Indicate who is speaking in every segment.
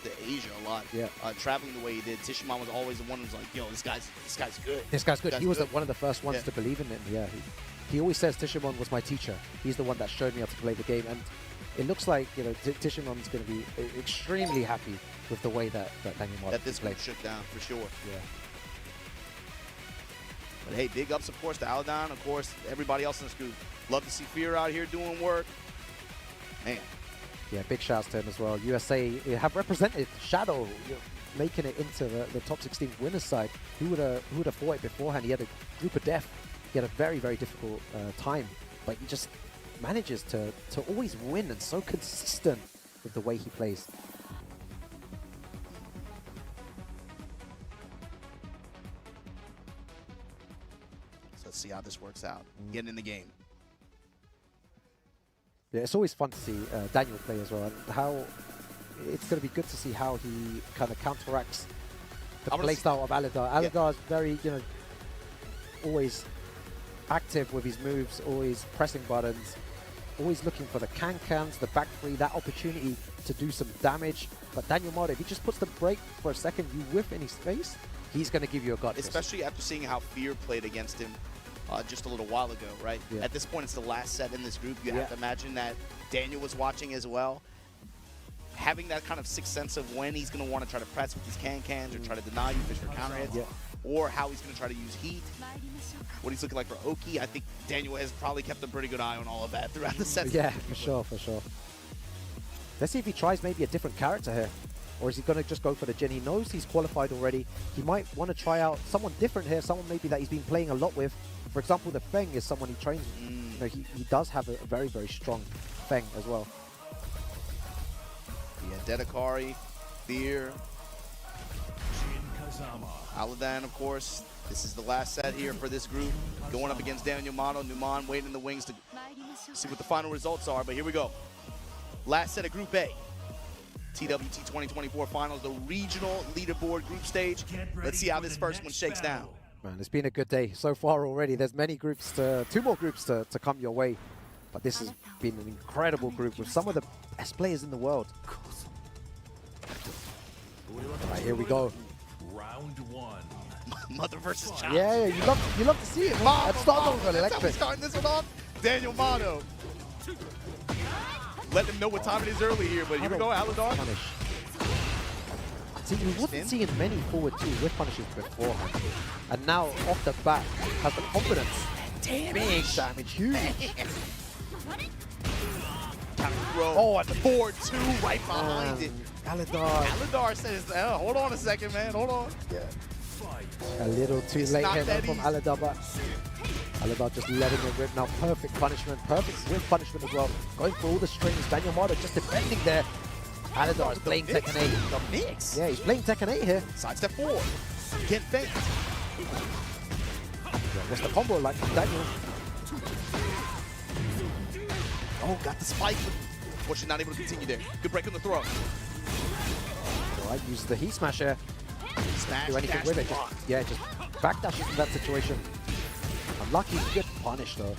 Speaker 1: to Asia a lot.
Speaker 2: Yeah.
Speaker 1: Traveling the way he did, Tishaman was always the one who was like, yo, this guy's good.
Speaker 2: This guy's good. He was one of the first ones to believe in him. Yeah. He always says Tishaman was my teacher. He's the one that showed me how to play the game, and it looks like Tishaman's going to be extremely happy with the way that Daniel Martin
Speaker 1: that this one shook down for sure.
Speaker 2: Yeah.
Speaker 1: But hey, big ups of course to Allidar, of course everybody else in this group. Love to see Fear out here doing work. Man.
Speaker 2: Yeah, big shouts to him as well. USA have represented Shadow, making it into the top 16 winners side. Who would have thought it beforehand? He had a group of death. He had a very, very difficult time, but he just manages to always win and so consistent with the way he plays.
Speaker 1: So let's see how this works out. Getting in the game.
Speaker 2: Yeah, it's always fun to see Daniel play as well, and how it's going to be good to see how he kind of counteracts the playstyle of Allidar. Allidar is very, always active with his moves, always pressing buttons, always looking for the can-cans, the back three, that opportunity to do some damage. But Daniel Martin, if he just puts the break for a second, you whiff in his face, he's going to give you a gut.
Speaker 1: Especially after seeing how Fear played against him just a little while ago, right?
Speaker 2: Yeah.
Speaker 1: At this point, it's the last set in this group. You have to imagine that Daniel was watching as well. Having that kind of sixth sense of when he's going to want to try to press with his can-cans or try to deny you, fish for counter hits, or how he's going to try to use heat. What he's looking like for Oki, I think Daniel has probably kept a pretty good eye on all of that throughout the set.
Speaker 2: Yeah, for sure. Let's see if he tries maybe a different character here. Or is he going to just go for the Jin? He knows he's qualified already. He might want to try out someone different here, someone maybe that he's been playing a lot with. For example, the Feng is someone he trains with. He does have a very, very strong Feng as well.
Speaker 1: Yeah, Dedekari, Fear, Allidar, of course. This is the last set here for this group. Going up against Daniel Mato, Numan waiting in the wings to see what the final results are. But here we go. Last set of Group A. TWT 2024 Finals, the regional leaderboard group stage. Let's see how this first one shakes down.
Speaker 2: Man, it's been a good day so far already. There's many groups, two more groups to come your way. But this has been an incredible group with some of the best players in the world. All right, here we go.
Speaker 3: Round one.
Speaker 1: Mother versus child.
Speaker 2: Yeah, you love to see it. Let's start with electric.
Speaker 1: Starting this one off. Daniel Mato. Let them know what time it is early here, but here we go, Allidar.
Speaker 2: See, we wasn't seeing many forward two with punishes beforehand. And now, off the bat, has the confidence. Big damage, huge.
Speaker 1: Oh, at the 4-2 right behind it.
Speaker 2: Allidar
Speaker 1: says, hold on a second, man, hold on.
Speaker 2: Yeah. A little too late here from Allidar, but Allidar just letting it rip now. Perfect punishment, perfect with punishment as well. Going for all the strings. Daniel Mato just defending there. Allidar is playing Tekken 8.
Speaker 1: The mix.
Speaker 2: Yeah, he's playing Tekken 8 here.
Speaker 1: Sidestep 4. Can't feint.
Speaker 2: What's the combo like from Daniel?
Speaker 1: Oh, got the spike. Fortunately, not able to continue there. Good break on the throw.
Speaker 2: All right, use the heat smash here.
Speaker 1: Smash,
Speaker 2: do anything with it. Just backdashes in that situation. Unlucky, good punish though.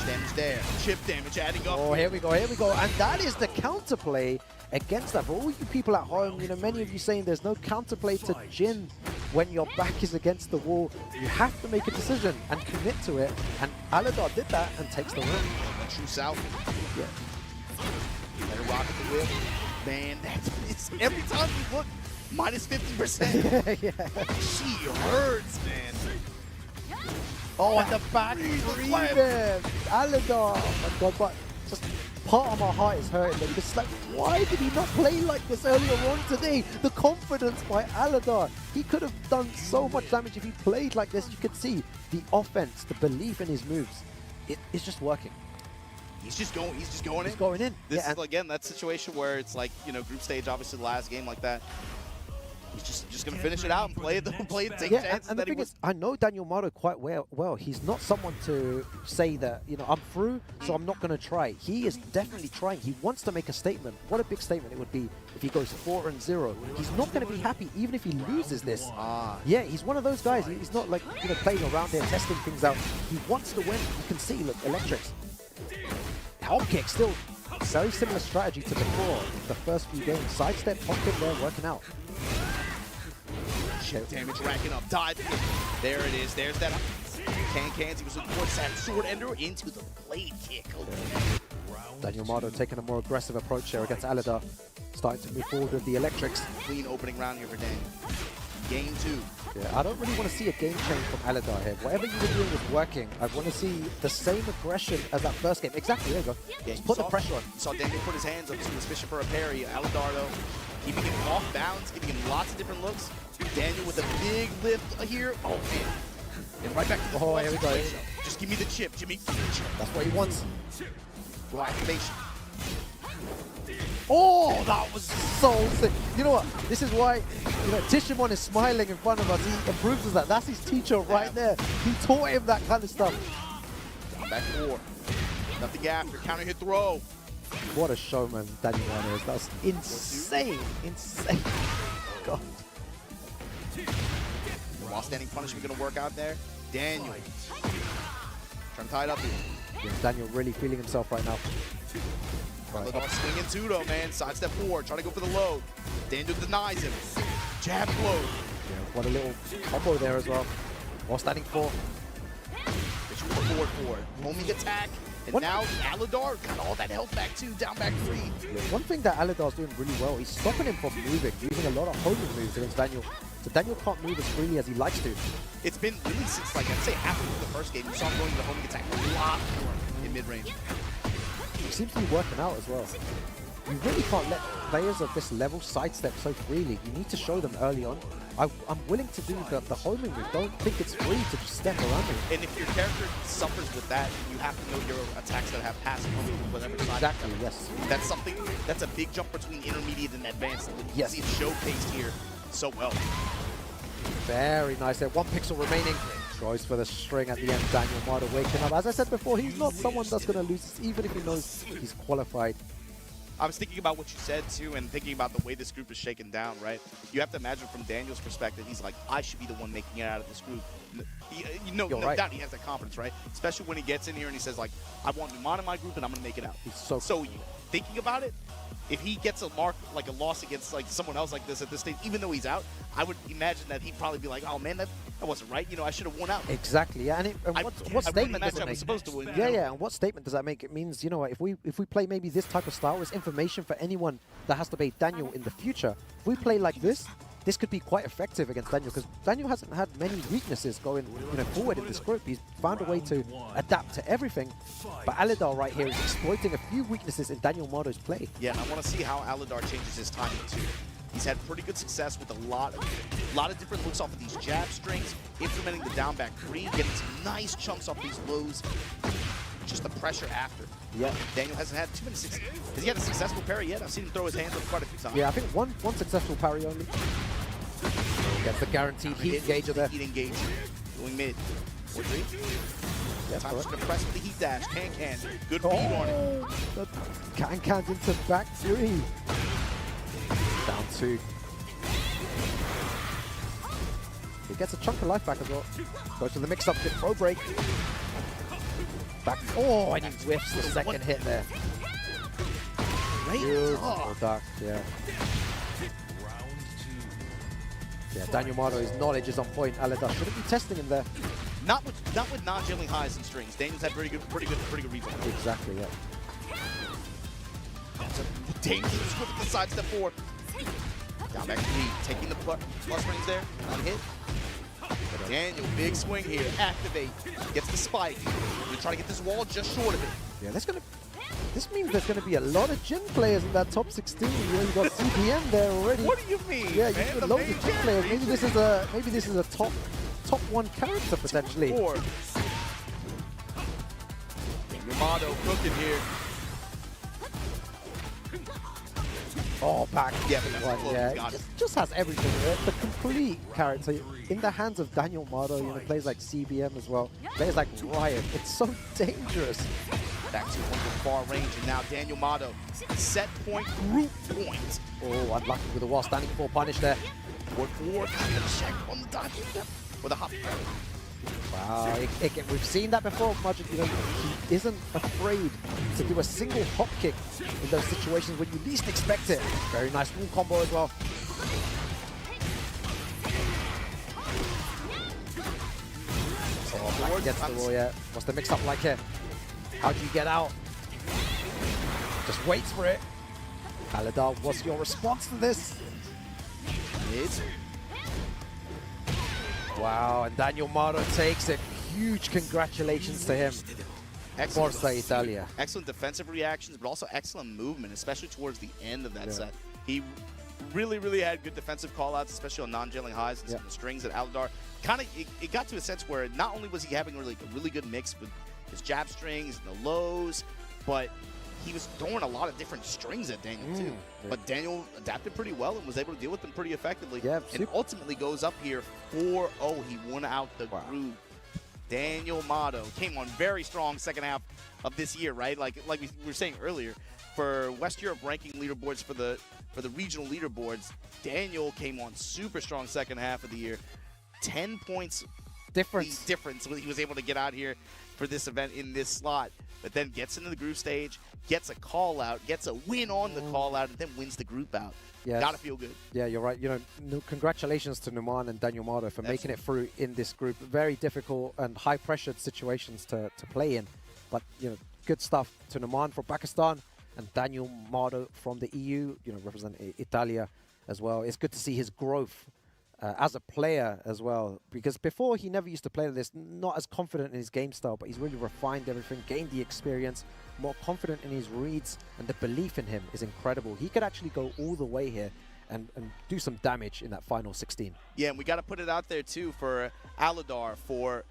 Speaker 1: Damage there. Chip damage adding up.
Speaker 2: Oh, here we go. And that is the counterplay against that. For all you people at home, many of you saying there's no counterplay to Jin when your back is against the wall. You have to make a decision and commit to it. And Allidar did that and takes the win.
Speaker 1: True south.
Speaker 2: Yeah.
Speaker 1: Better rock at the whip. Man, it's every time you look, minus 50%.
Speaker 2: Yeah.
Speaker 1: She hurts, man.
Speaker 2: Oh, at the back, Allidar. Oh my God, but just part of my heart is hurting. But it's like, why did he not play like this earlier on today? The confidence by Allidar. He could have done so much damage if he played like this. You could see the offense, the belief in his moves. It's just working.
Speaker 1: He's just going in.
Speaker 2: He's going in.
Speaker 1: This is, again, that situation where it's like, group stage, obviously the last game like that. He's just going to finish it out and play it, take chances.
Speaker 2: And the thing is, I know Daniel Mato quite well. He's not someone to say that, I'm through, so I'm not going to try. He is definitely trying. He wants to make a statement. What a big statement it would be if he goes 4-0. He's not going to be happy even if he loses this. Yeah, he's one of those guys. He's not like, playing around there, testing things out. He wants to win. You can see, look, electrics. Hop kick still Very similar strategy to before. The first few games, sidestep, popped in there, working out.
Speaker 1: Shit, damage racking up. Dive. There it is. There's that. Cans. He was looking for that sword ender into the blade kick.
Speaker 2: Daniel Mado taking a more aggressive approach here against Allidar. Starting to move forward with the electrics.
Speaker 1: Clean opening round here for Daniel. Game 2.
Speaker 2: Yeah, I don't really want to see a game change from Allidar here. Whatever you were doing was working. I want to see the same aggression as that first game. Exactly, there you go.
Speaker 1: Yeah,
Speaker 2: Just put the pressure on.
Speaker 1: You saw Daniel put his hands up to his Fisher for a parry. Allidar, though, keeping him off balance, giving him lots of different looks. Daniel with a big lift here. Oh, man. And right back to the
Speaker 2: here we go.
Speaker 1: Just give me the chip, Jimmy. Give me the chip.
Speaker 2: That's what he wants.
Speaker 1: Raw activation.
Speaker 2: Oh, that was so sick. You know what? This is why, Tishimon is smiling in front of us. He approves of that. That's his teacher right there. He taught him that kind of stuff.
Speaker 1: Back 4. Nothing after. Counter hit throw.
Speaker 2: What a showman Daniel Mado is. That's insane. Insane. God.
Speaker 1: While standing punishment going to work out there. Daniel. Trying to tie it up here.
Speaker 2: Yeah, Daniel really feeling himself right now.
Speaker 1: Allidar swinging too, though, man. Sidestep forward, trying to go for the low. Daniel denies him. Jab blow.
Speaker 2: Yeah, what a little combo there as well. While standing 4.
Speaker 1: Forward. Homing attack. And now Allidar got all that health back too, down back 3.
Speaker 2: Yeah, one thing that Allidar's doing really well, he's stopping him from moving, using a lot of homing moves against Daniel. So Daniel can't move as freely as he likes to.
Speaker 1: It's been really since, like, I'd say after the first game, you saw him going to the homing attack a lot more in mid-range.
Speaker 2: He seems to be working out as well. You really can't let players of this level sidestep so freely. You need to show them early on. I'm willing to do the homing move. Don't think it's free to just step around me.
Speaker 1: And if your character suffers with that, you have to know your attacks that have passive homing with whatever side.
Speaker 2: Exactly, yes.
Speaker 1: That's something, that's a big jump between intermediate and advanced. You
Speaker 2: Yes.
Speaker 1: see it showcased here so well.
Speaker 2: Very nice there. 1 pixel remaining. Goes for the string at the end. Daniel Mado waking up. As I said before, he's not someone that's going to lose this, even if he knows he's qualified.
Speaker 1: I was thinking about what you said too, and thinking about the way this group is shaken down, right? You have to imagine from Daniel's perspective, he's like, I should be the one making it out of this group. No doubt he has that confidence, right? Especially when he gets in here and he says, like, I want Numan in my group and I'm going to make it out.
Speaker 2: He's so
Speaker 1: thinking about it, if he gets a mark, like a loss against like someone else like this at this stage, even though he's out, I would imagine that he'd probably be like, oh man, that wasn't right. I should have won out.
Speaker 2: Exactly, yeah. And what statement does it make?
Speaker 1: Supposed to win.
Speaker 2: Yeah. And what statement does that make? It means, if we play maybe this type of style, it's information for anyone that has to play Daniel in the future. If we play like this could be quite effective against Daniel, because Daniel hasn't had many weaknesses going forward in this group. He's found a way to adapt to everything. But Allidar right here is exploiting a few weaknesses in Daniel Mado's play.
Speaker 1: Yeah, and I want to see how Allidar changes his timing too. He's had pretty good success with a lot of different looks off of these jab strings, implementing the down back 3, getting some nice chunks off these lows. Just the pressure after.
Speaker 2: Yeah.
Speaker 1: Daniel hasn't had too many success. Has he had a successful parry yet? I've seen him throw his hands up quite a few times.
Speaker 2: Yeah, I think one successful parry only. Gets the guaranteed heat engager there.
Speaker 1: Heat engage. Going mid. 4-3.
Speaker 2: Yeah,
Speaker 1: Time to press with the heat dash. Can. Good beat on it.
Speaker 2: Can into back 3. Down 2. He gets a chunk of life back as well. Goes to the mix-up, good throw break. Back. Oh, and he whiffs the second hit there. Beautiful duck, yeah. Yeah, Daniel Mado's knowledge is on point. Allidar shouldn't be testing him there.
Speaker 1: Not with non-jailing highs and strings. Daniel's had pretty good rebound.
Speaker 2: Exactly, yeah.
Speaker 1: That's a dangerous with the sidestep forward. Down back 3, taking the plus rings there. Not hit. Daniel, big swing here. Activate. Gets the spike. We're trying to get this wall just short of it.
Speaker 2: Yeah, this means there's going to be a lot of Jin players in that top 16. You've got CBM there already.
Speaker 1: What do you mean?
Speaker 2: Yeah, you've got loads of Jin players. Maybe this is a top 1 character potentially.
Speaker 1: Yamato cooking here.
Speaker 2: Oh, back.
Speaker 1: Yeah, but that's close.
Speaker 2: Yeah, just has everything. The complete character in the hands of Daniel Mado. Plays like CBM as well. Plays like Riot. It's so dangerous.
Speaker 1: Back to far range, and now Daniel Mado. Set point, group point.
Speaker 2: Oh, unlucky with the wall standing 4 punish there.
Speaker 1: Forward, got the check on the dive with a hop.
Speaker 2: Wow, we've seen that before. Majid, you know, he isn't afraid to do a single hop kick in those situations when you least expect it. Very nice wall combo as well. Oh, Black gets the wall, yeah. What's the mix-up like here? How do you get out? Just waits for it. Allidar, what's your response to this? Wow, and Daniel Mado takes it. Huge congratulations to him. Forza Italia.
Speaker 1: Excellent defensive reactions, but also excellent movement, especially towards the end of that set. He really had good defensive callouts, especially on non-jailing highs and some of the strings that Allidar kind of, it got to a sense where not only was he having a really good mix with his jab strings and the lows, but he was throwing a lot of different strings at Daniel too. But Daniel adapted pretty well and was able to deal with them pretty effectively. And ultimately goes up here 4-0. He won out the group. Daniel Mado came on very strong second half of this year, right? Like we were saying earlier, for West Europe ranking leaderboards for the regional leaderboards, Daniel came on super strong second half of the year. 10 points difference he was able to get out here for this event in this slot, but then gets into the group stage, gets a call out, gets a win on the call out, and then wins the group out. Gotta feel good. Yeah, you're right. You know, congratulations to Numan and Daniel Mado for making it through in this group. Very difficult and high-pressured situations to play in, but you know, good stuff to Numan from Pakistan and Daniel Mado from the EU. You know, represent Italia as well. It's good to see his growth as a player as well, because before he never used to play this, not as confident in his game style, but he's really refined everything, gained the experience, more confident in his reads, and the belief in him is incredible. He could actually go all the way here and do some damage in that final 16. Yeah, and we got to put it out there too for Allidar, for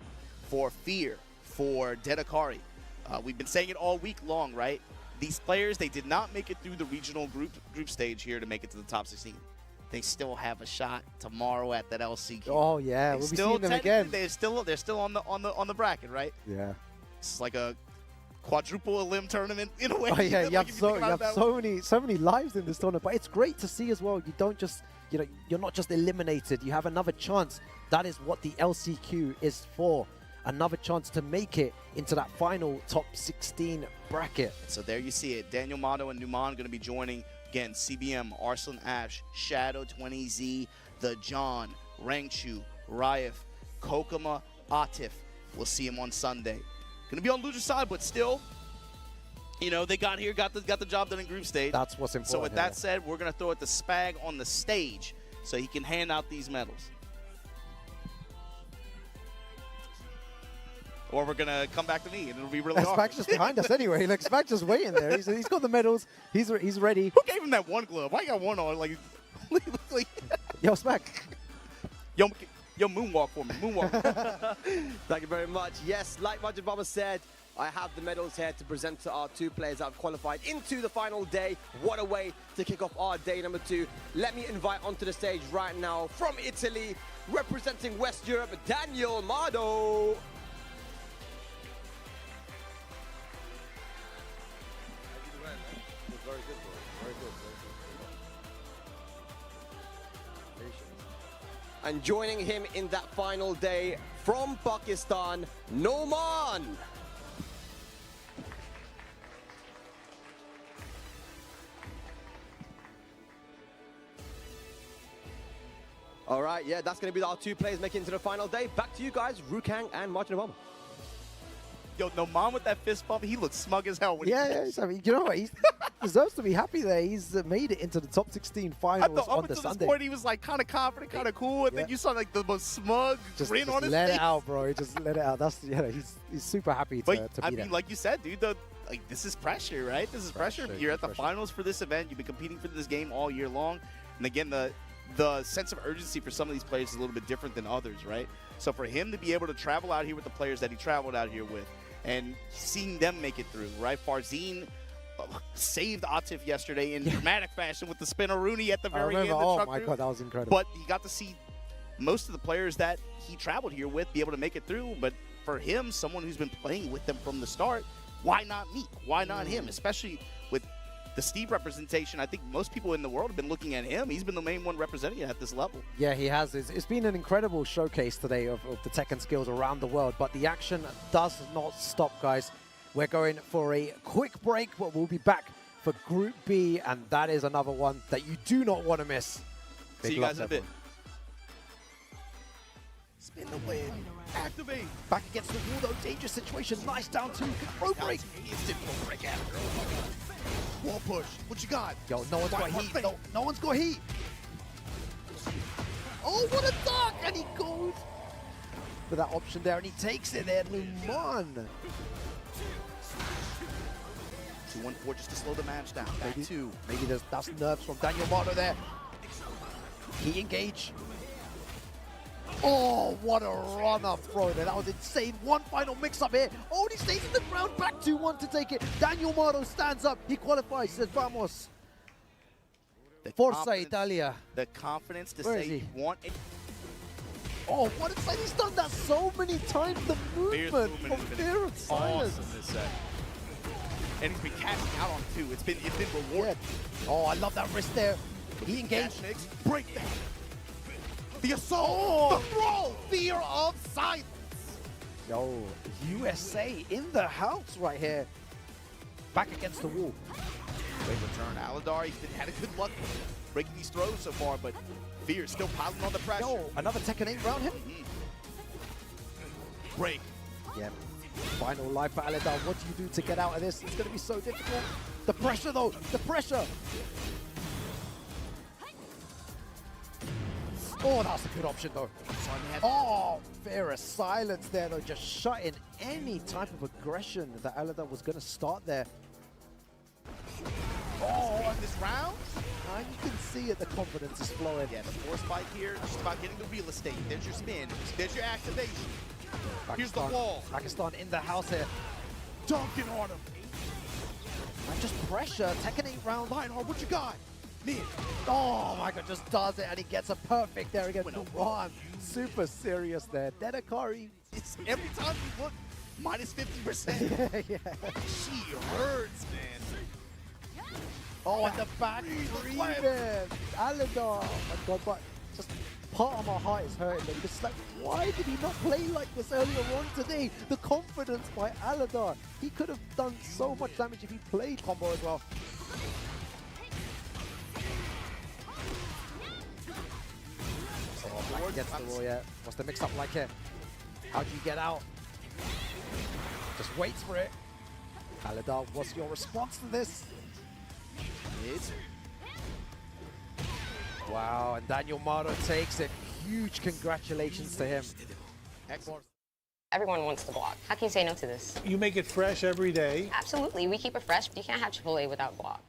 Speaker 1: Fear, for Dedekari. We've been saying it all week long, right? These players, they did not make it through the regional group stage here to make it to the top 16. They still have a shot tomorrow at that LCQ. Oh yeah, we'll be seeing them again. They're still on the bracket, right? Yeah. It's like a quadruple elim tournament in a way. Oh yeah, you have so many lives in this tournament, but it's great to see as well. You don't just, you know, you're not just eliminated. You have another chance. That is what the LCQ is for. Another chance to make it into that final top 16 bracket. So there you see it. Daniel Mado and Numan going to be joining. Again, CBM, Arslan Ash, Shadow 20Z, The John, Rangchu, Ryef, Kokoma, Atif. We'll see him on Sunday. Gonna be on loser side, but still, you know, they got here, got the job done in group stage. That's what's important. So with that said, we're gonna throw it to Spag on the stage so he can hand out these medals. Or we're gonna come back to me, and it'll be really hard. Spag's just behind us anyway. Like Spag's just waiting there. He's got the medals. He's ready. Who gave him that one glove? Why you got one on? Like, yo, Spag. Yo, moonwalk for me. Moonwalk.
Speaker 4: Thank you very much. Yes, like Majid Baba said, I have the medals here to present to our two players that have qualified into the final day. What a way to kick off our day number 2. Let me invite onto the stage right now from Italy, representing West Europe, Daniel Mado. And joining him in that final day from Pakistan, Numan. All right, yeah, that's going to be our two players making it to the final day. Back to you guys, Rukang and Martin Obama.
Speaker 1: Yo, Numan with that fist bump, he looks smug as hell. When
Speaker 2: I mean, you know what? He deserves to be happy there. He's made it into the top 16 finals on the Sunday.
Speaker 1: Up until this point, he was like kind of confident, kind of cool, and then you saw like the most smug grin on his face.
Speaker 2: Let it out, bro. He just let it out. That's he's super happy to be
Speaker 1: I mean, like you said, dude, like this is pressure, right? This is pressure. You're at the finals for this event. You've been competing for this game all year long, and again, the sense of urgency for some of these players is a little bit different than others, right? So for him to be able to travel out here with the players that he traveled out here with, and seeing them make it through, right? Farzine saved Atif yesterday in dramatic fashion with the spinner Rooney at the very end.
Speaker 2: Oh my God, that was incredible.
Speaker 1: But he got to see most of the players that he traveled here with be able to make it through. But for him, someone who's been playing with them from the start, why not me? Why not him? Especially with the Steve representation, I think most people in the world have been looking at him. He's been the main one representing it at this level.
Speaker 2: Yeah, he has. It's been an incredible showcase today of the Tekken skills around the world, but the action does not stop, guys. We're going for a quick break, but we'll be back for Group B, and that is another one that you do not want to miss.
Speaker 1: See you guys in a bit. Spin the win. Activate.
Speaker 2: Back against the wall, though. Dangerous situation. Nice down two. Pro break.
Speaker 1: Instant pro break after. Wall push. What you got?
Speaker 2: Yo, no one's got heat. No one's got heat. Oh, what a dunk! And he goes for that option there, and he takes it there. Numan.
Speaker 1: 2-1-4 just to slow the match down. Back two.
Speaker 2: Maybe that's nerves from Daniel Mardo there. He engage. Oh, what a run-up throw there. That was insane. One final mix-up here. Oh, he stays in the ground. Back 2-1 to take it. Daniel Mardo stands up. He qualifies. Says, vamos. Forza Italia.
Speaker 1: The confidence to
Speaker 2: Where
Speaker 1: say
Speaker 2: is he?
Speaker 1: you want it.
Speaker 2: Oh, what a sight. He's done that so many times. The movement from Fear of Silence.
Speaker 1: Awesome this set. And he's been cashing out on two. It's been rewarded.
Speaker 2: Yeah. Oh, I love that wrist there. He engaged.
Speaker 1: Break that. The assault. The throw.
Speaker 2: Fear of Silence. Yo, USA in the house right here. Back against the wall.
Speaker 1: Great return. Allidar, he's had a good luck breaking these throws so far, but Fear still piling on the pressure.
Speaker 2: Yo, another Tekken 8 round him.
Speaker 1: Break.
Speaker 2: Yeah. Final life for Allidar. What do you do to get out of this? It's going to be so difficult. The pressure, though. The pressure. Oh, that's a good option, though. Oh, Fear of Silence there, though. Just shutting any type of aggression that Allidar was going to start there.
Speaker 1: Oh, on this round?
Speaker 2: You can see it. The confidence is flowing.
Speaker 1: Yeah, the force spike here, just about getting the real estate. There's your spin. There's your activation. Here's the wall.
Speaker 2: Pakistan in the house here.
Speaker 1: Dunking on him.
Speaker 2: And just pressure. Tekken 8 round. Lionheart, what you got? Oh my god, just does it, and he gets a perfect there again. Numan, super serious there. Dedekari.
Speaker 1: It's every time you look, minus 50%.
Speaker 2: Yeah.
Speaker 1: She hurts, man.
Speaker 2: Oh, and the back three there. Allidar. Oh my god, but just part of my heart is hurting me. It's like, why did he not play like this earlier on today? The confidence by Allidar. He could have done so much damage if he played combo as well. Back against the wall, yeah. What's the mix-up like here? How do you get out? Just waits for it. Allidar, what's your response to this? Wow, and Daniel Mardo takes it. Huge congratulations to him.
Speaker 1: Excellent.
Speaker 5: Everyone wants the guac. How can you say no to this?
Speaker 6: You make it fresh every day.
Speaker 5: Absolutely, we keep it fresh. You can't have Chipotle without guac.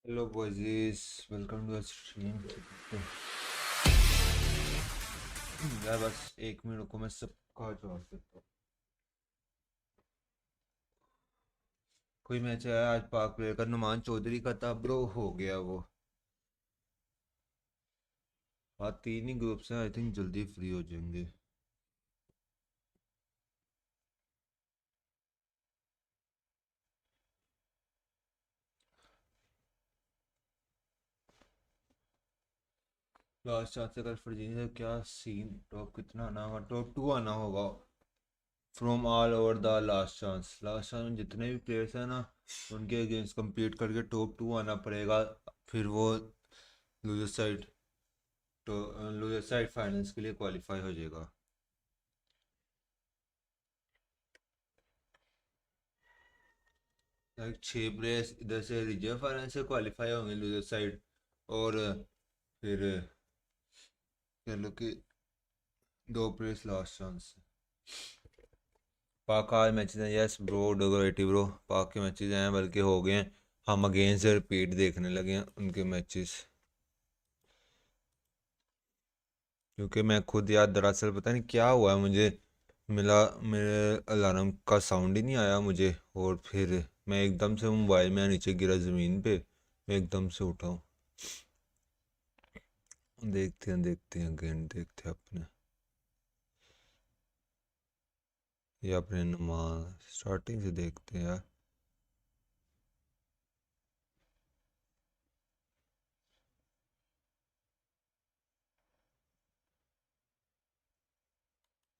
Speaker 7: Hello boys, welcome to the stream. यार बस 1 minute को मैं सबका जवाब देता हूँ. कोई match है आज पाक प्लेयर का नुमान चौधरी का था ब्रो हो गया वो. आज 3 ही ग्रुप्स हैं आई थिंक जल्दी फ्री हो जाएंगे. लास्ट चांस अगर फर्जीनी से क्या सीन टॉप कितना आना होगा टॉप 2 आना होगा from all over the last chance में जितने भी प्लेयर्स हैं ना उनके अगेंस्ट compete करके टॉप 2 आना पड़ेगा फिर वो लूजर साइड फाइनल्स के लिए क्वालिफाई हो जाएगा. लाइक 6 प्लेयर्स इधर से रिजर्व फाइनल से क्वालिफाई होंगे लूजर साइड और फिर कह लो कि 2 प्लेयर्स लास्ट चांस. पाक आज मैचेस हैं यस ब्रो डोगोरेटी ब्रो पाक के मैचेस हैं बल्कि हो गए हैं हम अगेन से रिपीट देखने लगे हैं उनके मैचेस क्योंकि मैं खुद याद दरअसल पता नहीं क्या हुआ है मुझे मिला मेरे अलार्म का साउंड ही नहीं आया मुझे और फिर मैं एकदम से मोबाइल में नीचे गिरा ज़मीन पे मैं एकदम से उठा हूँ. देखते हैं अगेन देखते हैं अपने या अपने नुमान स्टार्टिंग से देखते हैं यार.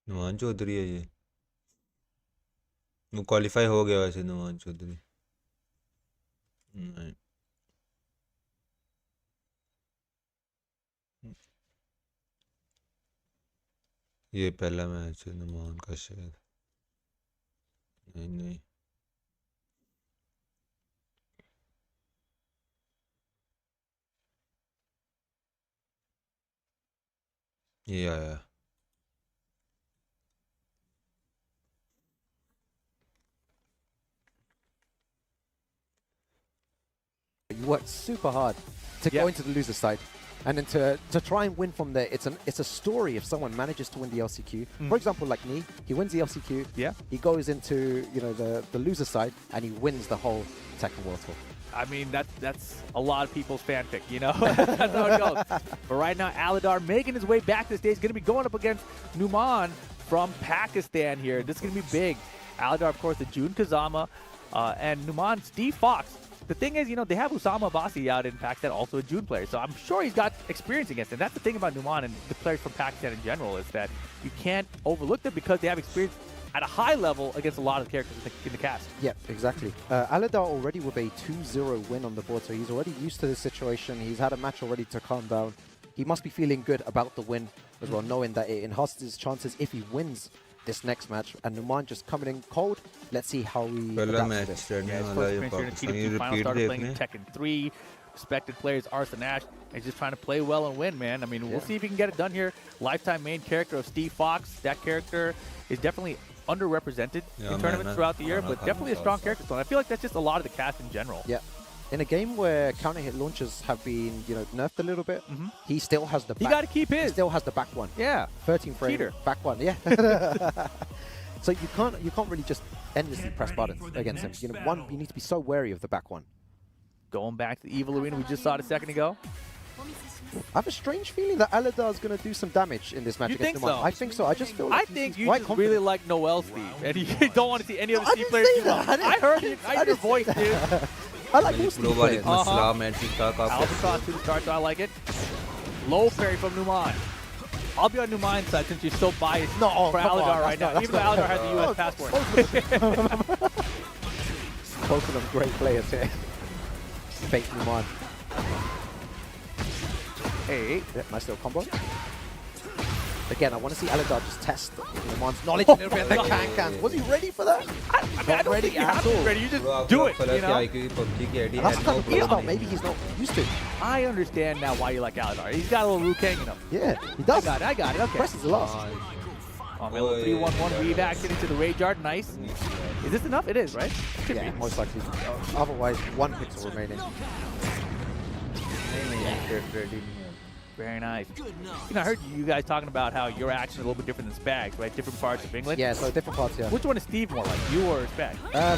Speaker 7: नुमान चौधरी है ये वो क्वालिफाई हो गया वैसे नुमान चौधरी नहीं ये पहला मैच है नुमान का शायद नहीं ये आया
Speaker 2: You worked super hard to go into the loser side, and then to try and win from there. It's a story if someone manages to win the LCQ. For example, like me, he wins the LCQ.
Speaker 8: Yeah.
Speaker 2: He goes into the loser side and he wins the whole Tekken World Tour.
Speaker 8: I mean, that's a lot of people's fanfic, you know? That's how it goes. But right now, Allidar making his way back to the stage. Going to be going up against Numan from Pakistan here. This is going to be big. Allidar, of course, the Jun Kazama, and Numan, Steve Fox. The thing is, they have Usama Abbasi out in Pakistan, also a June player. So I'm sure he's got experience against him. That's the thing about Numan and the players from Pakistan in general is that you can't overlook them because they have experience at a high level against a lot of the characters in the cast.
Speaker 2: Yeah, exactly. Allidar already with a 2-0 win on the board, so he's already used to this situation. He's had a match already to calm down. He must be feeling good about the win as well, knowing that it enhances his chances if he wins this next match. And Numan just coming in cold. Let's see how he adapts to this.
Speaker 8: Yeah, his first appearance here in the TWT final, started playing in Tekken 3. Respected players, Arson Ash, and he's just trying to play well and win, man. I mean, we'll see if he can get it done here. Lifetime main character of Steve Fox. That character is definitely underrepresented in tournaments throughout the year, but definitely a strong character. So I feel like that's just a lot of the cast in general.
Speaker 2: Yeah. In a game where counter hit launchers have been, nerfed a little bit, he still has the back.
Speaker 8: He got to keep his.
Speaker 2: He still has the back one.
Speaker 8: Yeah.
Speaker 2: 13 frame.
Speaker 8: Cheater.
Speaker 2: Back one, yeah. So you can't really just endlessly press buttons against him. You need to be so wary of the back one.
Speaker 8: Going back to the Evil Arena we just saw it a second ago.
Speaker 2: I have a strange feeling that Allidar is going to do some damage in this match
Speaker 8: You
Speaker 2: against
Speaker 8: think
Speaker 2: Numan.
Speaker 8: so?
Speaker 2: I think so. I just feel like
Speaker 8: think
Speaker 2: he's
Speaker 8: you
Speaker 2: quite
Speaker 8: just
Speaker 2: confident.
Speaker 8: really like Noel, Steve, and you don't want to see any other
Speaker 2: I
Speaker 8: Steve
Speaker 2: didn't
Speaker 8: players.
Speaker 2: say that.
Speaker 8: I heard you. I heard your voice, dude.
Speaker 2: I like all Steve players.
Speaker 8: Albatross to the start, so I like it. Low parry from Numan. I'll be on Numan's side since you're so biased for Allidar right now. Even though Allidar has a US passport.
Speaker 2: Both of them great players here. Fake Numan. Hey, nice little combo. Again, I want to see Allidar just test Numan's knowledge a little bit. The can. Was he ready for that?
Speaker 8: I don't think you have to be ready. You just do it,
Speaker 2: That's the kind of playstyle maybe he's not used to.
Speaker 8: I understand now why you like Allidar. He's got a little Liu Kang in him.
Speaker 2: Yeah, he does.
Speaker 8: I got it. Okay.
Speaker 2: Presses the last.
Speaker 8: Oh, man, 3-1-1 weave action into the Rage Art. Nice. Is this enough? It is, right? Should
Speaker 2: Yeah,
Speaker 8: be.
Speaker 2: most likely. Otherwise, 1 pixel remaining.
Speaker 8: Very nice. I heard you guys talking about how your accent is a little bit different than Spag's, right? Different parts of England.
Speaker 2: Yeah, so different parts, yeah.
Speaker 8: Which one is Steve more like, you or Spag?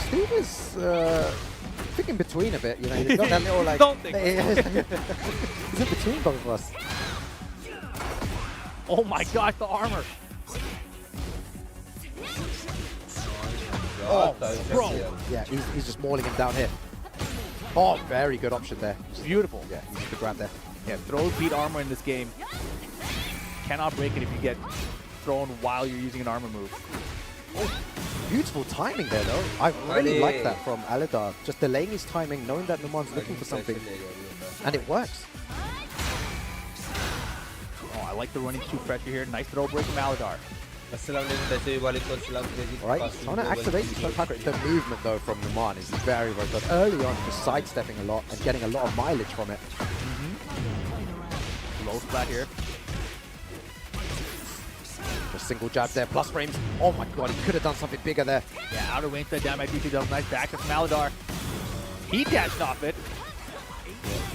Speaker 2: Steve is, I think in between a bit, He's got that little, like...
Speaker 8: Don't think.
Speaker 2: He's in between both of us.
Speaker 8: Oh my gosh, the armor.
Speaker 7: Oh,
Speaker 8: bro.
Speaker 2: Yeah, he's just mauling him down here. Oh, very good option there.
Speaker 8: Beautiful.
Speaker 2: Yeah, he's the grab there.
Speaker 8: Yeah, throws beat armor in this game. Cannot break it if you get thrown while you're using an armor move.
Speaker 2: Oh, beautiful timing there, though. I really like that from Allidar. Just delaying his timing, knowing that Numan's looking for something. And it works.
Speaker 8: Oh, I like the running two pressure here. Nice throw break from Allidar.
Speaker 2: Alright, trying to activate the movement though from Numan is very, very good. Early on, just sidestepping a lot and getting a lot of mileage from it.
Speaker 8: Low splat here.
Speaker 2: Just single jab there, plus frames. Oh my god, he could have done something bigger there.
Speaker 8: Yeah, outer range that down by TWT does nice back from Allidar. He dashed off it.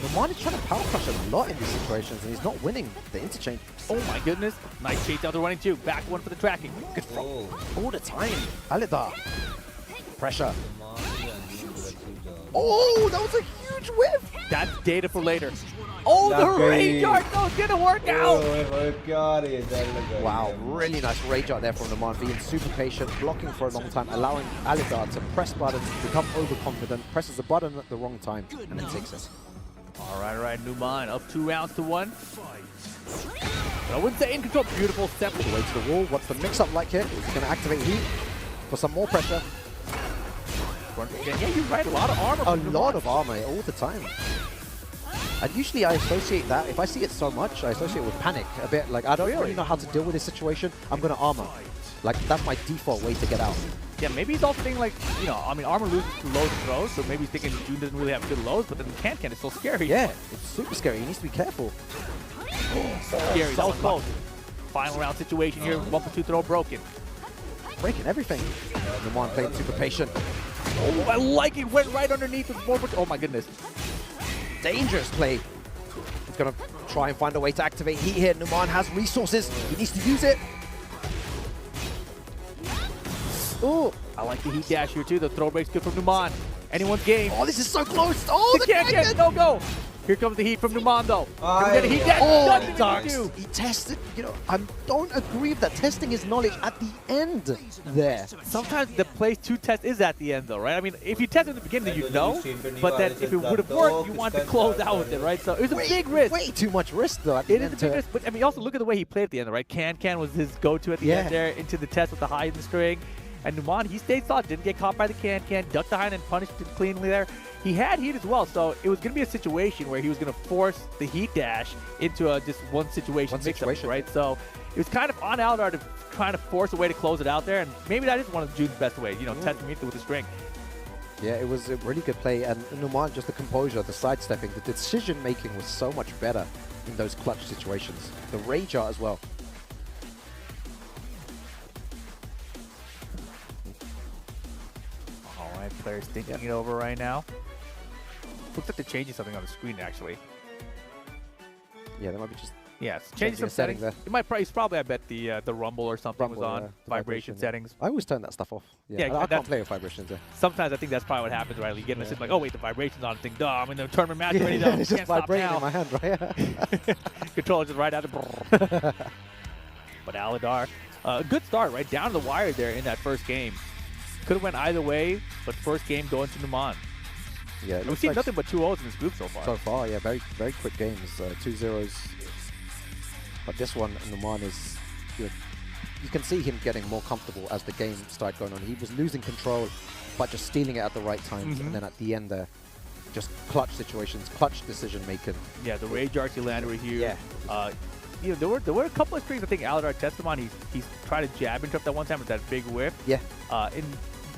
Speaker 2: Numan is trying to power crush a lot in these situations and he's not winning the interchange.
Speaker 8: Oh my goodness. Nice chase out the running two. Back one for the tracking.
Speaker 2: Good front. All the time. Allidar. Pressure. Oh, that was a huge whiff.
Speaker 8: That's data for later. Oh, the rage art, no, it's gonna work out.
Speaker 2: Wow, really nice rage art there from Numan, being super patient, blocking for a long time, allowing Allidar to press buttons, become overconfident, presses the button at the wrong time, and then takes it.
Speaker 8: All right, Numan up 2 rounds to 1. But I wouldn't say in control. Beautiful step.
Speaker 2: All the way to the wall. What's the mix-up like here? He's going to activate heat for some more pressure.
Speaker 8: Yeah, you're right. A lot of armor.
Speaker 2: A lot of armor all the time. And usually I associate that, if I see it so much, I associate it with panic a bit. Like, I don't really know how to deal with this situation. I'm going to armor. Like, that's my default way to get out.
Speaker 8: Yeah, maybe he's also thinking like, I mean, armor loses to lows and throws, so maybe he's thinking June doesn't really have good lows, but then Can is so scary.
Speaker 2: Yeah, it's super scary. He needs to be careful.
Speaker 8: Scary, that was close. Final round situation here, 1 for 2 throw broken.
Speaker 2: Breaking everything. Numan playing super patient.
Speaker 8: Oh, I like it. Went right underneath the board. Oh my goodness.
Speaker 2: Dangerous play. He's going to try and find a way to activate heat here. Numan has resources. He needs to use it. Oh,
Speaker 8: I like the heat dash here too. The throw break's good from Numan. Anyone's game.
Speaker 2: Oh, this is so close. Oh,
Speaker 8: the Can. Go. Here comes the heat from Numan though. Can we get a heat dash?
Speaker 2: Oh, he tested. I don't agree with that. Testing his knowledge at the end there.
Speaker 8: Sometimes the play to test is at the end though, right? I mean, if you test at the beginning, you know. But then if it would have worked, you want to close out with it, right? So it was a big risk.
Speaker 2: Way too much risk though.
Speaker 8: It is a big risk. But I mean, also look at the way he played at the end, right? Can was his go-to at the end there into the test with the high in the string. And Numan, he stayed solid, didn't get caught by the Can, ducked behind and punished it cleanly there. He had heat as well, so it was going to be a situation where he was going to force the heat dash into just one situation, right? So it was kind of on Allidar to trying to force a way to close it out there, and maybe that is one of June's best ways, testing it with the string.
Speaker 2: Yeah, it was a really good play, and Numan, just the composure, the sidestepping, the decision-making was so much better in those clutch situations. The rage art as well.
Speaker 8: Players thinking it over right now. Looks like they're changing something on the screen, actually.
Speaker 2: Yeah, they might be just
Speaker 8: changing some settings.
Speaker 2: There.
Speaker 8: It might probably, I bet the rumble or something was on vibration settings.
Speaker 2: I always turn that stuff off. Yeah, I can't play with vibrations there.
Speaker 8: Sometimes I think that's probably what happens, right? You get in the system like, oh wait, the vibration's on. Think, duh, I'm in the tournament match already. Though.
Speaker 2: It's just vibrating in my hand, right?
Speaker 8: Controller just right out of. But Allidar, a good start, right down to the wire there in that first game. Could have went either way, but first game going to Numan.
Speaker 2: Yeah,
Speaker 8: we've seen nothing but 2-0s in this group so far.
Speaker 2: So far, yeah, very, very quick games, 2-0s. But this one, Numan is, you can see him getting more comfortable as the game started going on. He was losing control, but just stealing it at the right times, and then at the end there, just clutch situations, clutch decision making.
Speaker 8: Yeah, the rage arts he landed with here. Yeah. There were a couple of strings I think Allidar tested him on. He's tried to jab into that one time with that big whiff.
Speaker 2: Yeah.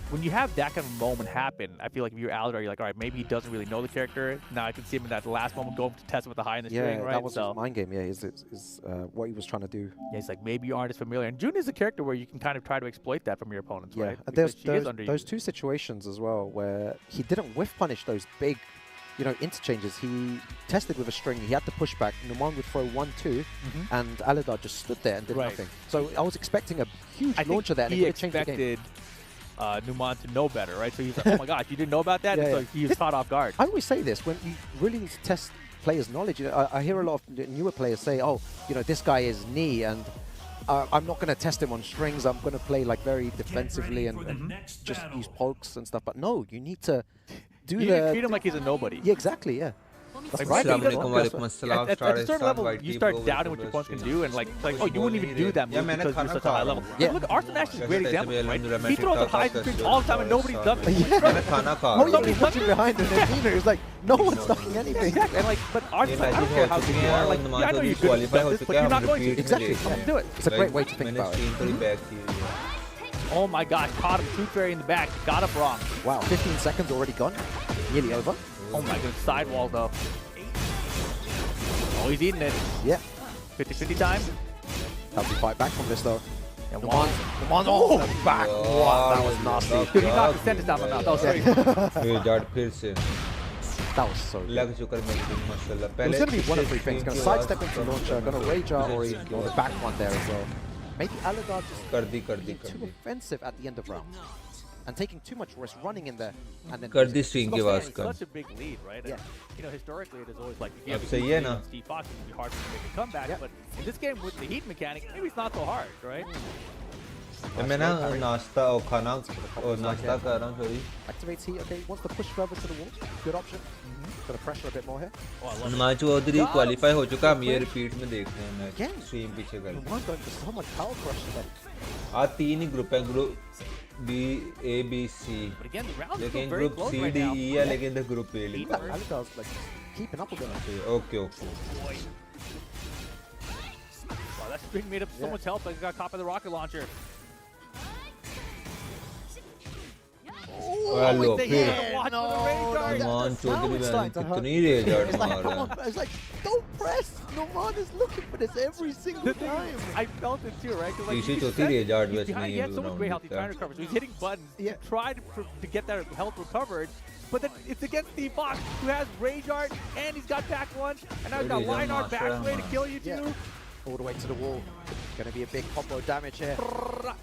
Speaker 8: When you have that kind of moment happen, I feel like if you're Allidar, you're like, all right, maybe he doesn't really know the character. Now I can see him in that last moment going to test him with the high in the string, right?
Speaker 2: Yeah, that was his mind game. Yeah, is what he was trying to do.
Speaker 8: Yeah, he's like, maybe you aren't as familiar. And June is a character where you can kind of try to exploit that from your opponents, right?
Speaker 2: And there's those two situations as well where he didn't whiff punish those big you know, interchanges. He tested with a string. He had to push back. Numan would throw 1-2, and Allidar just stood there and did nothing. So I was expecting a huge launcher there, and
Speaker 8: he
Speaker 2: it would have changed the game.
Speaker 8: expected Numan to know better, right? So he's like, oh my gosh, you didn't know about that?
Speaker 2: Yeah,
Speaker 8: And so
Speaker 2: yeah.
Speaker 8: he was caught off guard.
Speaker 2: I always say this, when you really need to test players' knowledge. You know, I hear a lot of newer players say, oh, you know, this guy is knee, and I'm not going to test him on strings. I'm going to play like very defensively and just use pokes and stuff. But no, you need to do
Speaker 8: You need to treat him like he's a nobody.
Speaker 2: Yeah, exactly, yeah. That's
Speaker 8: Like,
Speaker 2: right.
Speaker 8: maybe
Speaker 7: Assalamualaikum, assalam.
Speaker 8: At a certain level, you start doubting what your opponents can do, and like oh, you wouldn't even do that move because you're such a high level.
Speaker 2: Yeah.
Speaker 8: Look, Arthur Nash is a great example, right? He throws up high strings all the time, and nobody's ducking.
Speaker 2: Oh, yeah, he's watching behind and then Nina is like, no one's ducking anything.
Speaker 8: Exactly. And like, but Arthur's like, I don't care how good you are. Like, yeah, I know you're good at this, but you're not going to.
Speaker 2: Exactly.
Speaker 8: Just do it.
Speaker 2: It's a great way to think about it.
Speaker 8: Oh my gosh, caught him tooth fairy in the back. Got up wrong.
Speaker 2: Wow, 15 seconds already gone. Nearly over.
Speaker 8: Oh my goodness, sidewalled up. Oh, he's eating it.
Speaker 2: Yeah.
Speaker 8: 50-50 time.
Speaker 2: How do we fight back from this though?
Speaker 8: Yeah,
Speaker 2: Numan, oh, back. Wow, that was nasty.
Speaker 8: Dude, he knocked the sentence down my mouth. That was crazy.
Speaker 2: That was so good. It
Speaker 7: It
Speaker 2: was going to be one of three things. Going to sidestep into launcher, going to rage out, or the back one there as well. Maybe Allidar just being too offensive at the end of round. And taking too much risk, running in there, and then
Speaker 7: Kardi string ke
Speaker 8: It's
Speaker 7: vaas ka.
Speaker 8: such a big lead, right?
Speaker 2: Yeah.
Speaker 8: And, you know, historically, it is always like,
Speaker 7: Ab sahi hai na?
Speaker 8: Steve Fox, it would be hard to make a comeback,
Speaker 2: Yeah.
Speaker 8: but in this game with the heat mechanic, maybe it's not so hard, right?
Speaker 7: मैं ना नाश्ता और खाना और नाश्ता कर रहा हूँ sorry
Speaker 2: activates heat. Okay, wants to push further to the wall. Good option. Going to pressure a bit more here.
Speaker 8: Oh, I love it.
Speaker 7: Hanuman Chaudhary qualify हो चुका हम ये रिपीट में देखते हैं मैच
Speaker 2: Again?
Speaker 7: स्ट्रीम पीछे कर
Speaker 2: Numan going for so much power pressure then.
Speaker 7: आज तीन ही ग्रुप हैं group B A B C
Speaker 8: But again, the round is
Speaker 7: लेकिन
Speaker 8: still very
Speaker 7: group
Speaker 8: close
Speaker 7: C
Speaker 8: right
Speaker 7: D
Speaker 8: now.
Speaker 7: E है लेकिन the group A लिखा है
Speaker 2: Allidar's like keeping up with them.
Speaker 7: Okay okay
Speaker 8: Wow, that string made up so much help, like he got caught by the rocket launcher.
Speaker 7: Hello
Speaker 8: They
Speaker 7: फिर
Speaker 8: hit the watch with the radar.
Speaker 7: Hanuman Chaudhary
Speaker 2: it's
Speaker 7: ने
Speaker 2: starting to hurt.
Speaker 7: कितनी Razor
Speaker 2: It's like,
Speaker 7: मार
Speaker 2: come
Speaker 7: रहा
Speaker 2: on,
Speaker 7: है
Speaker 2: it's like, don't press. Numan is looking for this every single
Speaker 8: The thing
Speaker 2: time.
Speaker 8: is, I felt it too, right? 'Cause, like,
Speaker 7: तीसरी
Speaker 8: you
Speaker 7: चौथी
Speaker 8: said
Speaker 7: razor
Speaker 8: he's
Speaker 7: बस
Speaker 8: behind,
Speaker 7: नहीं
Speaker 8: he had so much great health, he's trying to
Speaker 7: है
Speaker 8: recover. So he's hitting buttons
Speaker 2: Yeah.
Speaker 8: to try to get that health recovered. But then it's against Steve Fox, who has Rage Art, and he's got back one, and now he's got
Speaker 7: Rage Art
Speaker 8: Line Art
Speaker 7: master,
Speaker 8: back way to
Speaker 7: man.
Speaker 8: kill you
Speaker 2: Yeah.
Speaker 8: too.
Speaker 2: All the way to the wall. Going to be a big combo damage here.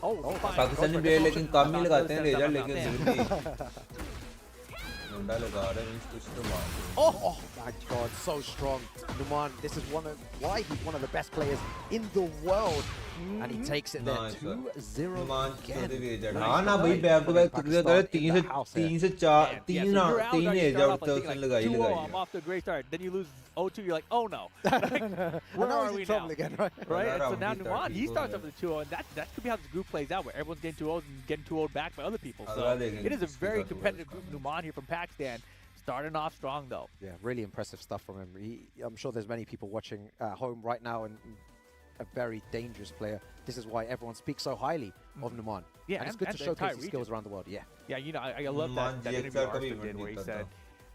Speaker 8: Oh, fine.
Speaker 7: Pakistani
Speaker 8: Go for it.
Speaker 7: Player लेकिन कम ही लगाते हैं razor
Speaker 8: Damn.
Speaker 7: लेकिन फिर भी मुंडा लगा रहे हैं कुछ तो मार
Speaker 2: Oh my god, so strong. Numan, this is why he's one of the best players in the world. And he takes it there.
Speaker 7: Nice, sir.
Speaker 2: 2-0
Speaker 7: Hanuman
Speaker 2: again.
Speaker 7: Chaudhary Razor हाँ ना भाई बैक टू बैक कितने करे तीन से चार
Speaker 8: Yeah,
Speaker 7: तीन
Speaker 8: so you're out
Speaker 7: तीन
Speaker 8: there, you
Speaker 7: Razor
Speaker 8: start off
Speaker 7: तो
Speaker 8: like
Speaker 7: उसने
Speaker 8: thinking
Speaker 7: लगाई
Speaker 8: like 2-0, I'm
Speaker 7: लगाई
Speaker 8: off to a great start. Then you lose 0-2, you're like, oh no.
Speaker 2: And
Speaker 8: Where
Speaker 2: now
Speaker 8: are
Speaker 2: he's
Speaker 8: we
Speaker 2: in trouble
Speaker 8: now?
Speaker 2: again, right?
Speaker 8: Right? And so
Speaker 7: Around
Speaker 8: now
Speaker 7: the
Speaker 8: Numan,
Speaker 7: 30
Speaker 8: he
Speaker 7: goal,
Speaker 8: starts
Speaker 7: yeah.
Speaker 8: off with a 2-0, and that could be how this group plays out, where everyone's getting 2-0s and getting 2-0'd back by other people. So
Speaker 7: Agra देखेंगे
Speaker 8: it is a
Speaker 7: किसके
Speaker 8: very
Speaker 7: साथ
Speaker 8: competitive
Speaker 7: होगा
Speaker 8: group. Numan here from Pakistan, starting off strong though.
Speaker 2: Yeah, really impressive stuff from him. I'm sure there's many people watching at home right now, and a very dangerous player. This is why everyone speaks so highly of Numan.
Speaker 8: Yeah,
Speaker 2: and it's good to
Speaker 8: the
Speaker 2: showcase
Speaker 8: entire
Speaker 2: his skills
Speaker 8: region.
Speaker 2: around the world. Yeah.
Speaker 8: Yeah, you know, I love
Speaker 7: Numan
Speaker 8: that
Speaker 7: GXR
Speaker 8: interview
Speaker 7: का भी
Speaker 8: Arthur
Speaker 7: event
Speaker 8: did where he
Speaker 7: जीता
Speaker 8: said,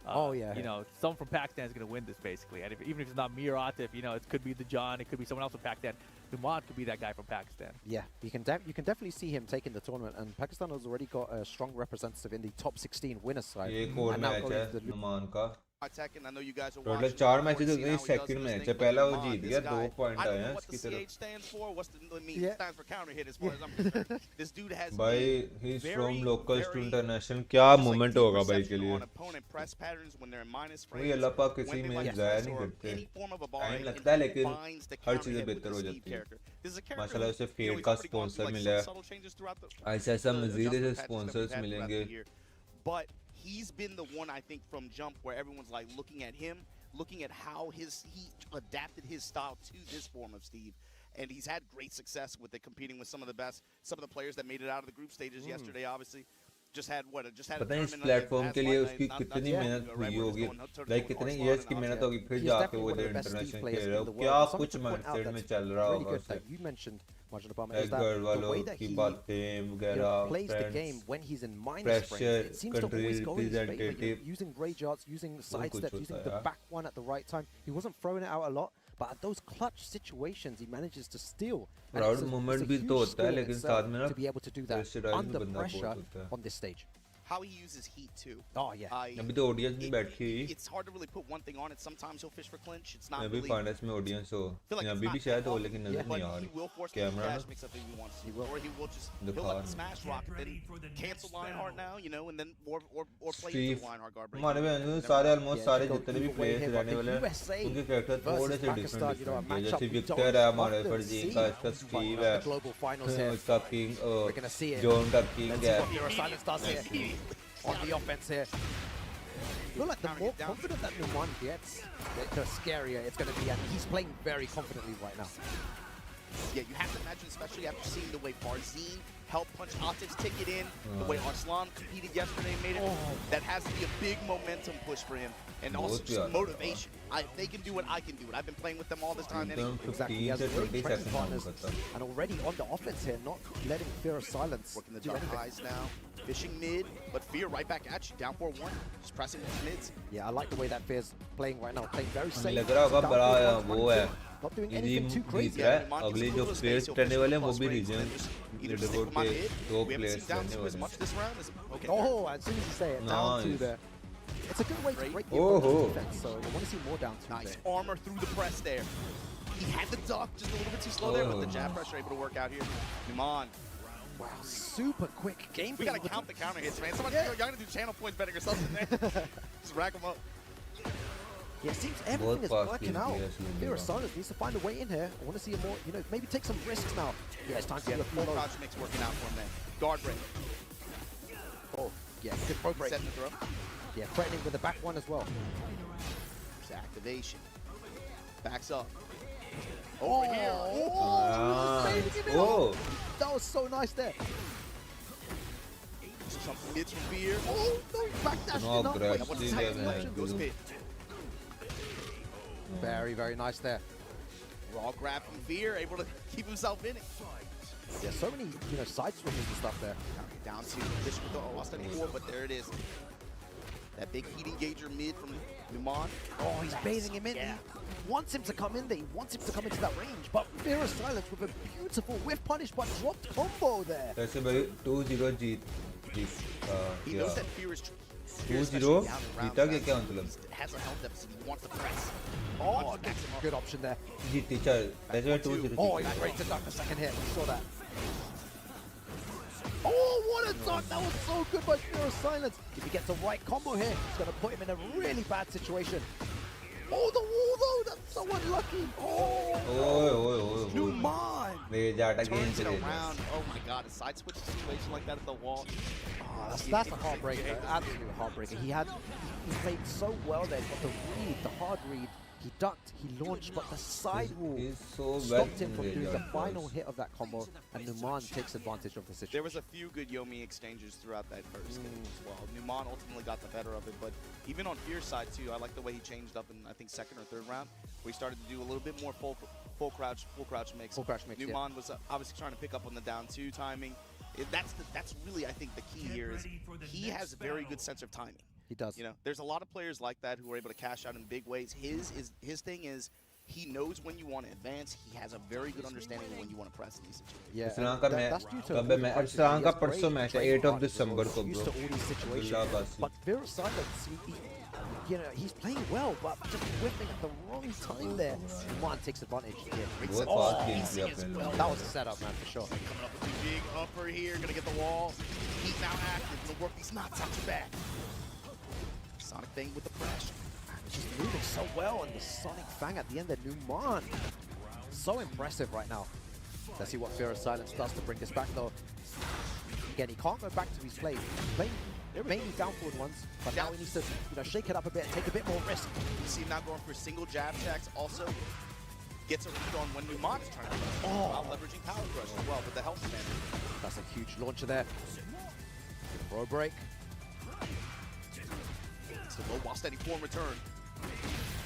Speaker 2: Oh, yeah,
Speaker 8: you know, someone from Pakistan is going to win this basically. And even if it's not me or Atif, you know, it could be the John, it could be someone else from Pakistan. Numan could be that guy from Pakistan.
Speaker 2: Yeah, you can definitely see him taking the tournament, and Pakistan has already got a strong representative in the top 16 winners side.
Speaker 7: ये एक और
Speaker 2: And now
Speaker 7: match
Speaker 2: going
Speaker 7: है
Speaker 2: to the
Speaker 7: Numan का
Speaker 1: Tekken, I know you guys are
Speaker 7: total
Speaker 1: watching.
Speaker 7: 4 matches हो
Speaker 1: See
Speaker 7: गए
Speaker 1: how he does
Speaker 7: second
Speaker 1: this
Speaker 7: match
Speaker 1: thing
Speaker 7: है
Speaker 1: with
Speaker 7: पहला वो
Speaker 1: Numan,
Speaker 7: जीत
Speaker 1: this
Speaker 7: गया
Speaker 1: guy.
Speaker 7: 2 पॉइंट
Speaker 1: I
Speaker 7: आए
Speaker 1: don't know
Speaker 7: हैं
Speaker 1: what
Speaker 7: इसकी
Speaker 1: the
Speaker 7: तरफ
Speaker 1: CH stands for. What's the mean?
Speaker 2: Yeah.
Speaker 1: It stands for counter hit as far as I'm concerned. This dude has
Speaker 7: भाई
Speaker 1: made
Speaker 7: ही is
Speaker 1: very,
Speaker 7: from locals to
Speaker 1: very
Speaker 7: international क्या
Speaker 1: just like
Speaker 7: moment
Speaker 1: deep
Speaker 7: होगा भाई के
Speaker 1: perception
Speaker 7: लिए
Speaker 1: on opponent press patterns when they're in minus
Speaker 7: वही
Speaker 1: frames,
Speaker 7: अल्लाह पाक किसी
Speaker 1: when they
Speaker 7: में
Speaker 1: like
Speaker 7: जाया
Speaker 1: press
Speaker 7: नहीं
Speaker 1: or
Speaker 7: करते
Speaker 1: any form of a bar,
Speaker 7: time
Speaker 1: and
Speaker 7: लगता है
Speaker 1: he
Speaker 7: लेकिन
Speaker 1: finds the
Speaker 7: हर
Speaker 1: counter
Speaker 7: चीजें
Speaker 1: hit with
Speaker 7: बेहतर
Speaker 1: the
Speaker 7: हो
Speaker 1: Steve
Speaker 7: जाती है
Speaker 1: character. This is a character
Speaker 7: माशाल्लाह उसे
Speaker 1: you know,
Speaker 7: फेड
Speaker 1: he's
Speaker 7: का
Speaker 1: already gone
Speaker 7: sponsor
Speaker 1: through, like,
Speaker 7: मिला
Speaker 1: some
Speaker 7: है
Speaker 1: subtle changes throughout the
Speaker 7: ऐसा ऐसा
Speaker 1: the
Speaker 7: मजीद ऐसे
Speaker 1: adjustment patches that we've
Speaker 7: sponsors
Speaker 1: had throughout
Speaker 7: मिलेंगे
Speaker 1: the year. But he's been the one, I think, from jump where everyone's like looking at him, looking at how he adapted his style to this form of Steve. And he's had great success with it, competing with some of the best, some of the players that made it out of the group stages yesterday, obviously. Just had a
Speaker 7: पता नहीं इस
Speaker 1: tournament
Speaker 7: platform
Speaker 1: last
Speaker 7: के लिए
Speaker 1: night,
Speaker 7: उसकी
Speaker 1: not
Speaker 7: कितनी
Speaker 1: too long
Speaker 7: मेहनत
Speaker 1: ago,
Speaker 7: हुई
Speaker 1: right, where
Speaker 7: होगी
Speaker 1: it was going
Speaker 7: like
Speaker 1: to
Speaker 7: कितने
Speaker 1: Arslan
Speaker 7: इयर्स
Speaker 1: and
Speaker 7: की मेहनत
Speaker 1: Atif.
Speaker 7: होगी फिर
Speaker 2: He's
Speaker 7: जाके
Speaker 2: definitely
Speaker 7: वो
Speaker 2: one of
Speaker 7: इधर
Speaker 2: the best Steve
Speaker 7: international
Speaker 2: players
Speaker 7: खेल
Speaker 2: in
Speaker 7: रहा
Speaker 2: the
Speaker 7: हो
Speaker 2: world.
Speaker 7: क्या
Speaker 2: And something
Speaker 7: कुछ
Speaker 2: to point out
Speaker 7: माइंडसेट में
Speaker 2: that's
Speaker 7: चल रहा
Speaker 2: really
Speaker 7: होगा
Speaker 2: good
Speaker 7: उससे
Speaker 2: that you mentioned, Majid Obama, is that
Speaker 7: घर
Speaker 2: the
Speaker 7: वालों
Speaker 2: way that
Speaker 7: की
Speaker 2: he
Speaker 7: बातें वगैरह
Speaker 2: plays the game when he's in minus frames.
Speaker 7: pressure,
Speaker 2: It seems to
Speaker 7: country
Speaker 2: always go in his favor.
Speaker 7: representative.
Speaker 2: Using rage arts, using side
Speaker 7: कुछ
Speaker 2: steps,
Speaker 7: होता
Speaker 2: using
Speaker 7: है
Speaker 2: the
Speaker 7: यार।
Speaker 2: back one at the right time. He wasn't throwing it out a lot, but at those clutch situations, he manages to steal. And
Speaker 7: Proud
Speaker 2: it's a
Speaker 7: moment भी
Speaker 2: huge
Speaker 7: तो होता है
Speaker 2: skill in
Speaker 7: लेकिन
Speaker 2: itself
Speaker 7: साथ में ना
Speaker 2: to be able to do that
Speaker 7: pressurized
Speaker 2: under
Speaker 7: बंदा बहुत
Speaker 2: pressure
Speaker 7: होता है।
Speaker 2: on this stage.
Speaker 1: how he uses heat too.
Speaker 2: Oh yeah.
Speaker 7: अभी तो ऑडियंस में बैठी हुई
Speaker 1: It's hard to really put one thing on it. Sometimes he'll fish for clinch. It's not
Speaker 7: मैं भी
Speaker 1: really.
Speaker 7: फाइनल्स में ऑडियंस हो
Speaker 1: feel like it's
Speaker 7: अभी भी
Speaker 1: not
Speaker 7: शायद
Speaker 1: that
Speaker 7: हो
Speaker 1: often,
Speaker 7: लेकिन नजर
Speaker 1: but
Speaker 7: नहीं आ
Speaker 1: he will force
Speaker 7: रही
Speaker 1: the
Speaker 7: camera
Speaker 1: dash mix up if he wants to, or he will just
Speaker 7: The
Speaker 1: he'll let
Speaker 7: car.
Speaker 1: the smash rock and then cancel Lionheart now, you know, and then or play
Speaker 7: Steve,
Speaker 1: into Lionheart guard break.
Speaker 7: हमारे में
Speaker 1: Never
Speaker 7: सारे
Speaker 1: mind.
Speaker 7: Almost
Speaker 2: Yeah,
Speaker 7: सारे
Speaker 2: go
Speaker 7: जितने भी
Speaker 2: either way
Speaker 7: players
Speaker 2: here,
Speaker 7: रहने
Speaker 2: but
Speaker 7: वाले
Speaker 2: the
Speaker 7: हैं
Speaker 2: USA
Speaker 7: उनके कैरेक्टर थोड़े से
Speaker 2: Pakistan, you know, a
Speaker 7: different है
Speaker 2: matchup
Speaker 7: जैसे
Speaker 2: we
Speaker 7: विक्टर
Speaker 2: don't
Speaker 7: है हमारे
Speaker 2: often
Speaker 7: फर्जीन
Speaker 2: see.
Speaker 7: का इसका
Speaker 2: But
Speaker 7: स्टीव
Speaker 2: the
Speaker 7: है
Speaker 2: global finals here.
Speaker 7: इसका king
Speaker 2: We're gonna see it.
Speaker 7: John का किंग
Speaker 2: Let's see
Speaker 7: है
Speaker 2: what Fear of Silence does here on the offense here. I feel like the more confident that Numan gets, the scarier it's going to be, and he's playing very confidently right now.
Speaker 1: Yeah, you have to imagine, especially after seeing the way Farzine helped punch Atif's ticket in, the way ASSALAM competed yesterday and made it, that has to be a big momentum push for him. And also just motivation. If they can do it, I can do it. I've been playing with them all this time anyway.
Speaker 2: Exactly. He has great training partners, and already on the offense here, not letting Fear of Silence
Speaker 1: Working the
Speaker 2: do
Speaker 1: jump
Speaker 2: anything.
Speaker 1: highs now, fishing mid, but Fear right back at you, down 4-1, just pressing with his mids.
Speaker 2: Yeah, I like the way that Fear's playing right now, playing very safe.
Speaker 7: लग रहा होगा
Speaker 2: Down
Speaker 7: बड़ा
Speaker 2: 4-1,
Speaker 7: वो है
Speaker 2: not doing
Speaker 7: reason
Speaker 2: anything too
Speaker 7: जीत
Speaker 2: crazy.
Speaker 7: रहा है
Speaker 1: Numan gets
Speaker 7: अगले
Speaker 1: a
Speaker 7: जो
Speaker 1: little
Speaker 7: प्लेयर्स
Speaker 1: space, he'll
Speaker 7: करने
Speaker 1: push
Speaker 7: वाले हैं वो
Speaker 1: plus
Speaker 7: भी
Speaker 1: range,
Speaker 7: reason
Speaker 1: and just either stick
Speaker 7: leaderboard
Speaker 1: with my
Speaker 7: के
Speaker 1: mid.
Speaker 7: Top
Speaker 1: We haven't
Speaker 7: players
Speaker 1: seen down
Speaker 7: करने
Speaker 1: 2 as
Speaker 7: वाले
Speaker 1: much
Speaker 7: हैं
Speaker 1: this round. Okay,
Speaker 2: Oh, as soon as you say it, down 2
Speaker 7: Nice.
Speaker 2: there. It's a good way to break the
Speaker 7: Oh,
Speaker 2: opponent's defense, so I want to see more down 2
Speaker 1: nice
Speaker 2: there.
Speaker 1: armor through the press there. He had the duck, just a little bit too slow there, but the jab pressure able to work out here. Numan.
Speaker 2: Wow, super quick game.
Speaker 1: We gotta count the counter hits, man. Somebody, y'all gotta do channel points betting or something, man. Just rack them up.
Speaker 2: Yeah, it seems everything is
Speaker 7: fast
Speaker 2: working
Speaker 7: game
Speaker 2: out.
Speaker 7: players in
Speaker 2: Fear of
Speaker 7: the
Speaker 2: Silence needs to find a way in here. I want to see a more, you know, maybe take some risks now. Yeah, it's time to
Speaker 1: Yeah,
Speaker 2: do
Speaker 1: the
Speaker 2: a
Speaker 1: full
Speaker 2: full
Speaker 1: crouch mix working out for him there. Guard break.
Speaker 2: Oh, yeah, good throw break.
Speaker 1: Setting the throw.
Speaker 2: Yeah, threatening with the back one as well.
Speaker 1: It's activation. Backs up. Over here.
Speaker 7: Oh,
Speaker 2: That was so nice there.
Speaker 1: Something mids from Fear.
Speaker 2: Oh, no, backdash
Speaker 7: No
Speaker 2: enough.
Speaker 7: aggressive
Speaker 1: What's
Speaker 7: there,
Speaker 1: his
Speaker 7: man.
Speaker 1: option? Goes pit.
Speaker 2: Very, very nice there.
Speaker 1: Raw grab from Fear, able to keep himself in it.
Speaker 2: Yeah, so many, you know, side switches and stuff there.
Speaker 1: Down to this with the lost any 4, but there it is. That big heat engager mid from Numan.
Speaker 2: Oh, he's baiting him in.
Speaker 1: Yeah.
Speaker 2: He wants him to come in there. He wants him to come into that range. But Fear of Silence with a beautiful whiff punish, but dropped combo there.
Speaker 7: ऐसे भाई 2-0 जीत
Speaker 1: He
Speaker 7: क्या
Speaker 1: knows that Fear is
Speaker 7: 2-0 जीता क्या मतलब
Speaker 1: has a health deficit. He wants to press.
Speaker 2: Oh, good option there.
Speaker 7: जीती चल ऐसे में 2-0
Speaker 2: Oh, he's ready to duck the second hit. We saw that. Oh, what a duck! That was so good by Fear of Silence. If he gets the right combo here, it's going to put him in a really bad situation. Oh, the wall though! That's so unlucky. Oh,
Speaker 7: ओए
Speaker 2: Numan!
Speaker 7: ले जाटा game
Speaker 1: Turns
Speaker 7: से
Speaker 1: it
Speaker 7: ले
Speaker 1: around. Oh my god, a side switch situation like that at the wall.
Speaker 2: Oh, that's a heartbreaker. Absolute heartbreaker. He played so well there. Got the read, the hard read. He ducked, he launched, but the side wall
Speaker 7: He's so
Speaker 2: stopped him
Speaker 7: bad
Speaker 2: from
Speaker 7: in
Speaker 2: doing the
Speaker 7: Radiant
Speaker 2: final
Speaker 7: Boys.
Speaker 2: hit of that combo, and Numan takes advantage of the situation.
Speaker 1: There was a few good Yomi exchanges throughout that first game as well. Numan ultimately got the better of it, but even on Fear's side too, I like the way he changed up in I think second or third round, where he started to do a little bit more full crouch mix.
Speaker 2: Full crouch mix,
Speaker 1: Numan was obviously trying to pick up on the down 2 timing. That's really I think the key here is he has a very good sense of timing.
Speaker 2: He does.
Speaker 1: You know, there's a lot of players like that who are able to cash out in big ways. His thing is he knows when you want to advance. He has a very good understanding of when you want to press in these situations.
Speaker 2: Yeah,
Speaker 7: Arsalan का
Speaker 2: that's due to
Speaker 7: कब है मैं Arsalan का परसों match है 8 of December को
Speaker 2: used
Speaker 7: bro
Speaker 2: to all these situations.
Speaker 7: अल्लाह बासी
Speaker 2: But Fear of Silence, you know, he's playing well, but just whipping at the wrong time there. Numan takes advantage. Yeah,
Speaker 7: बहुत fast game play अपने
Speaker 2: that was a setup, man, for sure.
Speaker 1: Coming up with a big upper here, gonna get the wall. Heat now active, gonna work these knots out your back. Sonic thing with the pressure.
Speaker 2: Just moving so well, and the Sonic Fang at the end there, Numan. So impressive right now. Let's see what Fear of Silence does to bring this back, though. Again, he can't go back to his play. He's playing mainly down forward ones, but now he needs to, you know, shake it up a bit, take a bit more risk.
Speaker 1: You see him now going for single jab checks. Also gets a read on when Numan is trying to while leveraging power crush as well with the health advantage.
Speaker 2: That's a huge launcher there. Throw break.
Speaker 1: It's the low while steady form return.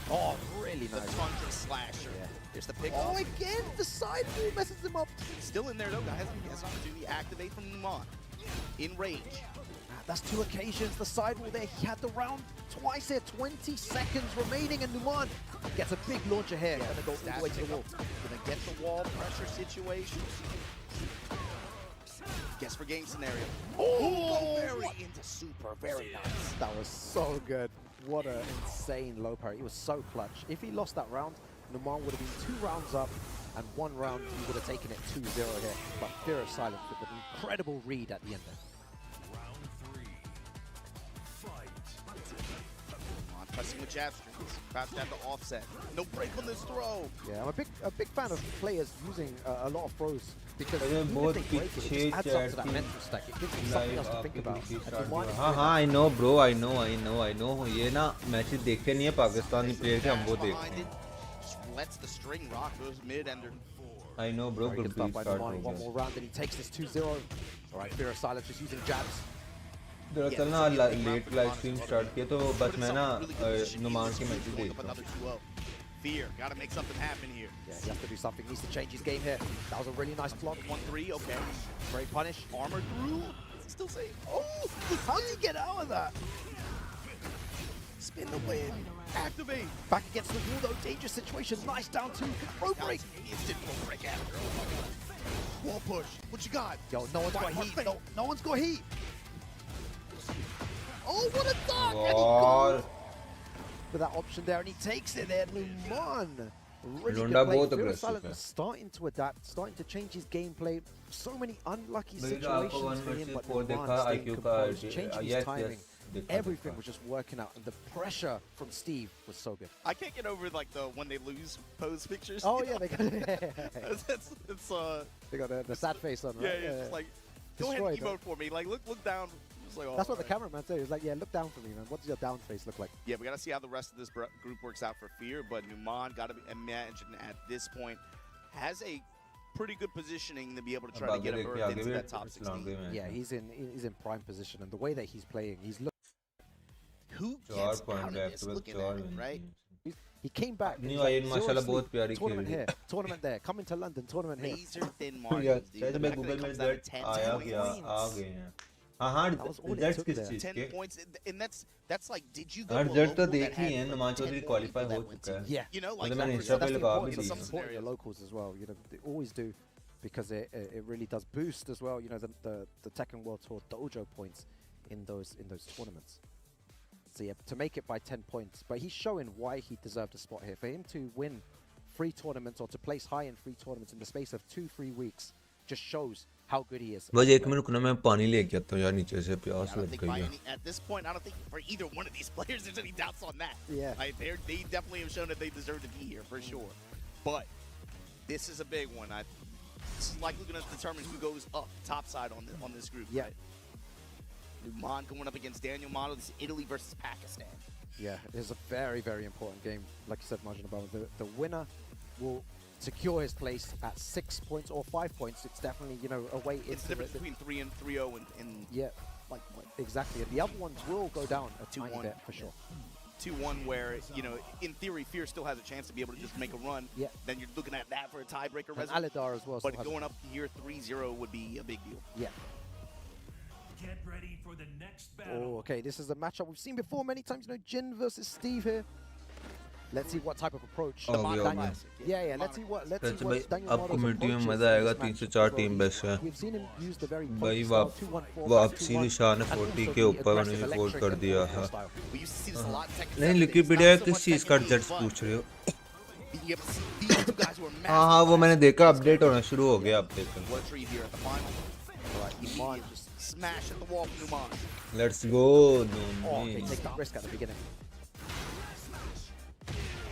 Speaker 2: Oh, really
Speaker 1: The
Speaker 2: nice.
Speaker 1: Tundra slasher.
Speaker 2: Yeah.
Speaker 1: There's the pick
Speaker 2: Oh,
Speaker 1: up.
Speaker 2: again, the side wall messes him up.
Speaker 1: Still in there though, guys. He has an opportunity to activate from Numan. In range.
Speaker 2: That's 2 occasions. The side wall there, he had the round twice here. 20 seconds remaining, and Numan gets a big launcher here. Gonna go all the way to the wall.
Speaker 1: Gonna get the wall pressure situation. Guess for game scenario. Oh, very into super. Very nice.
Speaker 2: That was so good. What an insane low parry. It was so clutch. If he lost that round, Numan would have been 2 rounds up, and 1 round he would have taken it 2-0 here. But Fear of Silence with an incredible read at the end there.
Speaker 1: Pressing with jab strings, about to have the offset. No break on this throw.
Speaker 2: Yeah, I'm a big fan of players using a lot of throws because
Speaker 7: They
Speaker 2: even
Speaker 7: both
Speaker 2: if they break it, it just adds up to that mental stack. It gives them something else to think about.
Speaker 7: हाँ I know bro, I know. ये ना matches देखे नहीं है Pakistani player के हम वो देखते हैं.
Speaker 1: Just lets the string rock, goes mid and
Speaker 7: I know bro,
Speaker 2: Very good
Speaker 7: Gurpreet
Speaker 2: stuff by
Speaker 7: start
Speaker 2: Numan.
Speaker 7: हो
Speaker 2: One more round and he takes this 2-0. All right, Fear of Silence just using jabs.
Speaker 7: दरअसल ना late live stream start किया तो बस मैं ना नुमान के matches देखता हूँ.
Speaker 1: Fear, gotta make something happen here.
Speaker 2: Yeah, he has to do something. Needs to change his game here. That was a really nice block.
Speaker 1: 1-3, okay.
Speaker 2: Great punish.
Speaker 1: Armor through. Still safe. Oh,
Speaker 2: How did he get out of that?
Speaker 1: spin the win. Activate.
Speaker 2: Back against the wall though. Dangerous situation. Nice down 2. Rope break.
Speaker 1: Instant rope break after. Wall push. What you got?
Speaker 2: Yo, no one's got heat. No one's got heat. Oh, what a dunk! And he
Speaker 7: और
Speaker 2: goes for that option there, and he takes it there. Numan. Really
Speaker 7: Lunda
Speaker 2: good play.
Speaker 7: बहुत
Speaker 2: Fear of
Speaker 7: aggressive
Speaker 2: Silence
Speaker 7: है.
Speaker 2: is starting to adapt, starting to change his gameplay. So many unlucky
Speaker 7: मेरी तो
Speaker 2: situations
Speaker 7: आपको 1
Speaker 2: for him,
Speaker 7: versus
Speaker 2: but
Speaker 7: 4
Speaker 2: Numan
Speaker 7: देखा
Speaker 2: staying
Speaker 7: IQ का
Speaker 2: composed, changing his
Speaker 7: yes
Speaker 2: timing.
Speaker 7: देखा
Speaker 2: Everything was just working out, and the pressure from Steve was so good.
Speaker 1: I can't get over like the when they lose pose pictures.
Speaker 2: Oh yeah, they got
Speaker 1: it's
Speaker 2: they got the sad face on, right?
Speaker 1: yeah, it's just like go ahead and
Speaker 2: Destroyed,
Speaker 1: emote for me. Like look down. It's like, oh,
Speaker 2: That's what the
Speaker 1: alright.
Speaker 2: cameraman said. He was like, "Yeah, look down for me, man. What does your down face look like?"
Speaker 1: Yeah, we gotta see how the rest of this group works out for Fear, but Numan gotta be imagined at this point has a pretty good positioning to be able to try to get a berth into that top 16.
Speaker 2: Yeah, he's in prime position, and the way that he's playing, he's look.
Speaker 1: Who gets out of this looking at it, right?
Speaker 2: He came back. and
Speaker 7: New
Speaker 2: he's like,
Speaker 7: Iron,
Speaker 2: zero
Speaker 7: mashallah,
Speaker 2: sleep.
Speaker 7: बहुत प्यारी
Speaker 2: Tournament
Speaker 7: खेल
Speaker 2: here, tournament there, coming to London, tournament here.
Speaker 1: Razor thin
Speaker 7: यार
Speaker 1: margins, dude.
Speaker 7: शायद
Speaker 1: The
Speaker 7: मैं
Speaker 1: fact that
Speaker 7: Google
Speaker 1: it
Speaker 7: में
Speaker 1: comes down to
Speaker 7: date
Speaker 1: 10
Speaker 7: आया
Speaker 1: points.
Speaker 7: गया आ गए हैं. हाँ
Speaker 2: That was all it
Speaker 7: results
Speaker 2: took
Speaker 7: किस
Speaker 2: there.
Speaker 7: चीज
Speaker 1: 10
Speaker 7: के?
Speaker 1: points, and that's like, did you go
Speaker 7: हाँ
Speaker 1: to a
Speaker 7: रिजल्ट तो
Speaker 1: local
Speaker 7: देख
Speaker 1: that
Speaker 7: ही
Speaker 1: had
Speaker 7: हैं.
Speaker 1: like
Speaker 7: Numan
Speaker 1: 10
Speaker 7: Chaudhary
Speaker 1: more
Speaker 7: qualify
Speaker 1: people
Speaker 7: हो
Speaker 1: that went
Speaker 7: चुका
Speaker 1: to?
Speaker 7: है.
Speaker 2: Yeah.
Speaker 1: You know, like
Speaker 7: मतलब मैंने
Speaker 1: for
Speaker 7: इंस्टा पे
Speaker 1: example,
Speaker 7: लगा भी
Speaker 2: important.
Speaker 7: दी
Speaker 2: It's
Speaker 7: है.
Speaker 2: important your locals as well. You know, they always do because it really does boost as well. You know, the Tekken World Tour dojo points in those tournaments. So yeah, to make it by 10 points, but he's showing why he deserved a spot here. For him to win 3 tournaments or to place high in 3 tournaments in the space of 2-3 weeks just shows how good he is.
Speaker 7: बस 1 minute रुकना मैं पानी लेके आता हूँ यार नीचे से प्यास
Speaker 1: I don't
Speaker 7: लग
Speaker 1: think
Speaker 7: गई
Speaker 1: by
Speaker 7: है.
Speaker 1: any, at this point, I don't think for either one of these players there's any doubts on that.
Speaker 2: Yeah.
Speaker 1: Like, they definitely have shown that they deserve to be here for sure. But this is a big one. This is likely going to determine who goes up topside on this group.
Speaker 2: Yeah.
Speaker 1: Right? Numan going up against Daniel Motto. This is Italy versus Pakistan.
Speaker 2: Yeah, it's a very, very important game. Like you said, Margin Obama, the winner will secure his place at 6 points or 5 points. It's definitely, you know, a way into
Speaker 1: It's the difference between 3 and 3-0 and
Speaker 2: yeah,
Speaker 1: like what,
Speaker 2: exactly. And the other ones will go down a tiny
Speaker 1: 2-1
Speaker 2: bit for sure.
Speaker 1: 2-1 where, you know, in theory, Fear still has a chance to be able to just make a run.
Speaker 2: Yeah.
Speaker 1: Then you're looking at that for a tiebreaker
Speaker 2: And
Speaker 1: resume.
Speaker 2: Allidar as well.
Speaker 1: But
Speaker 2: still has
Speaker 1: going
Speaker 2: a-
Speaker 1: up here 3-0 would be a big deal.
Speaker 2: Yeah.
Speaker 3: Get ready for the next battle.
Speaker 2: Oh, okay. This is a matchup we've seen before many times. You know, Jin versus Steve here. Let's see what type of approach.
Speaker 7: Oh,
Speaker 1: Mono
Speaker 7: yeah,
Speaker 2: Daniel,
Speaker 1: Classic,
Speaker 2: yeah. Let's see what. Let's
Speaker 7: वैसे
Speaker 2: see
Speaker 7: भाई
Speaker 2: what Daniel
Speaker 7: अब
Speaker 2: Motto's
Speaker 7: commentary में
Speaker 2: approach is
Speaker 7: मजा
Speaker 2: in
Speaker 7: आएगा.
Speaker 2: this
Speaker 7: 3 से
Speaker 2: match
Speaker 7: 4
Speaker 2: as well.
Speaker 7: Team best है.
Speaker 2: We've seen him use the very
Speaker 7: भाई
Speaker 2: funky style, 2-1-4,
Speaker 7: वापसी
Speaker 2: 5-2-1,
Speaker 7: निशान ने
Speaker 2: and
Speaker 7: 40
Speaker 2: also
Speaker 7: के
Speaker 2: the
Speaker 7: ऊपर
Speaker 2: aggressive
Speaker 7: उन्होंने वोट
Speaker 2: electric
Speaker 7: कर
Speaker 2: and
Speaker 7: दिया
Speaker 2: Noel
Speaker 7: है.
Speaker 2: style.
Speaker 1: We used to see this a lot in Tekken
Speaker 7: नहीं
Speaker 1: 7.
Speaker 7: लिक्विडिया
Speaker 1: It's not so
Speaker 7: किस
Speaker 1: much
Speaker 7: चीज का
Speaker 1: Tekken
Speaker 7: रिजल्ट्स
Speaker 1: 8,
Speaker 7: पूछ रहे हो?
Speaker 1: being able to see these two guys who are
Speaker 7: हाँ हाँ वो
Speaker 1: massive.
Speaker 7: मैंने देखा अपडेट होना शुरू हो गया अब तक.
Speaker 1: What a treat here at the final. All right, Numan just smash at the wall from Numan.
Speaker 7: Let's go
Speaker 2: Oh, they take that risk at the beginning.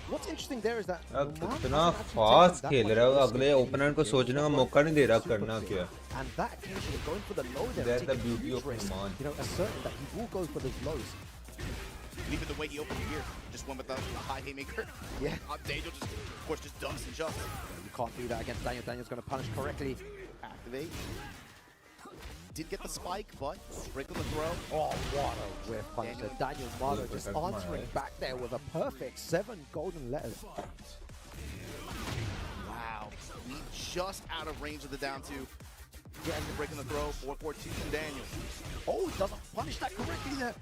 Speaker 2: What's interesting there is that
Speaker 7: अब
Speaker 2: Numan
Speaker 7: कितना
Speaker 2: hasn't actually
Speaker 7: fast
Speaker 2: taken that
Speaker 7: खेल
Speaker 2: much
Speaker 7: रहा है.
Speaker 2: risk
Speaker 7: अगले
Speaker 2: in
Speaker 7: opponent को
Speaker 2: games.
Speaker 7: सोचने का मौका नहीं दे रहा
Speaker 2: Super
Speaker 7: करना
Speaker 2: clear.
Speaker 7: क्या.
Speaker 2: And that occasionally going for the low there,
Speaker 7: That's the
Speaker 2: taking
Speaker 7: beauty
Speaker 2: huge
Speaker 7: of
Speaker 2: risk,
Speaker 7: Numan.
Speaker 2: you know, asserting that he will go for those lows.
Speaker 1: And even the way he opened here, just went with the high haymaker.
Speaker 2: Yeah.
Speaker 1: Daniel just, of course, just dumps and jumps.
Speaker 2: You can't do that against Daniel. Daniel's going to punish correctly.
Speaker 1: Activate. Did get the spike, but break on the throw.
Speaker 2: Oh, what a whiff punish there. Daniel Motto
Speaker 7: Good
Speaker 2: just
Speaker 7: protect,
Speaker 2: answering
Speaker 7: man.
Speaker 2: back there with a perfect 7 golden letters.
Speaker 1: Wow. We just out of range of the down 2. Getting the break on the throw. 4-4-2 from Daniel.
Speaker 2: Oh, doesn't punish that correctly there.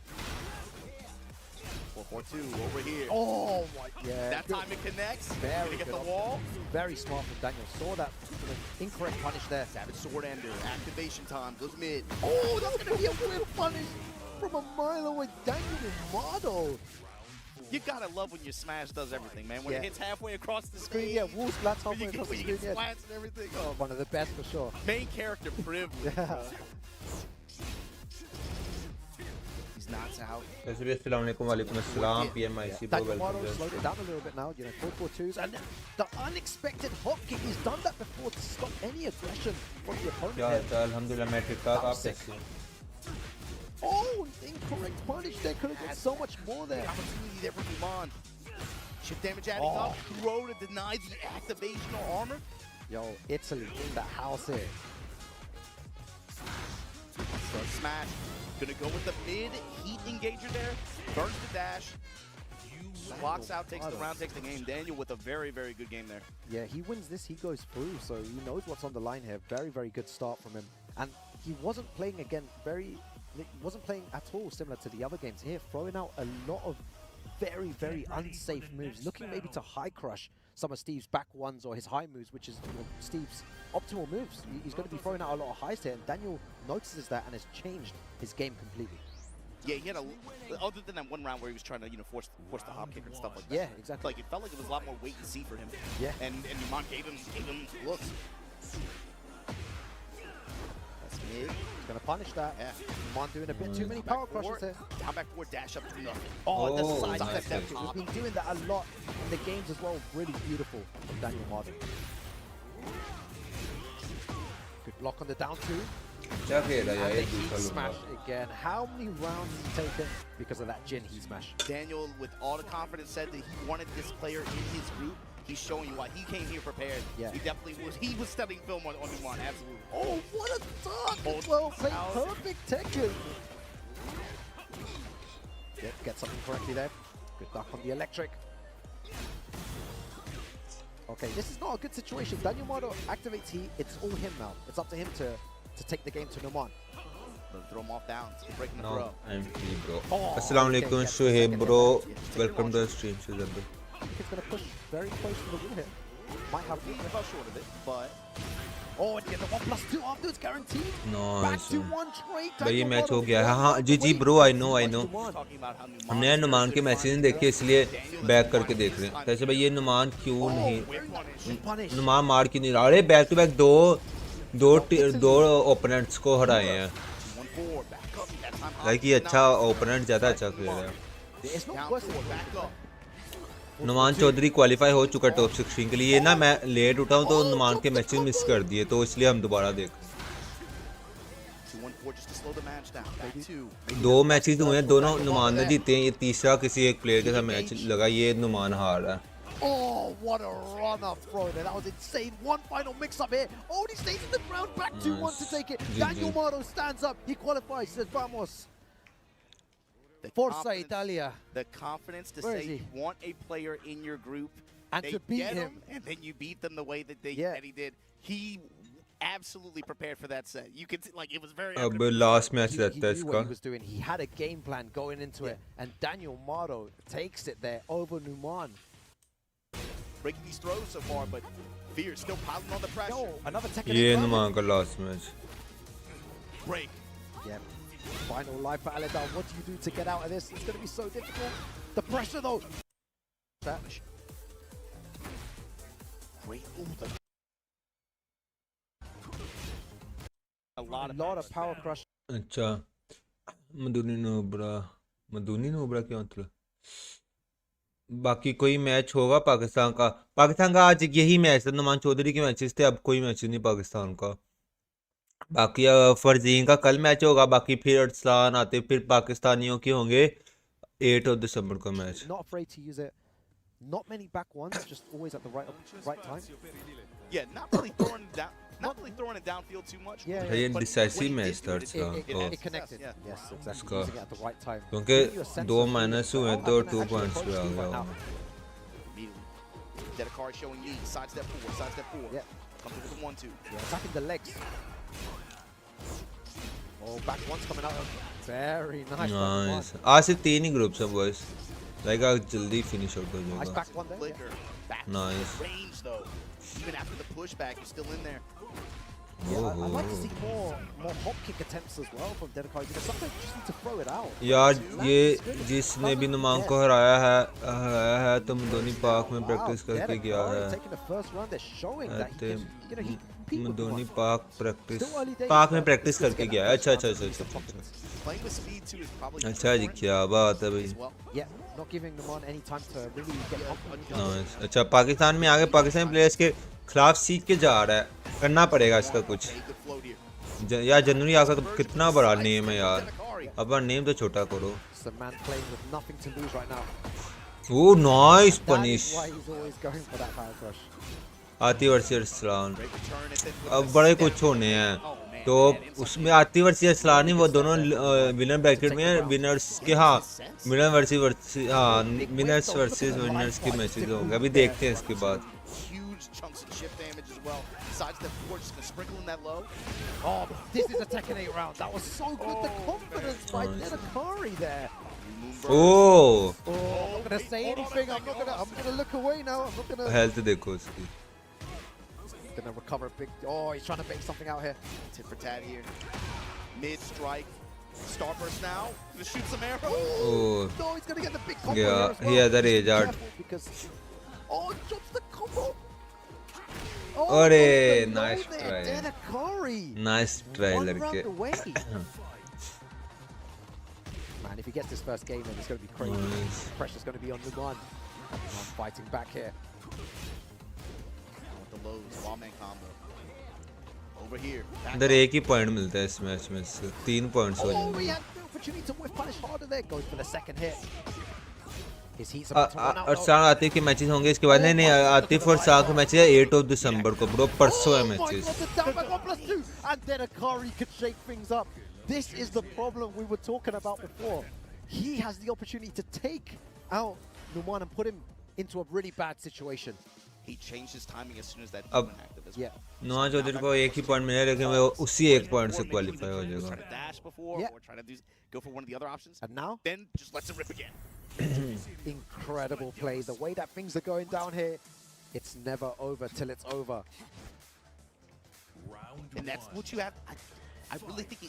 Speaker 1: 4-4-2 over here.
Speaker 2: Oh, my Yeah.
Speaker 1: That time it connects.
Speaker 2: Very
Speaker 1: Gonna get
Speaker 2: good
Speaker 1: the
Speaker 2: option.
Speaker 1: wall.
Speaker 2: Very smart from Daniel. Saw that sort of incorrect punish there.
Speaker 1: Savage sword ender. Activation time. Goes mid.
Speaker 2: Oh, that's going to be a weird punish from a mile away. Daniel Mado.
Speaker 1: You gotta love when your smash does everything, man. When
Speaker 2: Yeah.
Speaker 1: it hits halfway across the screen.
Speaker 2: Yeah, wall splats
Speaker 1: when
Speaker 2: halfway
Speaker 1: you
Speaker 2: across the
Speaker 1: get
Speaker 2: screen. Yeah.
Speaker 1: splats and everything. Oh,
Speaker 2: One of the best for sure.
Speaker 1: main character privilege.
Speaker 2: Yeah.
Speaker 1: He's knocks out.
Speaker 7: Assalamualaikum, walaikum assalam, PMGC, bro,
Speaker 2: Daniel
Speaker 7: welcome
Speaker 2: Mado
Speaker 7: guys.
Speaker 2: slowed it down a little bit now. 4-4-2s. And the unexpected hop kick. He's done that before to stop any aggression from the opponent.
Speaker 7: क्या
Speaker 2: here.
Speaker 7: हाल चाल? अल्हम्दुलिल्लाह मैं ठीक ठाक, आप
Speaker 2: sick.
Speaker 7: कैसे हैं?
Speaker 2: Oh, incorrect punish. There could have been so much more there.
Speaker 1: Opportunity there for Numan. Chip damage adding
Speaker 2: Oh.
Speaker 1: up. Throw to deny the activational armor.
Speaker 2: Yo, Italy in the house here.
Speaker 1: So smash. Gonna go with the mid heat engager there. Burns the dash. Blocks out, takes the round, takes the game. Daniel with a very, very good game there.
Speaker 2: Yeah, he wins this, he goes through, so he knows what's on the line here. Very, very good start from him. And he wasn't playing at all similar to the other games here, throwing out a lot of very, very unsafe moves, looking maybe to high crush some of Steve's back ones or his high moves, which is Steve's optimal moves. He's going to be throwing out a lot of highs here, and Daniel notices that and has changed his game completely.
Speaker 1: Yeah, he had other than that one round where he was trying to, force the hop kick and stuff like that.
Speaker 2: Yeah, exactly.
Speaker 1: Like, it felt like it was a lot more wait and see for him.
Speaker 2: Yeah.
Speaker 1: And Numan gave him looks. That's mid.
Speaker 2: He's going to punish that.
Speaker 1: Yeah.
Speaker 2: Numan doing a bit too many power crushes here.
Speaker 1: Down back forward, dash up to nothing.
Speaker 2: Oh, the
Speaker 7: Oh,
Speaker 2: side
Speaker 7: nice,
Speaker 2: step.
Speaker 7: nice.
Speaker 2: He's been doing that a lot in the games as well. Really beautiful from Daniel Mado. Good block on the down two.
Speaker 7: क्या खेल रहा है
Speaker 2: And
Speaker 7: यार
Speaker 2: the
Speaker 7: ये
Speaker 2: heat
Speaker 7: दूसरा
Speaker 2: smash
Speaker 7: लूंगा.
Speaker 2: again. How many rounds has he taken because of that Jin heat smash?
Speaker 1: Daniel, with all the confidence, said that he wanted this player in his group. He's showing you why. He came here prepared.
Speaker 2: Yeah.
Speaker 1: He definitely was. He was studying film on Numan, absolutely.
Speaker 2: Oh, what a dunk!
Speaker 1: Hold
Speaker 2: Well played,
Speaker 1: out.
Speaker 2: perfect Tekken. Get something correctly there. Good duck on the electric. Okay, this is not a good situation. Daniel Mado activates heat. It's all him now. It's up to him to take the game to Numan.
Speaker 1: Throw him off down. Breaking the
Speaker 7: No,
Speaker 1: throw.
Speaker 7: I'm free, bro.
Speaker 2: Oh,
Speaker 7: Assalamualaikum,
Speaker 2: okay,
Speaker 7: Shoaib,
Speaker 2: second
Speaker 7: bro.
Speaker 2: hit.
Speaker 7: Welcome to the stream, Shoaib.
Speaker 2: I think it's going to push very close to the wall here. Might have
Speaker 1: He fell short of it, but
Speaker 2: Oh, and you get the 1+2 afterwards, guaranteed.
Speaker 7: Nice.
Speaker 2: Back to one straight.
Speaker 7: भाई ये
Speaker 2: Daniel
Speaker 7: match हो
Speaker 2: Mado
Speaker 7: गया है. हाँ
Speaker 2: wait,
Speaker 7: जी bro, I know.
Speaker 1: talking about how Numan
Speaker 7: हमने नुमान के message नहीं देखे इसलिए बैक करके देख रहे हैं. कैसे भाई ये नुमान क्यों नहीं,
Speaker 2: punish.
Speaker 7: नुमान मार क्यों नहीं रहा? अरे बैक टू बैक दो ओपोनेंट्स को हराए हैं.
Speaker 1: 1-4, back up. That time
Speaker 7: like ये अच्छा ओपोनेंट ज्यादा अच्छा प्लेयर है.
Speaker 2: It's not
Speaker 1: down
Speaker 2: worse
Speaker 1: forward,
Speaker 2: than
Speaker 1: back up.
Speaker 7: Numan Chaudhary qualify हो चुका टॉप 16 के लिए. ये ना मैं लेट उठा हूँ तो नुमान के मैचेस मिस कर दिए, तो इसलिए हम दोबारा देख.
Speaker 1: 2-1-4 just to slow the match down. Back two.
Speaker 7: दो मैचेस हुए हैं, दोनों नुमान ने जीते हैं. ये तीसरा किसी एक प्लेयर के साथ मैच लगा, ये नुमान हार रहा है.
Speaker 2: Oh, what a run-up throw there. That was insane. One final mix-up here. Oh, he stays in the ground. Back 2-1 to take it.
Speaker 7: GG.
Speaker 2: Daniel Mado stands up. He qualifies. Says, vamos.
Speaker 1: The
Speaker 2: Forza
Speaker 1: confidence-
Speaker 2: Italia.
Speaker 1: The confidence to
Speaker 2: Where is
Speaker 1: say
Speaker 2: he?
Speaker 1: you want a player in your group
Speaker 2: And
Speaker 1: they
Speaker 2: to beat
Speaker 1: get
Speaker 2: him.
Speaker 1: and then you beat them the way that
Speaker 2: Yeah.
Speaker 1: that he did. He absolutely prepared for that set. You could see, like, it was very
Speaker 7: अब
Speaker 1: evident.
Speaker 7: Last match
Speaker 2: He
Speaker 7: रहता है
Speaker 2: knew what
Speaker 7: इसका.
Speaker 2: he was doing. He had a game plan going into it. And Daniel Mado takes it there over Numan.
Speaker 1: breaking these throws so far, but Fear still piling on the pressure.
Speaker 2: Yo, another Tekken.
Speaker 7: ये
Speaker 2: in
Speaker 7: Numan का last match.
Speaker 1: Break.
Speaker 2: Yeah. Final life for Allidar. What do you do to get out of this? It's going to be so difficult. The pressure, though. That.
Speaker 1: Great. Ooh, a lot of
Speaker 2: power crush.
Speaker 7: अच्छा, मधुनी नोबरा क्या मतलब? बाकी कोई match होगा पाकिस्तान का आज यही match था. नुमान चौधरी के मैचेस थे, अब कोई मैच नहीं पाकिस्तान का. बाकी फरजीन का कल मैच होगा, बाकी फिर अरसलान आते, फिर पाकिस्तानियों के होंगे 8 दिसंबर का match.
Speaker 2: Not afraid to use it. Not many back ones, just always at the right time.
Speaker 1: Yeah, not really throwing it down. Not really throwing it downfield too much.
Speaker 2: Yeah,
Speaker 7: ये
Speaker 1: but
Speaker 7: decisive
Speaker 1: when he
Speaker 7: match
Speaker 1: did
Speaker 7: था
Speaker 1: do it,
Speaker 7: Arsalan
Speaker 2: It
Speaker 7: को,
Speaker 2: connected.
Speaker 1: Yeah.
Speaker 2: Yes, exactly.
Speaker 7: उसका
Speaker 2: Using it at the right time.
Speaker 7: क्योंकि
Speaker 2: Give you a sense
Speaker 7: दो
Speaker 2: of
Speaker 7: minus
Speaker 2: feel.
Speaker 7: हुए
Speaker 2: How
Speaker 7: तो
Speaker 2: can I
Speaker 7: 2
Speaker 2: actually
Speaker 7: points
Speaker 2: approach
Speaker 7: पे आ
Speaker 2: Steve
Speaker 7: गया
Speaker 2: right now?
Speaker 7: हूँ.
Speaker 1: Immediately. Dedicard showing lead. Sidestep forward. Sidestep forward.
Speaker 2: Yeah.
Speaker 1: Comes with the 1-2.
Speaker 2: Yeah, attacking the legs. Oh, back one's coming out. Very nice. by Numan.
Speaker 7: Nice. आज से 3 ही groups हैं boys. Like जल्दी finish out हो
Speaker 2: Nice
Speaker 7: जाएगा.
Speaker 2: back one there.
Speaker 1: Flicker. Back
Speaker 7: Nice.
Speaker 1: range though. Even after the pushback, you're still in there.
Speaker 2: Yeah, I'd like to see more hop kick attempts as well from Dedekai because sometimes you just need to throw it out.
Speaker 7: यार ये जिसने भी नुमान को हराया है तो मदोनी park में practice करके गया है. मदोनी पार्क में प्रैक्टिस करके गया है. अच्छा अच्छा जी क्या बात है भाई. नाइस. अच्छा पाकिस्तान में आगे पाकिस्तानी प्लेयर्स के खिलाफ सीख के जा रहा है. करना पड़ेगा इसका कुछ यार. जनवरी आकर तो कितना बड़ा नेम है यार. अपना नेम तो छोटा करो. Oh nice punish. आती वर्सेस अरसलान. अब बड़े कुछ होने हैं तो उसमें आती वर्सेस अरसलान ही वो दोनों विनर ब्रैकेट में विनर्स के. हाँ विनर वर्सेस हाँ विनर्स वर्सेस विनर्स के मैचेस होंगे. अभी देखते हैं इसके बाद.
Speaker 1: Chunks of chip damage as well. Besides the four, just gonna sprinkle in that low.
Speaker 2: Oh, this is a Tekken 8 round. That was so good. The confidence by Dedekai there.
Speaker 7: Oh.
Speaker 2: I'm not gonna say anything. I'm gonna look away now. I'm not gonna.
Speaker 7: Health देखो उसकी.
Speaker 2: Gonna recover a big. Oh, he's trying to make something out here.
Speaker 1: Tit for tat here. Mid strike. Starburst now. Gonna shoot some arrows.
Speaker 7: Oh.
Speaker 2: No, he's gonna get the big combo
Speaker 7: Yeah,
Speaker 2: here as well.
Speaker 7: he had that rage art.
Speaker 2: Because. Oh, drops the combo. Oh,
Speaker 7: अरे nice try.
Speaker 2: Dedekai.
Speaker 7: Nice try
Speaker 2: One
Speaker 7: लड़के.
Speaker 2: round away. Man, if he gets this first game, then it's going to be crazy.
Speaker 7: Nice.
Speaker 2: Pressure's going to be on Numan. Numan fighting back here.
Speaker 1: With the lows, wallman combo. Over here.
Speaker 7: अंदर एक ही point मिलता है इस match में से. 3 points हो
Speaker 2: Oh,
Speaker 7: जाएंगे.
Speaker 2: he had the opportunity to whiff punish harder there. Goes for the second hit. His heat's about to run out.
Speaker 7: और साल आतिफ के मैचेस होंगे इसके बाद. नहीं आतिफ और साल के मैचेस है 8 दिसंबर को ब्रो. परसों है matches.
Speaker 2: And Dedekai could shake things up. This is the problem we were talking about before. He has the opportunity to take out Numan and put him into a really bad situation.
Speaker 1: He changed his timing as soon as that
Speaker 7: अब
Speaker 1: active as
Speaker 2: Yeah.
Speaker 7: Numan Chaudhary को एक ही point मिला लेकिन वो उसी एक point से qualify हो जाएगा.
Speaker 1: Try to dash before or try to go for one of the other options.
Speaker 2: And now?
Speaker 1: Then just lets him rip again.
Speaker 2: Incredible play. The way that things are going down here, it's never over till it's over.
Speaker 1: And that's what you have. I really think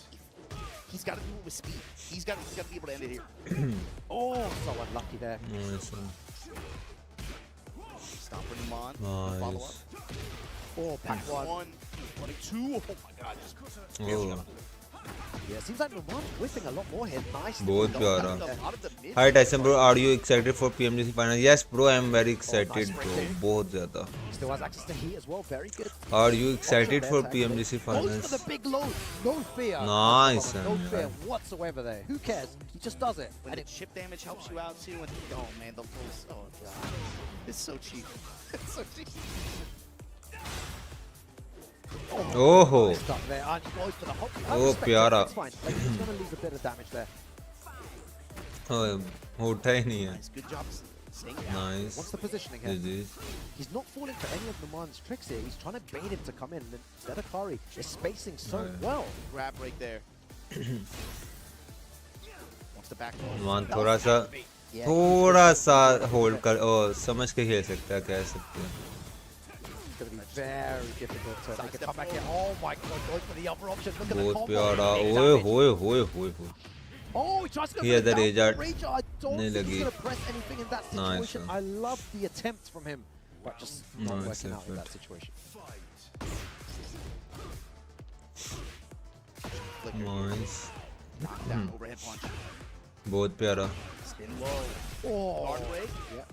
Speaker 1: he's got to do it with speed. He's got to be able to end it here.
Speaker 2: Oh, so unlucky there.
Speaker 7: Nice.
Speaker 1: Stop for Numan. Follow
Speaker 7: Nice.
Speaker 1: up.
Speaker 2: Oh, back one.
Speaker 1: 22. Oh my God. Just
Speaker 7: Oh.
Speaker 2: Yeah, seems like Numan's whipping a lot more here. Nice.
Speaker 7: बहुत प्यारा.
Speaker 1: a lot of the mid.
Speaker 7: Hi Tyson bro, are you excited for PMGC final? Yes bro, I am very excited bro. बहुत ज़्यादा.
Speaker 2: Still has access to heat as well. Very good.
Speaker 7: Are you excited for PMGC
Speaker 2: Goes
Speaker 7: finals?
Speaker 2: for the big load. No fear.
Speaker 7: Nice.
Speaker 2: No fear whatsoever there. Who cares? He just does it.
Speaker 1: When
Speaker 2: And
Speaker 1: the chip damage helps you out too. And oh man, the pulse. Oh God. It's so cheap. It's so cheap.
Speaker 7: Oh.
Speaker 2: stuck there. And he goes for the hop.
Speaker 7: Oh, प्यारा.
Speaker 2: It's fine. Like, he's going to leave a bit of damage there.
Speaker 7: होता ही नहीं है.
Speaker 1: Nice. Good job staying down.
Speaker 7: Nice.
Speaker 2: What's the positioning here?
Speaker 7: GG.
Speaker 2: He's not falling for any of Numan's tricks here. He's trying to bait him to come in. And Dedekai is spacing so well.
Speaker 1: Grab right there. Wants the back row.
Speaker 7: Numan थोड़ा सा hold कर समझ के खेल सकता है. कह सकते हैं.
Speaker 2: It's going to be very difficult to make a comeback here. Oh my God, going for the other option. Look at the
Speaker 7: बहुत
Speaker 2: combo.
Speaker 7: प्यारा.
Speaker 2: Big
Speaker 7: ओए
Speaker 2: damage.
Speaker 7: होए.
Speaker 2: Oh, he tries to go
Speaker 7: He
Speaker 2: for
Speaker 7: had
Speaker 2: the
Speaker 7: that
Speaker 2: down
Speaker 7: rage art.
Speaker 2: rage art. I don't
Speaker 7: नहीं
Speaker 2: think he's
Speaker 7: लगी.
Speaker 2: going to press anything in that
Speaker 7: Nice,
Speaker 2: situation.
Speaker 7: man.
Speaker 2: I love the attempt from him, but just not
Speaker 7: Nice
Speaker 2: working out in
Speaker 7: effort.
Speaker 2: that situation.
Speaker 7: Nice.
Speaker 1: Knock down. Overhead punch.
Speaker 7: बहुत प्यारा.
Speaker 1: Spin low.
Speaker 2: Oh,
Speaker 1: Hard way.
Speaker 2: yeah.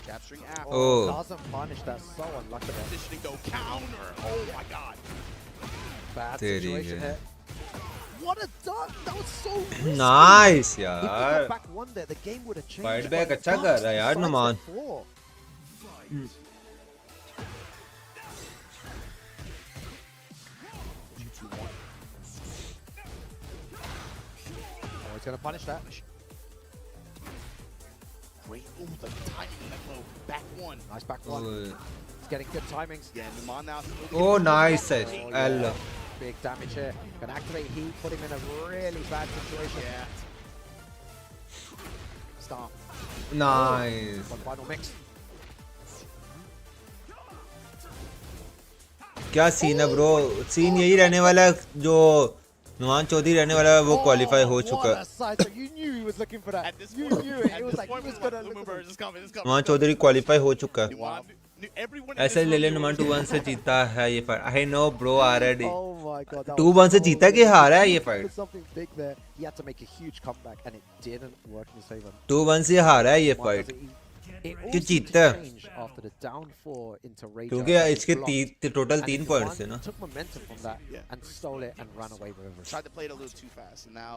Speaker 1: Capturing after.
Speaker 7: Oh.
Speaker 2: Doesn't punish that. So unlucky there.
Speaker 1: Positioning though. Counter. Oh my God.
Speaker 2: Bad
Speaker 7: तेरी
Speaker 2: situation
Speaker 7: है.
Speaker 2: here. What a dunk! That was so risky.
Speaker 7: Nice
Speaker 2: If we
Speaker 7: यार.
Speaker 2: got back one there, the game would have changed.
Speaker 7: Fight back
Speaker 2: but
Speaker 7: अच्छा कर रहा है यार
Speaker 2: Bucks
Speaker 7: Numan.
Speaker 2: decides to fall. Oh, he's gonna punish that.
Speaker 1: Great. Ooh, the timing in that low. Back one.
Speaker 2: Nice back one.
Speaker 7: ओए.
Speaker 2: He's getting good timings.
Speaker 1: Yeah, Numan now.
Speaker 7: Oh nice है. L.
Speaker 2: Big damage here. Gonna activate heat, put him in a really bad situation.
Speaker 1: Yeah.
Speaker 2: start.
Speaker 7: Nice
Speaker 2: One final mix.
Speaker 7: क्या scene है bro scene यही रहने वाला है जो नुमान चौधरी रहने वाला है वो क्वालिफाई हो चुका है
Speaker 2: You knew he was looking for that.
Speaker 1: At this
Speaker 2: You
Speaker 1: point,
Speaker 2: knew it.
Speaker 1: at
Speaker 2: It was
Speaker 1: this
Speaker 2: like
Speaker 1: point,
Speaker 2: he was
Speaker 1: we're
Speaker 2: gonna
Speaker 1: like,
Speaker 2: look
Speaker 1: Numan
Speaker 2: at
Speaker 1: is coming, it's coming.
Speaker 7: Numan Chaudhary qualify हो चुका है
Speaker 1: Numan, everyone in
Speaker 7: ऐसे
Speaker 1: this
Speaker 7: ले ले
Speaker 1: room
Speaker 7: Numan
Speaker 1: knew
Speaker 7: 2-1 से जीता है ये fight I know bro already
Speaker 2: Oh my god. that
Speaker 7: 2-1
Speaker 2: was
Speaker 7: से
Speaker 2: so
Speaker 7: जीता कि
Speaker 2: good.
Speaker 7: हारा है
Speaker 2: He
Speaker 7: ये
Speaker 2: was looking
Speaker 7: fight
Speaker 2: for something big there. He had to make a huge comeback and it didn't work in his favor.
Speaker 7: 2-1 से हारा है ये
Speaker 2: Numan
Speaker 7: fight
Speaker 2: does it. It all
Speaker 7: कि
Speaker 2: seemed
Speaker 7: जीता
Speaker 2: to
Speaker 7: है
Speaker 2: change after the down 4 into Rage.
Speaker 7: क्योंकि इसके total 3 points है ना
Speaker 2: Took momentum from that and stole it and ran away with it.
Speaker 1: tried to play it a little too fast, and now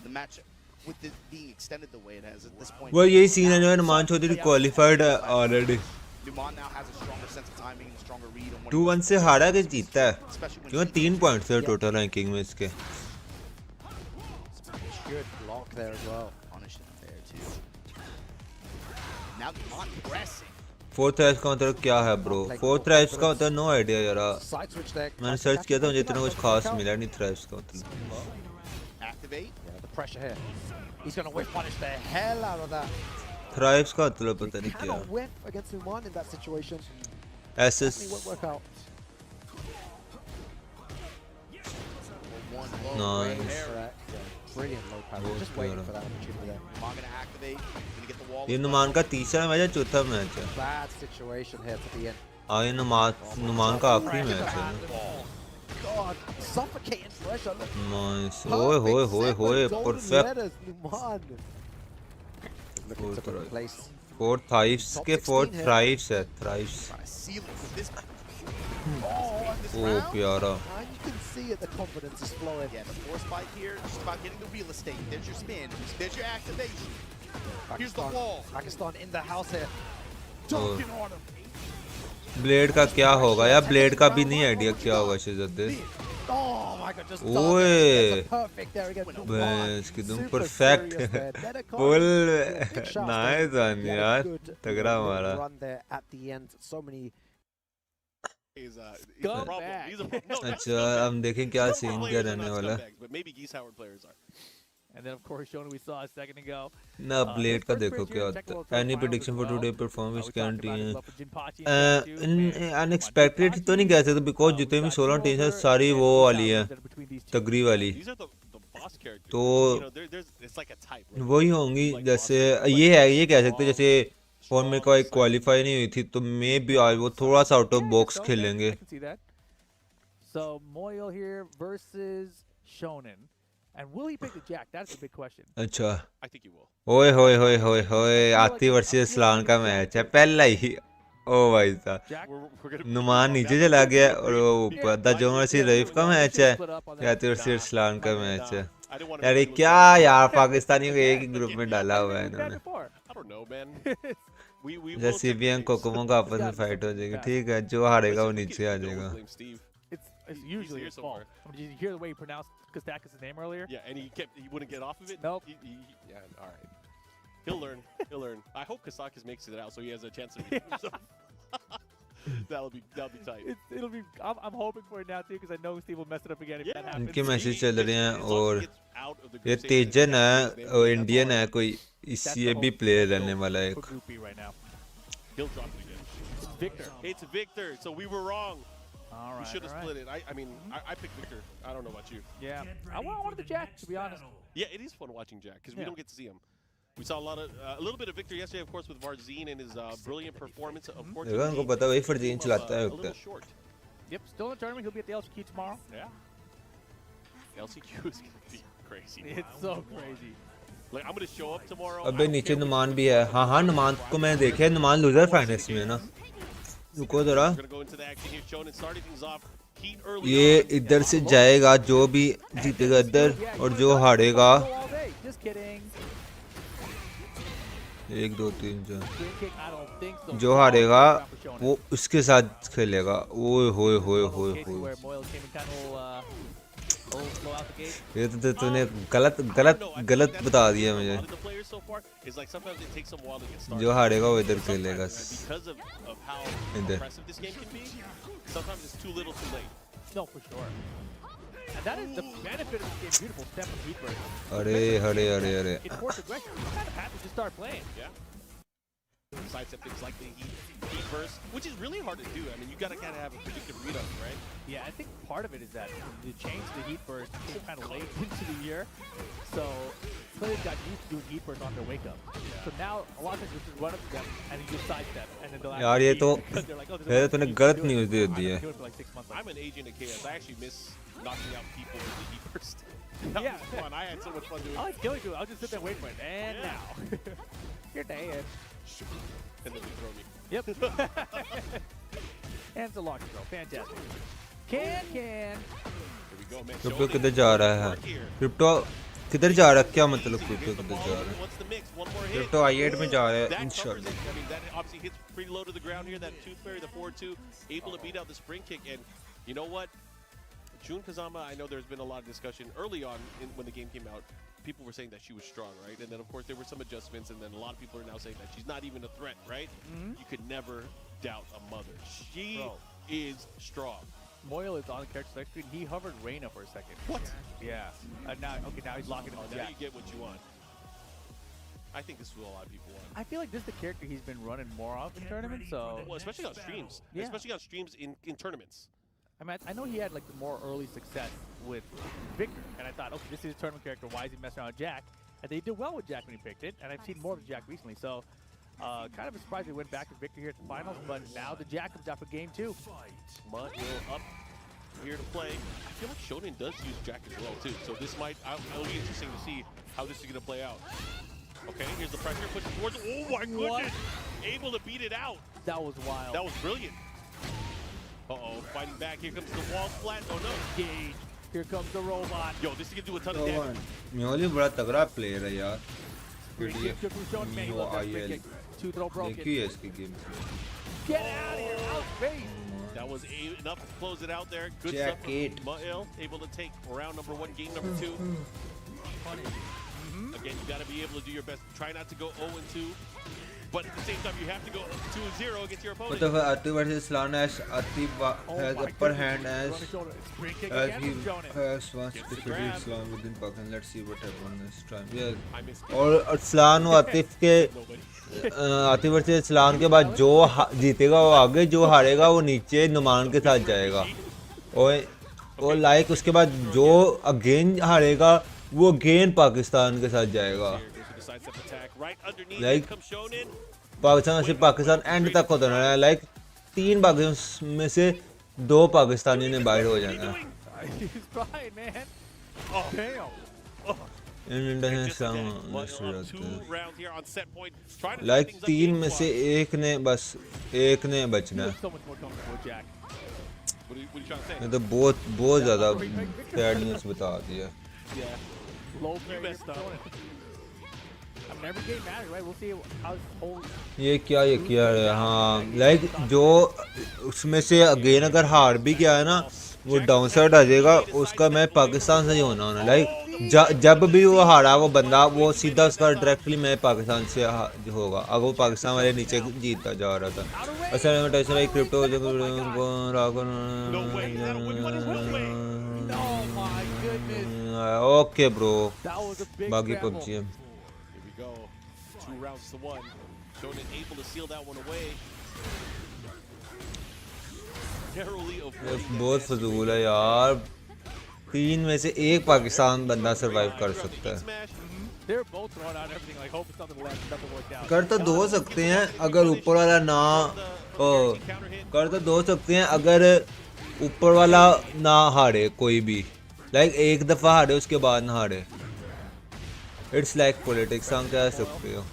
Speaker 1: the match with it being extended the way it has at this point.
Speaker 7: वो यही scene है जो Numan Chaudhary qualified है already
Speaker 1: Numan now has a stronger sense of timing and a stronger read on what
Speaker 7: 2-1 से हारा कि जीता है
Speaker 1: especially when
Speaker 7: क्योंकि 3 पॉइंट्स है टोटल रैंकिंग में इसके
Speaker 2: Good block there as well.
Speaker 1: punishing there too. Now Numan pressing.
Speaker 7: Fourth Reichs का मतलब क्या है ब्रो फोर्थ राइफ्स का मतलब नो आइडिया यार
Speaker 2: Side switch there.
Speaker 7: मैंने सर्च किया था मुझे इतना कुछ खास मिला नहीं थ्राइव्स का मतलब
Speaker 1: Activate.
Speaker 2: Yeah, the pressure here. He's going to whiff punish the hell out of that.
Speaker 7: Thrives का मतलब पता नहीं क्या
Speaker 2: Cannot whiff against Numan in that situation.
Speaker 7: SS
Speaker 2: Definitely won't work out.
Speaker 1: One low
Speaker 7: Nice.
Speaker 1: right there.
Speaker 2: Correct. Yeah. Brilliant low power. Just waiting for that opportunity there.
Speaker 1: Numan gonna activate. Gonna get the wall.
Speaker 7: ये नुमान का तीसरा match है चौथा match है
Speaker 2: Bad situation here to be in.
Speaker 7: हाँ ये नुमान का आखिरी मैच है
Speaker 2: God, suffocating pressure. Look.
Speaker 7: Nice होए होए होए होए perfect
Speaker 2: Numan. Looking to replace.
Speaker 7: Four thrives के फोर थ्राइव्स है thrives
Speaker 1: Trying to seal it with this.
Speaker 7: ओ प्यारा
Speaker 2: And you can see it, the confidence is flowing.
Speaker 1: Yeah, the force spike here, just about getting the real estate. There's your spin. There's your activation. Here's the wall.
Speaker 2: Pakistan in the house here.
Speaker 1: Dunking on him.
Speaker 7: Blade का क्या होगा यार blade का भी नहीं idea क्या होगा शिजत
Speaker 2: Oh my god, just
Speaker 7: Oy.
Speaker 2: perfect there again.
Speaker 7: बस किदम
Speaker 2: Super
Speaker 7: perfect
Speaker 2: serious there. Let it come.
Speaker 7: Full
Speaker 2: Big shots
Speaker 7: nice
Speaker 2: there.
Speaker 7: One
Speaker 2: He had a
Speaker 7: यार
Speaker 2: good
Speaker 7: तगड़ा
Speaker 2: little
Speaker 7: हमारा
Speaker 2: run there at the end. So many.
Speaker 1: He's a
Speaker 8: Come
Speaker 1: problem.
Speaker 8: back.
Speaker 1: He's a problem. No, not
Speaker 7: अच्छा हम देखें क्या
Speaker 1: Some
Speaker 7: scene
Speaker 1: players
Speaker 7: क्या
Speaker 1: are
Speaker 7: रहने
Speaker 1: not
Speaker 7: वाला है
Speaker 1: scumbags, but maybe Geese Howard players are.
Speaker 8: And then, of course, Shionen we saw a second ago.
Speaker 7: ना blade का
Speaker 8: First
Speaker 7: देखो
Speaker 8: appearance
Speaker 7: क्या
Speaker 8: here in
Speaker 7: होता
Speaker 8: Tekken World
Speaker 7: है
Speaker 8: Tour
Speaker 7: any
Speaker 8: Finals
Speaker 7: prediction
Speaker 8: as
Speaker 7: for
Speaker 8: well.
Speaker 7: Today performance
Speaker 8: We talked about
Speaker 7: guarantee
Speaker 8: his
Speaker 7: है
Speaker 8: love for Jinpachi and Tekken too, man.
Speaker 7: Unexpected तो नहीं कह सकते बिकॉज जितने भी 16 टीम्स हैं सारी वो वाली है तगड़ी वाली
Speaker 1: These are the boss characters.
Speaker 7: तो
Speaker 1: You know, there's it's like a type. Right?
Speaker 7: वही होंगी जैसे ये है ये कह सकते हैं जैसे फॉर्म में कोई क्वालिफाई नहीं हुई थी तो मे भी आज वो थोड़ा सा आउट ऑफ बॉक्स खेलेंगे
Speaker 8: I can see that. So Moyle here versus Shionen. And will he pick the Jack? That's the big question.
Speaker 7: अच्छा
Speaker 1: I think he will.
Speaker 7: ओए होए होए होए होए आती वर्सेस इस्लाम का मैच है पहला ही ओ भाई साहब
Speaker 8: Jack?
Speaker 1: We're gonna
Speaker 7: नुमान नीचे चला गया और वो ऊपर द जो वर्सेस रईफ का मैच है आती वर्सेस इस्लाम का मैच है
Speaker 1: I didn't want
Speaker 7: यार ये
Speaker 1: to
Speaker 7: क्या यार पाकिस्तानियों को एक ही ग्रुप में डाला हुआ है
Speaker 8: We've done
Speaker 7: इन्होंने
Speaker 8: before.
Speaker 1: I don't know, man. We will
Speaker 7: जैसे सीबीएन कोकोमो का आपस में फाइट हो जाएगी ठीक है जो हारेगा वो नीचे आ जाएगा
Speaker 1: Blame Steve.
Speaker 8: It's usually
Speaker 1: here
Speaker 8: his fault.
Speaker 1: somewhere.
Speaker 8: I mean, did you hear the way he pronounced Kostakis' name earlier?
Speaker 1: Yeah, and he wouldn't get off of it.
Speaker 8: Nope.
Speaker 1: Yeah, all right. He'll learn. He'll learn. I hope Kasakis makes it out so he has a chance to redeem himself. that'll be tight.
Speaker 8: It'll be. I'm hoping for it now too because I know Steve will mess it up again if that happens.
Speaker 7: इनके message चल रहे हैं
Speaker 1: As long as
Speaker 7: और
Speaker 1: he gets out of the
Speaker 7: ये
Speaker 1: group stage,
Speaker 7: तेजन
Speaker 1: then
Speaker 7: है
Speaker 1: his name
Speaker 7: और
Speaker 1: will be
Speaker 7: Indian
Speaker 1: up.
Speaker 7: है कोई
Speaker 8: That's
Speaker 7: इसी
Speaker 8: the
Speaker 7: ये भी
Speaker 8: whole
Speaker 7: प्लेयर
Speaker 8: deal
Speaker 7: रहने वाला है
Speaker 8: for
Speaker 7: एक
Speaker 8: Groupie right now.
Speaker 1: He'll drop it again.
Speaker 8: It's Victor.
Speaker 1: It's Victor, so we were wrong.
Speaker 8: All right.
Speaker 1: We should have
Speaker 8: all
Speaker 1: split it. I mean, I picked Victor. I don't know about you.
Speaker 8: Yeah.
Speaker 3: Get
Speaker 8: I
Speaker 3: ready
Speaker 8: wanted
Speaker 3: for
Speaker 8: the Jack to be honest.
Speaker 3: battle.
Speaker 1: Yeah, it is fun watching Jack because we
Speaker 8: Yeah.
Speaker 1: don't get to see him. We saw a little bit of Victor yesterday, of course, with Varzine and his brilliant performance.
Speaker 7: देखो
Speaker 1: Unfortunately,
Speaker 7: इनको पता वही फर्जीन चलाता है
Speaker 1: a little
Speaker 7: होता
Speaker 1: short.
Speaker 8: Yep. Still in the tournament. He'll be at the LCQ tomorrow.
Speaker 1: Yeah. LCQ is gonna be crazy.
Speaker 8: It's so crazy.
Speaker 1: Like I'm gonna show up tomorrow.
Speaker 7: अबे नीचे नुमान भी है हाँ हाँ नुमान को मैंने देखा है नुमान लूजर फाइनल्स में है ना रुको जरा
Speaker 1: We're gonna go into the action here. Shionen starting things off. Heat early.
Speaker 7: ये इधर से जाएगा जो भी जीतेगा इधर और जो हारेगा
Speaker 8: Go all day. Just kidding.
Speaker 7: 1 2 3 4
Speaker 8: Green kick. I don't think so.
Speaker 7: जो हारेगा
Speaker 8: For Shionen.
Speaker 7: वो उसके साथ खेलेगा ओए होए होए होए
Speaker 8: Case
Speaker 7: होए
Speaker 8: where Moyle came in kind of old slow out the gate.
Speaker 7: ये तो तूने गलत बता दिया मुझे
Speaker 1: A lot of the players so far is like sometimes it takes them a while to get started.
Speaker 7: जो हारेगा वो इधर
Speaker 1: Sometimes,
Speaker 7: खेलेगा
Speaker 1: because of how
Speaker 7: इधर
Speaker 1: impressive this game can be, sometimes it's too little too late.
Speaker 8: No, for sure. And that is the benefit of this game. Beautiful step from Heat Burst.
Speaker 7: अरे
Speaker 8: It forced aggression. You kind of have to just start playing.
Speaker 9: Yeah. Sidestep things like the heat burst, which is really hard to do. I mean, you gotta kind of have a predictive read on it, right?
Speaker 8: Yeah, I think part of it is that the change to the Heat Burst came kind of late into the year. So players got used to doing Heat Burst on their wake up. So now a lot of times you just run up to them and you just sidestep and then they'll
Speaker 7: यार ये तो ये तूने गलत
Speaker 8: news
Speaker 7: news दे दी है
Speaker 8: do it for like 6 months.
Speaker 9: I'm an agent at KS. I actually miss knocking out people with the heat burst. That
Speaker 8: Yeah.
Speaker 9: was fun. I had so much fun doing
Speaker 8: I
Speaker 9: it.
Speaker 8: like killing you. I'll just sit there and wait for it. And
Speaker 9: Yeah.
Speaker 8: now. You're dead.
Speaker 9: And then they throw me.
Speaker 8: Yep. And it's a launch throw. Fantastic. Can.
Speaker 9: Here we go, man.
Speaker 7: Crypto
Speaker 9: Shaoling
Speaker 7: किधर जा रहा है
Speaker 9: work here.
Speaker 7: Crypto किधर जा रहा है क्या मतलब
Speaker 9: Easy.
Speaker 7: क्रिप्टो
Speaker 9: Here's the
Speaker 7: किधर
Speaker 9: ball.
Speaker 7: जा रहा है
Speaker 9: What's the mix? One more hit.
Speaker 7: Crypto i8 में जा रहा है
Speaker 9: That covers
Speaker 7: इंशाल्लाह
Speaker 9: it. I mean, that obviously hits pretty low to the ground here. That Tooth Fairy, the 4-2, able to beat out the spring kick. And you know what? Jun Kazama, I know there's been a lot of discussion early on when the game came out. People were saying that she was strong, right? And then, of course, there were some adjustments, and then a lot of people are now saying that she's not even a threat, right? You could never doubt a mother. She
Speaker 8: Bro.
Speaker 9: is strong.
Speaker 8: Moyle is on the character select screen. He hovered Reyna for a second.
Speaker 9: What?
Speaker 8: Yeah. Now he's locking in on
Speaker 9: Now
Speaker 8: Jack.
Speaker 9: you get what you want. I think this is what a lot of people want.
Speaker 8: I feel like this is the character he's been running more of in tournaments, so...
Speaker 9: Well, especially on streams.
Speaker 8: Yeah.
Speaker 9: Especially on streams in tournaments.
Speaker 8: I mean, I know he had like the more early success with Victor, and I thought, okay, this is a tournament character. Why is he messing around with Jack? And they did well with Jack when he picked it, and I've seen more of Jack recently. So, kind of a surprise they went back to Victor here at the finals, but now the Jack comes out for game 2.
Speaker 9: Mud will up here to play. I feel like Shionen does use Jack as well too, so this might it'll be interesting to see how this is going to play out. Okay, here's the pressure, pushing towards. Oh my goodness! Able to beat it out.
Speaker 8: That was wild.
Speaker 9: That was brilliant. Uh-oh, fighting back. Here comes the wall splat. Oh no.
Speaker 8: Gage. Here comes the robot.
Speaker 9: Yo, this is going to do a ton of damage.
Speaker 7: Myoli बड़ा तगड़ा player है यार
Speaker 8: Great kick to Shionen. Man, he loves that free kick. 2-throw broken.
Speaker 7: देखी है इसकी game
Speaker 8: Get out of here. Out space.
Speaker 9: That was enough to close it out there. Good
Speaker 7: Jack
Speaker 9: stuff.
Speaker 7: eight.
Speaker 9: Mael able to take round number 1, game number 2. Again, you got to be able to do your best. Try not to go 0-2, but at the same time, you have to go 2-0 against your opponent.
Speaker 7: मतलब Ati versus Slanesh Ati has upper hand as
Speaker 8: Free kick
Speaker 7: as
Speaker 8: again
Speaker 7: he
Speaker 8: from Shionen.
Speaker 7: has wants to
Speaker 9: Gets the
Speaker 7: defeat
Speaker 9: grab.
Speaker 7: Islam within Pakistan. Let's see what happens this time. Yeah.
Speaker 9: I missed it.
Speaker 7: और अरसलान और आतिफ के
Speaker 9: Nobody.
Speaker 7: Atif versus Arsalan के बाद जो जीतेगा वो आगे जो हारेगा वो नीचे नुमान के साथ जाएगा और लाइक उसके बाद जो अगेन हारेगा वो अगेन पाकिस्तान के साथ जाएगा
Speaker 9: Here goes to the sidestep attack. Right underneath
Speaker 7: Like-
Speaker 9: it comes Shionen.
Speaker 7: Pakistan से पाकिस्तान एंड तक होता रहना है लाइक 3 पाकिस्तान में से 2 पाकिस्तानी ने बाहर हो जाना है
Speaker 8: He's trying, man. Oh, damn.
Speaker 7: In
Speaker 9: Just
Speaker 7: Indian
Speaker 9: dead. Well, 2 rounds here on set point. Trying to
Speaker 7: like
Speaker 9: set things up
Speaker 7: 3 में
Speaker 9: game-wise.
Speaker 7: से एक ने बचना है
Speaker 8: So much more comfortable with Jack.
Speaker 9: What are you trying to say?
Speaker 7: ये तो बहुत ज़्यादा सैड न्यूज़ बता दिया
Speaker 9: Yeah.
Speaker 8: Low parry
Speaker 9: messed
Speaker 8: against
Speaker 9: up.
Speaker 8: Shionen. I mean, every game matters, right? We'll see how this whole...
Speaker 7: ये किया है हाँ लाइक जो उसमें से अगेन अगर हार भी गया है ना वो डाउन साइड आ जाएगा उसका मैच पाकिस्तान से ही होना लाइक जब भी वो हारा वो बंदा वो सीधा उसका डायरेक्टली मैच पाकिस्तान से होगा अगर वो पाकिस्तान वाले नीचे जीतता जा रहा था असल में टाइसन भाई crypto
Speaker 9: No way. Is that a win? What is no way?
Speaker 8: Oh, my goodness.
Speaker 7: Okay bro
Speaker 8: That was a big
Speaker 7: बाकी
Speaker 8: scramble.
Speaker 7: पबजी है
Speaker 9: Here we go. 2 rounds to 1. Shionen able to seal that one away. Narrowly avoiding
Speaker 7: बहुत
Speaker 9: that
Speaker 7: फजूल है यार 3 में से एक पाकिस्तान बंदा सरवाइव कर
Speaker 9: throughout the
Speaker 7: सकता
Speaker 9: heat
Speaker 7: है
Speaker 9: smash.
Speaker 8: They're both throwing out everything, like, hope it's something left, nothing worked out.
Speaker 7: कर तो दो सकते हैं अगर ऊपर वाला ना कर तो दो सकते हैं अगर ऊपर वाला ना हारे कोई भी लाइक एक दफ़ा हारे उसके बाद ना हारे इट्स लाइक पॉलिटिक्स हम कह सकते हो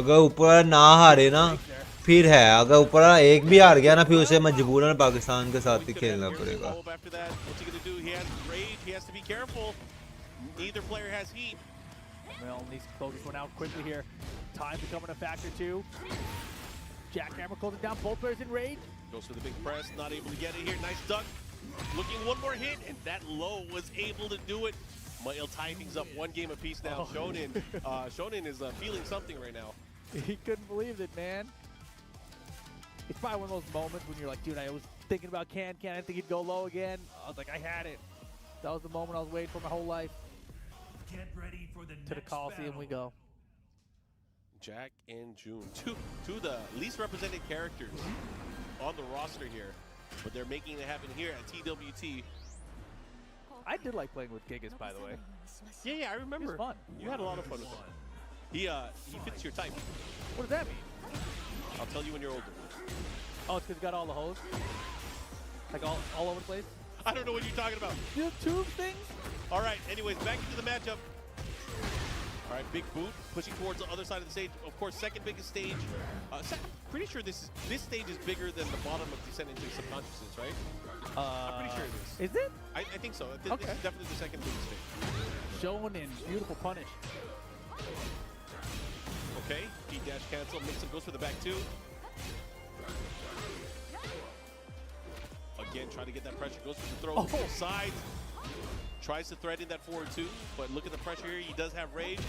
Speaker 7: अगर ऊपर वाला ना हारे ना फिर है अगर ऊपर वाला एक भी हार गया ना फिर उसे मजबूरन पाकिस्तान के साथ ही खेलना पड़ेगा
Speaker 9: After that, what's he gonna do? He has rage. He has to be careful. Neither player has heat.
Speaker 8: Well, needs to close this one out quickly here. Time becoming a factor too. Jackhammer closing down both players in rage.
Speaker 9: Goes for the big press. Not able to get it here. Nice duck. Looking one more hit, and that low was able to do it. Mael tie things up 1 game apiece now. Shionen is feeling something right now.
Speaker 8: He couldn't believe it, man. It's probably one of those moments when you're like, dude, I was thinking about Can. I didn't think he'd go low again. I was like, I had it. That was the moment I was waiting for my whole life.
Speaker 3: Get ready for the
Speaker 8: To the
Speaker 3: next
Speaker 8: Coliseum we
Speaker 3: battle.
Speaker 8: go.
Speaker 9: Jack and June, two of the least represented characters on the roster here, but they're making it happen here at TWT.
Speaker 8: I did like playing with Gigas, by the way.
Speaker 9: Yeah, I remember.
Speaker 8: It was fun.
Speaker 9: You had a lot of fun with him. He fits your type.
Speaker 8: What does that mean?
Speaker 9: I'll tell you when you're older.
Speaker 8: Oh, it's because he got all the hoes? Like all over the place?
Speaker 9: I don't know what you're talking about.
Speaker 8: You tube things?
Speaker 9: All right, anyways, back into the matchup. All right, big boot, pushing towards the other side of the stage. Of course, second biggest stage. I'm pretty sure this stage is bigger than the bottom of Descent into Subconsciousness, right? I'm pretty sure it is.
Speaker 8: Is it?
Speaker 9: I think so. This
Speaker 8: Okay.
Speaker 9: is definitely the second biggest stage.
Speaker 8: Shionen, beautiful punish.
Speaker 9: Okay, B dash cancel, Mixon goes for the back two. Again, trying to get that pressure, goes for the throw, both sides. Tries to thread in that forward two, but look at the pressure here. He does have rage.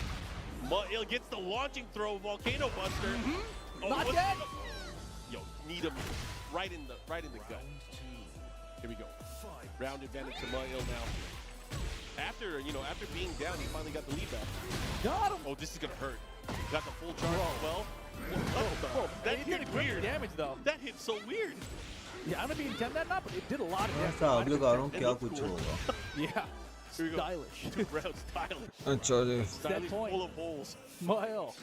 Speaker 9: Noel gets the launching throw, Volcano Buster.
Speaker 8: Not dead.
Speaker 9: Yo, need him right in the gut. Here we go. Round advantage to Noel now. After being down, he finally got the lead back.
Speaker 8: Got him.
Speaker 9: Oh, this is gonna hurt. Got the full charge as well. That
Speaker 8: It did
Speaker 9: hit
Speaker 8: great
Speaker 9: weird.
Speaker 8: damage though.
Speaker 9: That hit so weird.
Speaker 8: Yeah, I don't know if you intend that or not, but it did a lot of damage.
Speaker 7: ऐसा अगले गारों
Speaker 9: It
Speaker 7: क्या
Speaker 9: looks
Speaker 7: कुछ
Speaker 9: cool.
Speaker 7: होगा
Speaker 8: Yeah.
Speaker 9: Here we go.
Speaker 8: Stylish.
Speaker 9: 2 rounds stylish.
Speaker 7: अच्छा जी
Speaker 9: Stylish,
Speaker 8: point.
Speaker 9: full of holes.
Speaker 8: Noel.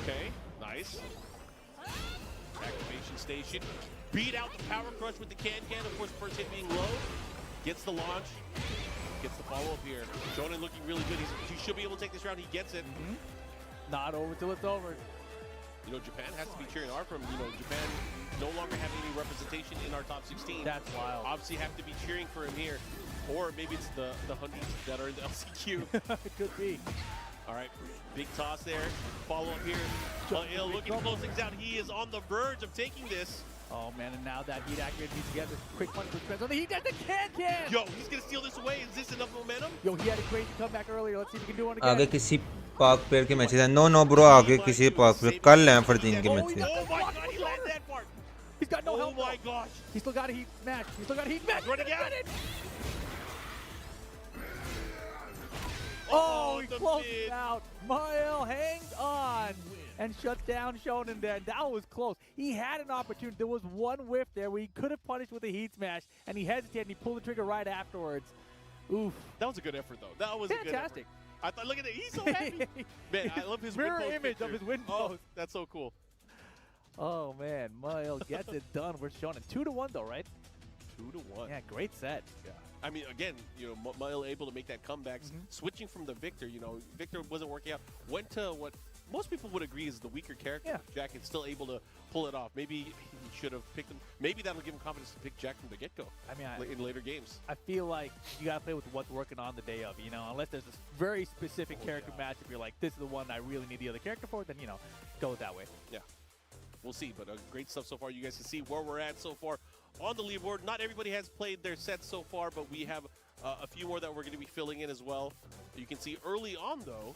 Speaker 9: Okay, nice. Activation station. Beat out the power crush with the can. Of course, first hit being low. Gets the launch. Gets the follow up here. Shionen looking really good. He should be able to take this round. He gets it.
Speaker 8: Not over till it's over.
Speaker 9: You know, Japan has to be cheering hard for him. You know, Japan no longer having any representation in our top 16.
Speaker 8: That's wild.
Speaker 9: Obviously have to be cheering for him here. Or maybe it's the honeys that are in the LCQ.
Speaker 8: It could be.
Speaker 9: All right, big toss there. Follow up here. Noel looking to close things out. He is on the verge of taking this.
Speaker 8: Oh man, and now that heat accurate needs to get this quick punch with Spence on the heat. That's the can.
Speaker 9: Yo, he's gonna steal this away. Is this enough momentum?
Speaker 8: Yo, he had a crazy comeback earlier. Let's see if he can do one again.
Speaker 7: आगे किसी park pair के matches हैं no bro आगे किसी park पे कल हैं for 3 के matches
Speaker 9: Oh my god, he landed that part.
Speaker 8: He's got no
Speaker 9: Oh
Speaker 8: help.
Speaker 9: my gosh.
Speaker 8: He still got a heat match. He's still got a heat match.
Speaker 9: Running out.
Speaker 8: Oh, he
Speaker 9: the
Speaker 8: closed
Speaker 9: mid.
Speaker 8: it out. Noel hangs on and shuts down Shionen there. That was close. He had an opportunity. There was one whiff there where he could have punished with a heat smash, and he hesitated and he pulled the trigger right afterwards. Oof.
Speaker 9: That was a good effort, though. That was a good
Speaker 8: Fantastic.
Speaker 9: effort. I thought, look at it. He's so happy. Man, I love his
Speaker 8: Mirror
Speaker 9: win post
Speaker 8: image
Speaker 9: picture.
Speaker 8: of his win
Speaker 9: Oh,
Speaker 8: post.
Speaker 9: that's so cool.
Speaker 8: Oh, man. Noel gets it done with Shionen. 2-1, though, right?
Speaker 9: 2-1.
Speaker 8: Yeah, great set.
Speaker 9: Yeah. I mean, again, you know, Noel able to make that comeback, switching from the Victor. You know, Victor wasn't working out. Went to what most people would agree is the weaker character.
Speaker 8: Yeah.
Speaker 9: Jack is still able to pull it off. Maybe he should have picked him. Maybe that'll give him confidence to pick Jack from the get-go.
Speaker 8: I mean,
Speaker 9: in later games.
Speaker 8: I feel like you got to play with what's working on the day of, you know, unless there's this very specific character match. If you're like, this is the one I really need the other character for, then, you know, go that way.
Speaker 9: Yeah. We'll see, but great stuff so far. You guys can see where we're at so far on the leaderboard. Not everybody has played their sets so far, but we have a few more that we're going to be filling in as well. You can see early on, though,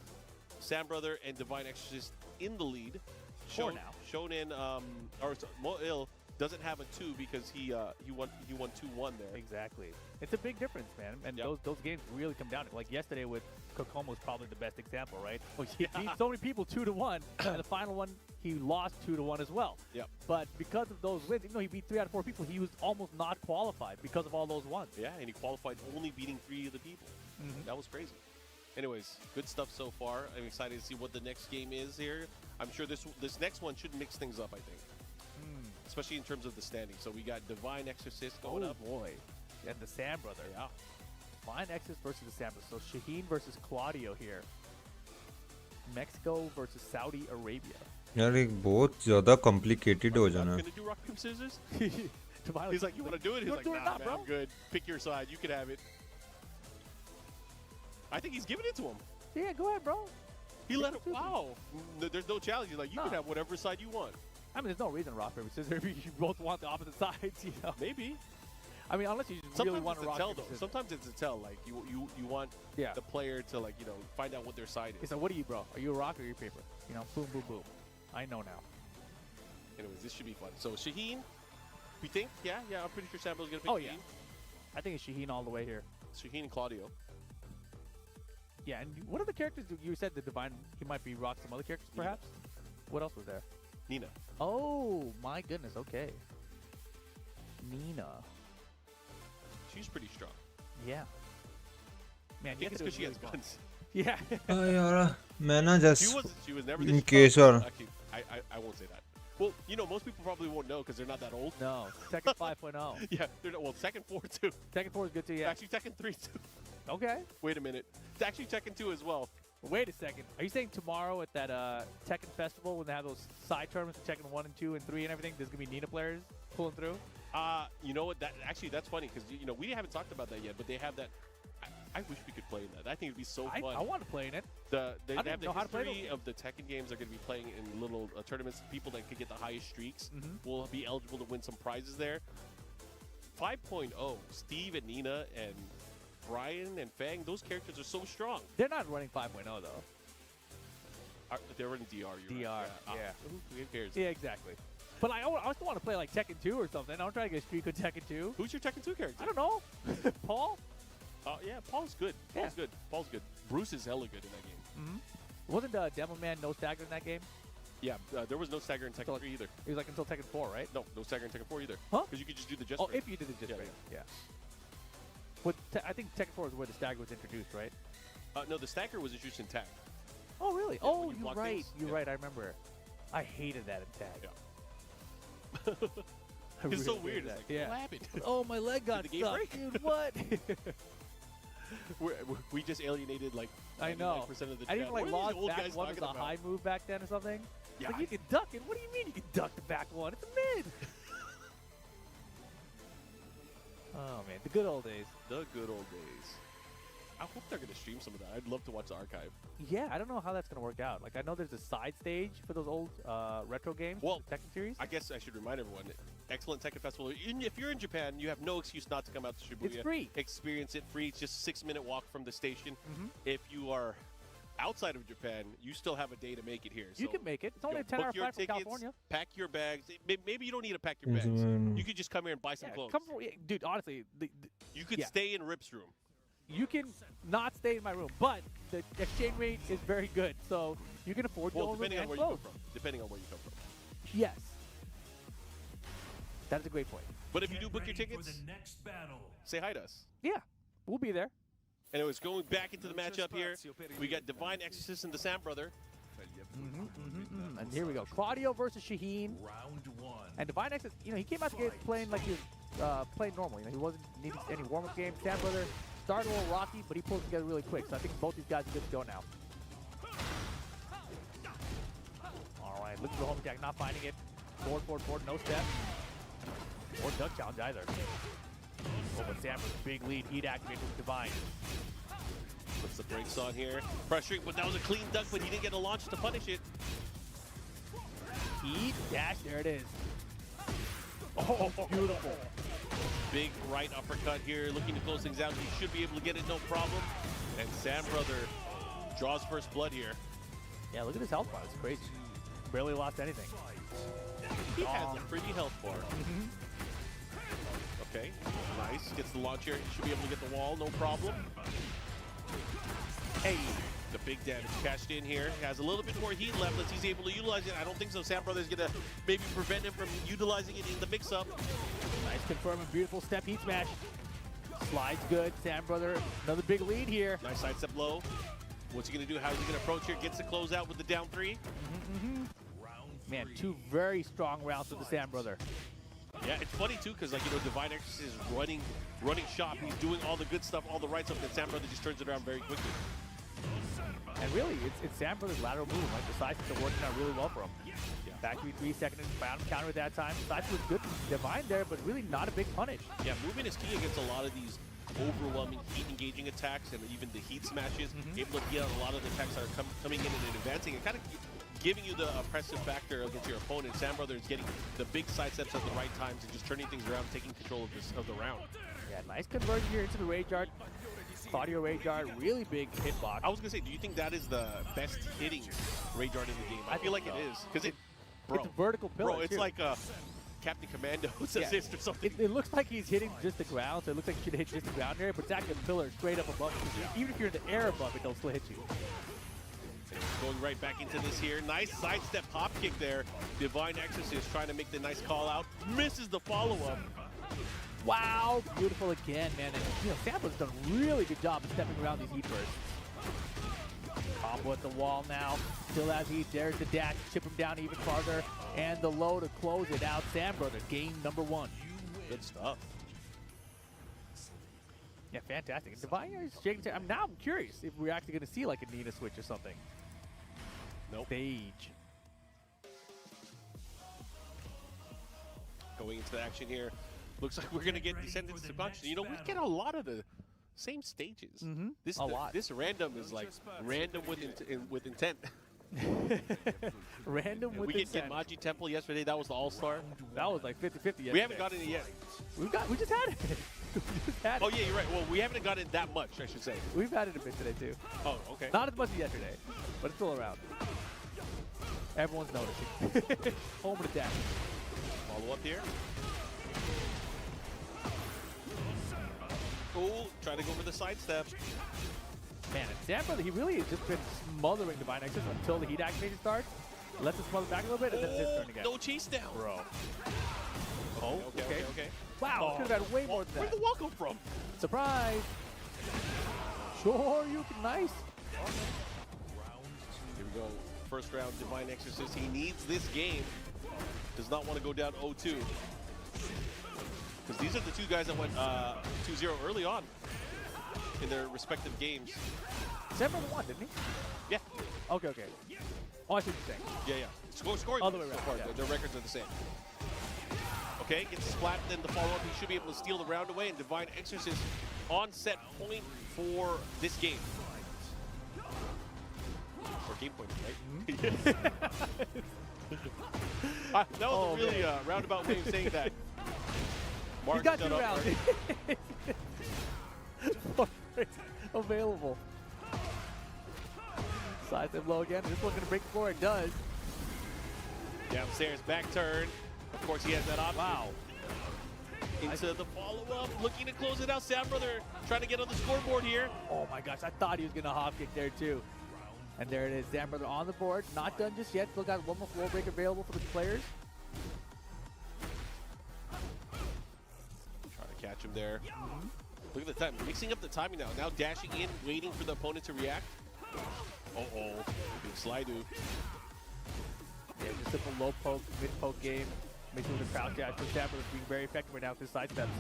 Speaker 9: Sam Brother and Divine Exorcist in the lead. Shionen, Noel doesn't have a 2 because he won 2-1 there.
Speaker 8: Exactly. It's a big difference, man. And those games really come down. Like yesterday with Kokomo was probably the best example, right? Well, he beat so many people 2-1, and the final one he lost 2-1 as well.
Speaker 9: Yep.
Speaker 8: But because of those wins, even though he beat 3 out of 4 people, he was almost not qualified because of all those ones.
Speaker 9: Yeah, and he qualified only beating 3 of the people. That was crazy. Anyways, good stuff so far. I'm excited to see what the next game is here. I'm sure this next one should mix things up, I think. Especially in terms of the standing. So we got Divine Exorcist going up.
Speaker 8: Oh, boy. And the Sam Brother.
Speaker 9: Yeah.
Speaker 8: Divine Exorcist versus the Sam Brother. So Shaheen versus Claudio here. Mexico versus Saudi Arabia.
Speaker 7: यार एक बहुत ज़्यादा complicated हो जाना
Speaker 9: Gonna do rock, paper, scissors? He's like, you want to do it? He's like, nah, man, I'm good. Pick your side. You can have it. I think he's giving it to him.
Speaker 8: Yeah, go ahead, bro.
Speaker 9: He let it. Wow. There's no challenge. He's like, you can have whatever side you want.
Speaker 8: I mean, there's no reason rock, paper, scissors. You both want the opposite sides, you know.
Speaker 9: Maybe.
Speaker 8: I mean, unless you really want to rock,
Speaker 9: tell,
Speaker 8: paper,
Speaker 9: though.
Speaker 8: scissors.
Speaker 9: Sometimes it's a tell. Like, you want the player to, like, you know, find out what their side is.
Speaker 8: So what are you, bro? Are you a rock or are you paper? You know, boom, boom, boom. I know now.
Speaker 9: Anyways, this should be fun. So, Shaheen, we think? Yeah, I'm pretty sure Sambo's going to pick Shaheen.
Speaker 8: I think it's Shaheen all the way here.
Speaker 9: Shaheen and Claudio.
Speaker 8: Yeah, and what are the characters you said the Divine? He might be rocking some other characters, perhaps. What else was there?
Speaker 9: Nina.
Speaker 8: Oh my goodness. Okay. Nina.
Speaker 9: She's pretty strong.
Speaker 8: Yeah. Man,
Speaker 9: I think it's because she has guns.
Speaker 8: Yeah.
Speaker 7: यार मैं ना just
Speaker 9: She was never
Speaker 7: in
Speaker 9: this
Speaker 7: case
Speaker 9: strong.
Speaker 7: or
Speaker 9: Actually, I won't say that. Well, you know, most people probably won't know because they're not that old.
Speaker 8: No. Tekken 5.0.
Speaker 9: Yeah, they're not, well, Tekken 4 too.
Speaker 8: Tekken 4 is good too, yeah.
Speaker 9: Actually, Tekken 3 too.
Speaker 8: Okay.
Speaker 9: Wait a minute. It's actually Tekken 2 as well.
Speaker 8: Wait a second. Are you saying tomorrow at that Tekken Festival when they have those side tournaments for Tekken 1 and 2 and 3 and everything, there's going to be Nina players pulling through?
Speaker 9: You know what? That's funny because, you know, we haven't talked about that yet, but they have that. I wish we could play in that. I think it'd be so fun.
Speaker 8: I want to play in it.
Speaker 9: They
Speaker 8: don't
Speaker 9: have
Speaker 8: know
Speaker 9: the
Speaker 8: how to play
Speaker 9: history of the Tekken games are going to be playing in little tournaments. People that could get the highest streaks will be eligible to win some prizes there. 5.0, Steve and Nina and Brian and Fang, those characters are so strong.
Speaker 8: They're not running 5.0 though.
Speaker 9: They're running DR. You're
Speaker 8: DR,
Speaker 9: right.
Speaker 8: yeah.
Speaker 9: Who cares?
Speaker 8: Yeah, exactly. But I also want to play like Tekken 2 or something. I'm trying to get a streak with Tekken 2.
Speaker 9: Who's your Tekken 2 character?
Speaker 8: I don't know. Paul?
Speaker 9: Yeah, Paul's good. Paul's good. Paul's good. Bruce is hella good in that game.
Speaker 8: Wasn't Demo Man no stagger in that game?
Speaker 9: Yeah, there was no stagger in Tekken 3 either.
Speaker 8: It was like until Tekken 4, right?
Speaker 9: No stagger in Tekken 4 either.
Speaker 8: Huh?
Speaker 9: Because you could just do the just
Speaker 8: Oh,
Speaker 9: break.
Speaker 8: if you did the just
Speaker 9: Yeah,
Speaker 8: break. Yeah. But I think Tekken 4 is where the stagger was introduced, right?
Speaker 9: No, the stagger was introduced in tag.
Speaker 8: Oh, really?
Speaker 9: Yeah,
Speaker 8: Oh,
Speaker 9: when you
Speaker 8: you're
Speaker 9: block
Speaker 8: right.
Speaker 9: things.
Speaker 8: You're
Speaker 9: Yeah.
Speaker 8: right. I remember. I hated that in tag.
Speaker 9: Yeah.
Speaker 8: I
Speaker 9: It's so
Speaker 8: really
Speaker 9: weird.
Speaker 8: hated
Speaker 9: It's
Speaker 8: that.
Speaker 9: like, what happened?
Speaker 8: Oh, my leg got
Speaker 9: Did the game
Speaker 8: stuck.
Speaker 9: break?
Speaker 8: Dude, what?
Speaker 9: We just alienated like
Speaker 8: I know.
Speaker 9: 99% of the
Speaker 8: I
Speaker 9: chat.
Speaker 8: didn't like
Speaker 9: What are
Speaker 8: log
Speaker 9: these old
Speaker 8: back
Speaker 9: guys
Speaker 8: one was
Speaker 9: talking
Speaker 8: a
Speaker 9: about?
Speaker 8: high move back then or something.
Speaker 9: Yeah,
Speaker 8: Like you can duck it. What do you mean you can duck the back one? It's a mid. Oh man, the good old days.
Speaker 9: The good old days. I hope they're going to stream some of that. I'd love to watch the archive.
Speaker 8: Yeah, I don't know how that's gonna work out. Like I know there's a side stage for those old retro games.
Speaker 9: Well,
Speaker 8: the Tekken series.
Speaker 9: I guess I should remind everyone, excellent Tekken Festival. If you're in Japan, you have no excuse not to come out to Shibuya.
Speaker 8: It's free.
Speaker 9: Experience it free. It's just a 6-minute walk from the station. If you are outside of Japan, you still have a day to make it here.
Speaker 8: You
Speaker 9: So,
Speaker 8: can make it. It's only a
Speaker 9: book
Speaker 8: 10-hour
Speaker 9: your
Speaker 8: flight from
Speaker 9: tickets,
Speaker 8: California.
Speaker 9: pack your bags. Maybe you don't need to pack your bags. You could just come here and buy some clothes.
Speaker 8: Come for, dude. Honestly,
Speaker 9: You could stay in Rip's room.
Speaker 8: you can not stay in my room, but the exchange rate is very good, so you can afford your
Speaker 9: Well,
Speaker 8: own room
Speaker 9: depending on
Speaker 8: and
Speaker 9: where you come
Speaker 8: clothes.
Speaker 9: from. Depending on where you come from.
Speaker 8: Yes, that's a great point.
Speaker 9: But if you
Speaker 3: Get
Speaker 9: do book your
Speaker 3: ready for
Speaker 9: tickets,
Speaker 3: the next battle.
Speaker 9: say hi to us.
Speaker 8: Yeah, we'll be there.
Speaker 9: Anyways, going back into the matchup here, we got Divine Exorcist and the Sam Brother.
Speaker 8: And here we go. Claudio versus Shaheen.
Speaker 3: Round one.
Speaker 8: And Divine X, he came out the gate playing like he was playing normal. He wasn't needing any warm-up game. Sam Brother started a little rocky, but he pulled together really quick. So I think both these guys are good to go now. All right, looking for the home attack, not finding it. Forward, no step. Or duck challenge either. Oh, but Sam with a big lead. Heat activated with Divine.
Speaker 9: Puts the brakes on here. Pressuring, but that was a clean duck, but he didn't get a launch to punish it.
Speaker 8: Heat dash, there it is. Oh, beautiful.
Speaker 9: Big right uppercut here, looking to close things out. He should be able to get it, no problem. And Sam Brother draws first blood here.
Speaker 8: Yeah, look at his health bar. It's crazy. Barely lost anything.
Speaker 9: He has a pretty health bar. Okay, nice. Gets the launch here. He should be able to get the wall, no problem. Hey, the big damage cashed in here. Has a little bit more heat left as he's able to utilize it. I don't think so. Sam Brother is going to maybe prevent him from utilizing it in the mix-up.
Speaker 8: Nice confirming, beautiful step heat smash. Slides good. Sam Brother, another big lead here.
Speaker 9: Nice side step low. What's he going to do? How is he going to approach here? Gets the close out with the down 3.
Speaker 8: Man, two very strong rounds with the Sam Brother.
Speaker 9: Yeah, it's funny too, because Divine Exorcist is running shop. He's doing all the good stuff, all the right stuff, and Sam Brother just turns it around very quickly.
Speaker 8: And really, it's Sam Brother's lateral move. Like the side are working out really well for him.
Speaker 9: Yeah.
Speaker 8: Back 3 seconds, found him counter at that time. Side was good from Divine there, but really not a big punish.
Speaker 9: Yeah, movement is key against a lot of these overwhelming heat engaging attacks and even the heat smashes. Able to get out a lot of the attacks that are coming in and advancing and kind of giving you the oppressive factor against your opponent. Sam Brother is getting the big side steps at the right times and just turning things around, taking control of the round.
Speaker 8: Yeah, nice conversion here into the Rage Art. Claudio Rage Art, really big hitbox.
Speaker 9: I was going to say, do you think that is the best hitting Rage Art in the game? I feel like
Speaker 8: so.
Speaker 9: it is. Because
Speaker 8: it's a vertical pillar,
Speaker 9: Bro, it's
Speaker 8: too.
Speaker 9: like Captain Commando's
Speaker 8: Yeah.
Speaker 9: assist or something.
Speaker 8: It looks like he's hitting just the ground, so it looks like he should hit just the ground area, but it's actually a pillar straight up above it. Even if you're in the air above it, they'll still hit you.
Speaker 9: Going right back into this here. Nice sidestep hop kick there. Divine Exorcist trying to make the nice call out. Misses the follow-up.
Speaker 8: Wow, beautiful again, man. And you know, Sampa's done a really good job of stepping around these heat bursts. Combo at the wall now. Still has heat. There's the dash. Chip him down even farther. And the low to close it out. Sam Brother, game number 1.
Speaker 9: Good stuff.
Speaker 8: Yeah, fantastic. And Divine is shaking. Now I'm curious if we're actually going to see like a Nina switch or something.
Speaker 9: Nope.
Speaker 8: Stage.
Speaker 9: Going into the action here. Looks like we're going to get Descendants to Bunch. You know, we get a lot of the same stages.
Speaker 8: Mm-hmm.
Speaker 9: This
Speaker 8: A lot.
Speaker 9: This random is like random with intent.
Speaker 8: Random with
Speaker 9: We get
Speaker 8: intent.
Speaker 9: Genmaji Temple yesterday. That was the All-Star.
Speaker 8: That was like 50-50.
Speaker 9: We haven't gotten it yet.
Speaker 8: We just had it. We just had it.
Speaker 9: Oh, yeah, you're right. Well, we haven't gotten it that much, I should say.
Speaker 8: We've had it a bit today too.
Speaker 9: Oh, okay.
Speaker 8: Not as much as yesterday, but it's still around. Everyone's noticing. Home to dash.
Speaker 9: Follow up here. Oh, trying to go for the sidestep.
Speaker 8: Man, and Sam Brother, he really has just been smothering Divine Exorcist until the heat activation starts. Lets it smother back a little bit, and then it's his turn again.
Speaker 9: No chase down.
Speaker 8: Bro.
Speaker 9: Oh, okay.
Speaker 8: Wow, could have had way more than
Speaker 9: Where'd
Speaker 8: that.
Speaker 9: the wall come from?
Speaker 8: Surprise. Sure, you can. Nice.
Speaker 9: Here we go. First round, Divine Exorcist. He needs this game. Does not want to go down 0-2. Because these are the two guys that went 2-0 early on in their respective games.
Speaker 8: Sam Brother won, didn't he?
Speaker 9: Yeah.
Speaker 8: Okay. Oh, I see what you're saying.
Speaker 9: Yeah. Scoring
Speaker 8: Other way
Speaker 9: so
Speaker 8: around,
Speaker 9: far,
Speaker 8: yeah.
Speaker 9: their records are the same. Okay, gets splat, then the follow-up. He should be able to steal the round away, and Divine Exorcist on set point for this game. Or game point, right? That was a really roundabout way of saying that. Mark,
Speaker 8: He's got
Speaker 9: shut
Speaker 8: 2
Speaker 9: up,
Speaker 8: rounds. Available. Side step low again. This one's going to break the floor. It does.
Speaker 9: Downstairs, back turn. Of course, he has that option.
Speaker 8: Wow.
Speaker 9: Into the follow-up, looking to close it out. Sam Brother trying to get on the scoreboard here.
Speaker 8: Oh my gosh, I thought he was going to hop kick there too. And there it is, Sam Brother on the board. Not done just yet. Still got one more floor break available for the players.
Speaker 9: Trying to catch him there. Look at the time, mixing up the timing now. Now dashing in, waiting for the opponent to react. Uh-oh, big slide do.
Speaker 8: Yeah, just simple low poke, mid poke game. Mixing with the crouch dash. So Sam Brother being very effective right now with his side steps.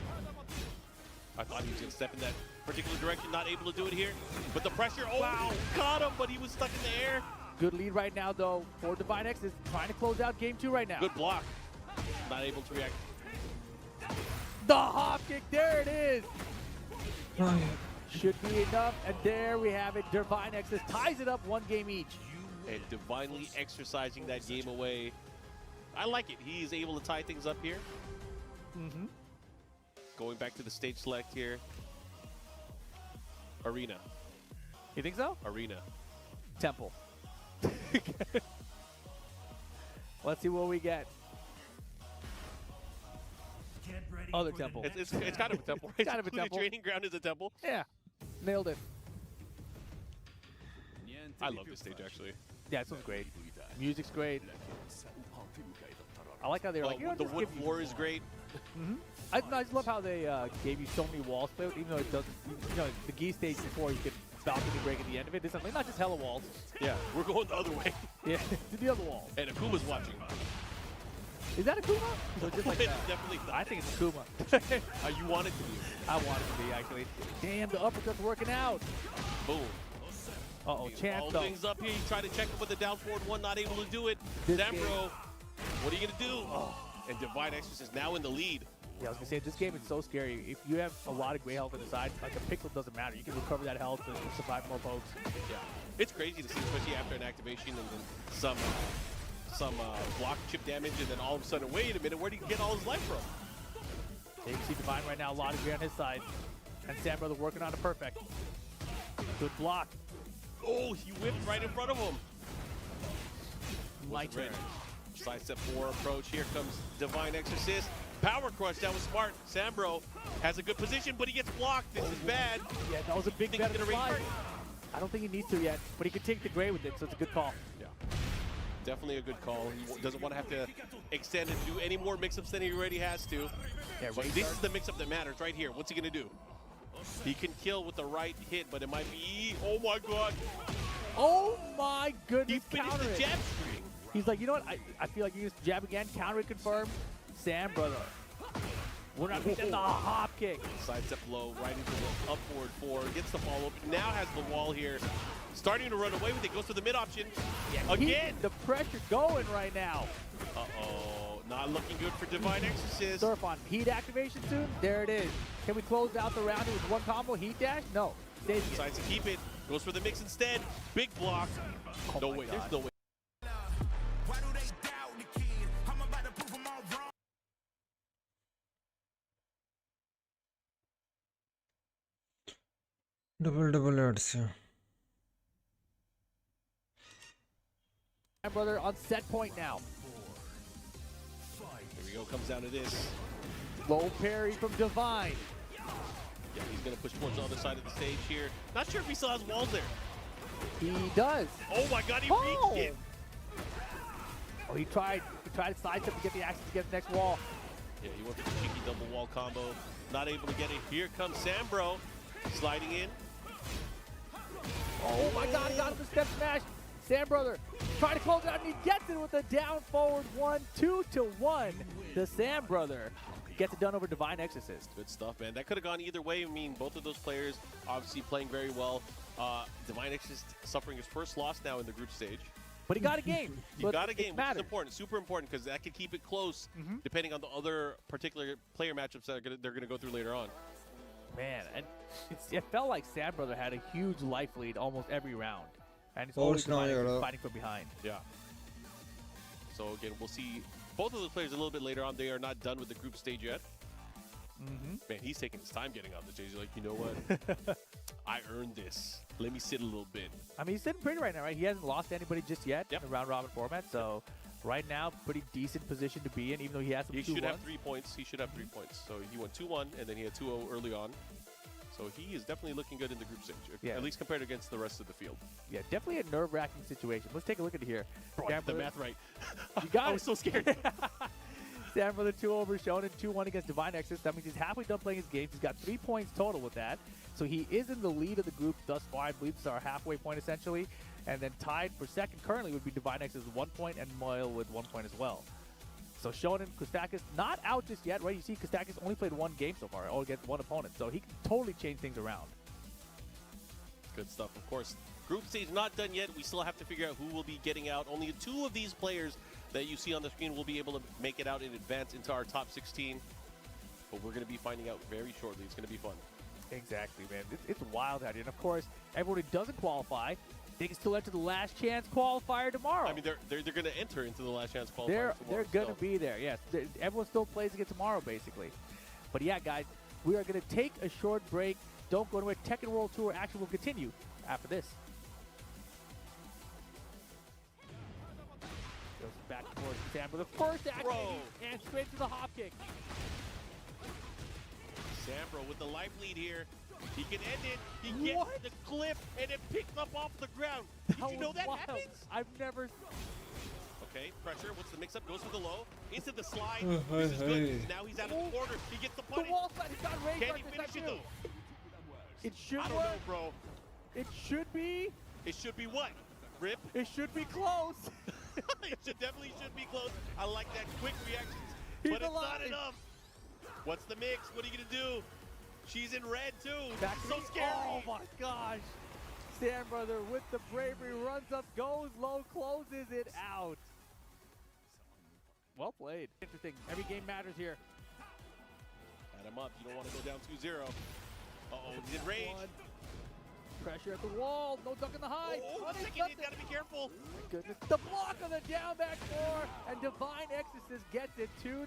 Speaker 9: I thought he was going to step in that particular direction, not able to do it here. But the pressure, oh, wow, got him, but he was stuck in the air.
Speaker 8: Good lead right now, though, for Divine X. Is trying to close out game 2 right now.
Speaker 9: Good block. Not able to react.
Speaker 8: The hop kick, there it is. Should be enough, and there we have it. Divine X ties it up 1 game each.
Speaker 9: And divinely exercising that game away. I like it. He's able to tie things up here. Going back to the stage select here. Arena.
Speaker 8: You think so?
Speaker 9: Arena.
Speaker 8: Temple. Let's see what we get.
Speaker 3: Get ready
Speaker 8: Other
Speaker 3: for the
Speaker 8: temple.
Speaker 3: next
Speaker 9: It's kind of a temple, right?
Speaker 8: Kind of a
Speaker 9: The
Speaker 8: temple.
Speaker 9: training ground is a temple.
Speaker 8: Yeah, nailed it.
Speaker 9: I love this stage, actually.
Speaker 8: Yeah, this one's great. Music's great. I like how they're like, you know,
Speaker 9: The
Speaker 8: just
Speaker 9: wood
Speaker 8: give you-
Speaker 9: floor is great.
Speaker 8: I just love how they gave you so many walls to play with, even though it doesn't. You know, the Gi stage before you could balcony break at the end of it. This is like not just hella walls.
Speaker 9: Yeah, we're going the other way.
Speaker 8: Yeah, to the other wall.
Speaker 9: And Akuma's watching.
Speaker 8: Is that a Kuma? Or just like
Speaker 9: It's
Speaker 8: that?
Speaker 9: definitely not.
Speaker 8: I think it's a Kuma.
Speaker 9: You want it to be.
Speaker 8: I want it to be actually. Damn, the uppercut's working out.
Speaker 9: Boom.
Speaker 8: Uh-oh, chance
Speaker 9: All
Speaker 8: though.
Speaker 9: things up here. You try to check him with the down forward 1, not able to do it.
Speaker 8: This
Speaker 9: Zambro, what are you going to do? And Divine Exorcist now in the lead.
Speaker 8: Yeah, I was gonna say this game is so scary. If you have a lot of gray health on the side, like a pixel doesn't matter. You can recover that health and survive more pokes.
Speaker 9: Yeah, it's crazy to see, especially after an activation and then some block chip damage, and then all of a sudden, wait a minute, where did he get all his life from?
Speaker 8: Yeah, you can see Divine right now, a lot of gray on his side, and Sam Brother working on it perfect. Good block.
Speaker 9: Oh, he whipped right in front of him.
Speaker 8: My turn.
Speaker 9: Ready. Sidestep 4 approach. Here comes Divine Exorcist. Power crush. That was smart. Sambro has a good position, but he gets blocked. This is bad.
Speaker 8: Yeah, that was a big
Speaker 9: Think
Speaker 8: bet
Speaker 9: he's
Speaker 8: of
Speaker 9: gonna
Speaker 8: slide.
Speaker 9: restart?
Speaker 8: I don't think he needs to yet, but he could take the gray with it, so it's a good call.
Speaker 9: Yeah. Definitely a good call. He doesn't want to have to extend and do any more mix-ups than he already has to.
Speaker 8: Yeah,
Speaker 9: But this is the mix-up that matters right here. What's he going to do? He can kill with the right hit, but it might be... Oh, my God.
Speaker 8: Oh, my
Speaker 9: He
Speaker 8: goodness.
Speaker 9: finished
Speaker 8: Counter
Speaker 9: the
Speaker 8: it.
Speaker 9: jab string.
Speaker 8: He's like, you know what? I feel like you just jab again, counter it confirmed. Sam, brother. We're not beating the hop kick.
Speaker 9: Sidestep low, right into the upward four. Gets the follow-up. Now has the wall here. Starting to run away with it. Goes for the mid-option.
Speaker 8: Yeah,
Speaker 9: Again.
Speaker 8: The pressure going right now.
Speaker 9: Uh-oh. Not looking good for Divine Exorcist.
Speaker 8: Surf on heat activation soon. There it is. Can we close out the round with one combo? Heat dash? No. Stays again.
Speaker 9: Decides to keep it. Goes for the mix instead. Big block.
Speaker 8: Oh
Speaker 9: No
Speaker 8: my
Speaker 9: way.
Speaker 8: God.
Speaker 9: There's no way.
Speaker 7: Double heads.
Speaker 8: My brother on set point now.
Speaker 9: Here we go. Comes down to this.
Speaker 8: Low parry from Divine.
Speaker 9: Yeah, he's going to push towards the other side of the stage here. Not sure if he still has walls there.
Speaker 8: He does.
Speaker 9: Oh my God, he
Speaker 8: Oh!
Speaker 9: reached it.
Speaker 8: Oh, he tried to sidestep to get the access to get the next wall.
Speaker 9: Yeah, he went for the cheeky double wall combo. Not able to get it. Here comes Sambro. Sliding in.
Speaker 8: Oh my God, he got him the step smash. Sam brother trying to close it out and he gets it with a down forward 1, 2-1. The Sam brother gets it done over Divine Exorcist.
Speaker 9: Good stuff, man. That could have gone either way. I mean, both of those players obviously playing very well. Divine Exorcist suffering his first loss now in the group stage.
Speaker 8: But he got a game.
Speaker 9: He
Speaker 8: But
Speaker 9: got a
Speaker 8: it
Speaker 9: game, which is
Speaker 8: matters.
Speaker 9: important, super important, because that could keep it close depending on the other particular player matchups that they're going to go through later on.
Speaker 8: Man, and it felt like Sam brother had a huge life lead almost every round. And it's always Divine Exorcist fighting from behind.
Speaker 9: Yeah. So again, we'll see both of those players a little bit later on. They are not done with the group stage yet. Man, he's taking his time getting on the stage. He's like, you know what? I earned this. Let me sit a little bit.
Speaker 8: I mean, he's sitting pretty right now, right? He hasn't lost to anybody just yet
Speaker 9: Yep.
Speaker 8: in a round-robin format. So right now, pretty decent position to be in, even though he has some
Speaker 9: He
Speaker 8: 2-1s.
Speaker 9: should have 3 points. He should have 3 points. So he went 2-1, and then he had 2-0 early on. So he is definitely looking good in the group stage,
Speaker 8: Yeah.
Speaker 9: at least compared against the rest of the field.
Speaker 8: Yeah, definitely a nerve-wracking situation. Let's take a look at it here.
Speaker 9: Bro, I
Speaker 8: Sam
Speaker 9: did the
Speaker 8: brother-
Speaker 9: math right.
Speaker 8: You got
Speaker 9: I
Speaker 8: it.
Speaker 9: was so scared.
Speaker 8: Sam brother 2 over Shionen, 2-1 against Divine Exorcist. That means he's halfway done playing his games. He's got 3 points total with that. So he is in the lead of the group thus far. I believe it's our halfway point essentially. And then tied for second currently would be Divine Exorcist 1 point and Noel with 1 point as well. So Shionen, Kostakis not out just yet, right? You see Kostakis only played 1 game so far, all against 1 opponent. So he can totally change things around.
Speaker 9: Good stuff, of course. Group stage not done yet. We still have to figure out who will be getting out. Only 2 of these players that you see on the screen will be able to make it out in advance into our top 16. But we're going to be finding out very shortly. It's going to be fun.
Speaker 8: Exactly, man. It's wild out here. And of course, everyone who doesn't qualify, they can still enter the last chance qualifier tomorrow.
Speaker 9: I mean, they're going to enter into the last chance qualifier
Speaker 8: They're
Speaker 9: tomorrow.
Speaker 8: going to be there, yes. Everyone still plays again tomorrow, basically. But yeah, guys, we are going to take a short break. Don't go anywhere. Tekken World Tour action will continue after this. Goes back towards Sam for the first action, and straight to the hop kick.
Speaker 9: Sambro with the life lead here. He can end it. He gets the clip, and it picks up off the ground. Did you know that happens?
Speaker 8: I've never...
Speaker 9: Okay, pressure. What's the mix-up? Goes for the low. Into the slide. This is good. Now he's out of the corner. He gets the
Speaker 8: The
Speaker 9: punish.
Speaker 8: wall side, he's got range
Speaker 9: Can
Speaker 8: right
Speaker 9: he
Speaker 8: this
Speaker 9: finish
Speaker 8: time,
Speaker 9: it,
Speaker 8: too.
Speaker 9: though?
Speaker 8: It should
Speaker 9: I don't
Speaker 8: work.
Speaker 9: know, bro.
Speaker 8: It should be.
Speaker 9: It should be what? Rip?
Speaker 8: It should be close.
Speaker 9: It definitely should be close. I like that quick reactions,
Speaker 8: He's
Speaker 9: but it's
Speaker 8: alive.
Speaker 9: not enough. What's the mix? What are you going to do? She's in red, too.
Speaker 8: Back
Speaker 9: So scary.
Speaker 8: Oh my gosh. Sam brother with the bravery runs up, goes low, closes it out. Well played. Interesting. Every game matters here.
Speaker 9: Add him up. You don't want to go down 2-0. Uh-oh, he's in rage.
Speaker 8: Pressure at the wall. No duck in the high.
Speaker 9: Oh, the second hit. Got to be careful.
Speaker 8: My goodness. The block on the down back 4, and Divine Exorcist gets it 2-0.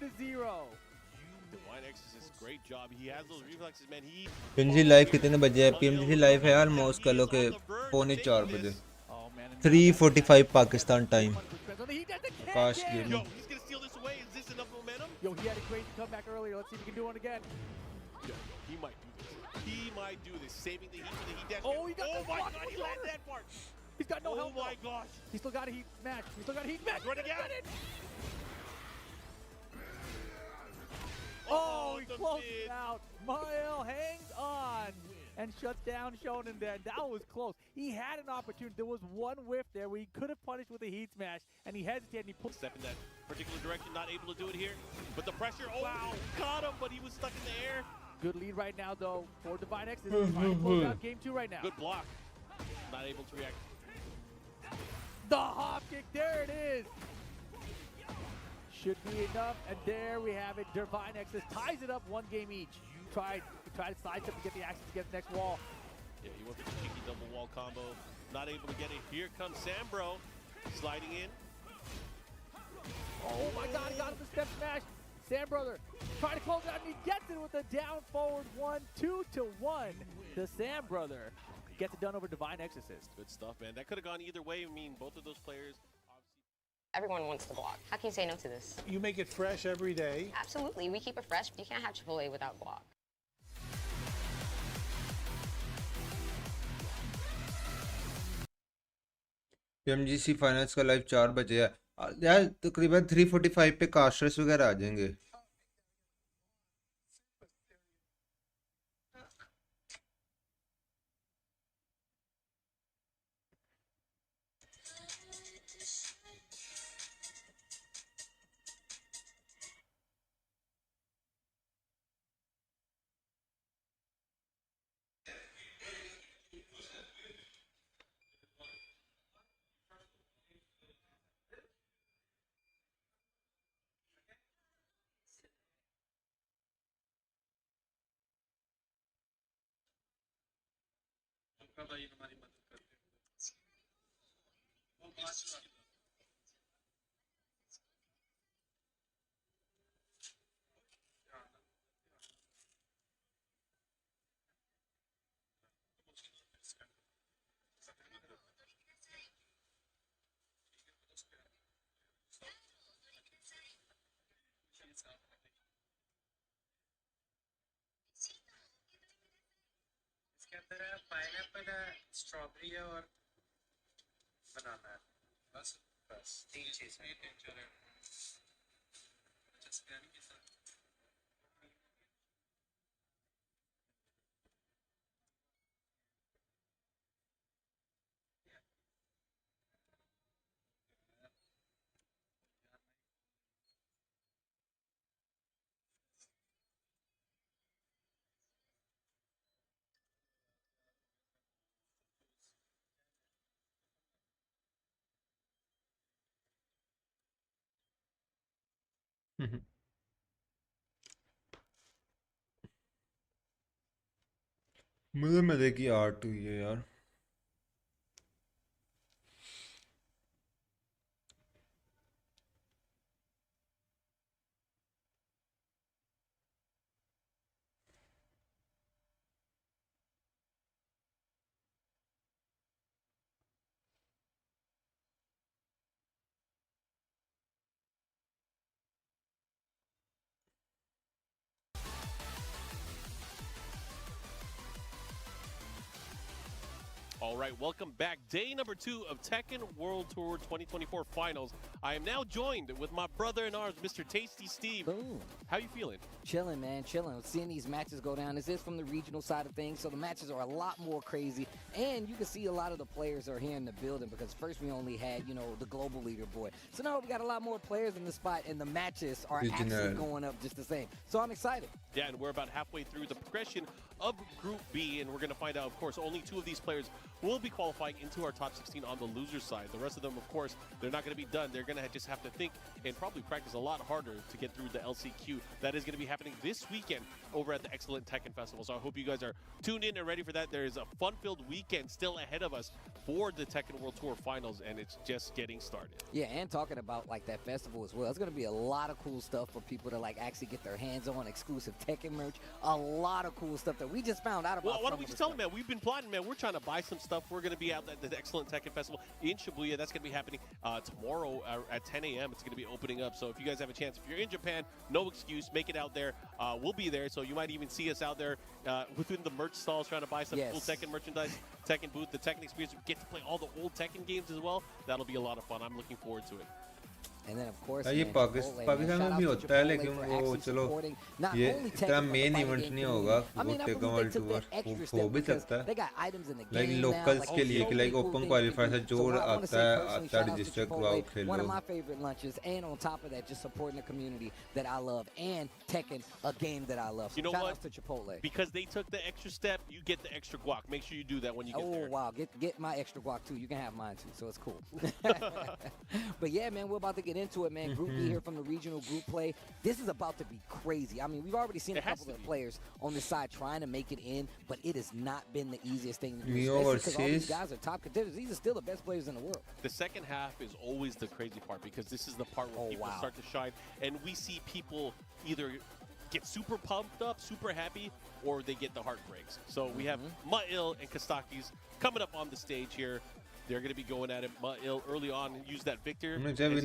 Speaker 9: Divine Exorcist, great job. He has those reflexes, man.
Speaker 7: PMGC live कितने बजे है? PMGC live है almost कल के 3:45 बजे.
Speaker 8: Oh man. And
Speaker 7: 3:45 Pakistan time.
Speaker 8: depends on the heat. That's a kick
Speaker 7: Gosh,
Speaker 8: in.
Speaker 7: game.
Speaker 9: Yo, he's gonna steal this away. Is this enough momentum?
Speaker 8: Yo, he had a crazy comeback earlier. Let's see if he can do one again.
Speaker 9: Yo, he might do this. He might do this. Saving the heat for the heat dash.
Speaker 8: Oh, he got
Speaker 9: Oh
Speaker 8: the
Speaker 9: my
Speaker 8: block
Speaker 9: god,
Speaker 8: on
Speaker 9: he
Speaker 8: the
Speaker 9: landed
Speaker 8: shoulder.
Speaker 9: that part.
Speaker 8: He's got no
Speaker 9: Oh
Speaker 8: help.
Speaker 9: my gosh.
Speaker 8: He still got a heat match. He still got a heat match.
Speaker 9: Run again.
Speaker 8: Oh, he
Speaker 9: the
Speaker 8: closed
Speaker 9: mid.
Speaker 8: it out. Noel hangs on and shuts down Shionen there. That was close. He had an opportunity. There was one whiff there where he could have punished with a heat smash, and he hesitated and he pulled.
Speaker 9: Step in that particular direction, not able to do it here. But the pressure, oh, wow, got him, but he was stuck in the air.
Speaker 8: Good lead right now, though, for Divine X. This is trying to close out game 2 right now.
Speaker 9: Good block. Not able to react.
Speaker 8: The hop kick, there it is. Should be enough, and there we have it. Divine X ties it up 1 game each. Tried to sidestep to get the access to get the next wall.
Speaker 9: Yeah, he went for the cheeky double wall combo. Not able to get it. Here comes Sambro sliding in.
Speaker 8: Oh my god, he got the step smash. Sam Brother trying to close it out, and he gets it with a down forward 1, 2-1. The Sam Brother gets it done over Divine X assist.
Speaker 9: Good stuff, man. That could have gone either way. I mean, both of those players.
Speaker 5: Everyone wants the guac. How can you say no to this?
Speaker 6: You make it fresh every day.
Speaker 5: Absolutely. We keep it fresh. You can't have AAA without guac.
Speaker 7: PMGC finals का live 4 बजे है यार, तकरीबन 3:45 पे casters वगैरह आ जाएंगे.
Speaker 10: इसके अंदर है पाइनएप्पल है, स्ट्रॉबेरी है और बनाना है. बस 3 चीज़ है.
Speaker 7: मुझे मजे की आर्ट हुई है यार.
Speaker 9: All right, welcome back. Day number 2 of Tekken World Tour 2024 Finals. I am now joined with my brother in arms, Mr. Tasty Steve.
Speaker 11: Boom.
Speaker 9: How you feeling?
Speaker 11: Chilling, man, chilling. Seeing these matches go down. This is from the regional side of things, so the matches are a lot more crazy. And you can see a lot of the players are here in the building because first we only had, you know, the global leaderboard. So now we got a lot more players in the spot, and the matches are actually going up just the same. So I'm excited.
Speaker 9: Yeah, and we're about halfway through the progression of Group B, and we're going to find out, of course, only 2 of these players will be qualifying into our top 16 on the loser side. The rest of them, of course, they're not going to be done. They're going to just have to think and probably practice a lot harder to get through the LCQ. That is going to be happening this weekend over at the Excellent Tekken Festival. So I hope you guys are tuned in and ready for that. There is a fun-filled weekend still ahead of us for the Tekken World Tour Finals, and it's just getting started.
Speaker 11: Yeah, and talking about like that festival as well, it's going to be a lot of cool stuff for people to like actually get their hands on, exclusive Tekken merch, a lot of cool stuff that we just found out about.
Speaker 9: Well, why don't we just tell them, man, we've been plotting, man. We're trying to buy some stuff stuff. We're going to be out at the Excellent Tekken Festival in Shibuya. That's going to be happening tomorrow at 10 a.m. It's going to be opening up. So if you guys have a chance, if you're in Japan, no excuse, make it out there. We'll be there. So you might even see us out there within the merch stalls trying to buy some cool Tekken merchandise, Tekken booth, the Tekken experience. We get to play all the old Tekken games as well. That'll be a lot of fun. I'm looking forward to it.
Speaker 11: And then of course
Speaker 7: ये पाकिस्तान में भी होता है लेकिन वो चलो ये इतना मेन इवेंट नहीं होगा वो टेकन वर्ल्ड टूर हो भी सकता है लाइक लोकल्स के लिए कि लाइक ओपन क्वालिफायर से जो आता है रजिस्टर करवाओ खेलो
Speaker 11: one of my favorite lunches, and on top of that just supporting the community that I love and Tekken, a game that I love. So
Speaker 9: you know
Speaker 11: shout
Speaker 9: what?
Speaker 11: outs to Chipotle.
Speaker 9: Because they took the extra step, you get the extra guac. Make sure you do that when you get there.
Speaker 11: Oh wow, get my extra guac too. You can have mine too, so it's cool. But yeah, man, we're about to get into it, man. Group B here from the regional group play. This is about to be crazy. I mean, we've already seen a couple of players on this side trying to make it in, but it has not been the easiest thing to do. Especially because all these guys are top contenders. These are still the best players in the world.
Speaker 9: The second half is always the crazy part because this is the part where people start to shine, and we see people either get super pumped up, super happy, or they get the heartbreaks. So we have Mail and Kostakis coming up on the stage here. They're going to be going at it. Mail early on used that Victor. And then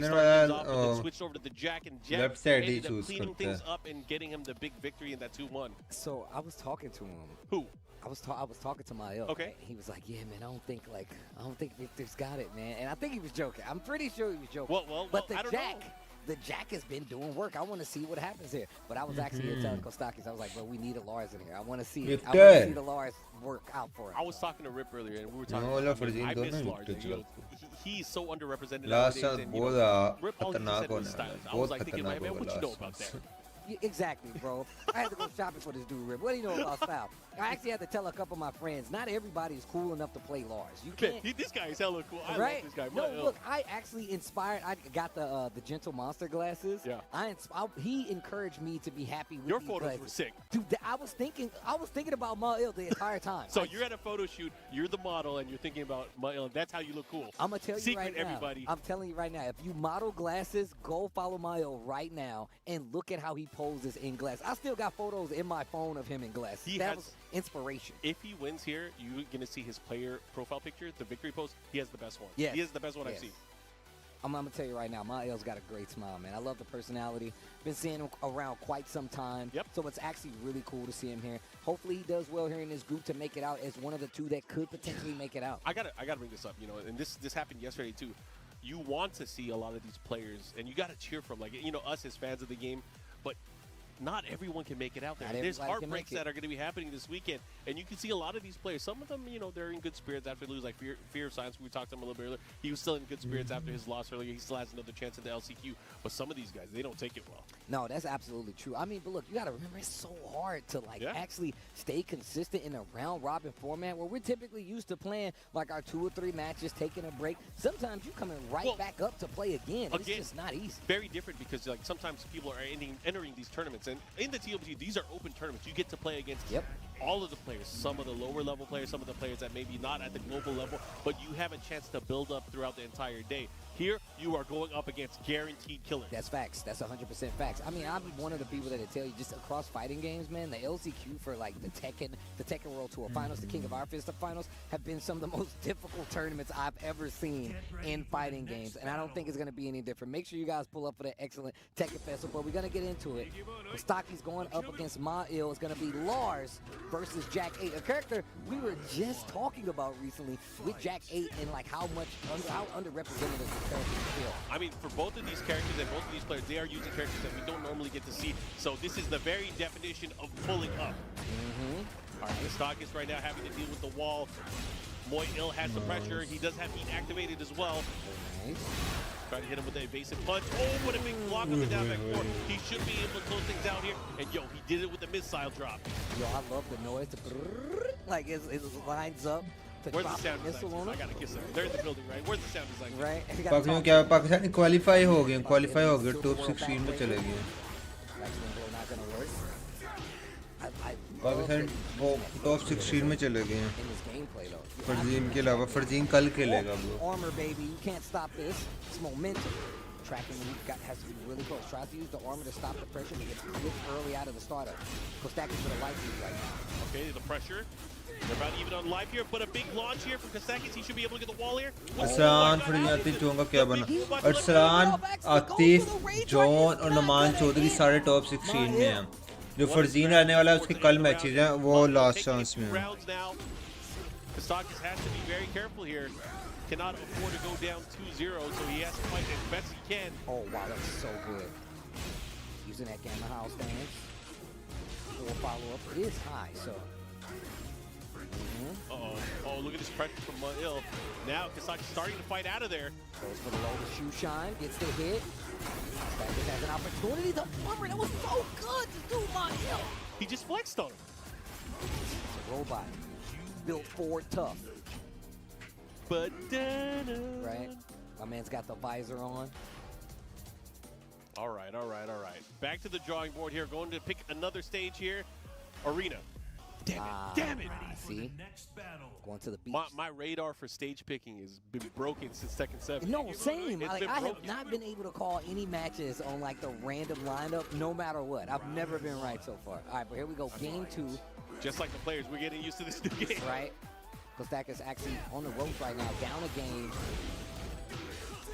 Speaker 9: switched over to the Jack, and Jack ended up cleaning things up and getting him the big victory in that 2-1.
Speaker 11: So I was talking to him.
Speaker 9: Who?
Speaker 11: I was talking to Mael.
Speaker 9: Okay.
Speaker 11: Right? He was like, "Yeah, man, I don't think Victor's got it, man." And I think he was joking. I'm pretty sure he was joking. But the Jack has been doing work. I want to see what happens here. But I was actually here telling Kostakis, I was like, "Bro, we need a Lars in here. I want to see it. I want to see the Lars work out for him."
Speaker 9: I was talking to Rip earlier, and we were talking about I miss Lars. He's so underrepresented nowadays. And, Rip, all he said was styles. I was like thinking, man, what you know about that?
Speaker 11: Exactly, bro. I had to go shopping for this dude, Rip. What do you know about style? I actually had to tell a couple of my friends, not everybody is cool enough to play Lars. You can't.
Speaker 9: This guy is hella cool. I
Speaker 11: right?
Speaker 9: love this guy.
Speaker 11: No, look, I actually inspired. I got the Gentle Monster glasses.
Speaker 9: Yeah.
Speaker 11: He encouraged me to be happy with
Speaker 9: your
Speaker 11: these
Speaker 9: photos
Speaker 11: glasses.
Speaker 9: were sick.
Speaker 11: Dude, I was thinking about Mael the entire time.
Speaker 9: So you're at a photo shoot, you're the model, and you're thinking about Mael. That's how you look cool.
Speaker 11: I'm gonna tell you
Speaker 9: Secret,
Speaker 11: right now.
Speaker 9: everybody.
Speaker 11: I'm telling you right now. If you model glasses, go follow Mael right now and look at how he poses in glasses. I still got photos in my phone of him in glasses. That was inspiration.
Speaker 9: If he wins here, you're gonna see his player profile picture, the victory post. He has the best one.
Speaker 11: Yes.
Speaker 9: He is the best one I've seen.
Speaker 11: I'm gonna tell you right now, Mael's got a great smile, man. I love the personality. Been seeing him around quite some time.
Speaker 9: Yep.
Speaker 11: So it's actually really cool to see him here. Hopefully he does well here in this group to make it out as one of the two that could potentially make it out.
Speaker 9: I gotta bring this up, and this happened yesterday too. You want to see a lot of these players, and you gotta cheer for them, like us as fans of the game, but not everyone can make it out there. There's heartbreaks that are going to be happening this weekend, and you can see a lot of these players. Some of them, they're in good spirits after they lose, like Fear of Science. We talked to him a little bit earlier. He was still in good spirits after his loss earlier. He still has another chance at the LCQ, but some of these guys, they don't take it well.
Speaker 11: No, that's absolutely true. I mean, but look, you got to remember, it's so hard to actually stay consistent in a round-robin format where we're typically used to playing like our 2 or 3 matches, taking a break. Sometimes you're coming back up to play again. It's just not easy.
Speaker 9: Very different because sometimes people are entering these tournaments, and in the TWT, these are open tournaments. You get to play against all of the players, some of the lower level players, some of the players that maybe not at the global level, but you have a chance to build up throughout the entire day. Here, you are going up against guaranteed killers.
Speaker 11: That's facts. That's 100% facts. I mean, I'm one of the people that tell you just across fighting games, man, the LCQ for like the Tekken World Tour Finals, the King of Our Fist Finals have been some of the most difficult tournaments I've ever seen in fighting games, and I don't think it's going to be any different. Make sure you guys pull up for the excellent Tekken Festival, but we're going to get into it. Stocky's going up against Mael. It's going to be Lars versus Jack 8, a character we were just talking about recently with Jack 8 and like how underrepresented this character feel.
Speaker 9: I mean, for both of these characters and both of these players, they are using characters that we don't normally get to see. So this is the very definition of pulling up. All right, Kostakis right now having to deal with the wall. Moil has the pressure. He does have heat activated as well. Trying to hit him with an evasive punch. Oh, what a big block on the down back four. He should be able to close things out here. And he did it with a missile drop.
Speaker 11: Yo, I love the noise. Like it lines up.
Speaker 9: Where's the sound design? I gotta kiss them. They're in the building, right? Where's the sound design?
Speaker 11: Right.
Speaker 7: Pakistan qualify हो गए top 16 में चले गए Pakistan top 16 में चले गए हैं फरजीन के अलावा फरजीन कल खेलेगा bro
Speaker 11: armor baby, you can't stop this. It's momentum. tracking move has to be really close. Tries to use the armor to stop the pressure, but gets clipped early out of the startup. Kostakis with a light lead right now.
Speaker 9: Okay, the pressure. They're about even on life here, but a big launch here from Kostakis. He should be able to get the wall here.
Speaker 7: Aslan फरजाती चों का क्या बना Arsalan Atif John और नुमान चौधरी सारे top 16 में हैं जो फरजीन रहने वाला है उसके कल मैचेस हैं वो लास्ट चांस में हैं
Speaker 9: Kostakis has to be very careful here. Cannot afford to go down 2-0, so he has to fight as best he can.
Speaker 11: Oh wow, that's so good. Using that Gamma House stance. Full follow-up is high, so.
Speaker 9: Oh, look at this pressure from Noel. Now Kostakis starting to fight out of there.
Speaker 11: Goes for the low to shoe shine, gets the hit. Kostakis has an opportunity. The armor, that was so good to do Noel.
Speaker 9: He just flexed on him.
Speaker 11: It's a robot. Built for tough.
Speaker 9: But
Speaker 11: right, my man's got the visor on.
Speaker 9: All right. Back to the drawing board here. Going to pick another stage here. Arena. Damn it!
Speaker 11: See, going to the beach.
Speaker 9: My radar for stage picking has been broken since Tekken 7.
Speaker 11: No, same.
Speaker 9: It's
Speaker 11: Like,
Speaker 9: been
Speaker 11: I have
Speaker 9: broken.
Speaker 11: not been able to call any matches on like the random lineup, no matter what. I've never been right so far. All right, but here we go. Game 2.
Speaker 9: Just like the players, we're getting used to this new game.
Speaker 11: Right. Kostakis actually on the ropes right now, down a game.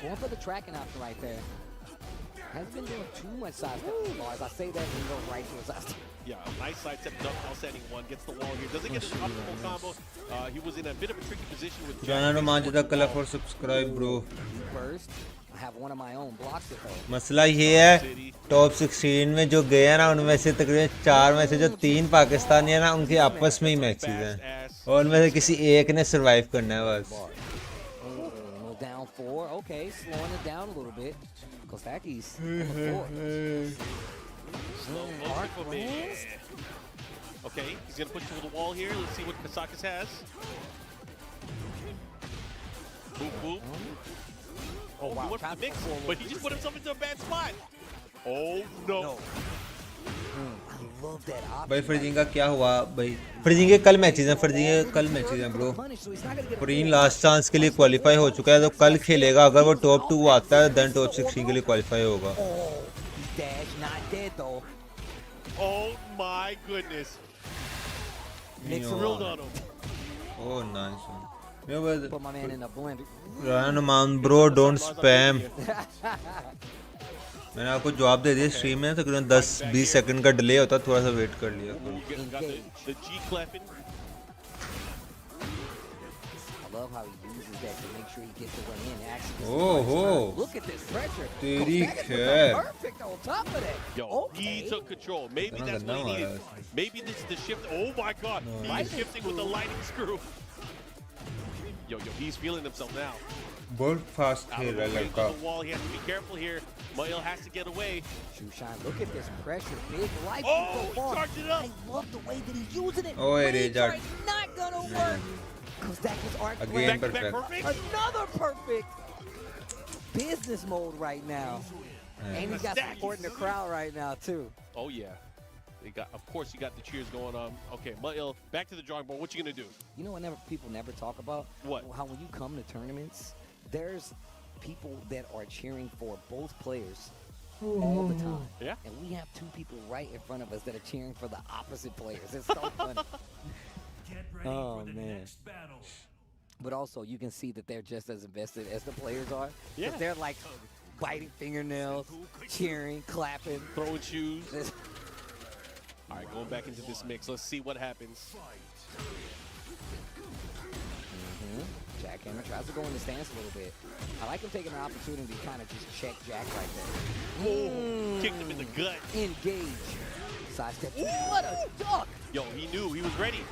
Speaker 11: Going for the tracking option right there. Hasn't been doing too much side step bars. I say that and go right to a side step.
Speaker 9: Yeah, nice side step, outstanding one. Gets the wall here. Doesn't get an optimal combo. He was in a bit of a tricky position with
Speaker 7: जाना नुमान जज़ाकल्लाह for subscribe bro.
Speaker 11: First, I have one of my own blocks it though.
Speaker 7: मसला ये है top 16 में जो गए हैं ना उनमें से तकरीबन 4 में से जो 3 पाकिस्तानी हैं ना उनके आपस में ही मैचेस हैं और उनमें से किसी एक ने सरवाइव करना है बस
Speaker 11: Down 4, okay, slowing it down a little bit. Kostakis on the floor.
Speaker 9: slow motion for me. Okay, he's gonna push through the wall here. Let's see what Kostakis has. Boop boop. Oh, wow, he went for the mix, but he just put himself into a bad spot. Oh no.
Speaker 11: I love that option.
Speaker 7: भाई फरजीन का क्या हुआ भाई फरजीन के कल matches हैं फरजीन के कल मैचेस हैं ब्रो फरजीन लास्ट चांस के लिए क्वालिफाई हो चुका है तो कल खेलेगा अगर वो टॉप 2 आता है देन टॉप 16 के लिए क्वालिफाई होगा
Speaker 9: Oh my goodness.
Speaker 11: Drilled
Speaker 9: on him.
Speaker 7: Oh nice
Speaker 11: Put my man in a blender.
Speaker 7: Numan bro don't spam मैंने आपको जवाब दे दिया स्ट्रीम में तकरीबन 10-20 सेकंड का डिले होता थोड़ा सा वेट कर लिया
Speaker 9: Got the G clapping.
Speaker 11: I love how he uses that to make sure he gets the one in. Actually,
Speaker 7: Oh,
Speaker 11: look at this pressure.
Speaker 7: तेरी
Speaker 11: Kostakis
Speaker 7: खैर
Speaker 11: perfect on top of that.
Speaker 9: Yo,
Speaker 11: Okay.
Speaker 9: he took control. Maybe that's what he needed. Maybe this is the shift. Oh my God, he's shifting with the lightning screw. Yo, he's feeling himself now.
Speaker 7: बहुत fast खेल रहा है लड़का
Speaker 9: The wall, he has to be careful here. Noel has to get away.
Speaker 11: Shushan, look at this pressure. Big life.
Speaker 9: Oh, he charged it up.
Speaker 11: I love the way that he's using it.
Speaker 7: Oh, it
Speaker 11: Rage
Speaker 7: is.
Speaker 11: are not gonna work. Kostakis arc
Speaker 7: Again,
Speaker 11: flash.
Speaker 7: perfect.
Speaker 11: Another perfect. Business mode right now. And he's got support in the crowd right now too.
Speaker 9: Oh yeah. Of course, you got the cheers going on. Okay, Noel, back to the drawing board. What you gonna do?
Speaker 11: You know what people never talk about?
Speaker 9: What?
Speaker 11: How when you come to tournaments, there's people that are cheering for both players all the time.
Speaker 9: Yeah.
Speaker 11: And we have 2 people right in front of us that are cheering for the opposite players. It's so funny.
Speaker 3: Get ready for the next battle.
Speaker 11: But also, you can see that they're just as invested as the players are.
Speaker 9: Yeah.
Speaker 11: 'Cause they're like biting fingernails, cheering, clapping.
Speaker 9: Throwing shoes. All right, going back into this mix. Let's see what happens.
Speaker 11: Jackhammer tries to go in the stance a little bit. I like him taking an opportunity to kind of just check Jack right there.
Speaker 9: Kicked him in the gut.
Speaker 11: Engage. Sidestep. What a duck!
Speaker 9: Yo, he knew. He was ready.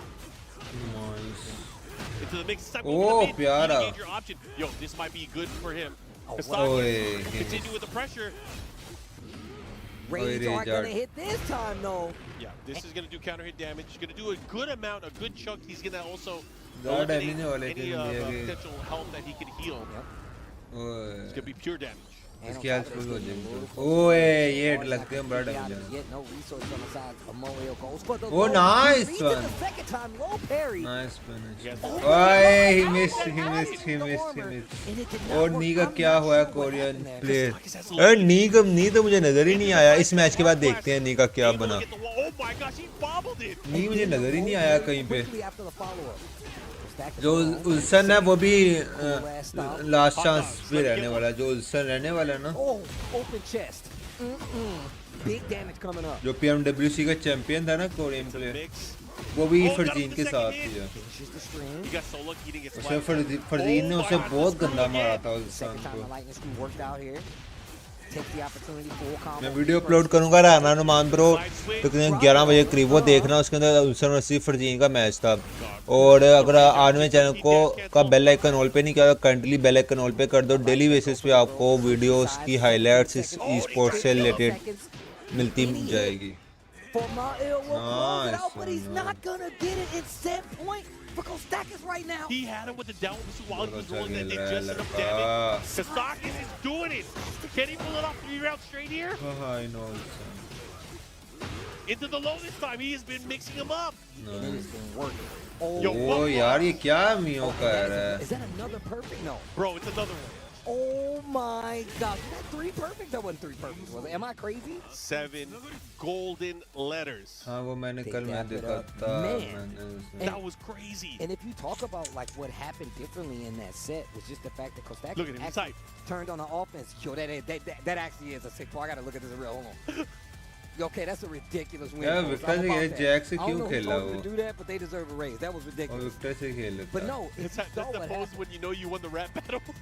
Speaker 7: Nice.
Speaker 9: Into the mix.
Speaker 7: Oh, प्यारा.
Speaker 9: Engage your option. Yo, this might be good for him.
Speaker 7: Oy.
Speaker 9: Continue with the pressure.
Speaker 11: Rage aren't going to hit this time, though.
Speaker 9: Yeah, this is going to do counter hit damage. He's going to do a good amount, a good chunk. He's going to also
Speaker 7: ज़्यादा
Speaker 9: eliminate
Speaker 7: damage नहीं वाले
Speaker 9: any potential health that he can heal.
Speaker 7: ओए
Speaker 9: It's going to be pure damage.
Speaker 7: इसकी health full हो जाएगी ओए ये hit लगते हैं बड़ा डैमेज ओ नाइस वन नाइस फिनिश ओए ही मिस्ड और नी का क्या हुआ है कोरियन प्लेयर अरे नी तो मुझे नजर ही नहीं आया इस मैच के बाद देखते हैं नी का क्या बना नी मुझे नजर ही नहीं आया कहीं पे जो उल्सन है वो भी लास्ट चांस पे रहने वाला है जो उल्सन रहने वाला है ना जो PMWC का चैंपियन था ना कोरियन प्लेयर वो भी फरजीन के साथ ही है फरजीन ने उसे बहुत गंदा मारा था उल्सन को मैं वीडियो अपलोड करूंगा राना नुमान ब्रो तकरीबन 11 बजे करीब वो देखना उसके अंदर उल्सन वर्सेस फरजीन का मैच था और अगर आने चैनल को का बेल आइकन ऑल पे नहीं किया करंटली बेल आइकन ऑल पे कर दो डेली बेसिस पे आपको वीडियोस की हाइलाइट्स इस ई-स्पोर्ट्स से रिलेटेड मिलती जाएगी
Speaker 9: He had him with the down pursuit while he was rolling that. They just set up damage. Kasakis is doing it. Can he pull it off 3 rounds straight here?
Speaker 7: I know.
Speaker 9: Into the low this time. He has been mixing him up.
Speaker 7: No.
Speaker 11: And it has been working.
Speaker 7: Oh, yaar, ye kya Mio ka hai?
Speaker 11: Is that another perfect? No.
Speaker 9: Bro, it's another one.
Speaker 11: Oh my God. Is that 3 perfect? That wasn't 3 perfect, was it? Am I crazy?
Speaker 9: 7 golden letters.
Speaker 7: हाँ वो मैंने कल मैं देखा था
Speaker 9: that was crazy.
Speaker 11: And if you talk about like what happened differently in that set was just the fact that Kostakis actually turned on the offense. Yo, that actually is a sick part. I gotta look at this real. Hold on. Okay, that's a ridiculous win.
Speaker 7: Yeah, Victor se Jack se kyun khela
Speaker 11: wo? To do that, but they deserve a raise. That was ridiculous.
Speaker 7: Victor se khela.
Speaker 11: But no, it's
Speaker 9: that's the pose when you know you won the rap battle.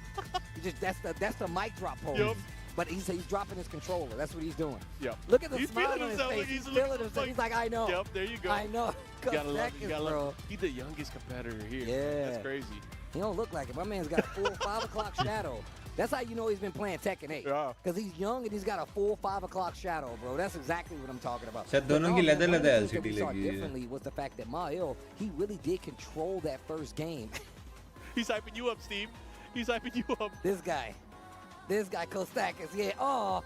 Speaker 11: That's the mic drop pose.
Speaker 9: Yep.
Speaker 11: But he's dropping his controller. That's what he's doing.
Speaker 9: Yep.
Speaker 11: Look at the
Speaker 9: he's
Speaker 11: smile on his face. He's feeling himself. He's like, I know.
Speaker 9: Yep, there you go.
Speaker 11: I know.
Speaker 9: You gotta love it. You gotta
Speaker 11: bro.
Speaker 9: love it. He's the youngest competitor here.
Speaker 11: Yeah.
Speaker 9: That's crazy.
Speaker 11: He don't look like it. My man's got a full 5 o'clock shadow. That's how you know he's been playing Tekken 8.
Speaker 9: Yeah.
Speaker 11: Because he's young and he's got a full 5 o'clock shadow, bro. That's exactly what I'm talking about.
Speaker 7: शायद दोनों की leather
Speaker 11: LCD
Speaker 7: लगी है.
Speaker 11: Differently was the fact that Mael, he really did control that first game.
Speaker 9: He's hyping you up, Steve. He's hyping you up.
Speaker 11: This guy, Kostakis, yeah. Oh.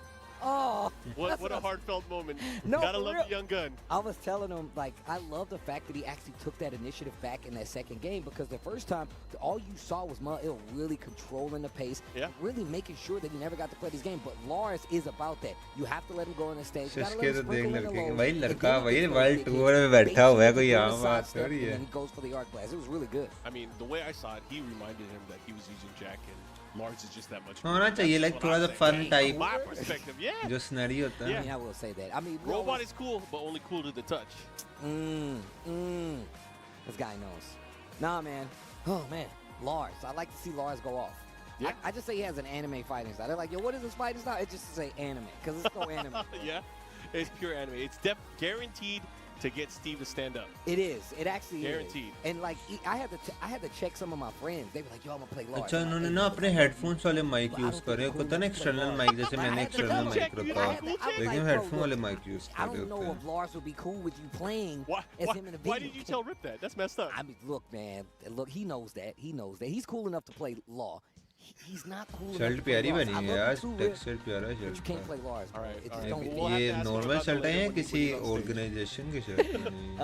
Speaker 9: What a heartfelt moment.
Speaker 11: No,
Speaker 9: gotta love the young gun.
Speaker 11: I was telling him, like, I love the fact that he actually took that initiative back in that second game because the first time, all you saw was Mael really controlling the pace, really making sure that he never got to play this game. But Lars is about that. You have to let him go on the stage. You gotta let him sprinkle in the low.
Speaker 7: वही लड़का वही world tour में बैठा हुआ है कोई आम बात थोड़ी है.
Speaker 11: He goes for the arc blast. It was really good.
Speaker 9: I mean, the way I saw it, he reminded him that he was using Jack and Lars is just that much.
Speaker 7: होना चाहिए like थोड़ा सा fun type.
Speaker 9: My perspective, yeah.
Speaker 7: जो scenario होता है.
Speaker 11: I mean, I will say that. I mean,
Speaker 9: Robot is cool, but only cool to the touch.
Speaker 11: This guy knows. Nah, man. Oh man, Lars. I like to see Lars go off.
Speaker 9: Yeah.
Speaker 11: I just say he has an anime fighting style. They're like, yo, what is this fighting style? It just say anime because it's so anime.
Speaker 9: Yeah, it's pure anime. It's guaranteed to get Steve to stand up.
Speaker 11: It is. It actually
Speaker 9: guaranteed.
Speaker 11: Is. And like, I had to check some of my friends. They were like, yo, I'm gonna play Lars.
Speaker 7: अच्छा उन्होंने ना अपने headphones वाले mic use करे होता ना external mic जैसे मैंने external mic रखा लेकिन headphone वाले mic use
Speaker 11: I don't know if Lars would be cool with you playing as him in a video.
Speaker 9: Why did you tell Rip that? That's messed up.
Speaker 11: I mean, look, man. Look, he knows that. He knows that. He's cool enough to play Law. He's not cool enough
Speaker 7: shirt
Speaker 11: to play
Speaker 7: प्यारी
Speaker 11: Lars.
Speaker 7: बनी है यार texture प्यारा है
Speaker 11: You
Speaker 7: shirt
Speaker 11: can't play Lars, bro.
Speaker 7: ये normal shirt है या किसी ऑर्गेनाइजेशन की शर्ट है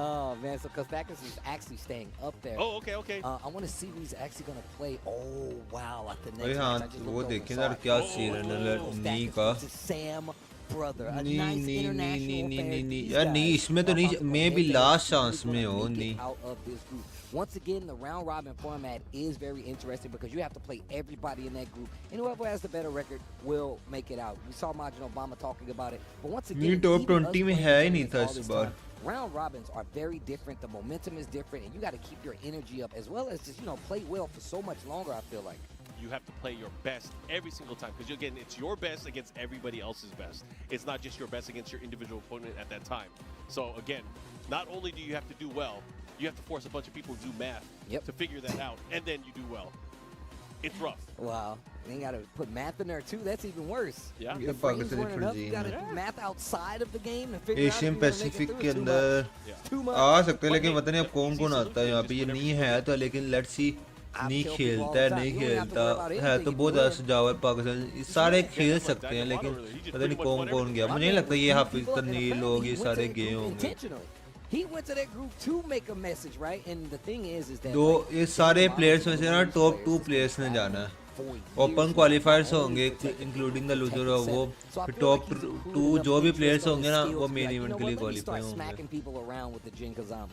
Speaker 11: Oh man, so Kostakis is actually staying up there.
Speaker 9: Oh, okay.
Speaker 11: I want to see who he's actually gonna play. Oh wow, at the
Speaker 7: भाई
Speaker 11: next
Speaker 7: हाँ
Speaker 11: match.
Speaker 7: वो देखें यार क्या सीन है नी का
Speaker 11: Sam brother, a
Speaker 7: knee
Speaker 11: nice
Speaker 7: knee
Speaker 11: international affair.
Speaker 7: नी यार नी इसमें तो नहीं मैं भी लास्ट चांस में हो नी
Speaker 11: Out of this group. Once again, the round robin format is very interesting because you have to play everybody in that group, and whoever has the better record will make it out. We saw Majin Obama talking about it, but once again,
Speaker 7: top 20 में है ही नहीं था इस बार.
Speaker 11: Round robins are very different. The momentum is different, and you got to keep your energy up as well as just play well for so much longer. I feel like.
Speaker 9: You have to play your best every single time because again, it's your best against everybody else's best. It's not just your best against your individual opponent at that time. So again, not only do you have to do well, you have to force a bunch of people to do math to figure that out, and then you do well. It's rough.
Speaker 11: Wow. Then you got to put math in there too. That's even worse.
Speaker 9: Yeah.
Speaker 11: The frames weren't enough. You got to do math outside of the game and figure
Speaker 7: Asian
Speaker 11: out
Speaker 7: Pacific के अंदर आ सकते हैं लेकिन पता नहीं अब कौन कौन आता है यहाँ पे ये नहीं है तो लेकिन लेट्स सी नहीं खेलता है नहीं खेलता है तो बहुत ज़्यादा सुझाव है पाकिस्तान सारे खेल सकते हैं लेकिन पता नहीं कौन कौन गया मुझे नहीं लगता ये हाफिज तन्नी लोग ये सारे गए होंगे
Speaker 11: He went to that group to make a message, right? And the thing is that
Speaker 7: दो ये सारे प्लेयर्स में से ना टॉप 2 प्लेयर्स ने जाना है ओपन क्वालिफायर्स होंगे इंक्लूडिंग द लूजर ऑफ वो फिर टॉप 2 जो भी प्लेयर्स होंगे ना वो मेन इवेंट के लिए क्वालिफाई होंगे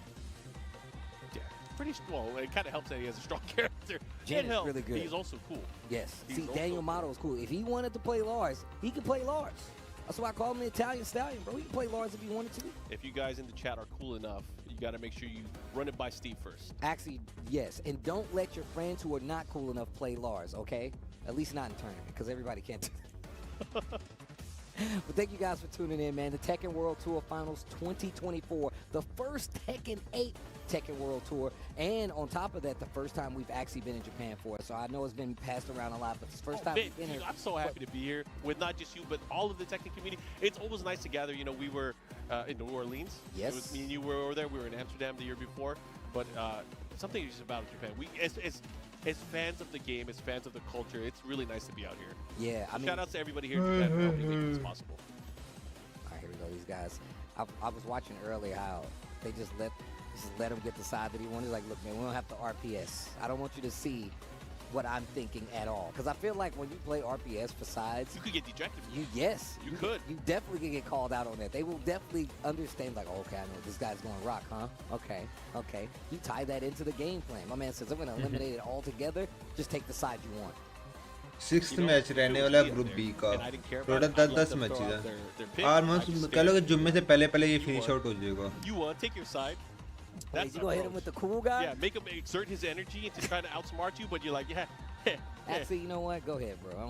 Speaker 9: Pretty well. It kind of helps that he has a strong character.
Speaker 11: Jen is really good.
Speaker 9: He's also cool.
Speaker 11: Yes.
Speaker 9: He's
Speaker 11: See, Daniel Motto is cool. If he wanted to play Lars, he could play Lars. That's why I call him the Italian Stallion, bro. He can play Lars if he wanted to.
Speaker 9: If you guys in the chat are cool enough, you got to make sure you run it by Steve first.
Speaker 11: Actually, yes. And don't let your friends who are not cool enough play Lars, okay? At least not in tournament, because everybody can't do that. But thank you guys for tuning in, man. The Tekken World Tour Finals 2024, the first Tekken 8 Tekken World Tour, and on top of that, the first time we've actually been in Japan for it. So I know it's been passed around a lot, but it's the first time we've been here.
Speaker 9: I'm so happy to be here with not just you, but all of the Tekken community. It's always nice to gather. You know, we were in New Orleans.
Speaker 11: Yes.
Speaker 9: It was me and you were over there. We were in Amsterdam the year before. But something just about Japan. As fans of the game, as fans of the culture, it's really nice to be out here.
Speaker 11: Yeah, I mean,
Speaker 9: shout out to everybody here in Japan for helping make this possible.
Speaker 11: All right, here we go. These guys. I was watching earlier how they just let him get the side that he wanted. Like, look, man, we don't have to RPS. I don't want you to see what I'm thinking at all. Because I feel like when you play RPS for sides,
Speaker 9: you could get dejected.
Speaker 11: Yes.
Speaker 9: You could.
Speaker 11: You definitely can get called out on that. They will definitely understand, like, oh, okay, I know this guy's going to rock, huh? Okay. You tie that into the game plan. My man says, I'm going to eliminate it all together. Just take the side you want.
Speaker 7: 6th match रहने वाला group B का total 10 matches है almost कह लो कि जुम्मे से पहले ये फिनिश आउट हो जाएगा
Speaker 9: You take your side.
Speaker 11: That's you gonna hit him with the cool guy?
Speaker 9: Yeah, make him exert his energy into trying to outsmart you, but you're like, yeah.
Speaker 11: Actually, you know what? Go ahead, bro.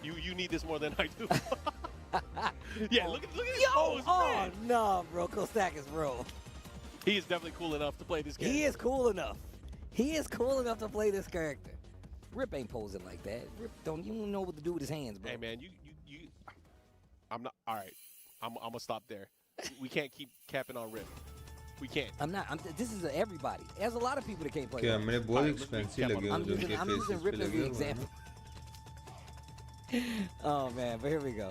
Speaker 9: You need this more than I do. Yeah, look at his pose, man.
Speaker 11: No, bro. Kostak is bro.
Speaker 9: He is definitely cool enough to play this game.
Speaker 11: He is cool enough. He is cool enough to play this character. Rip ain't posing like that. Rip don't even know what to do with his hands, bro.
Speaker 9: Hey, man, you I'm not. All right, I'm gonna stop there. We can't keep capping on Rip. We can't.
Speaker 11: I'm not. This is everybody. There's a lot of people that can't play.
Speaker 7: Yeah, मेरे बहुत expensive लगे
Speaker 11: I'm using Rip as the example. Oh man, but here we go.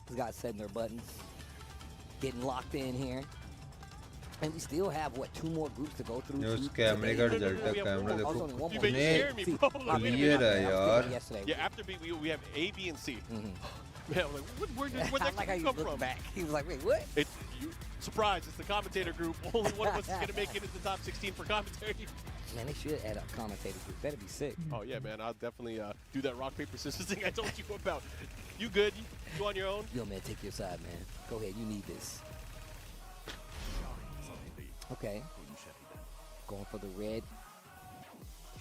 Speaker 11: These guys setting their buttons, getting locked in here. And we still have, what, 2 more groups to go through?
Speaker 7: उस कैमरे का result है camera देखो कितने clear है यार
Speaker 9: Yeah, after B we have A, B, and C. Yeah, like, where'd that
Speaker 11: like how you
Speaker 9: come
Speaker 11: look
Speaker 9: from?
Speaker 11: Back. He was like, wait, what?
Speaker 9: Surprise, it's the commentator group. Only one of us is going to make it into the top 16 for commentary.
Speaker 11: Man, they should add a commentator group. That'd be sick.
Speaker 9: Oh, yeah, man. I'll definitely do that rock, paper, scissors thing I told you about. You good? You on your own?
Speaker 11: Yo, man, take your side, man. Go ahead. You need this. Okay. Going for the red.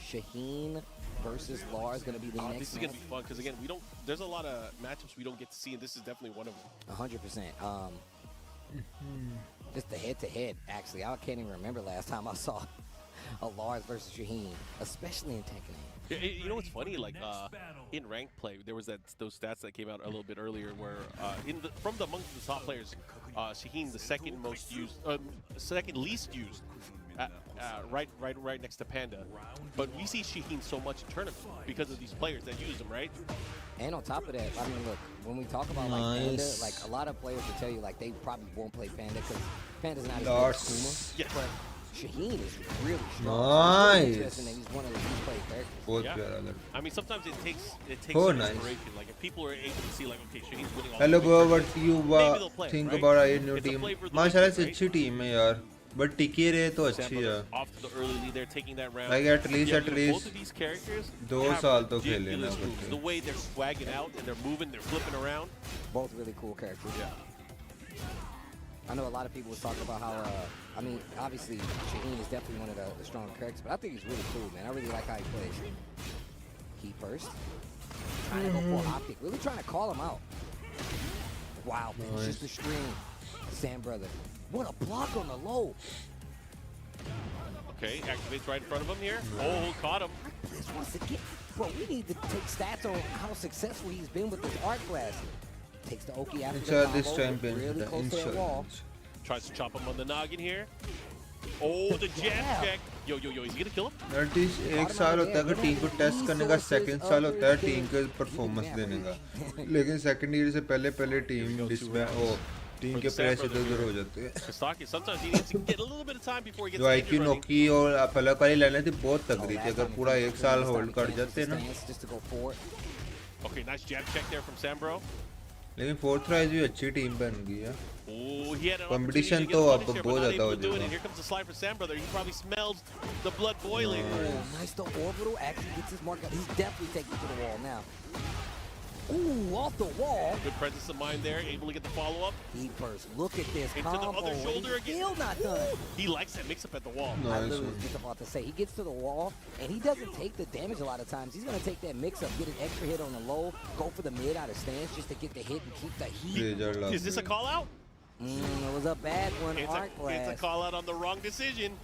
Speaker 11: Shaheen versus Lars going to be the next.
Speaker 9: This is going to be fun because, again, there's a lot of matchups we don't get to see, and this is definitely one of them.
Speaker 11: 100%. Just the head-to-head, actually. I can't even remember last time I saw a Lars versus Shaheen, especially in Tekken.
Speaker 9: You know what's funny? Like in ranked play, there was those stats that came out a little bit earlier, where amongst the top players, Shaheen the second least used, right next to Panda. But we see Shaheen so much in tournament because of these players that use him, right?
Speaker 11: And on top of that, I mean, look, when we talk about like Panda, like a lot of players will tell you like they probably won't play Panda because Panda's not as good as Kuma.
Speaker 9: Yes.
Speaker 11: But Shaheen is really strong.
Speaker 7: Nice.
Speaker 11: It's interesting that he's one of the least played characters.
Speaker 9: Yeah. I mean, sometimes it takes
Speaker 7: nice.
Speaker 9: inspiration. Like if people are able to see, like, okay, Shaheen's winning all.
Speaker 7: Hello, bro. What you think
Speaker 9: right?
Speaker 7: about our new
Speaker 9: It's a
Speaker 7: team?
Speaker 9: flavor of the
Speaker 7: माशाल्लाह
Speaker 9: week,
Speaker 7: से
Speaker 9: right?
Speaker 7: अच्छी team है यार. But टिकी रहे तो अच्छी है.
Speaker 9: Off to the early lead, they're taking that round.
Speaker 7: Like at least
Speaker 9: both of these characters
Speaker 7: 2 साल तो खेले ना
Speaker 9: moves. The way they're swagging out and they're moving, they're flipping around.
Speaker 11: Both really cool characters.
Speaker 9: Yeah.
Speaker 11: I know a lot of people was talking about how, I mean, obviously Shaheen is definitely one of the stronger characters, but I think he's really cool, man. I really like how he plays. He first. Trying to go for an optic. Really trying to call him out. Wow, man. It's just the stream. Sam brother. What a block on the low.
Speaker 9: Okay, activates right in front of him here. Oh, caught him.
Speaker 11: This once again. Bro, we need to take stats on how successful he's been with this art class. Takes the Oki after the combo,
Speaker 7: this time
Speaker 11: really close to that wall.
Speaker 9: Tries to chop him on the noggin here. Oh, the jab check. Yo, is he gonna kill him?
Speaker 7: At least एक साल होता है कि team को test करने का, second साल होता है टीम के परफॉर्मेंस देने का, लेकिन सेकंड ईयर से पहले टीम डिसबैंड ओ टीम के प्लेयर्स इधर-उधर हो जाते हैं।
Speaker 9: Kostaki, sometimes he needs to get a little bit of time before he gets
Speaker 7: जो
Speaker 9: the
Speaker 7: IQ
Speaker 9: engine running.
Speaker 7: Noki और पहले वाली लाइनें थी बहुत तगड़ी थी, अगर पूरा एक साल होल्ड कर जाते ना।
Speaker 9: Okay, nice jab check there from Sambro.
Speaker 7: लेकिन फोर्थ राइज भी अच्छी टीम बन गई है।
Speaker 9: Oh, he had an
Speaker 7: competition
Speaker 9: opportunity to
Speaker 7: तो
Speaker 9: get a
Speaker 7: अब
Speaker 9: punish here, but
Speaker 7: बहुत
Speaker 9: not
Speaker 7: ज्यादा
Speaker 9: able
Speaker 7: हो
Speaker 9: to do it.
Speaker 7: जाएगा।
Speaker 9: And here comes the slide for Sam Brother. He probably smells the blood boiling.
Speaker 11: Nice, the orbital actually gets his mark out. He's definitely taking it to the wall now. Ooh, off the wall.
Speaker 9: Good presence of mind there, able to get the follow-up.
Speaker 11: He burst. Look at this
Speaker 9: Into the
Speaker 11: combo.
Speaker 9: other
Speaker 11: and
Speaker 9: shoulder
Speaker 11: he's
Speaker 9: again.
Speaker 11: still not done.
Speaker 9: He likes that mix-up at the wall.
Speaker 11: I literally was just about to say, he gets to the wall, and he doesn't take the damage a lot of times. He's going to take that mix-up, get an extra hit on the low, go for the mid out of stance just to get the hit and keep the heat.
Speaker 9: Is this a call-out?
Speaker 11: It was a bad one, Arc Blast.
Speaker 9: It's a call-out on the wrong decision.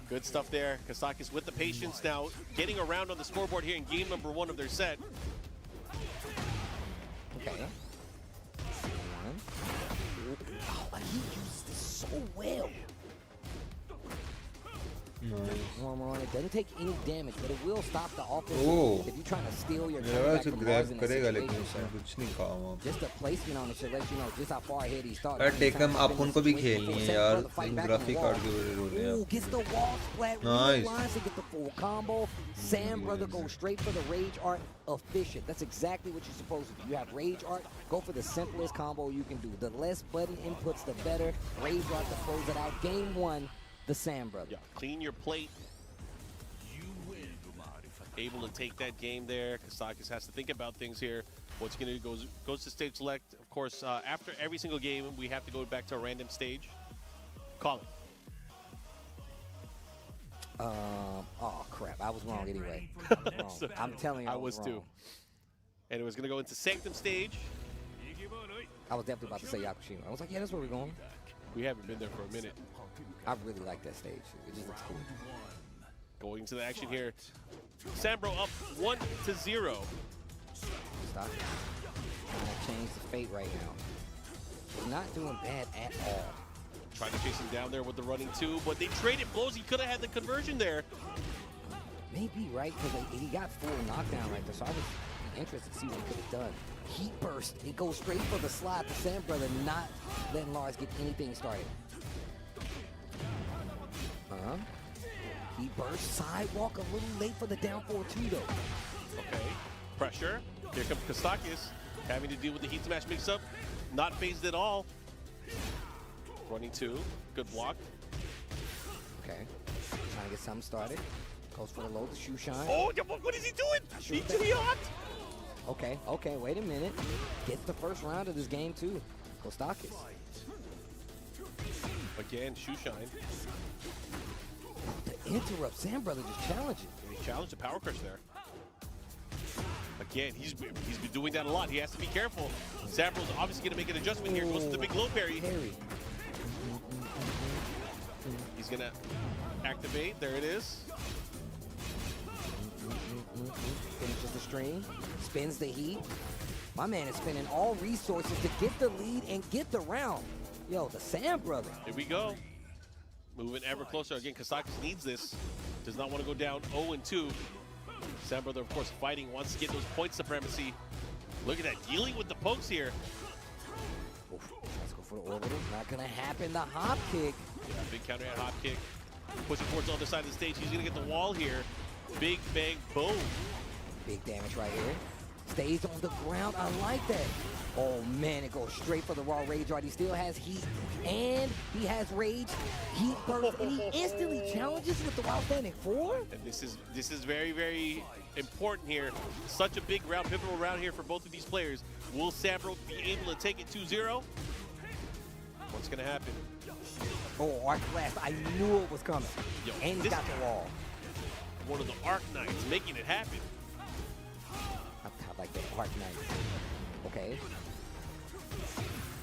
Speaker 9: Good stuff there. Kostaki's with the patience now, getting around on the scoreboard here in game number 1 of their set.
Speaker 11: Okay. Oh, he uses this so well. Warmer on it. Doesn't take any damage, but it will stop the offense if you're trying to steal your comeback from Mars in that situation. Just a placement on it should let you know just how far ahead he started.
Speaker 7: Tekken अपन को भी खेलनी है यार, graphic card के वजह role है।
Speaker 11: Ooh, gets the wall splat, realigns to get the full combo. Sam Brother goes straight for the Rage Art, efficient. That's exactly what you're supposed to do. You have Rage Art, go for the simplest combo you can do. The less button inputs, the better. Rage Art to close it out. Game 1. The Sam Brother.
Speaker 9: Yeah, clean your plate. Able to take that game there. Kostakis has to think about things here. What's going to do goes to stage select. Of course, after every single game, we have to go back to a random stage. Call it.
Speaker 11: Oh crap! I was wrong anyway. I'm telling you, I was
Speaker 9: too. And it was going to go into Sanctum stage.
Speaker 11: I was definitely about to say Yakushima. I was like, yeah, that's where we're going.
Speaker 9: We haven't been there for a minute.
Speaker 11: I really like that stage. It just looks cool.
Speaker 9: Going into the action here. Sambro up 1-0.
Speaker 11: Stop. Trying to change the fate right now. He's not doing bad at all.
Speaker 9: Trying to chase him down there with the running 2, but they traded blows. He could have had the conversion there.
Speaker 11: Maybe, right? Because he got full knockdown right there, so I was interested to see what he could have done. Heat burst. He goes straight for the slide to Sam Brother, not letting Lars get anything started. He burst sidewalk a little late for the down 4-2 though.
Speaker 9: Okay, pressure. Here comes Kostakis, having to deal with the heat smash mix-up. Not phased at all. Running 2, good block.
Speaker 11: Okay, trying to get something started. Goes for the low, the shoe shine.
Speaker 9: Oh, what is he doing? He hot.
Speaker 11: Okay, wait a minute. Gets the first round of this game too. Kostakis.
Speaker 9: Again, shoe shine.
Speaker 11: The interrupt, Sam Brother just challenged it.
Speaker 9: He challenged the power crush there. Again, he's been doing that a lot. He has to be careful. Sambro's obviously going to make an adjustment here. Goes to the big low parry. He's going to activate. There it is.
Speaker 11: Finishes the stream. Spins the heat. My man is spending all resources to get the lead and get the round. Yo, the Sam Brother.
Speaker 9: Here we go. Moving ever closer. Again, Kostakis needs this. Does not want to go down 0-2. Sam Brother, of course, fighting, wants to get those point supremacy. Look at that, dealing with the pokes here.
Speaker 11: Let's go for the orbital. Not going to happen. The hop kick.
Speaker 9: Yeah, big counter and hop kick. Pushing towards the other side of the stage. He's going to get the wall here. Big bang, boom.
Speaker 11: Big damage right here. Stays on the ground. I like that. Oh man, it goes straight for the raw Rage Art. He still has heat, and he has rage. Heat burst, and he instantly challenges with the wild standing 4.
Speaker 9: And this is very, very important here. Such a big round, pivotal round here for both of these players. Will Sambro be able to take it 2-0? What's gonna happen?
Speaker 11: Oh, Arc Blast! I knew it was coming.
Speaker 9: Yo,
Speaker 11: and he got the wall.
Speaker 9: One of the Arc Knights making it happen.
Speaker 11: I like that Arc Knight. Okay.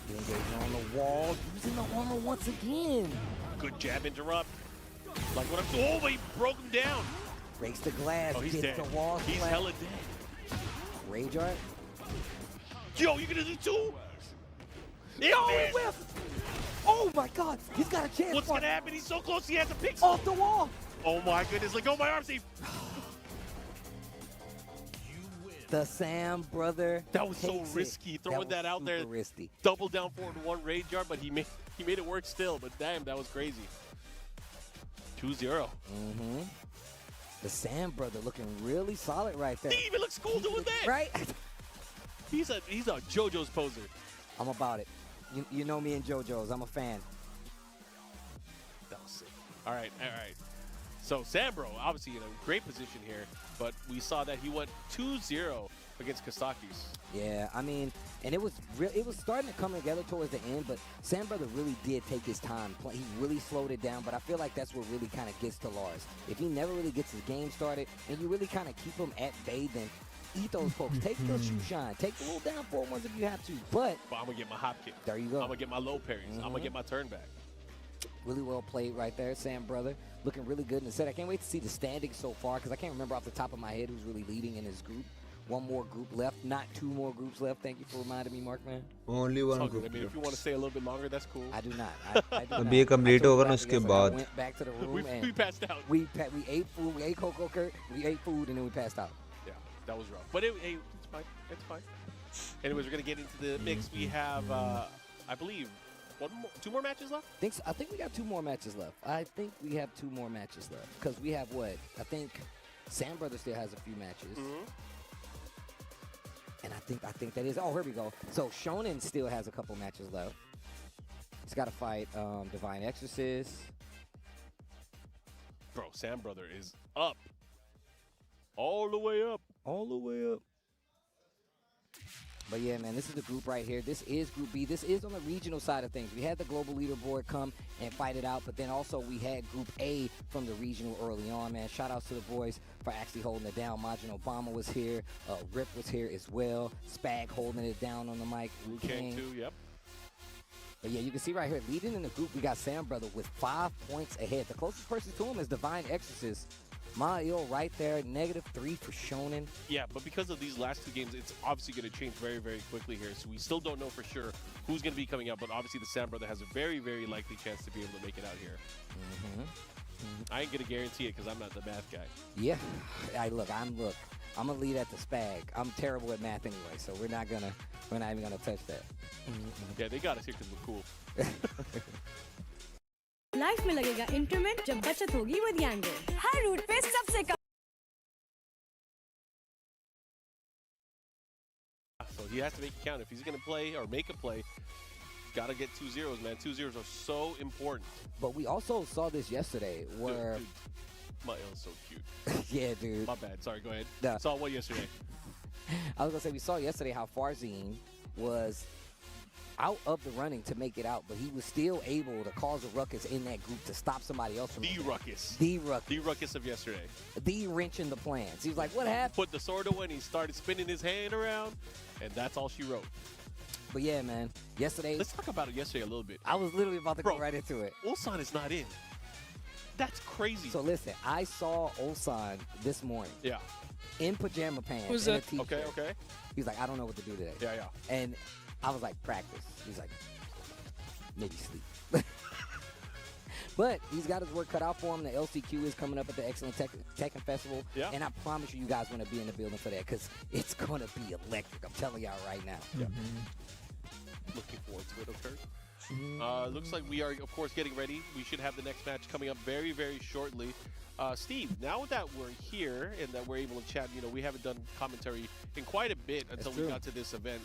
Speaker 11: Engaging on the wall, using the armor once again.
Speaker 9: Good jab interrupt. Like what I'm doing. Oh, but he broke him down.
Speaker 11: Breaks the glass.
Speaker 9: Oh, he's
Speaker 11: gets
Speaker 9: dead.
Speaker 11: The wall.
Speaker 9: He's hella dead.
Speaker 11: Rage Art.
Speaker 9: Yo, you gonna do 2?
Speaker 11: Yo, he whiffed. Oh my God, he's got a chance.
Speaker 9: What's going to happen? He's so close. He has a pick.
Speaker 11: Off the wall.
Speaker 9: Oh my goodness. Let go of my arm safe.
Speaker 11: The Sam brother.
Speaker 9: That was so
Speaker 11: takes
Speaker 9: risky,
Speaker 11: it.
Speaker 9: throwing that out there.
Speaker 11: Super risky.
Speaker 9: Double down forward one rage yard, but he made it work still. But damn, that was crazy. 2-0.
Speaker 11: The Sam brother looking really solid right there.
Speaker 9: He even looks cool doing that.
Speaker 11: Right?
Speaker 9: He's a JoJo's poser.
Speaker 11: I'm about it. You know me and JoJo's. I'm a fan.
Speaker 9: That was sick. All right. So Sambro, obviously in a great position here, but we saw that he went 2-0 against Kostakis.
Speaker 11: Yeah, I mean, and it was starting to come together towards the end, but Sam brother really did take his time. He really slowed it down, but I feel like that's what really kind of gets to Lars. If he never really gets his game started, and you really kind of keep him at bay, then eat those folks. Take the shoe shine. Take the little down forward ones if you have to, but
Speaker 9: I'm going to get my hop kick.
Speaker 11: There you go.
Speaker 9: I'm going to get my low parries. I'm going to get my turn back.
Speaker 11: Really well played right there, Sam brother. Looking really good in the set. I can't wait to see the standings so far because I can't remember off the top of my head who's really leading in his group. One more group left, not two more groups left. Thank you for reminding me, Mark, man.
Speaker 7: Only one group.
Speaker 9: I mean, if you want to stay a little bit longer, that's cool.
Speaker 11: I do not. I do
Speaker 7: अभी ये complete होगा ना उसके
Speaker 11: I
Speaker 7: बाद.
Speaker 11: went back to the room and
Speaker 9: we passed out.
Speaker 11: We ate food. We ate Coco Kurt. We ate food and then we passed out.
Speaker 9: Yeah, that was rough. But hey, it's fine. It's fine. Anyways, we're gonna get into the mix. We have, I believe, two more matches left.
Speaker 11: I think we got two more matches left. I think we have two more matches left because we have what? I think Sam brother still has a few matches. And I think that is. Oh, here we go. So Shionen still has a couple matches left. He's got to fight Divine Exorcist.
Speaker 9: Bro, Sam brother is up. All the way up.
Speaker 11: All the way up. But yeah, man, this is the group right here. This is Group B. This is on the regional side of things. We had the global leaderboard come and fight it out, but then also we had Group A from the regional early on, man. Shout outs to the boys for actually holding it down. Majin Obama was here. Rip was here as well. Spag holding it down on the mic.
Speaker 9: Wu Kang too, yep.
Speaker 11: But yeah, you can see right here, leading in the group, we got Sam brother with 5 points ahead. The closest person to him is Divine Exorcist. Mail right there, -3 for Shionen.
Speaker 9: Yeah, but because of these last two games, it's obviously going to change very, very quickly here. So we still don't know for sure who's going to be coming out, but obviously the Sam brother has a very, very likely chance to be able to make it out here. I ain't going to guarantee it because I'm not the math guy.
Speaker 11: Yeah, I'm gonna lead at the Spag. I'm terrible at math anyway, so we're not even gonna touch that.
Speaker 9: Yeah, they got us here because we're cool.
Speaker 12: Life में लगेगा increment जब बचत होगी with यांगो her root पे सबसे कम।
Speaker 9: So he has to make it count. If he's going to play or make a play, got to get 2 zeros, man. 2 zeros are so important.
Speaker 11: But we also saw this yesterday where...
Speaker 9: Dude, my L's so cute.
Speaker 11: Yeah, dude.
Speaker 9: My bad. Sorry, go ahead.
Speaker 11: No.
Speaker 9: Saw what yesterday?
Speaker 11: I was going to say, we saw yesterday how Farzine was out of the running to make it out, but he was still able to cause a ruckus in that group to stop somebody else from
Speaker 9: The ruckus.
Speaker 11: The ruckus.
Speaker 9: The ruckus of yesterday.
Speaker 11: The wrench in the plans. He was like, what happened?
Speaker 9: Put the sword away and he started spinning his hand around, and that's all she wrote.
Speaker 11: But yeah, man, yesterday...
Speaker 9: Let's talk about it yesterday a little bit.
Speaker 11: I was literally about to go right into it.
Speaker 9: Ulsan is not in. That's crazy.
Speaker 11: So listen, I saw Ulsan this morning.
Speaker 9: Yeah.
Speaker 11: In pajama pants.
Speaker 12: Who's
Speaker 11: and
Speaker 12: that?
Speaker 11: a t-shirt.
Speaker 9: Okay.
Speaker 11: He's like, I don't know what to do today.
Speaker 9: Yeah.
Speaker 11: And I was like, practice. He's like, maybe sleep. But he's got his work cut out for him. The LCQ is coming up at the Excellent Tekken Festival.
Speaker 9: Yeah.
Speaker 11: And I promise you guys want to be in the building for that because it's going to be electric. I'm telling y'all right now.
Speaker 9: Yeah. Looking forward to it, okay? Looks like we are, of course, getting ready. We should have the next match coming up very, very shortly. Steve, now that we're here and that we're able to chat, we haven't done commentary in quite a bit until we got to this event.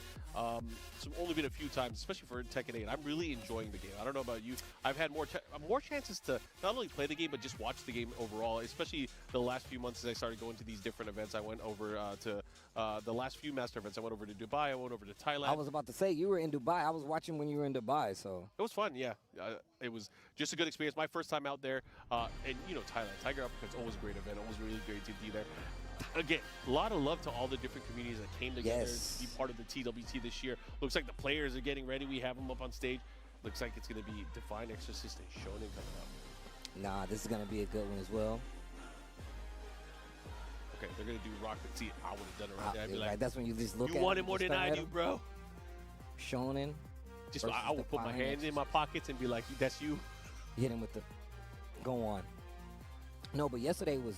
Speaker 9: It's only been a few times, especially for Tekken 8. I'm really enjoying the game. I don't know about you. I've had more chances to not only play the game, but just watch the game overall, especially the last few months as I started going to these different events. I went over to the last few master events. I went over to Dubai. I went over to Thailand.
Speaker 11: I was about to say, you were in Dubai. I was watching when you were in Dubai, so.
Speaker 9: It was fun, yeah. It was just a good experience. My first time out there. And, Thailand. Tiger Uppercut's always a great event. Always really great to be there. Again, a lot of love to all the different communities that came together to be part of the TWT this year. Looks like the players are getting ready. We have them up on stage. Looks like it's going to be Divine Exorcist and Shionen coming up.
Speaker 11: Nah, this is going to be a good one as well.
Speaker 9: Okay, they're going to do Rocket. See, I would have done it right there. I'd be like,
Speaker 11: that's when you just look at it.
Speaker 9: You want it more than I do, bro.
Speaker 11: Shionen.
Speaker 9: Just I would put my hand in my pockets and be like, "That's you."
Speaker 11: Hit him with the go on. No, but yesterday was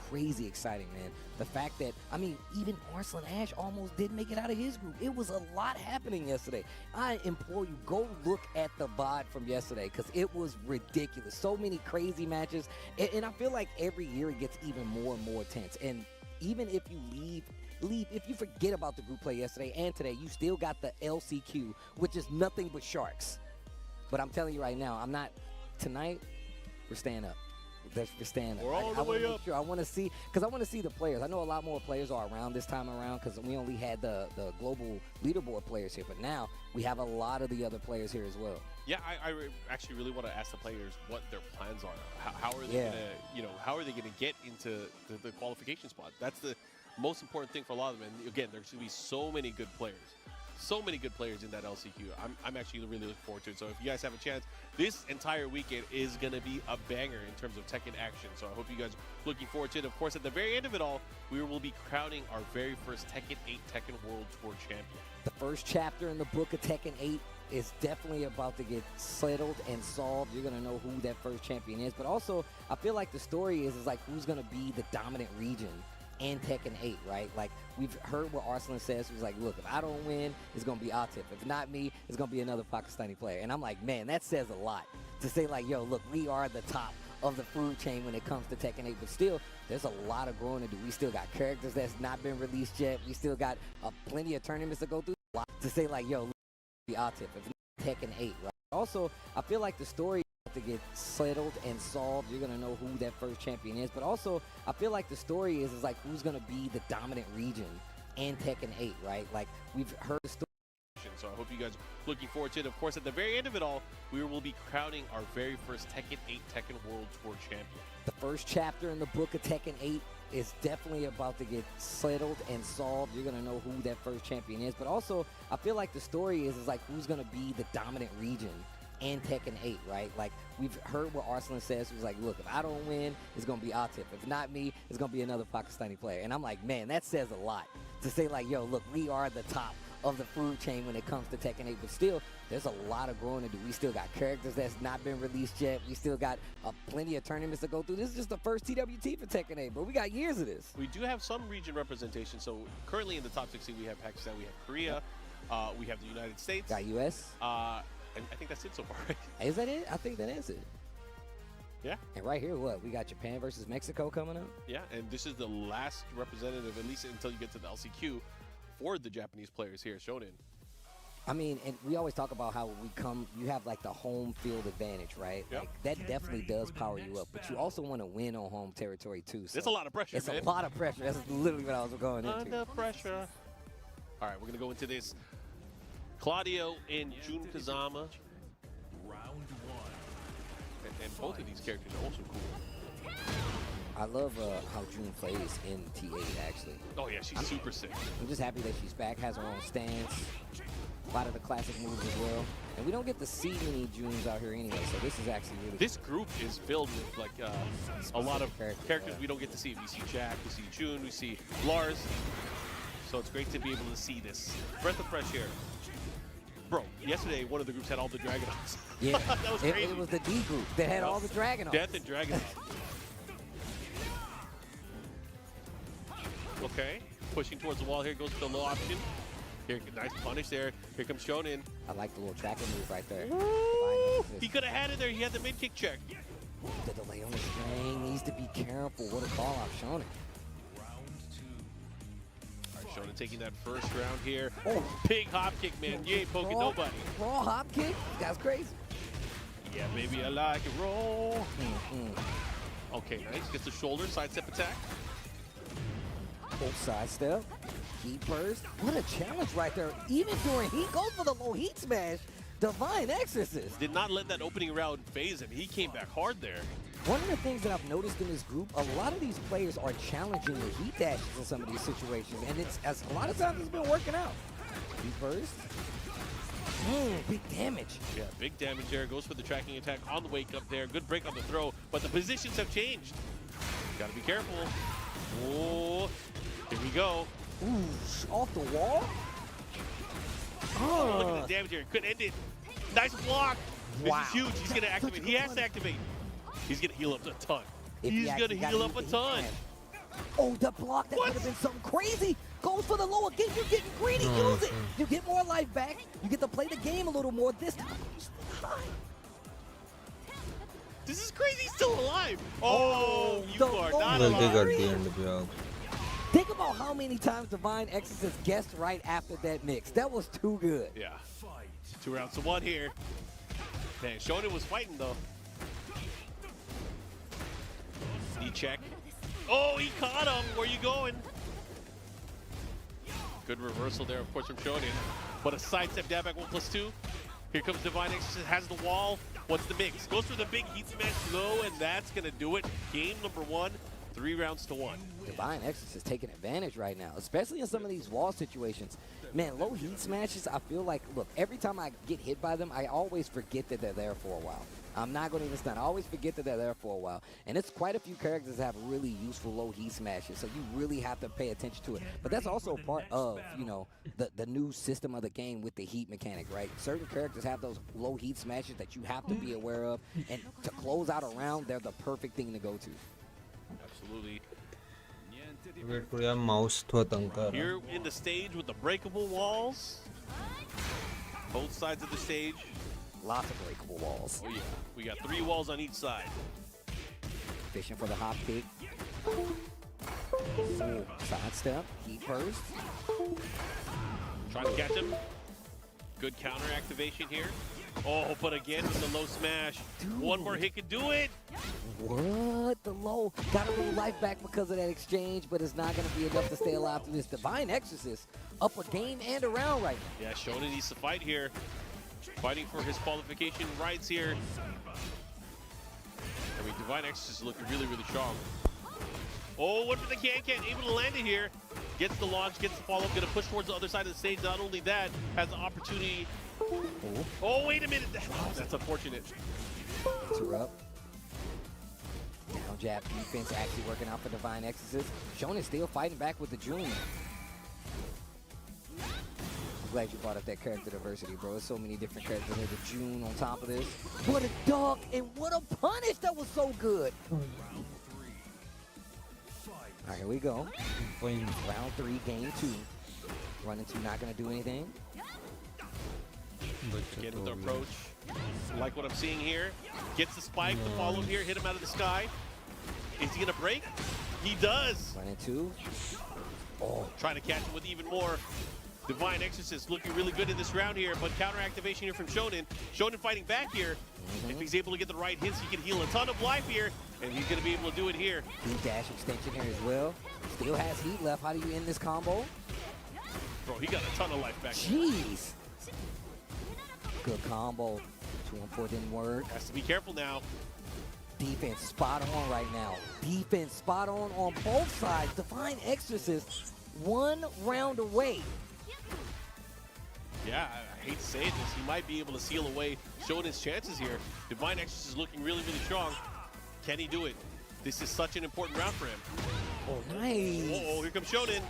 Speaker 11: crazy exciting, man. The fact that, I mean, even Arslan Ash almost didn't make it out of his group. It was a lot happening yesterday. I implore you, go look at the VOD from yesterday because it was ridiculous. So many crazy matches. And I feel like every year it gets even more and more tense. And even if you if you forget about the group play yesterday and today, you still got the LCQ, which is nothing but sharks. But I'm telling you right now, tonight, we're staying up. We're staying up.
Speaker 9: We're all the way up.
Speaker 11: Sure, I want to see, because I want to see the players. I know a lot more players are around this time around because we only had the global leaderboard players here, but now we have a lot of the other players here as well.
Speaker 9: Yeah, I actually really want to ask the players what their plans are. How are they gonna, how are they gonna get into the qualification spot? That's the most important thing for a lot of them. And again, there's going to be so many good players. So many good players in that LCQ. I'm actually really looking forward to it. So if you guys have a chance, this entire weekend is going to be a banger in terms of Tekken action. So I hope you guys are looking forward to it. Of course, at the very end of it all, we will be crowning our very first Tekken 8 Tekken World Tour champion.
Speaker 11: The first chapter in the book of Tekken 8 is definitely about to get settled and solved. You're going to know who that first champion is. But also, I feel like the story is like who's going to be the dominant region and Tekken 8, right? Like, we've heard what Arslan says. He was like, look, if I don't win, it's going to be Atif. If not me, it's going to be another Pakistani player. And I'm like, man, that says a lot. To say, like, yo, look, we are the top of the food chain when it comes to Tekken 8. But still, there's a lot of growing to do. We still got characters that's not been released yet. We still got plenty of tournaments to go through. To say, like, yo, look, it's going to be Atif. If not Tekken 8, right? Also, I feel like the story to get settled and solved. You're going to know who that first champion is. But also, I feel like the story is like who's going to be the dominant region and Tekken 8, right? Like, we've heard the story.
Speaker 9: So I hope you guys are looking forward to it. Of course, at the very end of it all, we will be crowning our very first Tekken 8 Tekken World Tour champion.
Speaker 11: The first chapter in the book of Tekken 8 is definitely about to get settled and solved. You're going to know who that first champion is. But also, I feel like the story is like who's going to be the dominant region and Tekken 8, right? Like, we've heard what Arslan says. He was like, look, if I don't win, it's going to be Atif. If not me, it's going to be another Pakistani player. And I'm like, man, that says a lot. To say, like, yo, look, we are the top of the food chain when it comes to Tekken 8. But still, there's a lot of growing to do. We still got characters that's not been released yet. We still got plenty of tournaments to go through. This is just the first TWT for Tekken 8, but we got years of this.
Speaker 9: We do have some region representation. So currently in the top 16, we have Pakistan, we have Korea, we have the United States.
Speaker 11: Got US.
Speaker 9: And I think that's it so far, right?
Speaker 11: Is that it? I think that is it.
Speaker 9: Yeah.
Speaker 11: And right here, what? We got Japan versus Mexico coming up?
Speaker 9: Yeah, and this is the last representative, at least until you get to the LCQ, for the Japanese players here, Shionen.
Speaker 11: I mean, and we always talk about how you have like the home field advantage, right?
Speaker 9: Yep.
Speaker 11: Like, that definitely does power you up, but you also want to win on home territory too. So
Speaker 9: it's a lot of pressure,
Speaker 11: man. A lot of pressure. That's literally what I was going into.
Speaker 9: Under pressure. All right, we're going to go into this. Claudio and Jun Kazama.
Speaker 3: Round one.
Speaker 9: And both of these characters are also cool.
Speaker 11: I love how Jun plays in T8, actually.
Speaker 9: Oh, yeah, she's super sick.
Speaker 11: I'm just happy that she's back, has her own stance, a lot of the classic moves as well. And we don't get to see many Juns out here anyway, so this is actually really
Speaker 9: This group is filled with, like, a lot of characters we don't get to see. We see Jack, we see Jun, we see Lars. So it's great to be able to see this. Breath of fresh air. Bro, yesterday one of the groups had all the Dragonauts.
Speaker 11: Yeah,
Speaker 9: that was crazy.
Speaker 11: It was the D group that had all the Dragonauts.
Speaker 9: Death and Dragonauts. Okay, pushing towards the wall here, goes for the low option. Here, nice punish there. Here comes Shionen.
Speaker 11: I like the little tracking move right there.
Speaker 9: He could have had it there. He had the mid kick check.
Speaker 11: The delay on the string needs to be careful. What a call out, Shionen.
Speaker 9: Shionen taking that first round here. Oh, big hop kick, man. You ain't poking nobody.
Speaker 11: Raw hop kick? That's crazy.
Speaker 9: Yeah, baby, I like it. Roll. Okay, nice. Gets the shoulder, sidestep attack.
Speaker 11: Full sidestep. Heat burst. What a challenge right there. Even during heat, goes for the low heat smash. Divine Exorcist.
Speaker 9: Did not let that opening round phase him. He came back hard there.
Speaker 11: One of the things that I've noticed in this group, a lot of these players are challenging the heat dashes in some of these situations, and as a lot of times it's been working out. Heat burst. Big damage.
Speaker 9: Yeah, big damage there. Goes for the tracking attack on the wake up there. Good break on the throw, but the positions have changed. Gotta be careful. Oh, here we go.
Speaker 11: Ooh, off the wall.
Speaker 9: Oh, look at the damage here. Could end it. Nice block.
Speaker 11: Wow.
Speaker 9: This is huge. He's going to activate. He has to activate. He's going to heal up a ton. He's going to heal up a ton.
Speaker 11: Oh, the block, that would have been something crazy. Goes for the low again. You're getting greedy. Use it. You get more life back. You get to play the game a little more. This time, he's still alive.
Speaker 9: This is crazy. He's still alive. Oh, you are not
Speaker 7: Well, they got
Speaker 9: alive.
Speaker 7: the end of the job.
Speaker 11: Think about how many times Divine Exorcist guessed right after that mix. That was too good.
Speaker 9: Yeah. 2 rounds to 1 here. Man, Shionen was fighting though. Knee check. Oh, he caught him. Where you going? Good reversal there, of course, from Shionen. But a sidestep dab back 1+2. Here comes Divine Exorcist, has the wall. What's the mix? Goes for the big heat smash low, and that's going to do it. Game number 1, 3 rounds to 1.
Speaker 11: Divine Exorcist is taking advantage right now, especially in some of these wall situations. Man, low heat smashes, I feel like, look, every time I get hit by them, I always forget that they're there for a while. I'm not going to even stun. I always forget that they're there for a while. And it's quite a few characters that have really useful low heat smashes, so you really have to pay attention to it. But that's also part of, you know, the new system of the game with the heat mechanic, right? Certain characters have those low heat smashes that you have to be aware of, and to close out a round, they're the perfect thing to go to.
Speaker 9: Absolutely.
Speaker 7: Wait for your mouse to tanka.
Speaker 9: Here in the stage with the breakable walls. Both sides of the stage.
Speaker 11: Lots of breakable walls.
Speaker 9: Oh yeah, we got 3 walls on each side.
Speaker 11: Fishing for the hop kick. Side step, heat burst.
Speaker 9: Trying to catch him. Good counter activation here. Oh, but again with the low smash.
Speaker 11: Dude.
Speaker 9: One more hit could do it.
Speaker 11: What? The low. Got a little life back because of that exchange, but it's not going to be enough to stay alive through this. Divine Exorcist up a game and a round right now.
Speaker 9: Yeah, Shionen needs to fight here. Fighting for his qualification rights here. I mean, Divine Exorcist is looking really, really strong. Oh, what for the can-can, able to land it here. Gets the launch, gets the follow-up, gonna push towards the other side of the stage. Not only that, has the opportunity. Oh, wait a minute. That's unfortunate.
Speaker 11: Interrupt. Down jab defense actually working out for Divine Exorcist. Shionen still fighting back with the June. I'm glad you brought up that character diversity, bro. There's so many different characters here. The June on top of this. What a duck and what a punish. That was so good. All right, here we go. Round 3, game 2. Running 2, not going to do anything.
Speaker 9: Again with the approach. Like what I'm seeing here. Gets the spike, the follow here, hit him out of the sky. Is he going to break? He does.
Speaker 11: Running 2.
Speaker 9: Oh, trying to catch him with even more. Divine Exorcist looking really good in this round here, but counter activation here from Shionen. Shionen fighting back here. If he's able to get the right hits, he can heal a ton of life here, and he's going to be able to do it here.
Speaker 11: Heat dash extension here as well. Still has heat left. How do you end this combo?
Speaker 9: Bro, he got a ton of life back.
Speaker 11: Jeez. Good combo. 2-on-4 didn't work.
Speaker 9: Has to be careful now.
Speaker 11: Defense spot on right now. Defense spot on both sides. Divine Exorcist 1 round away.
Speaker 9: Yeah, I hate to say it, he might be able to seal away Shionen's chances here. Divine Exorcist is looking really, really strong. Can he do it? This is such an important round for him.
Speaker 11: Oh, nice.
Speaker 9: Oh, here comes Shionen.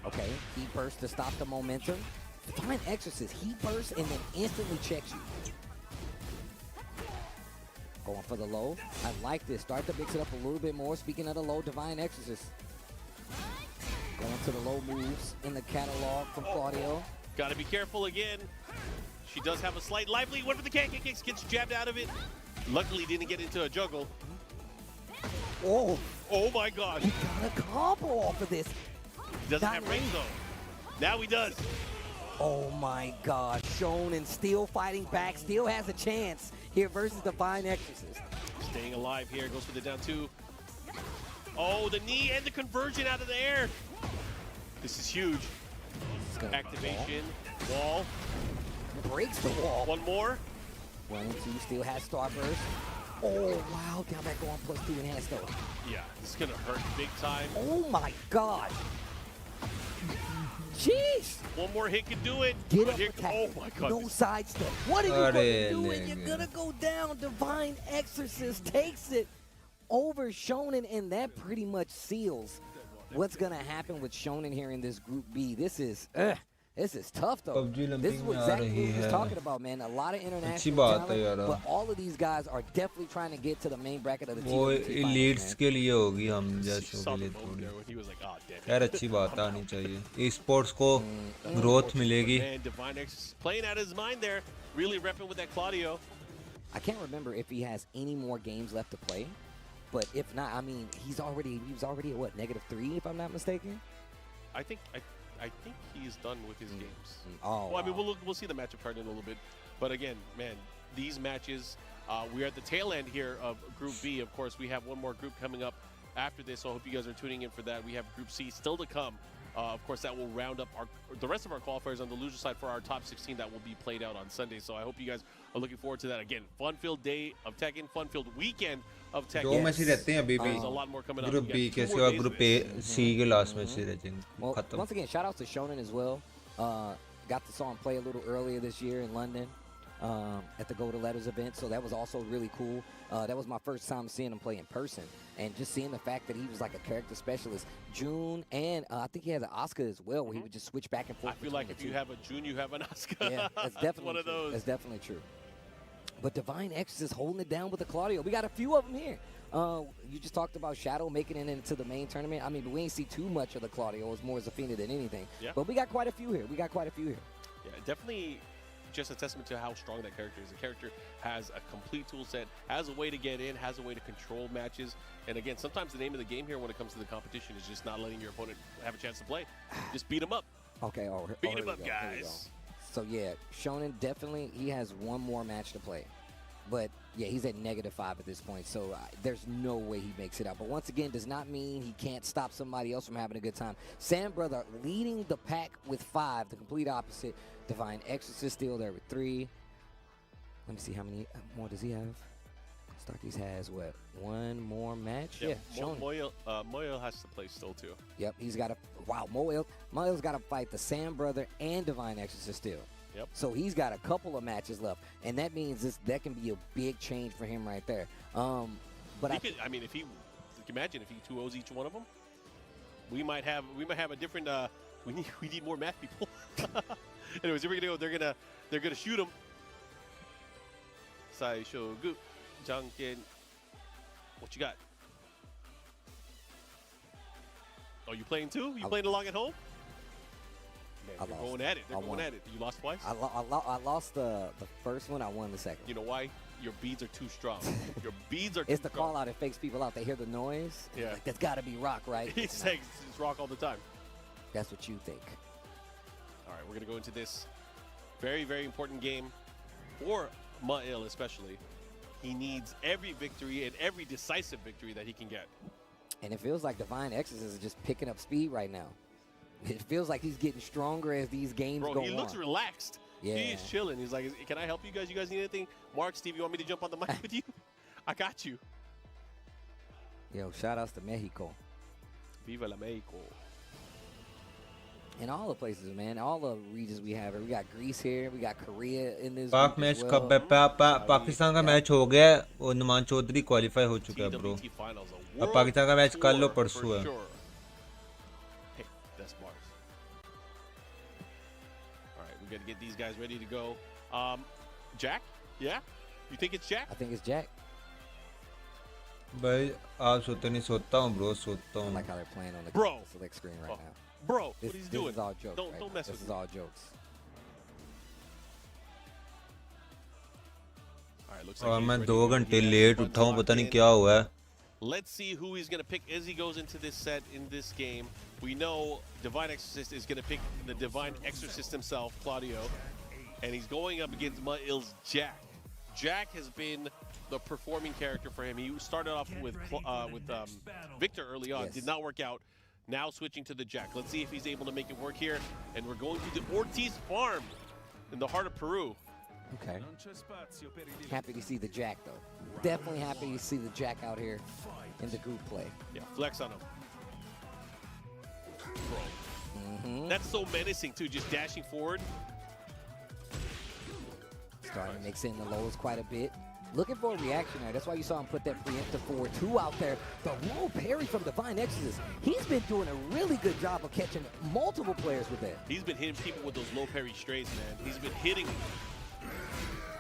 Speaker 11: Okay, heat burst to stop the momentum. Divine Exorcist, heat burst and then instantly checks you. Going for the low. I like this. Start to mix it up a little bit more. Speaking of the low, Divine Exorcist. Going to the low moves in the catalog from Claudio.
Speaker 9: Got to be careful again. She does have a slight lively. One for the can kicks, gets jabbed out of it. Luckily, didn't get into a juggle.
Speaker 11: Oh.
Speaker 9: Oh my God.
Speaker 11: He got a combo off of this.
Speaker 9: He doesn't have range though. Now he does.
Speaker 11: Oh my God. Shionen still fighting back, still has a chance here versus Divine Exorcist.
Speaker 9: Staying alive here, goes for the down 2. Oh, the knee and the conversion out of the air. This is huge. Activation, wall.
Speaker 11: Breaks the wall.
Speaker 9: One more.
Speaker 11: 1 and 2 still has Starburst. Oh, wow. Down back on +2 enhanced though.
Speaker 9: Yeah, this is going to hurt big time.
Speaker 11: Oh my God. Jeez.
Speaker 9: One more hit can do it.
Speaker 11: Get up
Speaker 9: here,
Speaker 11: attack.
Speaker 9: oh my God.
Speaker 11: No sidestep. What are you going to do? And you're going to go down. Divine Exorcist takes it over Shionen, and that pretty much seals what's going to happen with Shionen here in this Group B. This is This is tough though.
Speaker 7: PUBG
Speaker 11: This
Speaker 7: Olympic
Speaker 11: is what
Speaker 7: में आ
Speaker 11: exactly
Speaker 7: रही
Speaker 11: what we was
Speaker 7: है।
Speaker 11: talking about, man. A lot of
Speaker 7: अच्छी
Speaker 11: international
Speaker 7: बात है
Speaker 11: talent,
Speaker 7: यार।
Speaker 11: but all of these guys are definitely trying to get to the main bracket of the
Speaker 7: वो
Speaker 11: TWT finals,
Speaker 7: elites
Speaker 11: man.
Speaker 7: के लिए होगी, हम जैसों के लिए थोड़ी। यार अच्छी बात आनी चाहिए। Esports को growth मिलेगी।
Speaker 9: Man, Divine X playing out his mind there, really repping with that Claudio.
Speaker 11: I can't remember if he has any more games left to play, but if not, I mean, he was already at what, -3 if I'm not mistaken.
Speaker 9: I think he's done with his games.
Speaker 11: Oh,
Speaker 9: well, I mean, we'll see the matchup card in a little bit, but again, man, these matches, we're at the tail end here of Group B. Of course, we have one more group coming up after this, so I hope you guys are tuning in for that. We have Group C still to come. Of course, that will round up the rest of our qualifiers on the loser side for our top 16 that will be played out on Sunday. So I hope you guys are looking forward to that. Again, fun-filled day of Tekken, fun-filled weekend of Tekken.
Speaker 7: दो match ही रहते हैं अभी भी।
Speaker 9: There's a lot more coming up.
Speaker 7: Group B के सिवा Group A, C के last match ही रह जाएंगे।
Speaker 11: Well, once again, shout out to Shionen as well. Got to saw him play a little earlier this year in London at the Go to Letters event, so that was also really cool. That was my first time seeing him play in person, and just seeing the fact that he was like a character specialist. June, and I think he has an Oscar as well, where he would just switch back and forth.
Speaker 9: I feel like if you have a June, you have an Oscar.
Speaker 11: Yeah, that's definitely
Speaker 9: one of
Speaker 11: true.
Speaker 9: those.
Speaker 11: That's definitely true. But Divine X is holding it down with the Claudio. We got a few of them here. You just talked about Shadow making it into the main tournament. I mean, but we ain't see too much of the Claudio. It's more Zafina than anything.
Speaker 9: Yeah.
Speaker 11: But we got quite a few here.
Speaker 9: Yeah, definitely just a testament to how strong that character is. The character has a complete tool set, has a way to get in, has a way to control matches. And again, sometimes the name of the game here when it comes to the competition is just not letting your opponent have a chance to play. Just beat him up.
Speaker 11: Okay,
Speaker 9: beat him up, guys.
Speaker 11: So yeah, Shonen definitely, he has one more match to play. But yeah, he's at -5 at this point, so there's no way he makes it out. But once again, does not mean he can't stop somebody else from having a good time. Sam Brother leading the pack with 5, the complete opposite. Divine Exorcist still there with 3. Let me see how many more does he have. Starkeys has what, 1 more match? Yeah,
Speaker 9: Moel has to play still too.
Speaker 11: Yep, he's got to. Wow, Moel's got to fight the Sam Brother and Divine Exorcist still.
Speaker 9: Yep.
Speaker 11: So he's got a couple of matches left, and that means that can be a big change for him right there. But
Speaker 9: I mean, if he, imagine if he 2-0s each one of them, we might have a different. We need more math people. Anyways, here we go. They're gonna shoot him. Saishogu, Junkin. What you got? Oh, you playing too? You playing along at home? Man, they're going at it. They're going at it. You lost twice?
Speaker 11: I lost the first one. I won the second.
Speaker 9: You know why? Your beads are too strong. Your beads are too
Speaker 11: It's the
Speaker 9: strong.
Speaker 11: call out. It fakes people out. They hear the noise.
Speaker 9: Yeah.
Speaker 11: Like, that's got to be rock, right?
Speaker 9: It's rock all the time.
Speaker 11: That's what you think.
Speaker 9: All right, we're going to go into this very, very important game for Mail especially. He needs every victory and every decisive victory that he can get.
Speaker 11: And it feels like Divine Exorcist is just picking up speed right now. It feels like he's getting stronger as these games go on.
Speaker 9: Bro, he looks relaxed.
Speaker 11: Yeah.
Speaker 9: He's chilling. He's like, can I help you guys? You guys need anything? Mark, Steve, you want me to jump on the mic with you? I got you.
Speaker 11: Yo, shout outs to Mexico.
Speaker 9: Viva la Mexico.
Speaker 11: In all the places, man, all the regions we have. We got Greece here. We got Korea in this.
Speaker 7: पाक match कब है? पाकिस्तान का match हो गया और Numan Chaudhary qualify हो चुका है ब्रो. अब पाकिस्तान का मैच कल लो परसों है.
Speaker 9: Hey, that's Mars. All right, we got to get these guys ready to go. Jack? Yeah? You think it's Jack?
Speaker 11: I think it's Jack.
Speaker 7: भाई आप सोते नहीं सोता हूँ ब्रो सोता हूँ.
Speaker 11: I like how they're playing on the select screen right now.
Speaker 9: Bro, what he's doing?
Speaker 11: This is all jokes.
Speaker 9: Don't mess with me.
Speaker 11: This is all jokes.
Speaker 9: All right, looks
Speaker 7: और
Speaker 9: like
Speaker 7: मैं 2 घंटे late उठा हूँ पता नहीं क्या हुआ है.
Speaker 9: Let's see who he's going to pick as he goes into this set in this game. We know Divine Exorcist is going to pick the Divine Exorcist himself, Claudio, and he's going up against Mail's Jack. Jack has been the performing character for him. He started off with Victor early on, did not work out. Now switching to the Jack. Let's see if he's able to make it work here. And we're going to the Ortiz farm in the heart of Peru.
Speaker 11: Okay. Happy to see the Jack, though. Definitely happy to see the Jack out here in the group play.
Speaker 9: Yeah, flex on him. Bro. That's so menacing, too, just dashing forward.
Speaker 11: Starting to mix in the lows quite a bit. Looking for a reaction there. That's why you saw him put that preemptive forward 2 out there. The low parry from Divine Exorcist. He's been doing a really good job of catching multiple players with that.
Speaker 9: He's been hitting people with those low parry straights, man. He's been hitting.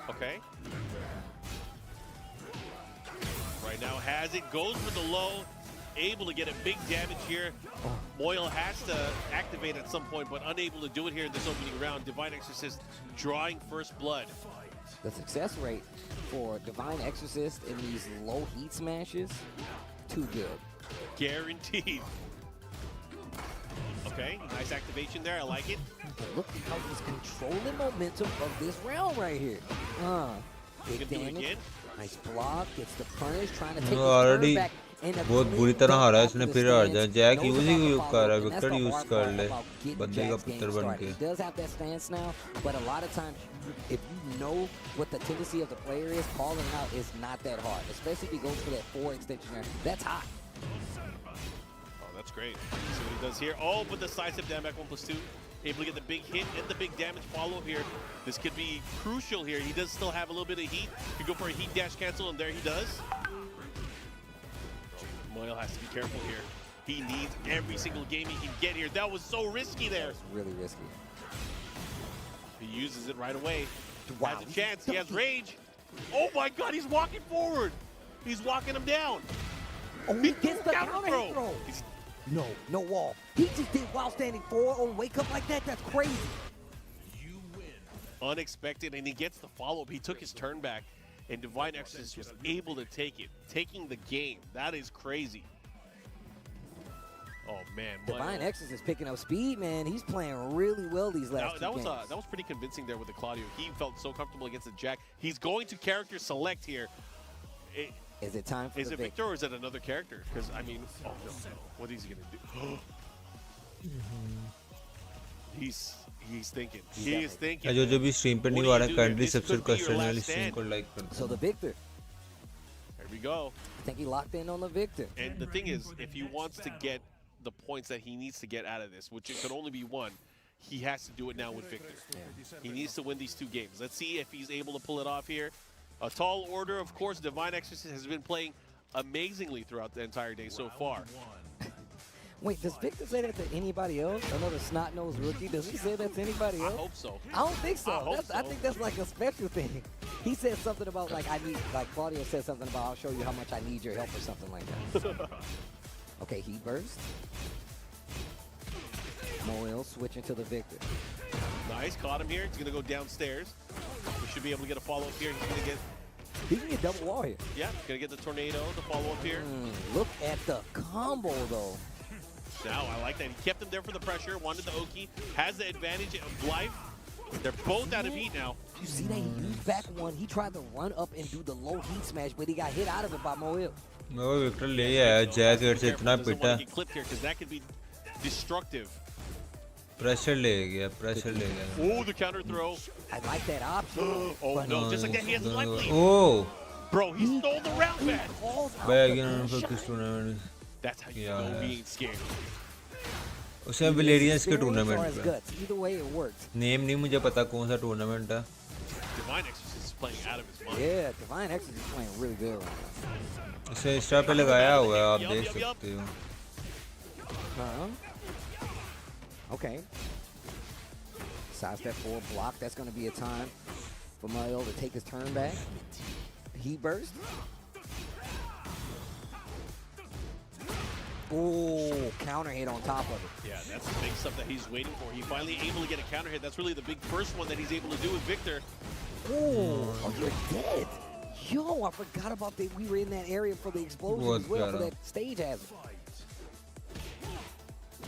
Speaker 9: Okay. Right now has it, goes for the low, able to get a big damage here. Moyle has to activate at some point, but unable to do it here in this opening round. Divine Exorcist drawing first blood.
Speaker 11: The success rate for Divine Exorcist in these low heat smashes, too good.
Speaker 9: Guaranteed. Okay, nice activation there. I like it.
Speaker 11: But look at how he's controlling momentum of this round right here. Big damage. Nice block, gets the punish, trying to take his turn back.
Speaker 7: बहुत बुरी तरह हारा है इसने फिर हार जाए Jack use ही use कर रहा है विक्टर यूज कर ले बंदे का पुत्र बन के
Speaker 11: He does have that stance now, but a lot of times if you know what the tendency of the player is, calling out is not that hard, especially if he goes for that 4 extension there. That's hot.
Speaker 9: Oh, that's great. See what he does here. Oh, but the side step down back 1+2. Able to get the big hit and the big damage follow here. This could be crucial here. He does still have a little bit of heat. Could go for a heat dash cancel, and there he does. Noel has to be careful here. He needs every single game he can get here. That was so risky there.
Speaker 11: That was really risky.
Speaker 9: He uses it right away. Wow. Has a chance. He has rage. Oh my God, he's walking forward. He's walking him down.
Speaker 11: Oh, he gets the counter throw. No wall. He just did while standing forward on wake up like that. That's crazy.
Speaker 9: Unexpected, and he gets the follow-up. He took his turn back, and Divine Exorcist was able to take it, taking the game. That is crazy. Oh man,
Speaker 11: Divine Exorcist picking up speed, man. He's playing really well these last two games.
Speaker 9: That was pretty convincing there with the Claudio. He felt so comfortable against the Jack. He's going to character select here.
Speaker 11: Is it time for
Speaker 9: Is it Victor or is it another character? Because I mean, oh no, what is he gonna do? He's thinking. He is thinking.
Speaker 7: जो भी stream पे नहीं आ रहा kindly subscribe कर channel stream को like कर.
Speaker 11: So the Victor.
Speaker 9: There we go.
Speaker 11: I think he locked in on the Victor.
Speaker 9: And the thing is, if he wants to get the points that he needs to get out of this, which it could only be one, he has to do it now with Victor. Yeah. He needs to win these 2 games. Let's see if he's able to pull it off here. A tall order, of course. Divine Exorcist has been playing amazingly throughout the entire day so far.
Speaker 11: Wait, does Victor say that to anybody else? Another snot-nosed rookie? Does he say that to anybody else?
Speaker 9: I hope so.
Speaker 11: I don't think so. I think that's like a special thing. He said something about like Claudio said something about I'll show you how much I need your help or something like that. Okay, heat burst. Noel switching to the Victor.
Speaker 9: Nice, caught him here. He's gonna go downstairs. We should be able to get a follow-up here.
Speaker 11: He can get double wall here.
Speaker 9: Yeah, gonna get the tornado, the follow-up here.
Speaker 11: Look at the combo though.
Speaker 9: Now, I like that. He kept him there for the pressure, wanted the Oki, has the advantage of life. They're both out of heat now.
Speaker 11: You see that he used back one. He tried to run up and do the low heat smash, but he got hit out of it by Noel.
Speaker 7: वो Victor ले आया Jack air से इतना पिटा.
Speaker 9: Clipped here because that could be destructive.
Speaker 7: Pressure ले गया.
Speaker 9: Oh, the counter throw.
Speaker 11: I like that option.
Speaker 9: Oh no, just like that, he has a life lead.
Speaker 7: Oh.
Speaker 9: Bro, he stole the round back. That's how you know being scared.
Speaker 7: उसे विलेरियंस के tournament पे.
Speaker 11: Either way it works.
Speaker 7: Name नहीं मुझे पता कौन सा tournament है.
Speaker 9: Divine Exorcist is playing out of his mind.
Speaker 11: Yeah, Divine Exorcist is playing really good right now.
Speaker 7: उसे इंस्टा पे लगाया हुआ है आप देख सकते हो.
Speaker 11: Okay. Sidestep forward block. That's going to be a time for Noel to take his turn back. Heat burst. Oh, counter hit on top of it.
Speaker 9: Yeah, that's the big stuff that he's waiting for. He finally able to get a counter hit. That's really the big first one that he's able to do with Victor.
Speaker 11: Oh, you're dead. Yo, I forgot about that. We were in that area for the explosion as well, for that stage hazard.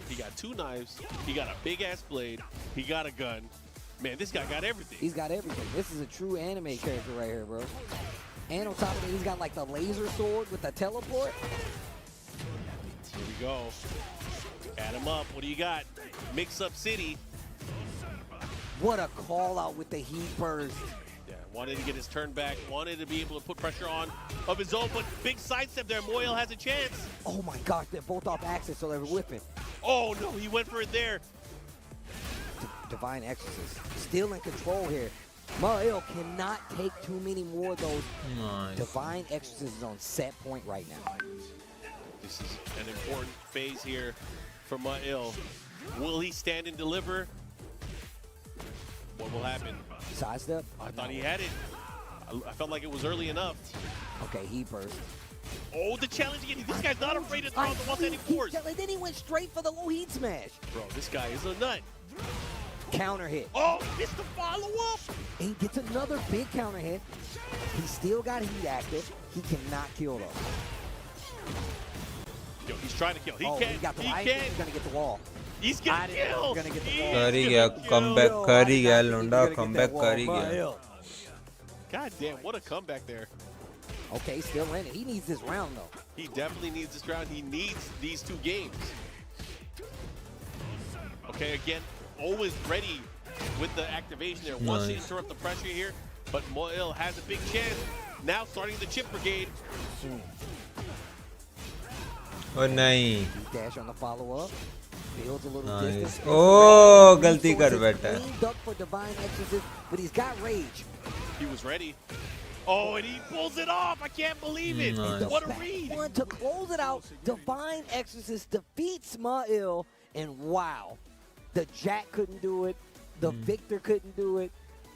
Speaker 9: He got 2 knives. He got a big-ass blade. He got a gun. Man, this guy got everything.
Speaker 11: He's got everything. This is a true anime character right here, bro. And on top of it, he's got like the laser sword with the teleport.
Speaker 9: Here we go. Add him up. What do you got? Mix Up City.
Speaker 11: What a call out with the heat burst.
Speaker 9: Yeah, wanted to get his turn back. Wanted to be able to put pressure on of his own, but big sidestep there. Moyle has a chance.
Speaker 11: Oh my gosh, they're both off axis, so they're whipping.
Speaker 9: Oh no, he went for it there.
Speaker 11: Divine Exorcist still in control here. Noel cannot take too many more of those.
Speaker 7: Nice.
Speaker 11: Divine Exorcist is on set point right now.
Speaker 9: This is an important phase here for Noel. Will he stand and deliver? What will happen?
Speaker 11: Sidestep?
Speaker 9: I thought he had it. I felt like it was early enough.
Speaker 11: Okay, he burst.
Speaker 9: Oh, the challenge again. This guy's not afraid to throw out the 174s.
Speaker 11: And then he went straight for the low heat smash.
Speaker 9: Bro, this guy is a nut.
Speaker 11: Counter hit.
Speaker 9: Oh, missed the follow-up.
Speaker 11: He gets another big counter hit. He still got heat active. He cannot kill though.
Speaker 9: Yo, he's trying to kill. He
Speaker 11: He
Speaker 9: can't.
Speaker 11: got the
Speaker 9: He
Speaker 11: light.
Speaker 9: can't.
Speaker 11: He's gonna get the wall.
Speaker 9: He's gonna kill.
Speaker 11: He's gonna get the
Speaker 9: He's
Speaker 11: wall.
Speaker 7: Kari
Speaker 9: gonna
Speaker 7: gaya,
Speaker 9: kill.
Speaker 7: comeback kari gaya, Londa, comeback kari gaya.
Speaker 11: Noel.
Speaker 9: God damn, what a comeback there.
Speaker 11: Okay, still in it. He needs this round though.
Speaker 9: He definitely needs this round. He needs these 2 games. Okay, again, always ready with the activation there. Wants to interrupt the pressure here, but Noel has a big chance. Now starting the chip brigade.
Speaker 7: Oh, nahi.
Speaker 11: Dash on the follow-up. Builds a little
Speaker 7: Nice.
Speaker 11: distance.
Speaker 7: Oh, galti kar baitha hai.
Speaker 11: Clean duck for Divine Exorcist, but he's got rage.
Speaker 9: He was ready. Oh, and he pulls it off. I can't believe it.
Speaker 7: Nice.
Speaker 9: What a read.
Speaker 11: One to close it out. Divine Exorcist defeats Noel, and wow, the Jack couldn't do it. The Victor couldn't do it.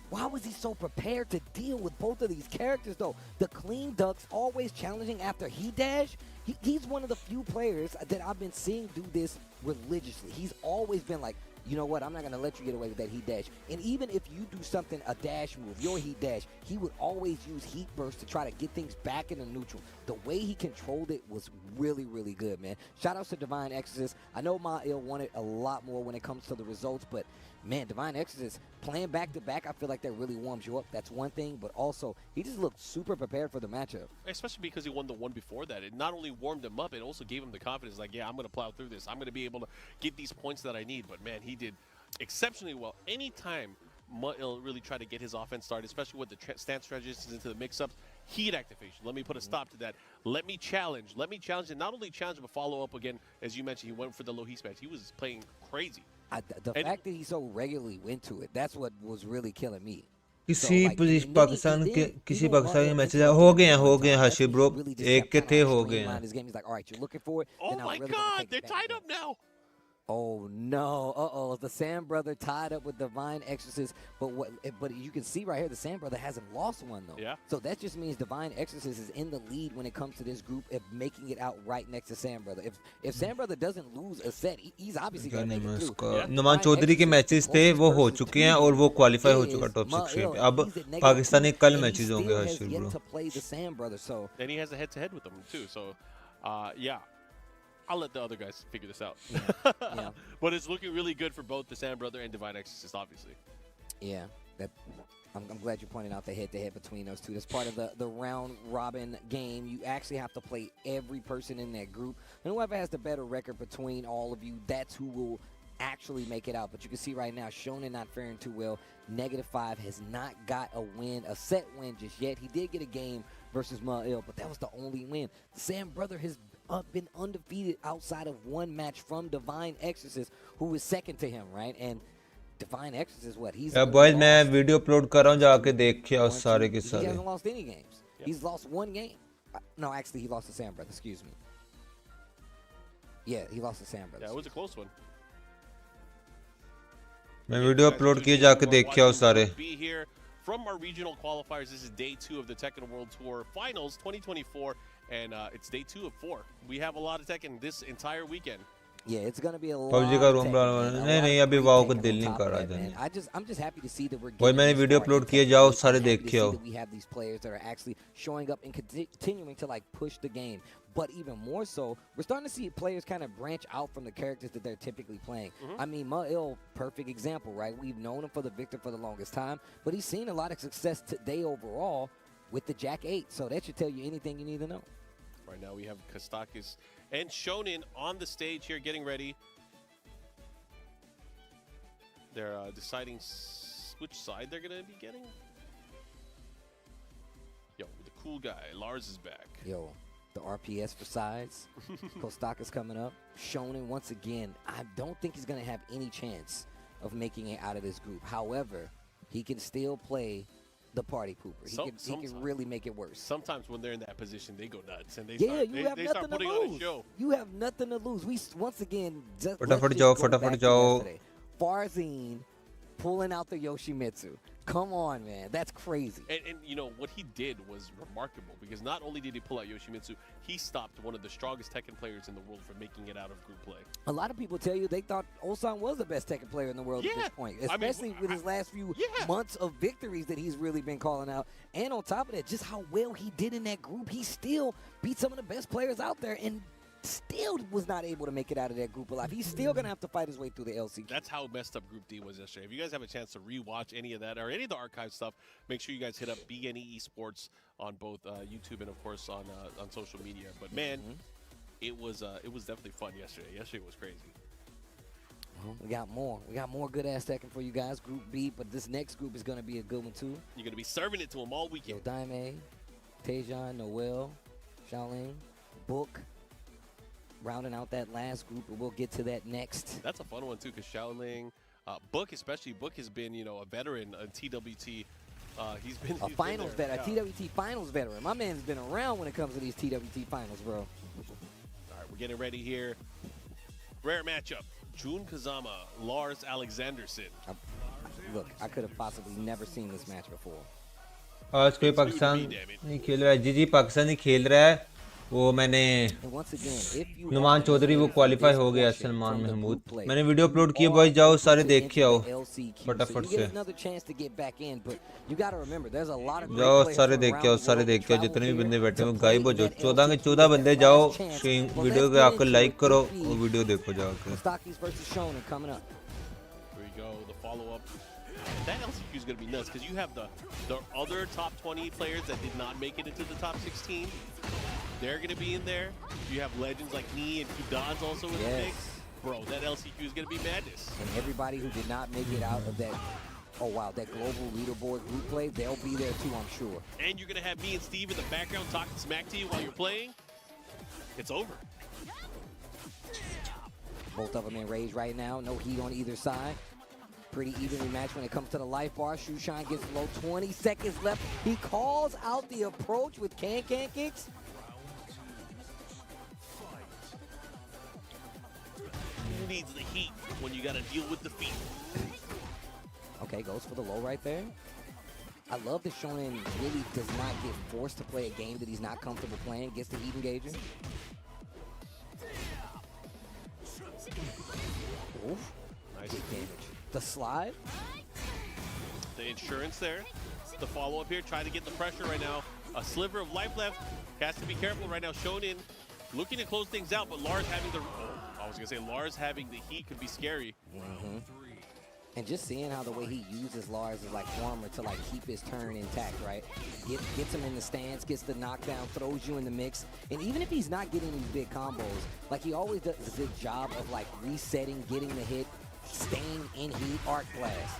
Speaker 11: Why was he so prepared to deal with both of these characters, though? The clean ducks always challenging after he dash. He's one of the few players that I've been seeing do this religiously. He's always been like, you know what, I'm not going to let you get away with that heat dash. And even if you do something, a dash move, your heat dash, he would always use heat burst to try to get things back into neutral. The way he controlled it was really, really good, man. Shout outs to Divine Exorcist. I know Noel wanted a lot more when it comes to the results, but man, Divine Exorcist playing back-to-back, I feel like that really warms you up. That's one thing, but also he just looked super prepared for the matchup.
Speaker 9: Especially because he won the one before that. It not only warmed him up, it also gave him the confidence, like, yeah, I'm going to plow through this. I'm going to be able to get these points that I need. But, man, he did exceptionally well. Anytime Noel really tried to get his offense started, especially with the stance transitions into the mix-ups, heat activation. Let me put a stop to that. Let me challenge. And not only challenge, but follow up again. As you mentioned, he went for the low heat smash. He was playing crazy.
Speaker 11: The fact that he so regularly went to it, that's what was really killing me.
Speaker 7: किसी position Pakistan के किसी Pakistani matches हो गए हैं हर्षित bro एक के थे हो गए हैं.
Speaker 9: Oh my God, they're tied up now.
Speaker 11: Oh no! The Sam brother tied up with Divine Exorcist, but you can see right here the Sam brother hasn't lost one though.
Speaker 9: Yeah.
Speaker 11: So that just means Divine Exorcist is in the lead when it comes to this group of making it out right next to Sam brother. If Sam brother doesn't lose a set, he's obviously going to make it through.
Speaker 7: Numan Chaudhary के matches थे वो हो चुके हैं और वो qualify हो चुका टॉप 6 पे. अब पाकिस्तानी कल मैचेस होंगे हर्षित bro.
Speaker 11: To play the Sam brother, so
Speaker 9: and he has a head-to-head with them too. So, yeah. I'll let the other guys figure this out.
Speaker 11: Yeah.
Speaker 9: But it's looking really good for both the Sam brother and Divine Exorcist, obviously.
Speaker 11: Yeah, I'm glad you pointed out the head-to-head between those two. That's part of the round-robin game. You actually have to play every person in that group. And whoever has the better record between all of you, that's who will actually make it out. But you can see right now, Shionen not faring too well. -5 has not got a set win just yet. He did get a game versus Noel, but that was the only win. The Sam brother has been undefeated outside of one match from Divine Exorcist, who is second to him, right? And Divine Exorcist, what? He's
Speaker 7: boys, मैं video upload कर रहा हूँ जाके देखिए और सारे के सारे.
Speaker 11: He hasn't lost any games. Yep. He's lost one game. No, actually, he lost to Sam brother. Excuse me. Yeah, he lost to Sam brother.
Speaker 9: Yeah, it was a close one.
Speaker 7: मैं video upload किए जाके देखिए और सारे.
Speaker 9: Be here from our regional qualifiers. This is day 2 of the Tekken World Tour Finals 2024. And it's day 2 of 4. We have a lot of Tekken this entire weekend.
Speaker 11: Yeah, it's going to be a lot
Speaker 7: PUBG का room नहीं अभी wow को दिल नहीं कर रहा जाने.
Speaker 11: I'm just happy to see that we're
Speaker 7: भाई मैंने वीडियो अपलोड किए जाओ सारे देखिए आओ.
Speaker 11: We have these players that are actually showing up and continuing to like push the game. But even more so, we're starting to see players kind of branch out from the characters that they're typically playing. I mean, Noel, perfect example, right? We've known him for the Victor for the longest time, but he's seen a lot of success today overall with the Jack 8. So that should tell you anything you need to know.
Speaker 9: Right now we have Kostakis and Shionen on the stage here getting ready. They're deciding which side they're going to be getting. Yo, the cool guy, Lars is back.
Speaker 11: Yo, the RPS for sides. Kostakis coming up. Shionen, once again, I don't think he's going to have any chance of making it out of this group. However, he can still play the party pooper. He can really make it worse.
Speaker 9: Sometimes when they're in that position, they go nuts and they
Speaker 11: Yeah,
Speaker 9: start,
Speaker 11: you have
Speaker 9: they start
Speaker 11: nothing to
Speaker 9: putting on a
Speaker 11: lose.
Speaker 9: show.
Speaker 11: You have nothing to lose. We once again just
Speaker 7: फटाफट जाओ, फटाफट जाओ.
Speaker 11: Farzine pulling out the Yoshimitsu. Come on, man. That's crazy.
Speaker 9: And you know, what he did was remarkable because not only did he pull out Yoshimitsu, he stopped one of the strongest Tekken players in the world from making it out of group play.
Speaker 11: A lot of people tell you they thought Ulsan was the best Tekken player in the world at this point, especially with his last few months of victories that he's really been calling out. And on top of that, just how well he did in that group. He still beat some of the best players out there and still was not able to make it out of that group alive. He's still going to have to fight his way through the LCQ.
Speaker 9: That's how messed up Group D was yesterday. If you guys have a chance to rewatch any of that or any of the archive stuff, make sure you guys hit up BNE Esports on both YouTube and, of course, on social media. But, man, it was definitely fun yesterday. Yesterday was crazy.
Speaker 11: Well, we got more. We got more good-ass Tekken for you guys, Group B. But this next group is going to be a good one, too.
Speaker 9: You're going to be serving it to them all weekend.
Speaker 11: Daime, Tejan, Noel, Shaoling, Book. Rounding out that last group, and we'll get to that next.
Speaker 9: That's a fun one, too, because Shaoling, Book especially, Book has been, you know, a veteran in TWT. He's been
Speaker 11: a finals veteran, a TWT finals veteran. My man's been around when it comes to these TWT finals, bro.
Speaker 9: All right, we're getting ready here. Rare matchup. Jun Kazama, Lars Alexanderson.
Speaker 11: Look, I could have possibly never seen this match before.
Speaker 7: आज कोई पाकिस्तान नहीं खेल रहा है. जी पाकिस्तानी खेल रहा है. वो मैंने नुमान चौधरी वो क्वालिफाई हो गया. सलमान महमूद मैंने वीडियो अपलोड किए. बॉयज जाओ सारे देख के आओ फटाफट से. जाओ सारे देख के आओ, सारे देख के आओ. जितने भी बंदे बैठे हो गायब हो जाओ. 14 के 14 बंदे जाओ. वीडियो के आकर लाइक करो और वीडियो देखो जाकर.
Speaker 9: That LCQ is going to be nuts because you have the other top 20 players that did not make it into the top 16. They're going to be in there. You have legends like Nee and Kudan's also in the mix. Bro, that LCQ is going to be madness.
Speaker 11: And everybody who did not make it out of that, oh wow, that global leaderboard group play, they'll be there too, I'm sure.
Speaker 9: And you're going to have me and Steve in the background talking smack to you while you're playing. It's over.
Speaker 11: Both of them in rage right now. No heat on either side. Pretty evenly matched when it comes to the life bar. Shushan gets low. 20 seconds left. He calls out the approach with can-can kicks.
Speaker 9: Who needs the heat when you got to deal with the feet?
Speaker 11: Okay, goes for the low right there. I love that Shionen really does not get forced to play a game that he's not comfortable playing. Gets the heat engager. Oof.
Speaker 9: Nice
Speaker 11: damage. The slide.
Speaker 9: The insurance there. The follow-up here. Trying to get the pressure right now. A sliver of life left. Has to be careful right now. Shionen looking to close things out, but Lars having the... I was going to say Lars having the heat could be scary.
Speaker 11: And just seeing how the way he uses Lars is like armor to like keep his turn intact, right? Gets him in the stance, gets the knockdown, throws you in the mix. And even if he's not getting these big combos, like he always does a good job of like resetting, getting the hit, staying in heat, arc blast.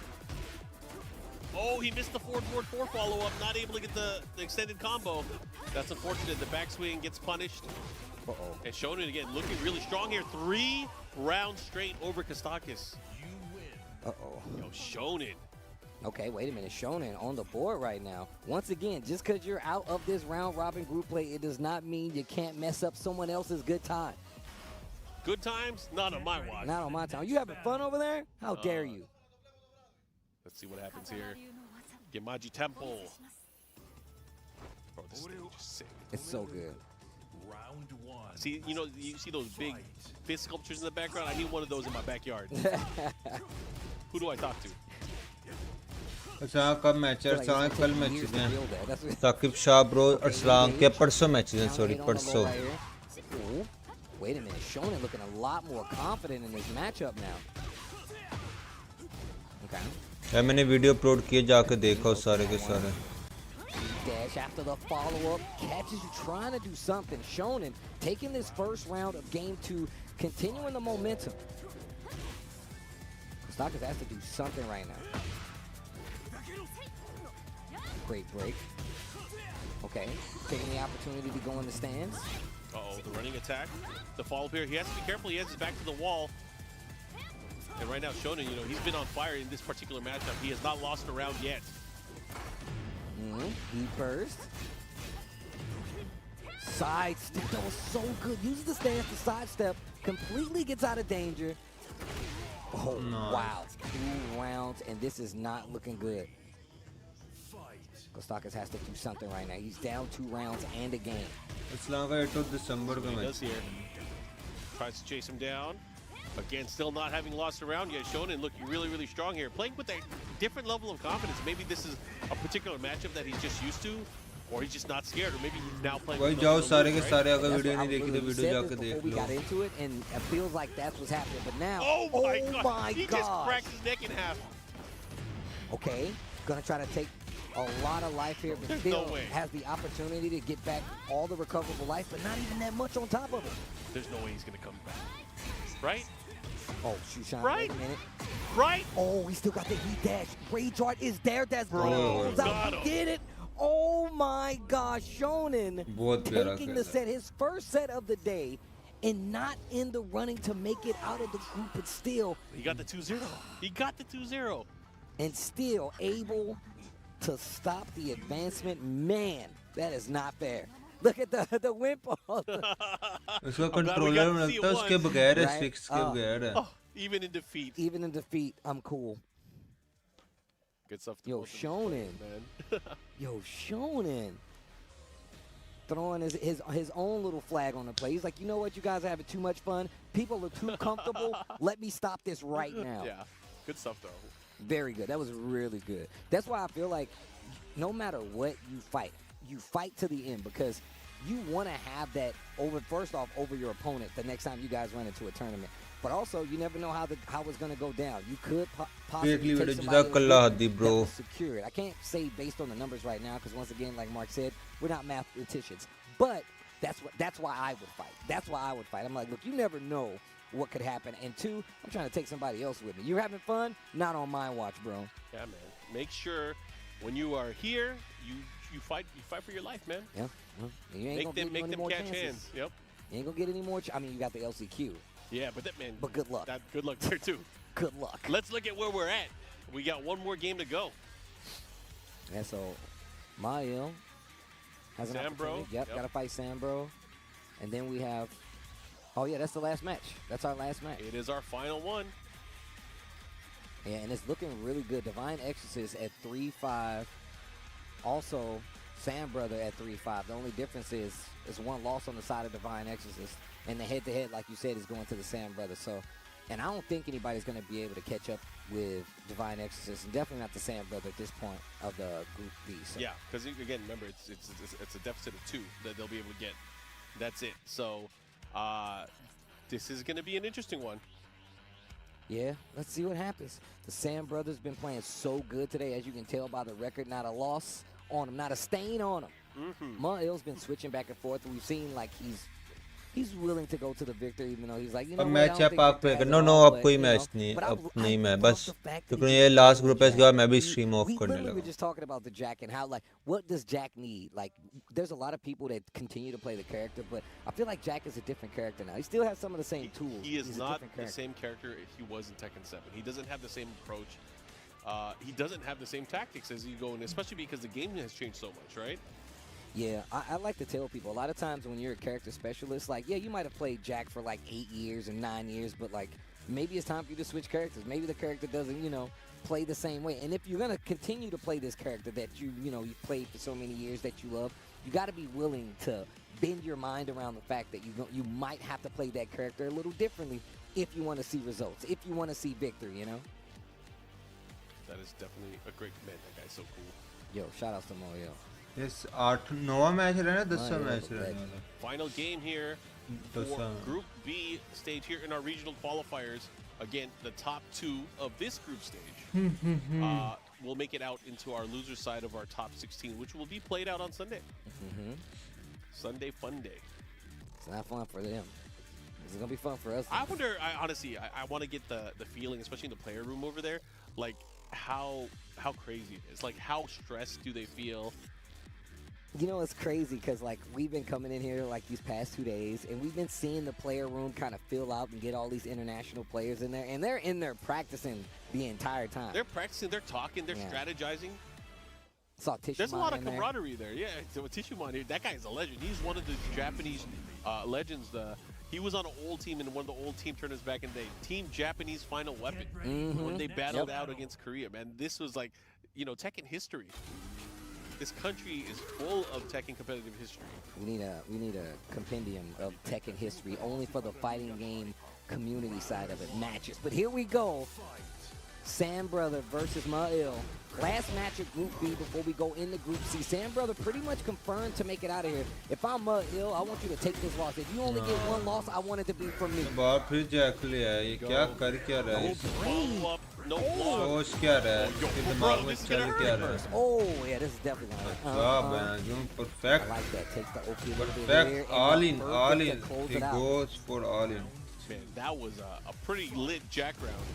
Speaker 9: Oh, he missed the forward 4 follow-up, not able to get the extended combo. That's unfortunate. The backswing gets punished. And Shionen again looking really strong here. 3 rounds straight over Kostakis. Yo, Shionen.
Speaker 11: Okay, wait a minute. Shionen on the board right now. Once again, just because you're out of this round-robin group play, it does not mean you can't mess up someone else's good time.
Speaker 9: Good times? Not on my watch.
Speaker 11: Not on my time. You having fun over there? How dare you?
Speaker 9: Let's see what happens here. Gemaji Temple. Bro, this stage is sick.
Speaker 11: It's so good.
Speaker 3: Round 1.
Speaker 9: See, you see those big fist sculptures in the background? I need one of those in my backyard. Who do I talk to?
Speaker 7: अच्छा कब match है? अरसलान कल matches हैं. Saqib Shah bro Arsalan के परसों matches हैं. Sorry परसों.
Speaker 11: Wait a minute, Shionen looking a lot more confident in this matchup now. Okay.
Speaker 7: मैंने वीडियो अपलोड किए, जाकर देखो सारे के सारे.
Speaker 11: Dash after the follow-up, catches you trying to do something. Shionen taking this first round of game 2, continuing the momentum. Kostakis has to do something right now. Great break. Okay, taking the opportunity to go in the stands.
Speaker 9: Uh-oh, the running attack. The follow-up here. He has to be careful. He has his back to the wall. And right now, Shionen, you know, he's been on fire in this particular matchup. He has not lost a round yet.
Speaker 11: He burst. Sidestep. That was so good. Uses the stance to sidestep. Completely gets out of danger. Oh, wow. 2 rounds, and this is not looking good. Kostakis has to do something right now. He's down 2 rounds and a game.
Speaker 7: ASSALAM का 8 December का
Speaker 9: He
Speaker 7: match.
Speaker 9: does here. Tries to chase him down. Again, still not having lost a round yet. Shonen looking really, really strong here. Playing with a different level of confidence. Maybe this is a particular matchup that he's just used to, or he's just not scared, or maybe he's now playing.
Speaker 7: भाई
Speaker 9: with
Speaker 7: जाओ
Speaker 9: no
Speaker 7: सारे के
Speaker 9: moves,
Speaker 7: सारे
Speaker 9: right?
Speaker 7: अगर video नहीं देखी तो
Speaker 11: We
Speaker 7: video
Speaker 11: said
Speaker 7: जाके
Speaker 11: this
Speaker 7: देख
Speaker 11: before we
Speaker 7: low.
Speaker 11: got into it, and it feels like that's what's happening. But now,
Speaker 9: Oh my
Speaker 11: my
Speaker 9: He
Speaker 11: gosh.
Speaker 9: just cracked his neck in half.
Speaker 11: Okay, gonna try to take a lot of life here, but
Speaker 9: There's
Speaker 11: still
Speaker 9: no way.
Speaker 11: has the opportunity to get back all the recoverable life, but not even that much on top of it.
Speaker 9: There's no way he's gonna come back. Right?
Speaker 11: Oh, Shushan,
Speaker 9: Right?
Speaker 11: wait a minute.
Speaker 9: Right?
Speaker 11: Oh, he still got the heat dash. Rage Art is there. That's
Speaker 9: Bro,
Speaker 11: goes
Speaker 9: got
Speaker 11: out.
Speaker 9: him.
Speaker 11: He did it. Oh my gosh, Shonen
Speaker 7: बहुत प्यारा
Speaker 11: taking
Speaker 7: खेला.
Speaker 11: the set, his first set of the day, and not in the running to make it out of the group, but still,
Speaker 9: He got the 2-0. He got the 2-0.
Speaker 11: and still able to stop the advancement. Man, that is not fair. Look at the wimple.
Speaker 7: उसका
Speaker 9: I'm glad we
Speaker 7: controller
Speaker 9: got
Speaker 7: में
Speaker 9: to see
Speaker 7: लगता है
Speaker 9: it
Speaker 7: उसके
Speaker 9: once.
Speaker 7: बगैर है,
Speaker 11: Right?
Speaker 7: Sticks के बगैर है.
Speaker 9: Oh, even in defeat.
Speaker 11: Even in defeat, I'm cool.
Speaker 9: Good stuff. To
Speaker 11: Yo,
Speaker 9: both of these
Speaker 11: Shonen.
Speaker 9: players, man.
Speaker 11: Yo, Shonen. Throwing his own little flag on the play. He's like, you know what? You guys are having too much fun. People are too comfortable. Let me stop this right now.
Speaker 9: Yeah. Good stuff, though.
Speaker 11: Very good. That was really good. That's why I feel like no matter what you fight to the end, because you want to have that first off over your opponent the next time you guys run into a tournament. But also, you never know how it's going to go down. You could possibly
Speaker 7: Basically,
Speaker 11: take
Speaker 7: we're
Speaker 11: somebody
Speaker 7: just kalla
Speaker 11: else
Speaker 7: haddi,
Speaker 11: that
Speaker 7: bro.
Speaker 11: will secure it. I can't say based on the numbers right now because once again, like Mark said, we're not mathematicians. But that's why I would fight. That's why I would fight. I'm like, look, you never know what could happen. And 2, I'm trying to take somebody else with me. You're having fun? Not on my watch, bro.
Speaker 9: Yeah, man. Make sure when you are here, you fight for your life, man.
Speaker 11: Yeah. Well, you ain't
Speaker 9: Make
Speaker 11: gonna
Speaker 9: them
Speaker 11: get any more
Speaker 9: catch
Speaker 11: chances.
Speaker 9: hands. Yep.
Speaker 11: You ain't gonna get any more. I mean, you got the LCQ.
Speaker 9: Yeah, but that man.
Speaker 11: But good luck.
Speaker 9: Good luck there too.
Speaker 11: Good luck.
Speaker 9: Let's look at where we're at. We got one more game to go.
Speaker 11: And so, Mael has an
Speaker 9: Sambro,
Speaker 11: opportunity. Yep,
Speaker 9: yep.
Speaker 11: gotta fight Sambro. And then we have. Oh yeah, that's the last match. That's our last match.
Speaker 9: It is our final one.
Speaker 11: Yeah, and it's looking really good. Divine Exorcist at 3-5. Also, Sam Brother at 3-5. The only difference is one loss on the side of Divine Exorcist. And the head-to-head, like you said, is going to the Sam Brother. So, and I don't think anybody's going to be able to catch up with Divine Exorcist, and definitely not the Sam Brother at this point of the Group B. So.
Speaker 9: Yeah, because again, remember, it's a deficit of 2 that they'll be able to get. That's it. So, this is going to be an interesting one.
Speaker 11: Yeah, let's see what happens. The Sam Brothers been playing so good today, as you can tell by the record. Not a loss on them, not a stain on them. Mael's been switching back and forth. We've seen like he's willing to go to the victor, even though he's like, you know
Speaker 7: अब
Speaker 11: what, I
Speaker 7: match
Speaker 11: don't
Speaker 7: है
Speaker 11: think
Speaker 7: पाक
Speaker 11: Victor
Speaker 7: पे
Speaker 11: has it
Speaker 7: no
Speaker 11: all,
Speaker 7: अब
Speaker 11: but,
Speaker 7: कोई
Speaker 11: you know,
Speaker 7: match नहीं
Speaker 11: but
Speaker 7: अब
Speaker 11: I
Speaker 7: नहीं मैं
Speaker 11: love
Speaker 7: बस
Speaker 11: the fact that
Speaker 7: क्योंकि
Speaker 11: he
Speaker 7: ये
Speaker 11: did
Speaker 7: लास्ट
Speaker 11: the
Speaker 7: ग्रुप है इसके
Speaker 11: Jack.
Speaker 7: बाद मैं भी स्ट्रीम ऑफ
Speaker 11: We
Speaker 7: करने
Speaker 11: literally were
Speaker 7: लगा
Speaker 11: just talking about the Jack and how, like, what does Jack need? Like, there's a lot of people that continue to play the character, but I feel like Jack is a different character now. He still has some of the same tools.
Speaker 9: He is
Speaker 11: He's a
Speaker 9: not
Speaker 11: different
Speaker 9: the
Speaker 11: character.
Speaker 9: same character he was in Tekken 7. He doesn't have the same approach. He doesn't have the same tactics as you go in, especially because the game has changed so much, right?
Speaker 11: Yeah, I like to tell people a lot of times when you're a character specialist, like, yeah, you might have played Jack for like 8 years or 9 years, but like maybe it's time for you to switch characters. Maybe the character doesn't, you know, play the same way. And if you're going to continue to play this character that you've played for so many years that you love, you got to be willing to bend your mind around the fact that you might have to play that character a little differently if you want to see results, if you want to see victory, you know?
Speaker 9: That is definitely a great command. That guy's so cool.
Speaker 11: Yo, shout out to Moyo.
Speaker 7: Yes 9वां match रहना 10वां match रहने वाला
Speaker 9: Final game here for Group B stage here in our regional qualifiers. Again, the top 2 of this group stage will make it out into our loser side of our top 16, which will be played out on Sunday. Sunday fun day.
Speaker 11: It's not fun for them. It's going to be fun for us.
Speaker 9: I wonder, honestly, I want to get the feeling, especially in the player room over there, like how crazy it is. Like, how stressed do they feel?
Speaker 11: You know, it's crazy because, like, we've been coming in here, like, these past 2 days, and we've been seeing the player room kind of fill out and get all these international players in there, and they're in there practicing the entire time.
Speaker 9: They're practicing, they're talking, they're strategizing.
Speaker 11: Saw Tishuman.
Speaker 9: There's a lot of camaraderie there. Yeah, so Tishuman here, that guy's a legend. He's one of the Japanese legends. He was on an old team in one of the old team tournaments back in the day. Team Japanese Final Weapon. When they battled out against Korea, man. This was like, you know, Tekken history. This country is full of Tekken competitive history. We need a compendium of Tekken history only for the fighting game community side of it. Matches. But here we go. Sam Brother versus Noel. Last match of Group B before we go into Group C. Sam Brother pretty much confirmed to make it out of here. If I'm Noel, I want you to take this loss. If you only get one loss, I want it to be from me.
Speaker 7: बाप फिर Jack लिया है ये क्या कर क्या रहा है सोच क्या रहा है इसके दिमाग में चल क्या रहा है
Speaker 11: Oh yeah, this is definitely gonna hurt.
Speaker 7: Perfect.
Speaker 11: I like that. Takes the Oki
Speaker 7: Perfect. All in. He goes for all in.
Speaker 9: Man, that was a pretty lit jack round.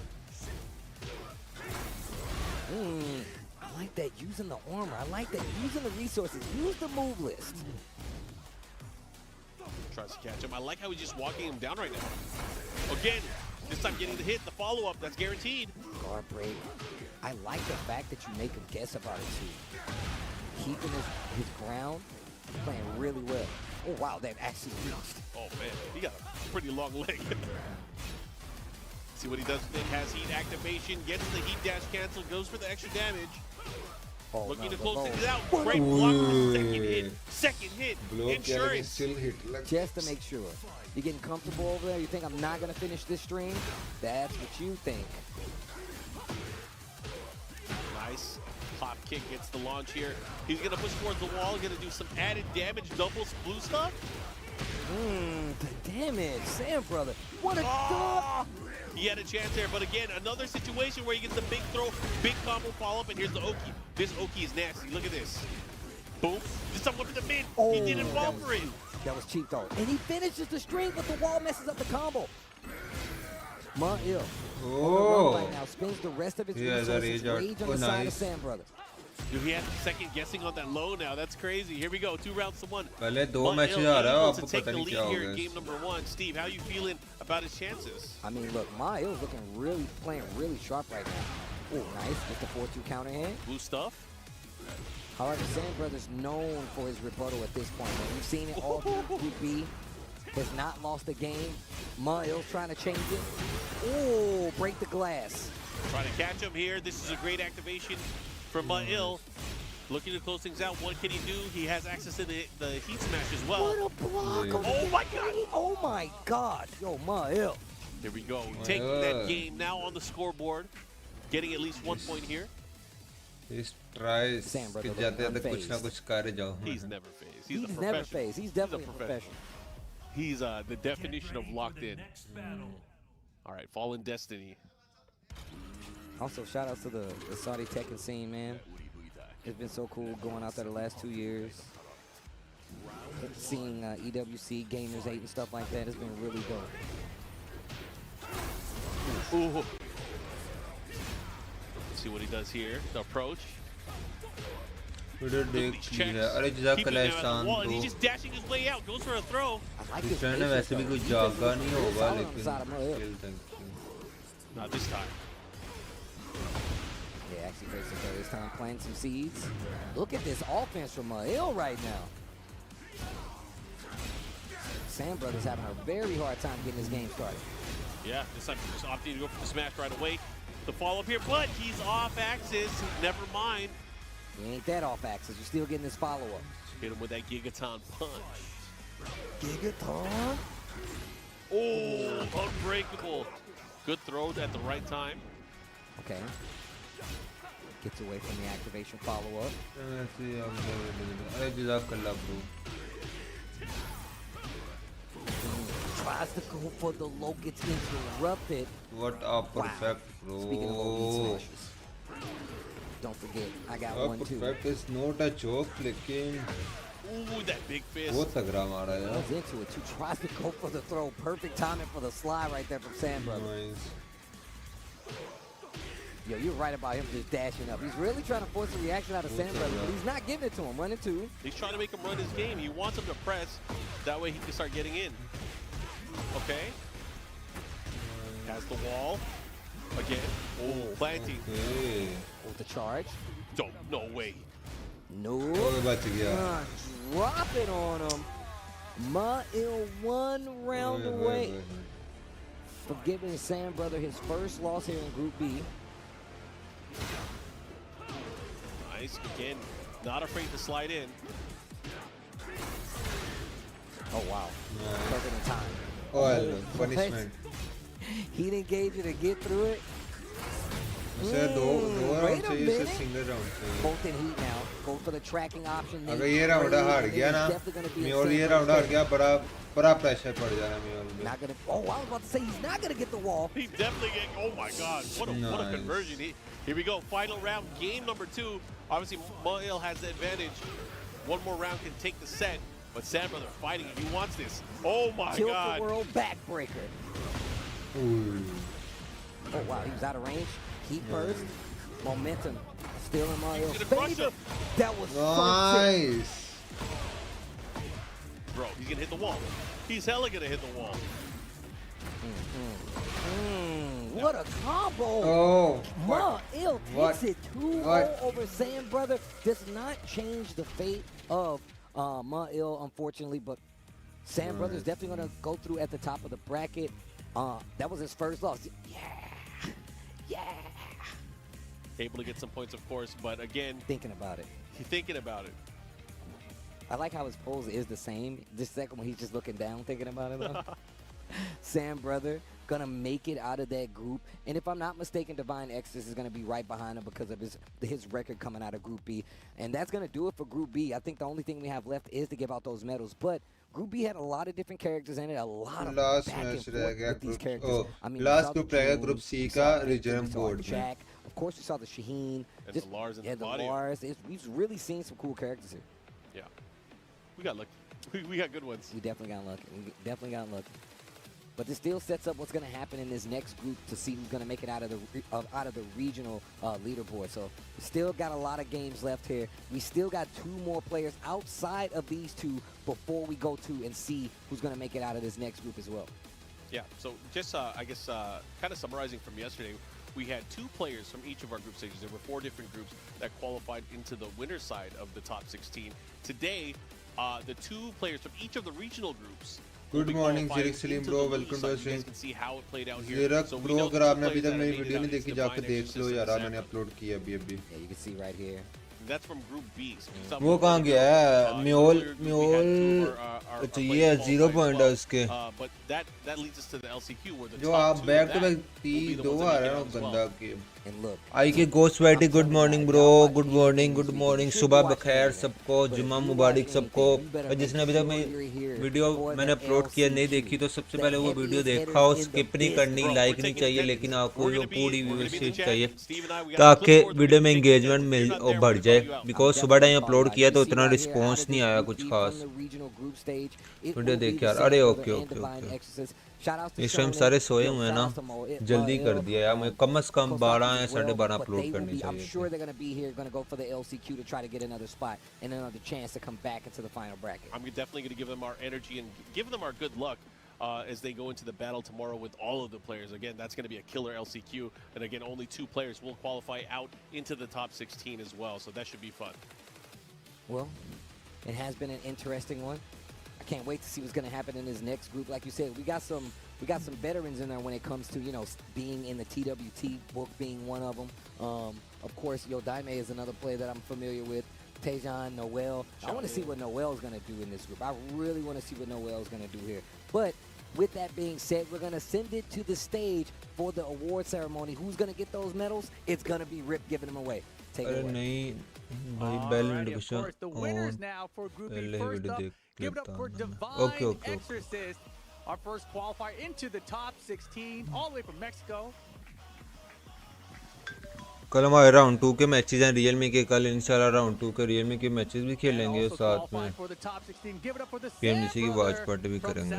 Speaker 11: I like that, using the armor. I like that, using the resources. Use the move list.
Speaker 9: Tries to catch him. I like how he's just walking him down right now. Again, this time getting the hit, the follow-up, that's guaranteed.
Speaker 11: Guard break. I like the fact that you make him guess about it too. Keeping his ground, playing really well. Oh wow, that actually reached.
Speaker 9: Oh man, he got a pretty long leg. See what he does with it. Has heat activation, gets the heat dash cancel, goes for the extra damage.
Speaker 11: Oh,
Speaker 9: looking to close things out. Great block for the second hit. Second hit. Insurance.
Speaker 11: Just to make sure. You're getting comfortable over there? You think I'm not going to finish this stream? That's what you think.
Speaker 9: Nice. Pop kick gets the launch here. He's going to push towards the wall. Going to do some added damage. Doubles blue stuff.
Speaker 11: The damage. Sam Brother. What a dog.
Speaker 9: He had a chance there, but again, another situation where he gets the big throw, big combo follow-up, and here's the Oki. This Oki is nasty. Look at this. Boom. This time went to the mid. He didn't fall for it.
Speaker 11: That was cheap, though. And he finishes the string, but the wall messes up the combo. Noel.
Speaker 7: Oh.
Speaker 11: Right now, spends the rest of his resources. Rage on the side of Sam Brother.
Speaker 9: Dude, he had second guessing on that low now. That's crazy. Here we go. 2 rounds to 1.
Speaker 7: पहले 2 matches आ रहा है
Speaker 9: to
Speaker 7: आपको
Speaker 9: take
Speaker 7: पता
Speaker 9: the
Speaker 7: नहीं
Speaker 9: lead
Speaker 7: क्या
Speaker 9: here
Speaker 7: होगा
Speaker 9: in game number 1. Steve, how you feeling about his chances?
Speaker 11: I mean, look, Noel's looking playing really sharp right now. Oh, nice. Get the 4-2 counter hit.
Speaker 9: Blue stuff.
Speaker 11: However, Sam Brother's known for his rebuttal at this point. We've seen it all through Group B. Has not lost a game. Noel's trying to change it. Oh, break the glass.
Speaker 9: Trying to catch him here. This is a great activation from Noel. Looking to close things out. What can he do? He has access to the heat smash as well.
Speaker 11: What a block.
Speaker 9: Oh my god.
Speaker 11: Oh my god. Yo, Noel.
Speaker 9: Here we go. Taking that game now on the scoreboard. Getting at least 1 point here.
Speaker 7: He tries कि जाते जाते कुछ ना कुछ कर जाओ.
Speaker 9: He's never phased. He's a
Speaker 11: never
Speaker 9: professional.
Speaker 11: phased. He's definitely a professional.
Speaker 9: He's the definition of locked in. All right, Fallen Destiny.
Speaker 11: Also, shout out to the Saudi Tekken scene, man. It's been so cool going out there the last 2 years. Seeing EWC, Gamers 8 and stuff like that has been really dope.
Speaker 9: Ooh. Let's see what he does here. The approach.
Speaker 7: अरे जैसा collection
Speaker 9: And he's just dashing his way out. Goes for a throw.
Speaker 7: इस trend में वैसे भी कोई जागा नहीं होगा लेकिन
Speaker 9: Not this time.
Speaker 11: Yeah, actually facing for this time, planting some seeds. Look at this offense from Noel right now. Sam Brothers having a very hard time getting this game started.
Speaker 9: Yeah, this time just opting to go for the smash right away. The follow-up here, but he's off axis. Never mind.
Speaker 11: He ain't that off axis. You're still getting this follow-up.
Speaker 9: Hit him with that Gigaton punch.
Speaker 11: Gigaton?
Speaker 9: Oh, unbreakable. Good throw at the right time.
Speaker 11: Okay. Gets away from the activation follow-up. Tries to go for the low, gets interrupted.
Speaker 7: What a perfect throw.
Speaker 11: Speaking of low smashes. Don't forget, I got one too.
Speaker 7: Perfect is not a joke, लेकिन
Speaker 9: Ooh, that big fist.
Speaker 7: बहुत तगड़ा मारा यार.
Speaker 11: Goes into it too. Tries to go for the throw. Perfect timing for the slide right there from Sam Brother.
Speaker 7: Nice.
Speaker 11: Yo, you're right about him just dashing up. He's really trying to force a reaction out of Sam Brother, but he's not giving it to him. Running two.
Speaker 9: He's trying to make him run his game. He wants him to press. That way he can start getting in. Okay. Has the wall. Again. Oh, planting.
Speaker 11: With the charge.
Speaker 9: Don't. No way.
Speaker 11: No.
Speaker 7: बच गया.
Speaker 11: Drop it on him. Noel 1 round away for giving Sam Brother his first loss here in Group B.
Speaker 9: Nice. Again, not afraid to slide in.
Speaker 11: Oh, wow. Perfect in time.
Speaker 7: Oh, punishment.
Speaker 11: He didn't gauge it to get through it.
Speaker 7: उसे दो
Speaker 11: Wait
Speaker 7: round
Speaker 11: a
Speaker 7: चाहिए,
Speaker 11: minute.
Speaker 7: उसे single round चाहिए.
Speaker 11: Both in heat now. Go for the tracking option.
Speaker 7: अगर ये round हार गया ना, म्योल ये राउंड हार गया, बड़ा प्रेशर पड़ जाना म्योल पे.
Speaker 11: Not gonna. Oh, I was about to say he's not gonna get the wall.
Speaker 9: He definitely get. Oh my God! What a
Speaker 7: Nice.
Speaker 9: conversion! Here we go. Final round, game number 2. Obviously, Noel has the advantage. One more round can take the set, but Sam Brother fighting it. He wants this. Oh my
Speaker 11: Tilt
Speaker 9: God!
Speaker 11: the world backbreaker. Oh wow, he was out of range. Heat burst. Momentum. Still in Mario's favor. That was
Speaker 7: Nice.
Speaker 9: Bro, he's gonna hit the wall. He's hella gonna hit the wall.
Speaker 11: What a combo!
Speaker 7: Oh,
Speaker 11: Noel
Speaker 7: what?
Speaker 11: takes it 2-0 over Sam Brother. Does not change the fate of Noel, unfortunately, but Sam Brother's definitely going to go through at the top of the bracket. That was his first loss. Yeah.
Speaker 9: Able to get some points, of course, but again,
Speaker 11: Thinking about it.
Speaker 9: he's thinking about it.
Speaker 11: I like how his pose is the same. This second one, he's just looking down, thinking about it. Though. Sam Brother gonna make it out of that group, and if I'm not mistaken, Divine Exodus is gonna be right behind him because of his record coming out of Group B, and that's gonna do it for Group B. I think the only thing we have left is to give out those medals, but Group B had a lot of different characters in it, a lot of
Speaker 7: Last
Speaker 11: back and
Speaker 7: match
Speaker 11: forth
Speaker 7: रह गया
Speaker 11: with these
Speaker 7: group.
Speaker 11: characters.
Speaker 7: Oh,
Speaker 11: I mean,
Speaker 7: last
Speaker 11: we saw
Speaker 7: group
Speaker 11: the
Speaker 7: रह गया
Speaker 11: Junes,
Speaker 7: group C
Speaker 11: we
Speaker 7: का
Speaker 11: saw the
Speaker 7: regional
Speaker 11: we saw
Speaker 7: board में.
Speaker 11: Jack. Of course, we saw the Shaheen.
Speaker 9: And the Lars and
Speaker 11: the
Speaker 9: the Claudio.
Speaker 11: Lars. We've really seen some cool characters here.
Speaker 9: Yeah, we got lucky. We got good ones.
Speaker 11: We definitely got lucky. We definitely got lucky. But this still sets up what's going to happen in this next group to see who's going to make it out of the regional leaderboard. So we still got a lot of games left here. We still got 2 more players outside of these 2 before we go to and see who's going to make it out of this next group as well.
Speaker 9: Yeah, so just, I guess, kind of summarizing from yesterday, we had 2 players from each of our group stages. There were 4 different groups that qualified into the winner's side of the top 16. Today, the 2 players from each of the regional groups.
Speaker 7: Good morning, Zirak Salim bro. Welcome to our stream. Zirak bro, अगर आपने अभी तक मेरी video नहीं देखी जाकर देख लो यार, मैंने अपलोड की अभी.
Speaker 11: Yeah, you can see right here.
Speaker 9: That's from Group B.
Speaker 7: वो कहाँ गया है? म्योल अच्छा ये 0 पॉइंट है उसके.
Speaker 9: But that leads us to the LCQ where the
Speaker 7: जो आप बैक टू बैक 2 आ रहे हो गंदा के.
Speaker 11: And look.
Speaker 7: आई के गोस्ट वाइटी good morning bro. Good morning सुबह बखैर सबको. जुम्मा मुबारक सबको. और जिसने अभी तक मेरी वीडियो मैंने अपलोड किया नहीं देखी तो सबसे पहले वो वीडियो देखो. स्किप नहीं करनी, लाइक नहीं चाहिए, लेकिन आपको जो पूरी व्यूअरशिप चाहिए ताकि वीडियो में एंगेजमेंट मिल और बढ़ जाए. बिकॉज सुबह टाइम अपलोड किया तो उतना रिस्पॉन्स नहीं आया कुछ खास. वीडियो देख यार. अरे ओके. इस टाइम सारे सोए हुए हैं ना, जल्दी कर दिया यार. मैं कम से कम 12 या 12:30 अपलोड करनी
Speaker 11: I'm
Speaker 7: चाहिए.
Speaker 11: sure they're going to be here, going to go for the LCQ to try to get another spot and another chance to come back into the final bracket.
Speaker 9: I'm definitely going to give them our energy and give them our good luck as they go into the battle tomorrow with all of the players. Again, that's going to be a killer LCQ. And again, only 2 players will qualify out into the top 16 as well. So that should be fun.
Speaker 11: Well, it has been an interesting one. I can't wait to see what's going to happen in this next group. Like you said, we got some veterans in there when it comes to, you know, being in the TWT book, being one of them. Of course, Daime is another player that I'm familiar with. TYSON, Noel. I want to see what Noel's going to do in this group. I really want to see what Noel's going to do here. But with that being said, we're going to send it to the stage for the award ceremony. Who's going to get those medals? It's going to be Rip giving them away. Take it away.
Speaker 8: Alrighty, of course, the winners now for Group B. First up, give it up for Divine Exorcist, our first qualifier into the top 16, all the way from Mexico.
Speaker 7: कल हमारे round 2 के matches हैं Realme के. कल इंशाल्लाह round 2 के Realme के matches भी खेलेंगे और साथ में PMGC की वॉच पार्टी भी करेंगे.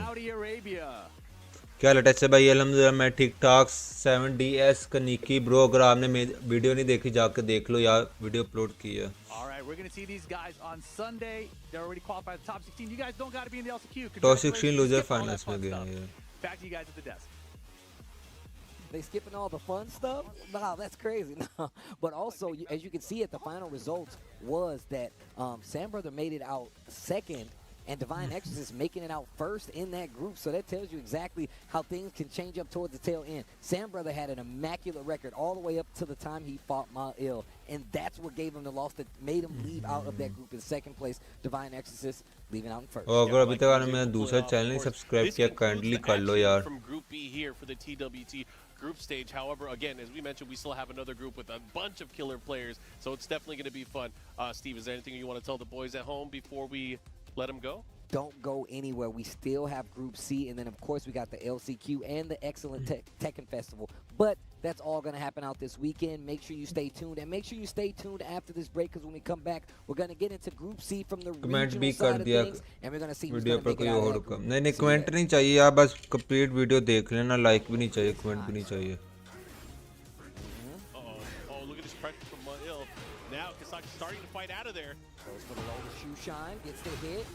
Speaker 7: क्या हाल है टच भाई? अल्हम्दुलिल्लाह मैं ठीक ठाक। 7DS कनिकी ब्रो, अगर आपने वीडियो नहीं देखी जाकर देख लो यार, वीडियो अपलोड की है।
Speaker 8: All right, we're going to see these guys on Sunday. They're already qualified the top 16. You guys don't got to be in the LCQ.
Speaker 7: Top 16
Speaker 8: Congratulations.
Speaker 7: Loser
Speaker 8: Skip all that
Speaker 7: finals में
Speaker 8: fun
Speaker 7: गए
Speaker 8: stuff.
Speaker 7: हैं।
Speaker 8: Back to you guys at the desk.
Speaker 11: They skipping all the fun stuff? Wow, that's crazy. No. But also, as you can see at the final results, was that Sam Brother made it out second, and Divine Exorcist making it out first in that group. So that tells you exactly how things can change up towards the tail end. Sam Brother had an immaculate record all the way up to the time he fought Noel, and that's what gave him the loss that made him leave out of that group in second place. Divine Exorcist leaving out in first.
Speaker 7: और अगर अभी तक आपने मेरा दूसरा channel नहीं subscribe किया, kindly कर लो यार।
Speaker 9: From Group B here for the TWT group stage. However, again, as we mentioned, we still have another group with a bunch of killer players, so it's definitely going to be fun. Steve, is there anything you want to tell the boys at home before we let them go?
Speaker 11: Don't go anywhere. We still have Group C, and then of course we got the LCQ and the excellent Tekken Festival. But that's all going to happen out this weekend. Make sure you stay tuned, and make sure you stay tuned after this break, because when we come back, we're going to get into Group C from the regional side of things, and we're going to see who's going to make it out of that group.
Speaker 7: नहीं comment नहीं चाहिए यार, बस complete video देख लेना, like भी नहीं चाहिए, कमेंट भी नहीं चाहिए।
Speaker 9: Oh, look at this pressure from Noel. Now Kasaki's starting to fight out of there.
Speaker 11: Goes for the low to shoe shine, gets the hit.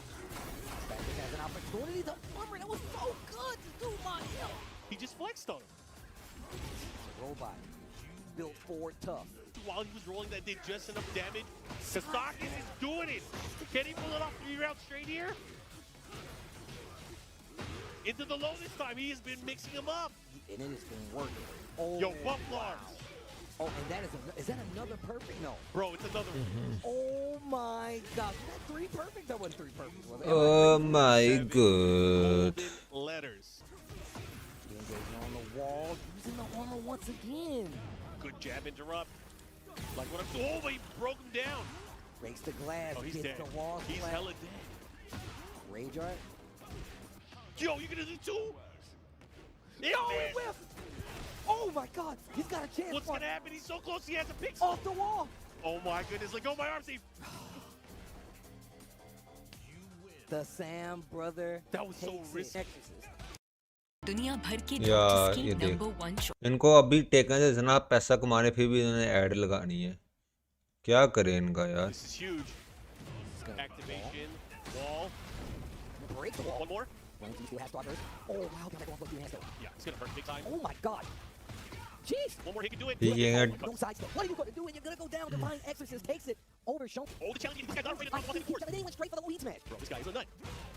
Speaker 11: Patrick has an opportunity. The armor, that was so good to do my hell.
Speaker 9: He just flexed on him.
Speaker 11: Robot. Built forward tough.
Speaker 9: While he was rolling, that did just enough damage. Kasaki is doing it. Can he pull it off 3 rounds straight here? Into the low this time. He has been mixing them up.
Speaker 11: And it has been working. Oh,
Speaker 9: Yo, bump arms.
Speaker 11: Oh, and is that another perfect? No.
Speaker 9: Bro, it's another one.
Speaker 11: Oh my God. Was that 3 perfect? That wasn't 3 perfect, was it?
Speaker 7: Oh my God.
Speaker 9: Letters.
Speaker 11: Engaging on the wall, using the armor once again.
Speaker 9: Good jab interrupt. Like what I'm doing. Oh, but he broke him down.
Speaker 11: Breaks the glass.
Speaker 9: Oh, he's
Speaker 11: gets
Speaker 9: dead.
Speaker 11: the wall.
Speaker 9: He's
Speaker 11: slash.
Speaker 9: hella dead.
Speaker 11: Rage art.
Speaker 9: Yo, you gonna do 2?
Speaker 11: Yo, he whiffed. Oh my God, he's got a chance.
Speaker 9: What's gonna happen? He's so close. He has a pick
Speaker 11: off the wall.
Speaker 9: Oh my goodness! Let go of my arm, Steve.
Speaker 11: The Sam Brother.
Speaker 9: That was so risky.
Speaker 13: दुनिया भर के
Speaker 7: यार ये देख, इनको अभी taken से इतना पैसा कमाने फिर भी इन्होंने ऐड लगानी है, क्या करें इनका यार।
Speaker 9: This is huge. Activation. Wall.
Speaker 11: Break the wall.
Speaker 9: One more.
Speaker 11: Still has starters. Oh wow, got that one handstand.
Speaker 9: Yeah, it's gonna hurt big time.
Speaker 11: Oh my God. Jeez.
Speaker 9: One more, he can do it.
Speaker 11: No sidestep. What are you going to do? And you're going to go down. Divine Exorcist takes it over Shionen.
Speaker 9: Oh, the challenge. This guy's not afraid of the force.
Speaker 11: He went straight for the lead smash.
Speaker 9: Bro, this guy is a nut.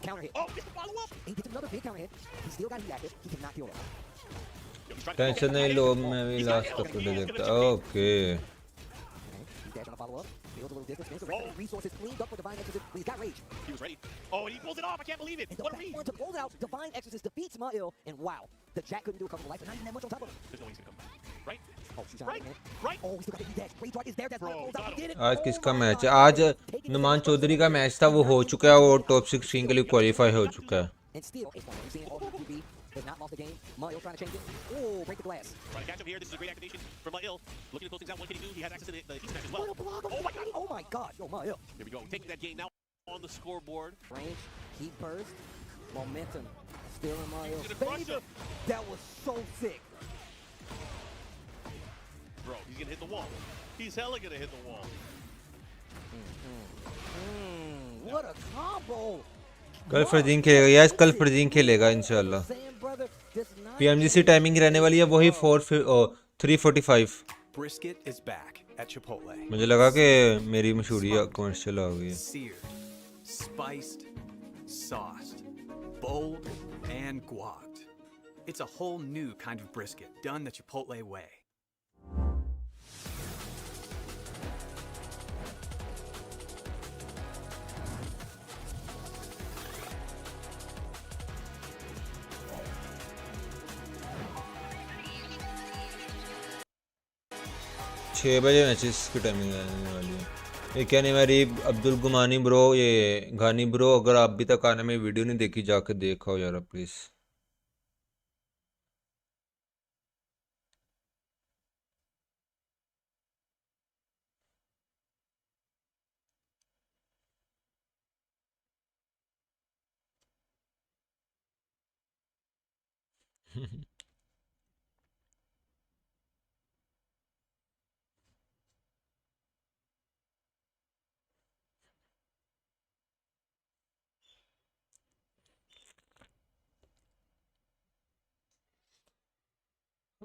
Speaker 11: Counter hit.
Speaker 9: Oh, gets the follow up.
Speaker 11: He gets another big counter hit. He still got heat active. He cannot kill that.
Speaker 7: Tension नहीं लो, मैं भी last तक video देखता। Okay
Speaker 11: He dash on the follow up. Feels a little distance. Spins the resources cleaned up for Divine Exorcist. He's got rage.
Speaker 9: He was ready. Oh, and he pulls it off. I can't believe it.
Speaker 11: And the
Speaker 9: What a
Speaker 11: back
Speaker 9: read.
Speaker 11: one to pull it out. Divine Exorcist defeats Noel. And wow, the Jack couldn't do a couple of life, but not even that much on top of him.
Speaker 9: There's no way he's gonna come. Right?
Speaker 11: Oh, she's
Speaker 9: Right. Right.
Speaker 11: Oh, we still got the heat dash. Rage art is there. That's
Speaker 9: Bro,
Speaker 11: what out. He did it.
Speaker 7: आज किसका match है? आज नुमान चौधरी का match था, वो हो चुका है, वो टॉप 16 के लिए क्वालिफाई हो चुका है।
Speaker 11: And still, we've seen all the QB has not lost the game. Noel trying to change it. Oh, break the glass.
Speaker 9: Trying to catch him here. This is a great activation from Noel. Looking to close things out. What can he do? He has access to the heat smash as well. Oh my God.
Speaker 11: Oh my God. Yo, Noel.
Speaker 9: Here we go. Taking that game now on the scoreboard.
Speaker 11: Range, heat burst, momentum. Still in Noel's
Speaker 9: He's gonna crush
Speaker 11: favor. That was so sick.
Speaker 9: Bro, he's gonna hit the wall. He's hella gonna hit the wall.
Speaker 11: What a combo.
Speaker 7: कल फरदीन खेलेगा, yes कल फरदीन खेलेगा इंशाल्लाह। PMGC timing रहने वाली है वही 3:45।
Speaker 14: Brisket is back at Chipotle.
Speaker 7: मुझे लगा कि मेरी मशहूरी कमर्शियल आ गई है।
Speaker 14: Seared, spiced, sauced, bold, and guacced. It's a whole new kind of brisket done the Chipotle way.
Speaker 7: छः बजे मैचेस की टाइमिंग आने वाली है। ये क्या नहीं मेरी अब्दुल गुमानी ब्रो, ये घानी ब्रो, अगर आप अभी तक आने में वीडियो नहीं देखी जाके देखो यार प्लीज़।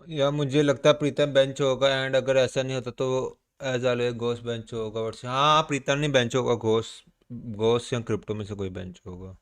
Speaker 7: या मुझे लगता है प्रीतम बेंच होगा, एंड अगर ऐसा नहीं होता तो एज ऑलवेज घोष बेंच होगा। बट हाँ, प्रीतम नहीं बेंच होगा, घोष घोष या क्रिप्टो में से कोई बेंच होगा।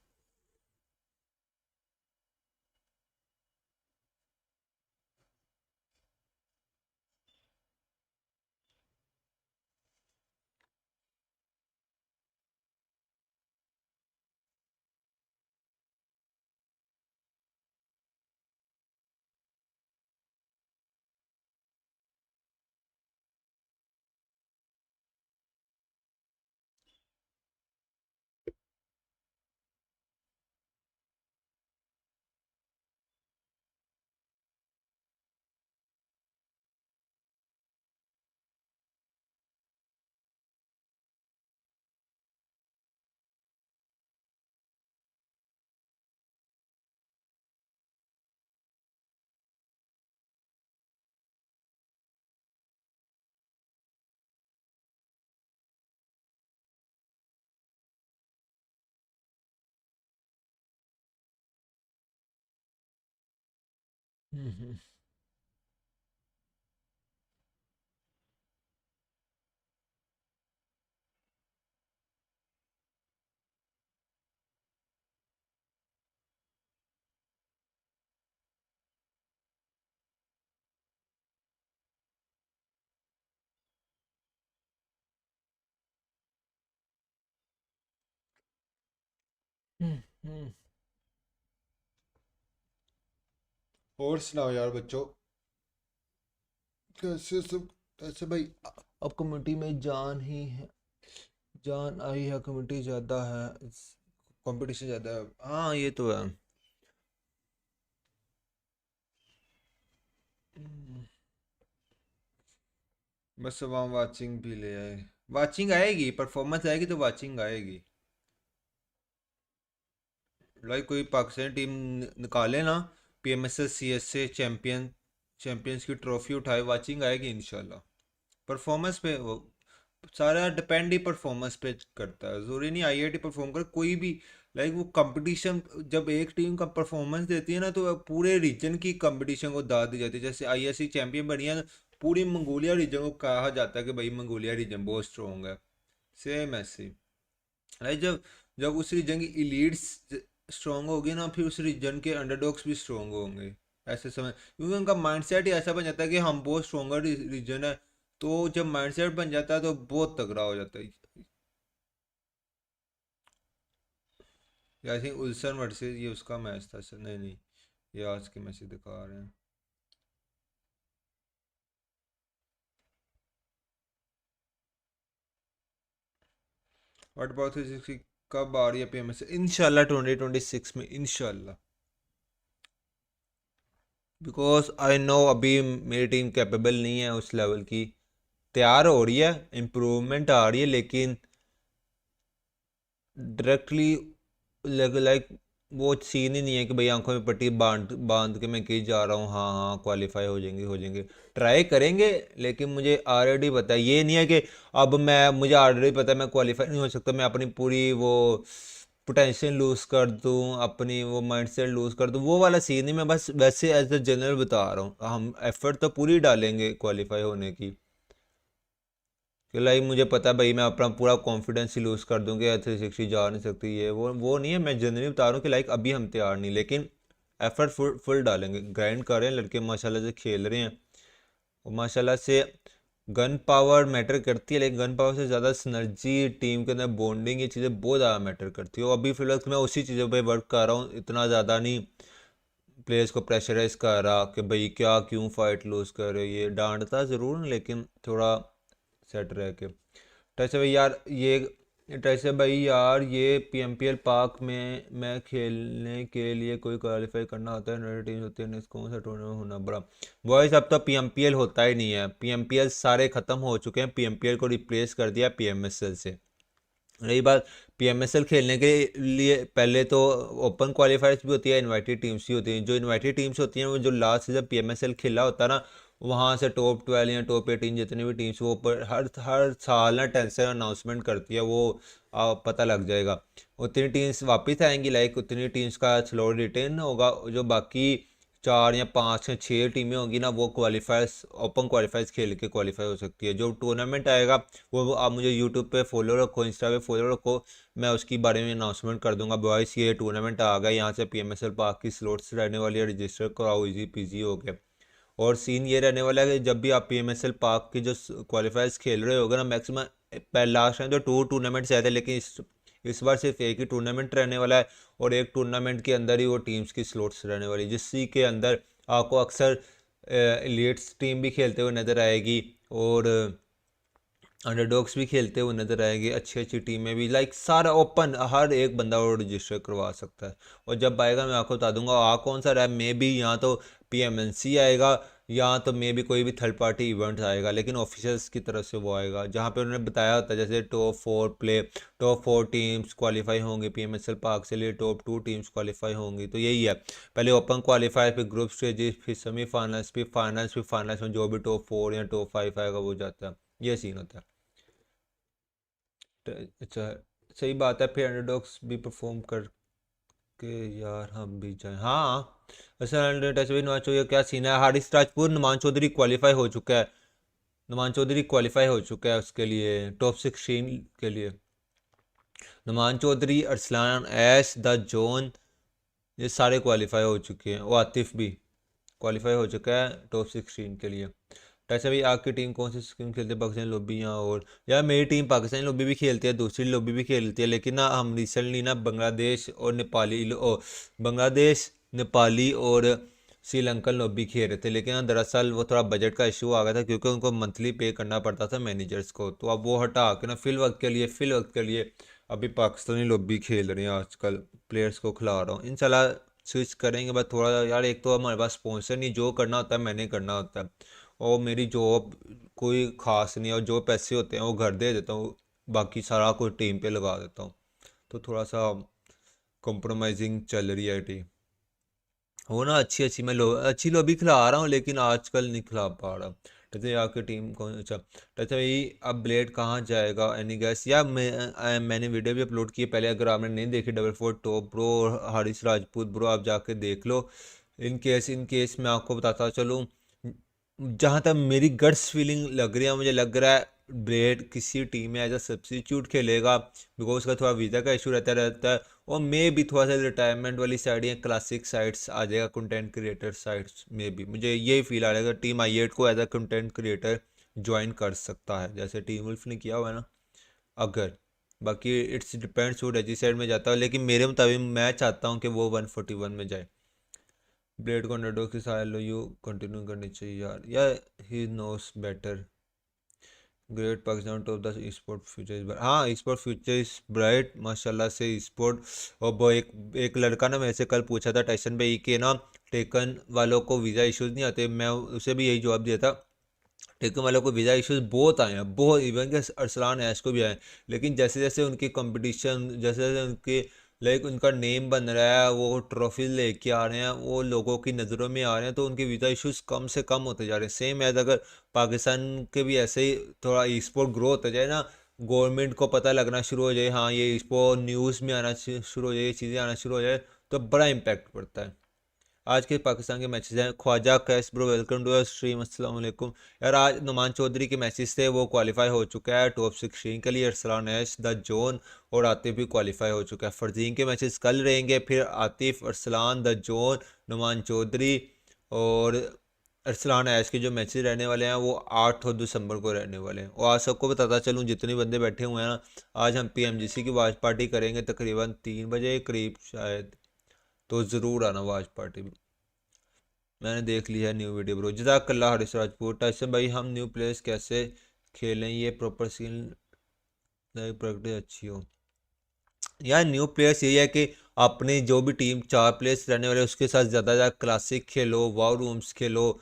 Speaker 7: और सुनाओ यार बच्चों, कैसे सब? ऐसे भाई अब कम्युनिटी में जान ही है, जान आई है, कम्युनिटी ज़्यादा है, कंपटीशन ज़्यादा है। हाँ ये तो है। बस वहाँ वाचिंग भी ले आए, वाचिंग आएगी, परफॉर्मेंस आएगी तो वाचिंग आएगी। लाइक कोई पाकिस्तानी टीम निकाले ना, PMSS CSA चैंपियंस की ट्रॉफी उठाए, वाचिंग आएगी इंशाल्लाह। परफॉर्मेंस पे वो सारा डिपेंड ही परफॉर्मेंस पे करता है, जरूरी नहीं IIT परफॉर्म कर कोई भी। लाइक वो कंपटीशन जब एक टीम का परफॉर्मेंस देती है ना, तो पूरे रीजन की कंपटीशन को दाद दी जाती है। जैसे ISC चैंपियन बनी है, पूरी मंगोलिया रीजन को कहा जाता है कि भाई मंगोलिया रीजन बहुत स्ट्रॉन्ग है। सेम ऐसे लाइक जब जब उस रीजन की इलीट्स स्ट्रॉन्ग होगी ना, फिर उस रीजन के अंडरडॉग्स भी स्ट्रॉन्ग होंगे। ऐसे समय क्योंकि उनका माइंडसेट ही ऐसा बन जाता है कि हम बहुत स्ट्रॉन्गर रीजन है, तो जब माइंडसेट बन जाता है तो बहुत तगड़ा हो जाता है। आई थिंक उल्सन वर्सेस ये उसका मैच था सर, नहीं नहीं, ये आज के मैच दिखा रहे हैं। व्हाट अबाउट कब आ रही है PMS? इंशाल्लाह 2026 में इंशाल्लाह, बिकॉज आई नो अभी मेरी टीम कैपेबल नहीं है उस लेवल की। तैयार हो रही है, इम्प्रूवमेंट आ रही है, लेकिन डायरेक्टली लाइक वो सीन ही नहीं है कि भाई आंखों में पट्टी बांध बांध के मैं कहीं जा रहा हूँ, हाँ हाँ क्वालिफाई हो जाएंगे हो जाएंगे। ट्राई करेंगे, लेकिन मुझे ऑलरेडी पता है ये नहीं है कि अब मुझे ऑलरेडी पता है मैं क्वालिफाई नहीं हो सकता, मैं अपनी पूरी वो पोटेंशियल लूज़ कर दूँ, अपनी वो माइंडसेट लूज़ कर दूँ, वो वाला सीन नहीं। मैं बस वैसे एज अ जनरल बता रहा हूँ, हम एफर्ट तो पूरी डालेंगे क्वालिफाई होने की। कि लाइक मुझे पता है भाई मैं अपना पूरा कॉन्फिडेंस ही लूज़ कर दूंगी, 360 जा नहीं सकती, ये वो नहीं है। मैं जनरली बता रहा हूँ कि लाइक अभी हम तैयार नहीं, लेकिन एफर्ट फुल डालेंगे। ग्राइंड कर रहे हैं लड़के माशाल्लाह से, खेल रहे हैं, और माशाल्लाह से गन पावर मैटर करती है, लेकिन गन पावर से ज़्यादा सिनर्जी, टीम के अंदर बॉन्डिंग, ये चीज़ें बहुत ज़्यादा मैटर करती है। और अभी फिलहाल मैं उसी चीज़ों पर वर्क कर रहा हूँ, इतना ज़्यादा नहीं प्लेयर्स को प्रेशराइज कर रहा कि भाई क्या क्यों फाइट लूज़ कर रहे हो। ये डांटता ज़रूर हूँ, लेकिन थोड़ा सेट रह के। टैसे भाई यार ये PMPL पाक में मैं खेलने के लिए कोई क्वालिफाई करना होता है, नई टीम होती है, कौन सा टूर्नामेंट होना बड़ा बॉयज? अब तो PMPL होता ही नहीं है, PMPL सारे ख़त्म हो चुके हैं, PMPL को रिप्लेस कर दिया PMSL से। रही बात PMSL खेलने के लिए पहले तो ओपन क्वालिफायर्स भी होती है, इनवाइटेड टीम्स भी होती हैं। जो इनवाइटेड टीम्स होती हैं वो जो लास्ट सीजन PMSL खेला होता है ना, वहाँ से टॉप 12 या टॉप 18 जितनी भी टीम्स वो ऊपर हर साल ना टेंशन अनाउंसमेंट करती है, वो पता लग जाएगा। उतनी टीम्स वापस आएंगी, लाइक उतनी टीम्स का स्लॉट रिटेन होगा। जो बाकी 4 या 5 या 6 टीमें होंगी ना, वो क्वालिफायर्स ओपन क्वालिफायर्स खेल के क्वालिफाई हो सकती है। जो टूर्नामेंट आएगा वो आप मुझे यूट्यूब पे फॉलो रखो, इंस्टा पे फॉलो रखो, मैं उसकी बारे में अनाउंसमेंट कर दूंगा। बॉयस ये टूर्नामेंट आ गया, यहाँ से PMSL पार्क की स्लॉट्स रहने वाली है, रजिस्टर कराओ, इजी पीजी हो गया। और सीन ये रहने वाला है कि जब भी आप PMSL पार्क की जो क्वालिफायर्स खेल रहे होगे ना, मैक्सिमम लास्ट टाइम तो 2 टूर्नामेंट्स आए थे, लेकिन इस बार सिर्फ एक ही टूर्नामेंट रहने वाला है। और एक टूर्नामेंट के अंदर ही वो टीम्स की स्लॉट्स रहने वाली है, जिसकी के अंदर आपको अक्सर एलीट्स टीम भी खेलते हुए नज़र आएगी और अंडरडॉग्स भी खेलते हुए नजर आएंगे, अच्छी अच्छी टीमें भी, लाइक सारा ओपन, हर एक बंदा वो रजिस्टर करवा सकता है। और जब आएगा मैं आपको बता दूंगा आ कौन सा रहा है। मे बी यहाँ तो PMNC आएगा, या तो मे बी कोई भी थर्ड पार्टी इवेंट आएगा, लेकिन ऑफिशियल्स की तरफ से वो आएगा, जहाँ पे उन्होंने बताया होता है जैसे टॉप 4 टीम्स क्वालिफाई होंगे PMSL पार्क से लिए, टॉप 2 टीम्स क्वालिफाई होंगी। तो यही है, पहले ओपन क्वालिफायर, फिर ग्रुप स्टेजेस, फिर सेमीफाइनल्स, फिर फाइनल्स, फिर फाइनल्स में जो भी टॉप 4 या टॉप 5 आएगा वो जाता है। ये सीन होता है। अच्छा, सही बात है, फिर अंडरडॉग्स भी परफॉर्म करके यार हम भी जाएं। हाँ, असल टच भी नुमान चौधरी क्या सीन है। हारिस राजपूत, नुमान चौधरी क्वालिफाई हो चुका है, नुमान चौधरी क्वालिफाई हो चुका है उसके लिए टॉप 16 के लिए। नुमान चौधरी, अरसलान, ऐश, द जोन, ये सारे क्वालिफाई हो चुके हैं। वो आतिफ भी क्वालिफाई हो चुका है टॉप 16 के लिए। वैसे भाई आपकी टीम कौन सी स्कीम खेलती है पाकिस्तानी लॉबी? यहाँ और यार मेरी टीम पाकिस्तानी लॉबी भी खेलती है, दूसरी लॉबी भी खेलती है, लेकिन ना हम रिसेंटली ना बांग्लादेश और नेपाली और श्रीलंकन लॉबी खेल रहे थे। लेकिन ना दरअसल वो थोड़ा बजट का इशू आ गया था, क्योंकि उनको मंथली पे करना पड़ता था मैनेजर्स को। तो अब वो हटा के ना फिल वक्त के लिए अभी पाकिस्तानी लॉबी खेल रहे हैं। आजकल प्लेयर्स को खिला रहा हूँ, इंशाल्लाह स्विच करेंगे। बस थोड़ा यार, एक तो हमारे पास स्पॉन्सर नहीं, जो करना होता है मैंने करना होता है, और मेरी जॉब कोई ख़ास नहीं है, और जो पैसे होते हैं वो घर दे देता हूँ, बाकी सारा कुछ टीम पे लगा देता हूँ। तो थोड़ा सा कॉम्प्रोमाइजिंग चल रही है टीम। वो ना अच्छी अच्छी लॉबी खिला रहा हूँ, लेकिन आजकल नहीं खिला पा रहा। जैसे आपकी टीम कौन? अच्छा, अच्छा भाई अब ब्लेड कहाँ जाएगा, एनी गैस? या मैंने वीडियो भी अपलोड की है पहले, अगर आपने नहीं देखी, 4 टॉप ब्रो और हारिस राजपूत ब्रो, आप जाके देख लो। इन केस मैं आपको बताता चलूँ, जहाँ तक मेरी गट्स फीलिंग लग रही है, मुझे लग रहा है ब्लेड किसी टीम में एज अ सब्सिट्यूट खेलेगा, बिकॉज उसका थोड़ा वीज़ा का इशू रहता है। और मे भी थोड़ा सा रिटायरमेंट वाली साइड या क्लासिक साइट्स आ जाएगा, कंटेंट क्रिएटर साइट्स में भी। मुझे यही फील आ रहा है कि टीम I8 को as a content creator join कर सकता है, जैसे टीम वुल्फ ने किया हुआ है ना। अगर बाकी इट्स डिपेंड्स वो रजी साइड में जाता है, लेकिन मेरे मुताबिक मैं चाहता हूँ कि वो 141 में जाए। ब्लेड को अंडरडॉग के साथ लो यू कंटिन्यू करनी चाहिए यार he knows better. Great Pakistan top 10 sport future is bright. हाँ, स्पोर्ट फ्यूचर इज ब्राइट माशाल्लाह से स्पोर्ट। और वो एक लड़का ना मेरे से कल पूछा था टाइसन भाई के ना टेकन वालों को वीज़ा इश्यूज़ नहीं आते, मैं उसे भी यही जवाब दिया था। टेकन वालों को वीज़ा इश्यूज़ बहुत आए हैं, बहुत, इवन के अरसलान ऐश को भी आए हैं। लेकिन जैसे जैसे उनकी कंपटीशन, जैसे जैसे उनके लाइक उनका नेम बन रहा है, वो ट्रॉफी लेके आ रहे हैं, वो लोगों की नज़रों में आ रहे हैं, तो उनके वीज़ा इश्यूज़ कम से कम होते जा रहे हैं। सेम एज अगर पाकिस्तान के भी ऐसे ही थोड़ा स्पोर्ट ग्रो होता जाए ना, गवर्नमेंट को पता लगना शुरू हो जाए, हाँ ये स्पोर्ट न्यूज़ में आना शुरू हो जाए, ये चीज़ें आना शुरू हो जाए, तो बड़ा इम्पैक्ट पड़ता है। आज के पाकिस्तान के मैचेस हैं। ख्वाजा कैस ब्रो, वेलकम टू स्ट्रीम, अस्सलाम वालेकुम। यार आज नुमान चौधरी के मैचेस थे, वो क्वालिफाई हो चुका है टॉप 16 के लिए। अरसलान ऐश, द जोन और आतिफ भी क्वालिफाई हो चुका है। फरजीन के मैचेस कल रहेंगे, फिर आतिफ, अरसलान, द जोन, नुमान चौधरी और अरसलान ऐश के जो मैचेस रहने वाले हैं वो 8 दिसंबर को रहने वाले हैं। और आज सबको बताता चलूँ, जितने बंदे बैठे हुए हैं ना, आज हम PMGC की वाच पार्टी करेंगे तकरीबन 3 बजे करीब शायद, तो ज़रूर आना वाच पार्टी में। मैंने देख लिया है न्यू वीडियो ब्रो, जज़ाकल्लाह हारिस राजपूत। टाइसन भाई हम न्यू प्लेयर्स कैसे खेलें, ये प्रॉपर स्किल प्रैक्टिस अच्छी हो? यार न्यू प्लेयर्स यही है कि अपने जो भी टीम 4 प्लेयर्स रहने वाले उसके साथ ज़्यादा क्लासिक खेलो, वाव रूम्स खेलो,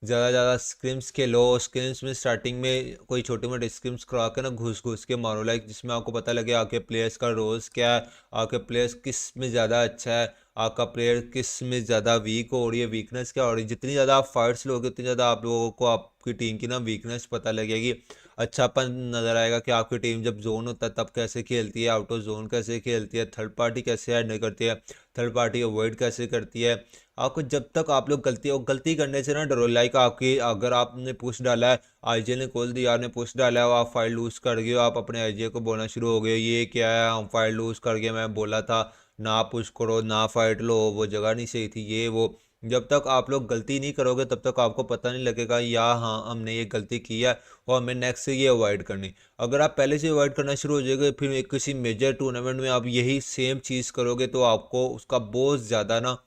Speaker 7: ज़्यादा स्क्रिम्स खेलो। स्क्रिम्स में स्टार्टिंग में कोई छोटे मोटे स्क्रिम्स करा के ना घुस के मारो, लाइक जिसमें आपको पता लगे आपके प्लेयर्स का रोल्स क्या है, आपके प्लेयर्स किस में ज़्यादा अच्छा है, आपका प्लेयर किस में ज़्यादा वीक हो रही है, वीकनेस क्या हो रही है। जितनी ज़्यादा आप फाइट्स लोगे उतनी ज़्यादा आप लोगों को आपकी टीम की ना वीकनेस पता लगेगी, अच्छापन नज़र आएगा कि आपकी टीम जब जोन होता है तब कैसे खेलती है, आउट ऑफ जोन कैसे खेलती है, थर्ड पार्टी कैसे हैंडल करती है, थर्ड पार्टी अवॉइड कैसे करती है। आपको जब तक आप लोग गलती करने से ना डरो, लाइक आपकी अगर आपने पुश डाला है, आईजे ने खोल दिया, आपने पुश डाला है, आप फाइट लूज़ कर गए हो, आप अपने आईजे को बोलना शुरू हो गए ये क्या है, हम फाइट लूज़ कर गए, मैं बोला था ना पुश करो ना फाइट लो, वो जगह नहीं सही थी, ये वो। जब तक आप लोग गलती नहीं करोगे तब तक आपको पता नहीं लगेगा या हाँ हमने ये गलती की है और हमें नेक्स्ट से ये अवॉइड करनी। अगर आप पहले से अवॉइड करना शुरू हो जाएगा फिर किसी मेजर टूर्नामेंट में आप यही सेम चीज़ करोगे तो आपको उसका बहुत ज़्यादा ना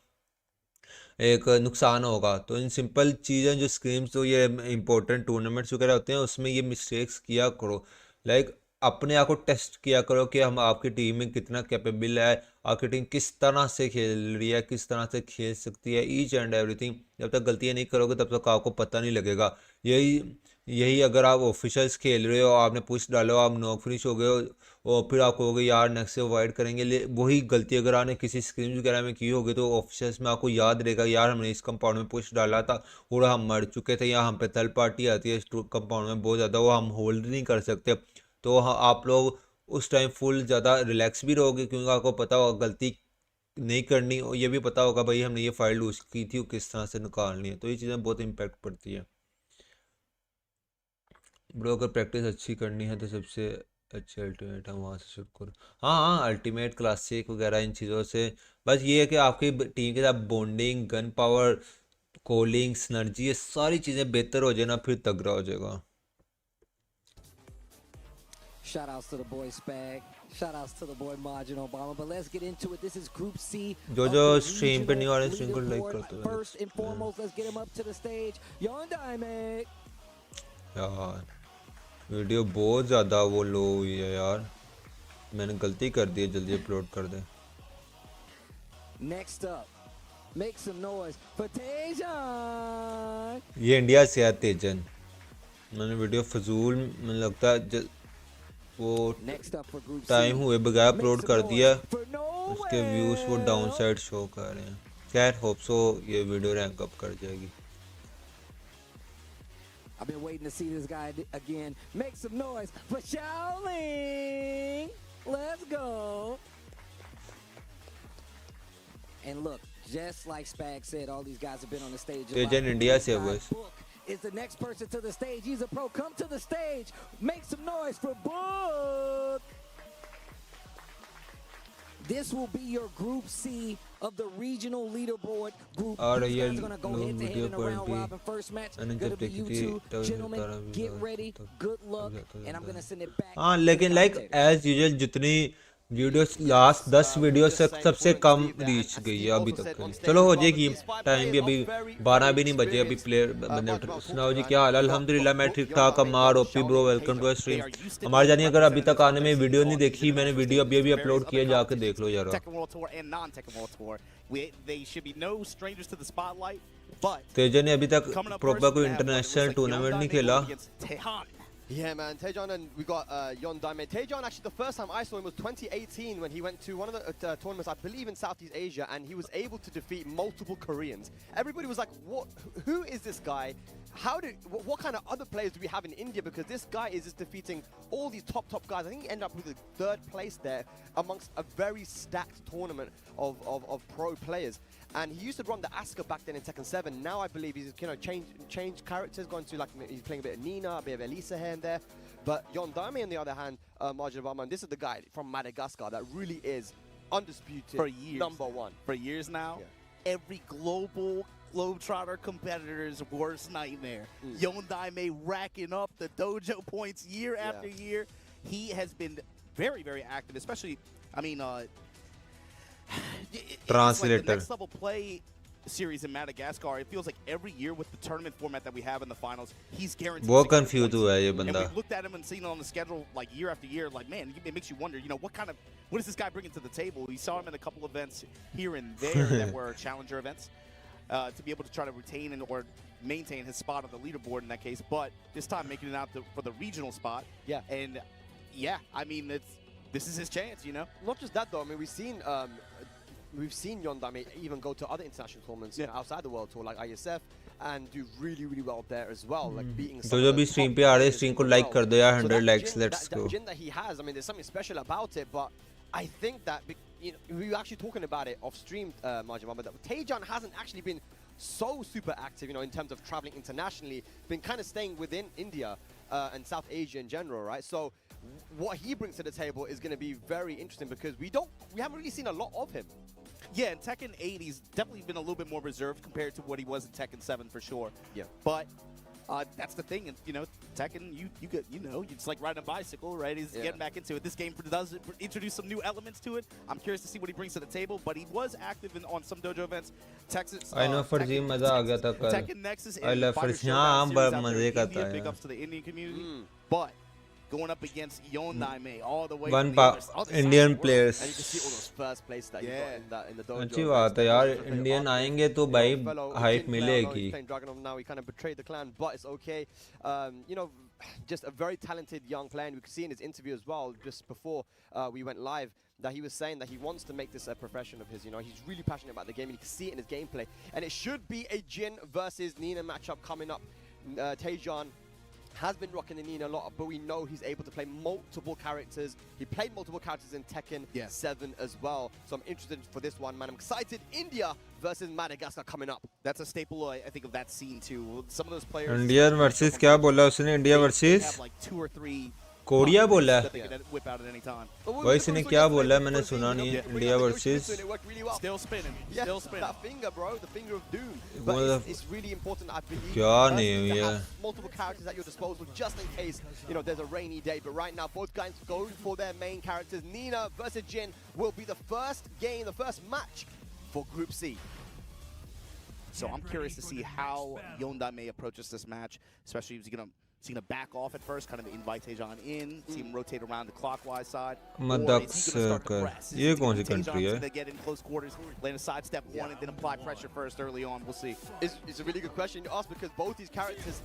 Speaker 7: एक नुकसान होगा। तो इन सिंपल चीज़ें जो स्क्रीम्स तो ये इंपॉर्टेंट टूर्नामेंट्स वगैरह होते हैं उसमें ये मिस्टेक्स किया करो, लाइक अपने आप को टेस्ट किया करो कि हम आपकी टीम में कितना कैपेबल है, आपकी टीम किस तरह से खेल रही है, किस तरह से खेल सकती है, ईच एंड एवरीथिंग। जब तक गलतियाँ नहीं करोगे तब तक आपको पता नहीं लगेगा। यही यही अगर आप ऑफिशियल्स खेल रहे हो, आपने पुश डालो, आप नॉक फिनिश हो गए हो और फिर आप कहोगे यार नेक्स्ट से अवॉइड करेंगे, वही गलती अगर आपने किसी स्क्रीन वगैरह में की होगी तो ऑफिशियल्स में आपको याद रहेगा यार हमने इस कंपाउंड में पुश डाला था और हम मर चुके थे या हम पे थर्ड पार्टी आती है इस कंपाउंड में बहुत ज़्यादा, वो हम होल्ड नहीं कर सकते। तो आप लोग उस टाइम फुल ज़्यादा रिलैक्स भी रहोगे क्योंकि आपको पता होगा गलती नहीं करनी और ये भी पता होगा भाई हमने ये फाइल लूज की थी और किस तरह से निकालनी है। तो ये चीज़ें बहुत इम्पैक्ट पड़ती है ब्रो। अगर प्रैक्टिस अच्छी करनी है तो सबसे अच्छे अल्टीमेट हम वहाँ से शुरू करो। हाँ हाँ अल्टीमेट क्लासिक वगैरह इन चीज़ों से बस ये है कि आपकी टीम के साथ bonding, gun power, calling, synergy, ये सारी चीज़ें बेहतर हो जाए ना फिर तगड़ा हो जाएगा।
Speaker 11: Shout outs to the boy Spag. Shout outs to the boy Margin Obama. But let's get into it. This is Group C.
Speaker 7: जो स्ट्रीम पे नहीं आ रहे स्ट्रीम को लाइक करते हैं।
Speaker 11: First and foremost, let's get him up to the stage. Yon Diamond.
Speaker 7: यार video बहुत ज़्यादा वो लो हुई है यार, मैंने गलती कर दी है, जल्दी अपलोड कर दे।
Speaker 11: Next up, make some noise for TYSON.
Speaker 7: ये इंडिया से है तेजन। मैंने वीडियो फजूल मुझे लगता है वो टाइम हुए बगैर अपलोड कर दिया, उसके व्यूज वो डाउन साइड शो कर रहे हैं। खैर होप सो ये वीडियो रैंक अप कर जाएगी।
Speaker 11: I've been waiting to see this guy again. Make some noise for Shaoling. Let's go. And look, just like Spag said, all these guys have been on the stage.
Speaker 7: Tekken India से वो
Speaker 11: is the next person to the stage. He's a pro. Come to the stage. Make some noise for Book. This will be your Group C of the regional leaderboard group. These guys are going to go head to head in a round robin. First match going to be you two. Gentlemen, get ready. Good luck. And I'm going to send it back.
Speaker 7: हाँ लेकिन like as usual जितनी videos last 10 video से सबसे कम reach गई है अभी तक। चलो हो जाएगी, टाइम भी अभी 12 भी नहीं बजे, अभी प्लेयर बंदे सुनाओ जी क्या हाल? अल्हम्दुलिल्लाह मैं ठीक ठाक। Amar OP bro welcome to stream. हमारे जानिए अगर अभी तक आने में वीडियो नहीं देखी, मैंने वीडियो अभी अभी अपलोड किया, जाके देख लो यार। तेजन ने अभी तक प्रॉपर कोई इंटरनेशनल टूर्नामेंट नहीं खेला।
Speaker 4: Yeah, man. Tejon and we got Yon Daime. Tejon, actually, the first time I saw him was 2018 when he went to one of the tournaments, I believe, in Southeast Asia, and he was able to defeat multiple Koreans. Everybody was like, "What? Who is this guy? What kind of other players do we have in India? Because this guy is just defeating all these top guys." I think he ended up with the 3rd place there amongst a very stacked tournament of pro players. And he used to run the Asuka back then in Tekken 7. Now I believe he's changed characters, gone to like he's playing a bit of Nina, a bit of Elisa here and there. But Yon Daime on the other hand, Margin Obama, and this is the guy from Madagascar that really is undisputed
Speaker 1: for years,
Speaker 4: #1
Speaker 1: for years now. Yeah. Every Globetrotter competitor's worst nightmare. Yon Daime racking up the dojo points year after year. He has been very, very active, especially, I mean,
Speaker 7: Translator.
Speaker 1: Like the next level play series in Madagascar. It feels like every year with the tournament format that we have in the finals, he's guaranteed.
Speaker 7: बहुत confused हुआ है ये बंदा.
Speaker 1: And we looked at him and seen it on the schedule like year after year. Like man, it makes you wonder. You know, what is this guy bringing to the table? We saw him in a couple events here and there that were challenger events to be able to try to retain or maintain his spot on the leaderboard in that case, but this time making it out for the regional spot.
Speaker 4: Yeah.
Speaker 1: And yeah, I mean, this is his chance, you know?
Speaker 4: Not just that though, I mean, we've seen Yondame even go to other international tournaments outside the World Tour, like ISF, and do really, really well there as well, like beating some
Speaker 7: जो
Speaker 4: of the
Speaker 7: भी
Speaker 4: top
Speaker 7: stream पे आ रहे हैं,
Speaker 4: players
Speaker 7: stream को
Speaker 4: as
Speaker 7: like
Speaker 4: well.
Speaker 7: कर दो यार,
Speaker 4: So
Speaker 7: 100
Speaker 4: that
Speaker 7: likes,
Speaker 4: gin-
Speaker 7: let's
Speaker 4: that
Speaker 7: go.
Speaker 4: gin that he has, I mean, there's something special about it, but I think that, you know, we were actually talking about it off stream, Majimama, that Taejan hasn't actually been so super active, you know, in terms of traveling internationally, been kind of staying within India and South Asia in general, right? So what he brings to the table is going to be very interesting because we haven't really seen a lot of him.
Speaker 1: Yeah, in Tekken 8, he's definitely been a little bit more reserved compared to what he was in Tekken 7 for sure.
Speaker 4: Yeah.
Speaker 1: But that's the thing, and you know, Tekken, you know, it's like riding a bicycle, right? He's getting back into it. This game does introduce some new elements to it. I'm curious to see what he brings to the table, but he was active on some dojo events. Texas,
Speaker 7: I know for Tekken, मजा आ गया था कल.
Speaker 1: Tekken Nexus
Speaker 7: I love for हाँ, मजे का था.
Speaker 1: Big ups to the Indian community, but going up against Yondame all the way.
Speaker 7: One
Speaker 1: from the other
Speaker 7: Indian
Speaker 1: side
Speaker 7: players.
Speaker 4: And you can see all those first places that you got in the dojo.
Speaker 7: अच्छी बात है यार, Indian आएंगे तो भाई hype मिलेगी.
Speaker 4: He's playing Dragunov now. He kind of betrayed the clan, but it's okay. You know, just a very talented young player. And we could see in his interview as well, just before we went live, that he was saying that he wants to make this a profession of his. You know, he's really passionate about the game, and you can see it in his gameplay. And it should be a Jin versus Nina matchup coming up. Taejan has been rocking the Nina a lot, but we know he's able to play multiple characters. He played multiple characters in Tekken 7 as well. So I'm interested for this one, man. I'm excited. India versus Madagascar coming up.
Speaker 1: That's a staple, I think, of that scene too. Some of those players.
Speaker 7: India versus क्या बोला उसने? India versus
Speaker 1: have like 2 or 3
Speaker 7: Korea बोला है.
Speaker 1: that they could whip out at any time.
Speaker 7: भाई इसने क्या बोला है? मैंने सुना नहीं. India versus
Speaker 1: Still spinning.
Speaker 4: Yeah,
Speaker 1: Still spinning.
Speaker 4: that finger, bro, the finger of doom. But it's really important, I believe,
Speaker 7: क्या नहीं
Speaker 4: to
Speaker 7: हुई है?
Speaker 4: have multiple characters at your disposal just in case, you know, there's a rainy day. But right now, both guys go for their main characters. Nina versus Jin will be the first game, the first match for Group C.
Speaker 1: So I'm curious to see how Yondame approaches this match, especially if he's gonna back off at first, kind of invite Taejan in, see him rotate around the clockwise side.
Speaker 7: मदक्स कर. ये कौन सी country है?
Speaker 1: Gonna get in close quarters, land a sidestep one, and then apply pressure first early on. We'll see.
Speaker 4: It's a really good question you ask because both these characters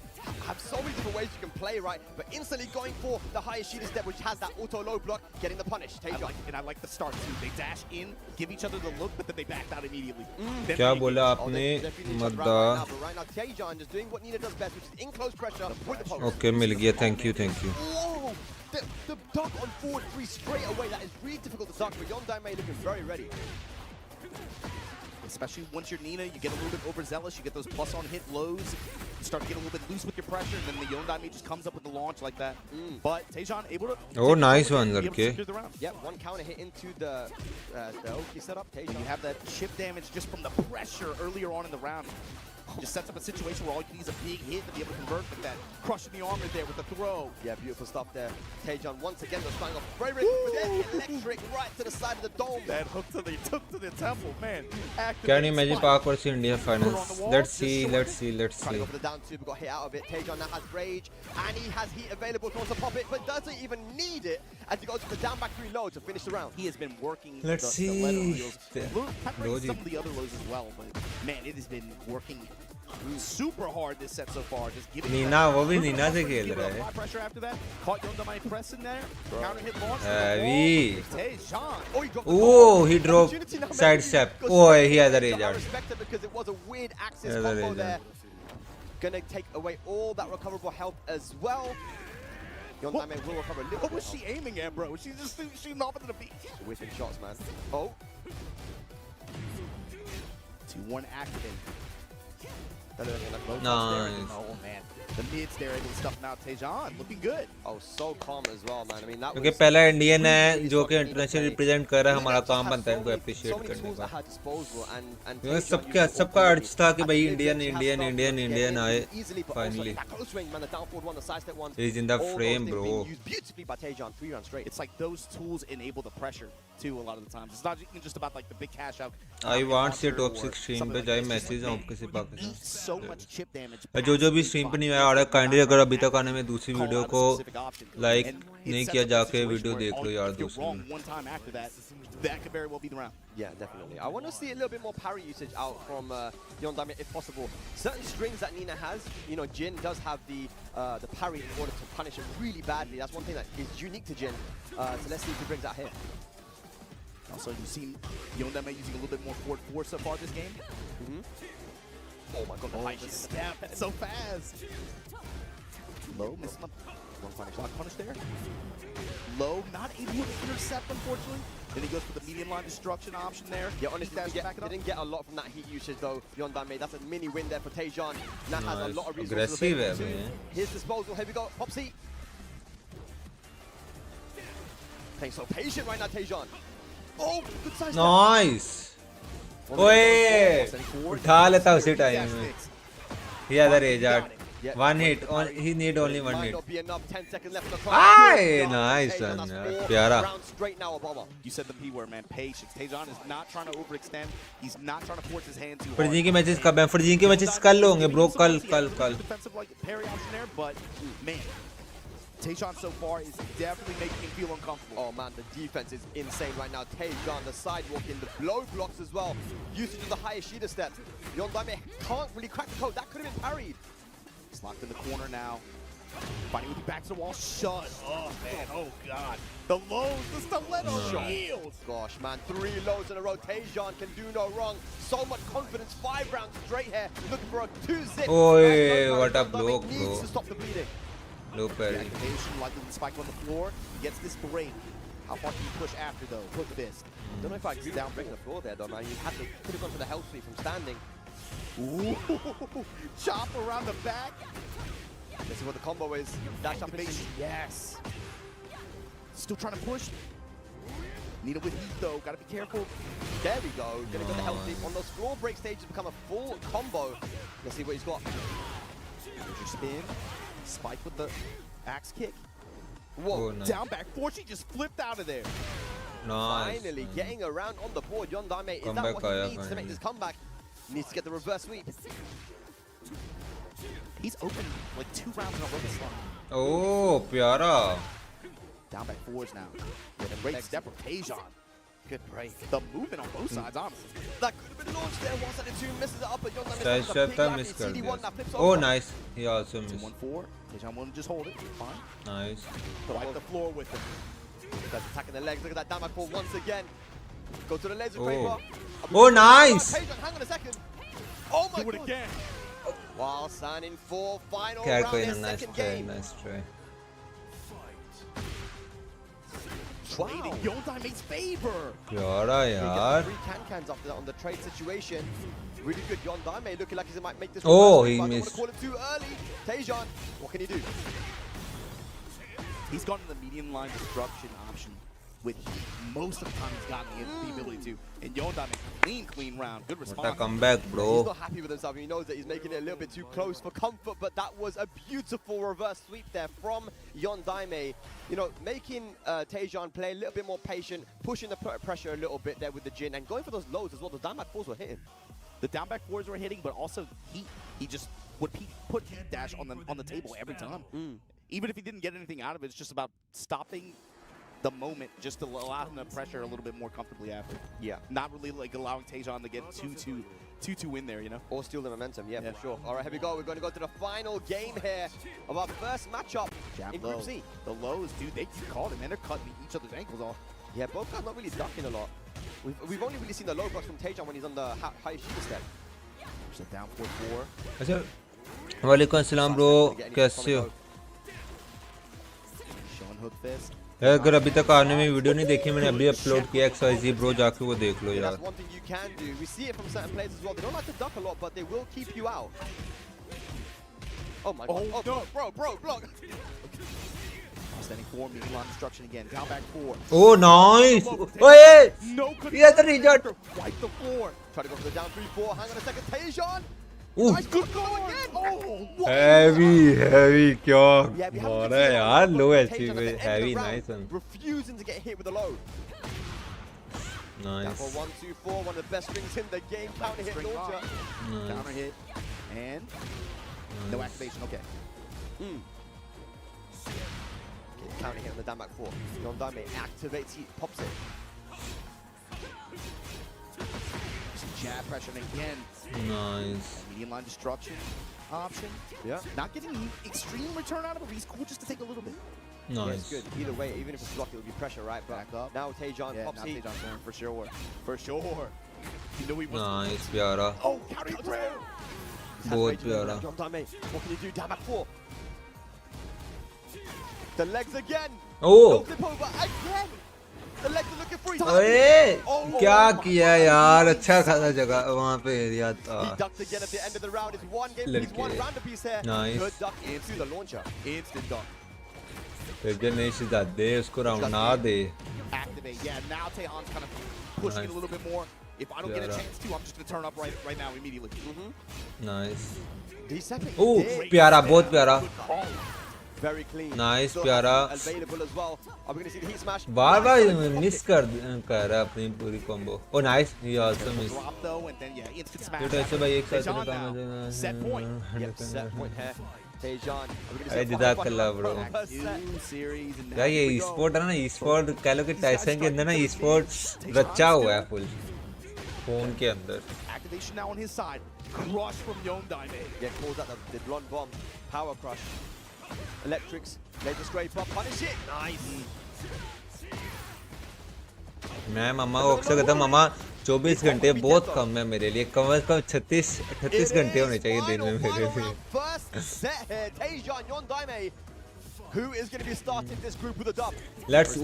Speaker 4: have so many different ways you can play, right? But instantly going for the highest shooting step, which has that auto low block, getting the punish.
Speaker 1: And I like the start too. They dash in, give each other the look, but then they backed out immediately.
Speaker 7: क्या बोला आपने? मद्दा.
Speaker 4: But right now, Taejan just doing what Nina does best, which is in close pressure with the poke.
Speaker 7: Okay, मिल गया. Thank you.
Speaker 4: Whoa! The dunk on forward 3 straight away, that is really difficult to dunk, but Yondame looking very ready.
Speaker 1: Especially once you're Nina, you get a little bit overzealous, you get those plus on hit lows, you start getting a little bit loose with your pressure, and then the Yondame just comes up with the launch like that. But Taejan able to...
Speaker 7: Oh, nice one,
Speaker 1: okay.
Speaker 4: Yep, one counter hit into the Oki setup. Taejan.
Speaker 1: You have that chip damage just from the pressure earlier on in the round. Just sets up a situation where all you need is a big hit to be able to convert with that. Crushing the armor there with the throw.
Speaker 4: Yeah, beautiful stuff there. Taejan once again was starting off very, very good with electric right to the side of the dome.
Speaker 1: That hook to the temple, man.
Speaker 7: Can you imagine Pak versus India finals? Let's see.
Speaker 4: Trying to go for the down 2, but got hit out of it. Taejan now has rage, and he has heat available. He wants to pop it, but doesn't even need it as he goes to the down back 3 low to finish the round.
Speaker 1: He has been working
Speaker 7: Let's see.
Speaker 1: the some of the other lows as well, but man, it has been working super hard this set so far. Just giving
Speaker 7: Nina, वो भी Nina से खेल रहा है.
Speaker 1: Pressure after that. Caught Yondame press in there. Counter hit launch.
Speaker 7: Heavy.
Speaker 1: Taejan.
Speaker 7: Oh, he drove side step. Oh, he has a rage
Speaker 4: I
Speaker 7: out.
Speaker 4: respect it because it was a weird axis combo there. Gonna take away all that recoverable health as well. Yondame will recover a little.
Speaker 1: What was she aiming at, bro? She's just shooting off into the beat.
Speaker 4: Whipping shots, man. Oh.
Speaker 1: 2-1 activate.
Speaker 7: Nice.
Speaker 1: Oh man, the mids there able to stuff him out. Taejan looking good.
Speaker 4: Oh, so calm as well, man. I mean that.
Speaker 7: क्योंकि पहला Indian है जो कि international represent कर रहा है, हमारा काम बनता है इनको अप्रिशिएट करने का. सबका अर्ज था कि भाई इंडियन आए finally. He's in the frame, bro.
Speaker 1: It's like those tools enable the pressure too. A lot of the times, it's not even just about like the big cash out.
Speaker 7: I want से top 6 stream पे जाए message आऊँ किसी Pakistan
Speaker 1: So much chip damage.
Speaker 7: जो भी stream पे नहीं आया आ रहा है काइंडली अगर अभी तक आने में दूसरी वीडियो को लाइक नहीं किया जाके वीडियो देख लो यार दूसरी
Speaker 1: That could very well be the round.
Speaker 4: Yeah, definitely. I want to see a little bit more parry usage out from Yondame if possible. Certain strings that Nina has, you know, Jin does have the parry in order to punish it really badly. That's one thing that is unique to Jin. So let's see if he brings that here.
Speaker 1: Also, you've seen Yondame using a little bit more forward force so far this game. Oh my god, the high snap, so fast. Low, missing one final block punish there. Low, not able to intercept, unfortunately. Then he goes for the medium line destruction option there.
Speaker 4: Yeah, honestly, they didn't get a lot from that heat usage though, Yondame. That's a mini win there for TYSON. Now has a lot of resources available too. His disposal, here we go, Popsy. Playing so patient right now, TYSON. Oh, good size.
Speaker 7: Nice. ओए उठा लेता उसी time में he had a rage art. One hit, he need only one hit. Aye, nice one, प्यारा.
Speaker 1: You said the P word, man. Patience. TYSON is not trying to overextend. He's not trying to force his hand too hard.
Speaker 7: फर्जी के matches कब हैं? फर्जी के matches कल होंगे bro, कल.
Speaker 1: Defensive like parry option there, but man, TYSON so far is definitely making him feel uncomfortable.
Speaker 4: Oh man, the defense is insane right now. TYSON, the sidewalk in, the blow blocks as well. Usage of the high Shida steps. Yondame can't really crack the code. That could have been parried.
Speaker 1: He's locked in the corner now. Fighting with the back to the wall. Shut up, man. Oh, God. The lows, the stiletto shields.
Speaker 4: Gosh, man. 3 lows in a row. TYSON can do no wrong. So much confidence. 5 rounds straight here. Looking for a 2-zip.
Speaker 7: Oh, what a block,
Speaker 4: needs
Speaker 7: bro.
Speaker 4: to stop the bleeding.
Speaker 7: Low parry.
Speaker 1: Activation, likely the spike on the floor. Gets this break. How far can you push after, though? Hook fist.
Speaker 4: Don't know if I agree down breaking the floor there, though, man. You have to could have gone for the health sweep from standing.
Speaker 1: Ooh. Chop around the back.
Speaker 4: This is what the combo is. Dash up base.
Speaker 1: Yes. Still trying to push. Need it with heat, though. Gotta be careful.
Speaker 4: There we go. Gonna go the health sweep. On those floor break stages, become a full combo. Let's see what he's got.
Speaker 1: There's your spin. Spike with the axe kick.
Speaker 4: Whoa.
Speaker 7: Oh, nice.
Speaker 1: Down back. Fortune just flipped out of there.
Speaker 7: Nice.
Speaker 4: Finally getting around on the board. Yondame, is
Speaker 7: Comeback
Speaker 4: that what he needs to make this comeback? Needs to get the reverse sweep.
Speaker 1: He's open like 2 rounds in a row this long.
Speaker 7: Oh, प्यारा.
Speaker 1: Down back forwards now. With a great step from TYSON. Good break. The movement on both sides, honestly.
Speaker 4: That could have been launched there. 172 misses it up, but Yondame
Speaker 7: Side
Speaker 4: misses
Speaker 7: shot
Speaker 4: a
Speaker 7: था
Speaker 4: big
Speaker 7: miss कर
Speaker 4: CD1 now
Speaker 7: दिया.
Speaker 4: flips
Speaker 7: Oh,
Speaker 4: over.
Speaker 7: nice. He also missed.
Speaker 1: 2-1-4. TYSON will just hold it. Fine.
Speaker 7: Nice.
Speaker 1: Wipe the floor with him.
Speaker 4: That's attacking the legs. Look at that down back pull once again. Go to the laser
Speaker 7: Oh.
Speaker 4: Kramer.
Speaker 7: Oh, nice.
Speaker 4: TYSON, hang on a second. Oh my
Speaker 1: Do it
Speaker 4: god.
Speaker 1: again.
Speaker 4: While signing for final
Speaker 7: क्या
Speaker 4: round
Speaker 7: कोई
Speaker 4: in
Speaker 7: nice
Speaker 4: second
Speaker 7: try,
Speaker 4: game.
Speaker 7: nice try.
Speaker 1: Trade in Yondame's favor.
Speaker 7: प्यारा
Speaker 4: He gets
Speaker 7: यार.
Speaker 4: 3 can-cans after that on the trade situation. Really good. Yondame looking like he might make this.
Speaker 7: Oh,
Speaker 4: reverse
Speaker 7: he
Speaker 4: sweep. I don't
Speaker 7: missed.
Speaker 4: want to call it too early. TYSON, what can he do?
Speaker 1: He's gone to the medium line destruction option with heat. Most of the time he's gotten the ability to. And Yondame, clean round. Good
Speaker 7: What a
Speaker 1: response.
Speaker 7: comeback,
Speaker 4: He's
Speaker 7: bro.
Speaker 4: not happy with himself. He knows that he's making it a little bit too close for comfort, but that was a beautiful reverse sweep there from Yondame. You know, making TYSON play a little bit more patient, pushing the pressure a little bit there with the Jin, and going for those lows as well. The down back fours were hitting.
Speaker 1: The down back fours were hitting, but also he just would put heat dash on the table every time. Even if he didn't get anything out of it, it's just about stopping the moment just to allow him to pressure a little bit more comfortably after.
Speaker 4: Yeah.
Speaker 1: Not really like allowing TYSON to get 2-2 in there, you know?
Speaker 4: Or steal the momentum, yeah, for sure. All right, here we go. We're going to go to the final game here of our first matchup in Group C.
Speaker 1: The lows, dude, they called it, man. They're cutting each other's ankles off.
Speaker 4: Yeah, both guys not really ducking a lot. We've only really seen the low blocks from TYSON when he's on the high shooter step.
Speaker 1: So down 4-4.
Speaker 7: अच्छा वालेकुम अस्सलाम bro कैसे हो?
Speaker 1: Showing hook fist.
Speaker 7: अगर अभी तक आपने मेरी वीडियो नहीं देखी मैंने अभी अपलोड किया XYZ ब्रो जाके वो देख लो यार.
Speaker 4: That's one thing you can do. We see it from certain players as well. They don't like to duck a lot, but they will keep you out. Oh my god. Oh, no. Bro, block.
Speaker 1: Standing 4, medium line destruction again. Down back 4.
Speaker 7: Oh, nice. Oye.
Speaker 1: No
Speaker 7: He has a reject.
Speaker 1: Wipe the floor.
Speaker 4: Try to go for the down 3-4. Hang on a second. TYSON.
Speaker 7: Ooh.
Speaker 4: Nice good goal again. Oh,
Speaker 7: Heavy क्या
Speaker 4: Yeah, we haven't
Speaker 7: मारा
Speaker 4: seen
Speaker 7: यार
Speaker 4: a lot
Speaker 7: low
Speaker 4: from
Speaker 7: HP
Speaker 4: TYSON at
Speaker 7: पे
Speaker 4: the end of
Speaker 7: heavy
Speaker 4: the round,
Speaker 7: nice one.
Speaker 4: refusing to get hit with the low.
Speaker 7: Nice.
Speaker 4: For 1-2-4, one of the best strings in the game. Counter hit launcher.
Speaker 7: Nice.
Speaker 1: Counter hit. And no activation. Okay.
Speaker 4: Counter hit on the Damak 4. Yondame activates, he pops it.
Speaker 1: Jab pressure again.
Speaker 7: Nice.
Speaker 1: Medium line destruction option.
Speaker 4: Yeah.
Speaker 1: Not getting extreme return out of it, but he's cool just to take a little bit.
Speaker 4: Yeah,
Speaker 7: Nice.
Speaker 4: it's good. Either way, even if it's blocked, it would be pressure, right? But
Speaker 1: Back up.
Speaker 4: now Taejon pops
Speaker 1: now
Speaker 4: heat.
Speaker 1: Taejon's going for sure. For sure. You know he was.
Speaker 7: Nice, प्यारा.
Speaker 1: Oh, counter hit.
Speaker 7: बहुत प्यारा.
Speaker 4: Yondame, what can you do? Damak 4. The legs again.
Speaker 7: Oh.
Speaker 4: No flip over again. The legs are looking free.
Speaker 7: ओए क्या किया यार अच्छा खासा जगह वहाँ पे एरिया था.
Speaker 4: He ducked again at the end of the round. It's one game piece, one round piece here.
Speaker 7: Nice.
Speaker 4: Good duck into the launcher. Instant duck.
Speaker 7: फिर नहीं सीधा दे उसको राउंड ना दे.
Speaker 1: Activate. Yeah, now Taehan's kind of pushing it a little bit more. If I don't get a chance to, I'm just going to turn up right now immediately.
Speaker 7: Nice.
Speaker 4: D7.
Speaker 7: Oh, प्यारा बहुत प्यारा.
Speaker 4: Very clean.
Speaker 7: Nice,
Speaker 4: Still
Speaker 7: प्यारा.
Speaker 4: has available as well. Are we going to see the heat smash?
Speaker 7: Bar miss कर रहा है अपनी पूरी combo. Oh nice. He also missed.
Speaker 1: Drop though, and then yeah, instant smash.
Speaker 7: ये तो ऐसे भाई एक साथ
Speaker 1: Taejon
Speaker 7: काम
Speaker 1: now. Set point.
Speaker 4: Yep, set point here. Taejon.
Speaker 7: अरे जिदा कल्ला bro. यार ये e-sport है ना e-sport कह लो कि टाइसन के अंदर ना e-sport रचा हुआ है फुल फोन के अंदर.
Speaker 1: Activation now on his side. Crush from Yondame.
Speaker 4: Yeah, calls out the blonde bomb. Power crush. Electrics. Laser scrape up. Punish it. Nice.
Speaker 7: मैं मम्मा को अक्सर कहता हूँ मम्मा 24 घंटे बहुत कम है मेरे लिए. कम से कम 36 घंटे होने चाहिए दिन में मेरे लिए.
Speaker 4: First set here. Taejon Yondame. Who is going to be starting this group with a dub?
Speaker 7: Let's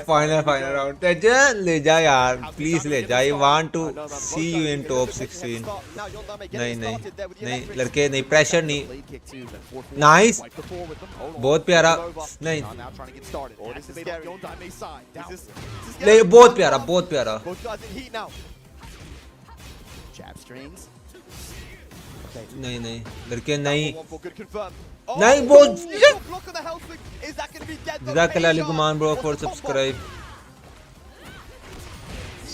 Speaker 7: final round. Tekken ले जा यार please ले जा. I want to see you in top 16. नहीं लड़के नहीं pressure नहीं. Nice. बहुत प्यारा. नहीं. ले बहुत प्यारा.
Speaker 4: Both guys in heat now.
Speaker 1: Jab strings.
Speaker 7: नहीं लड़के नहीं.
Speaker 4: Good confirm.
Speaker 7: नहीं बहुत.
Speaker 4: Block on the health swing. Is that going to be dead?
Speaker 7: Allaikum bro for subscribe.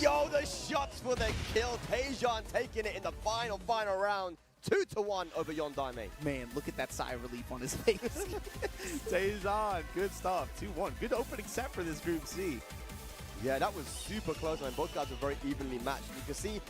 Speaker 4: Yo, the shots for the kill. Taejon taking it in the final round. 2-1 over Yondame.
Speaker 1: Man, look at that sigh of relief on his face. Taejon, good stuff. 2-1. Good opening set for this Group C.
Speaker 4: Yeah, that was super close. I mean, both guys were very evenly matched. You can see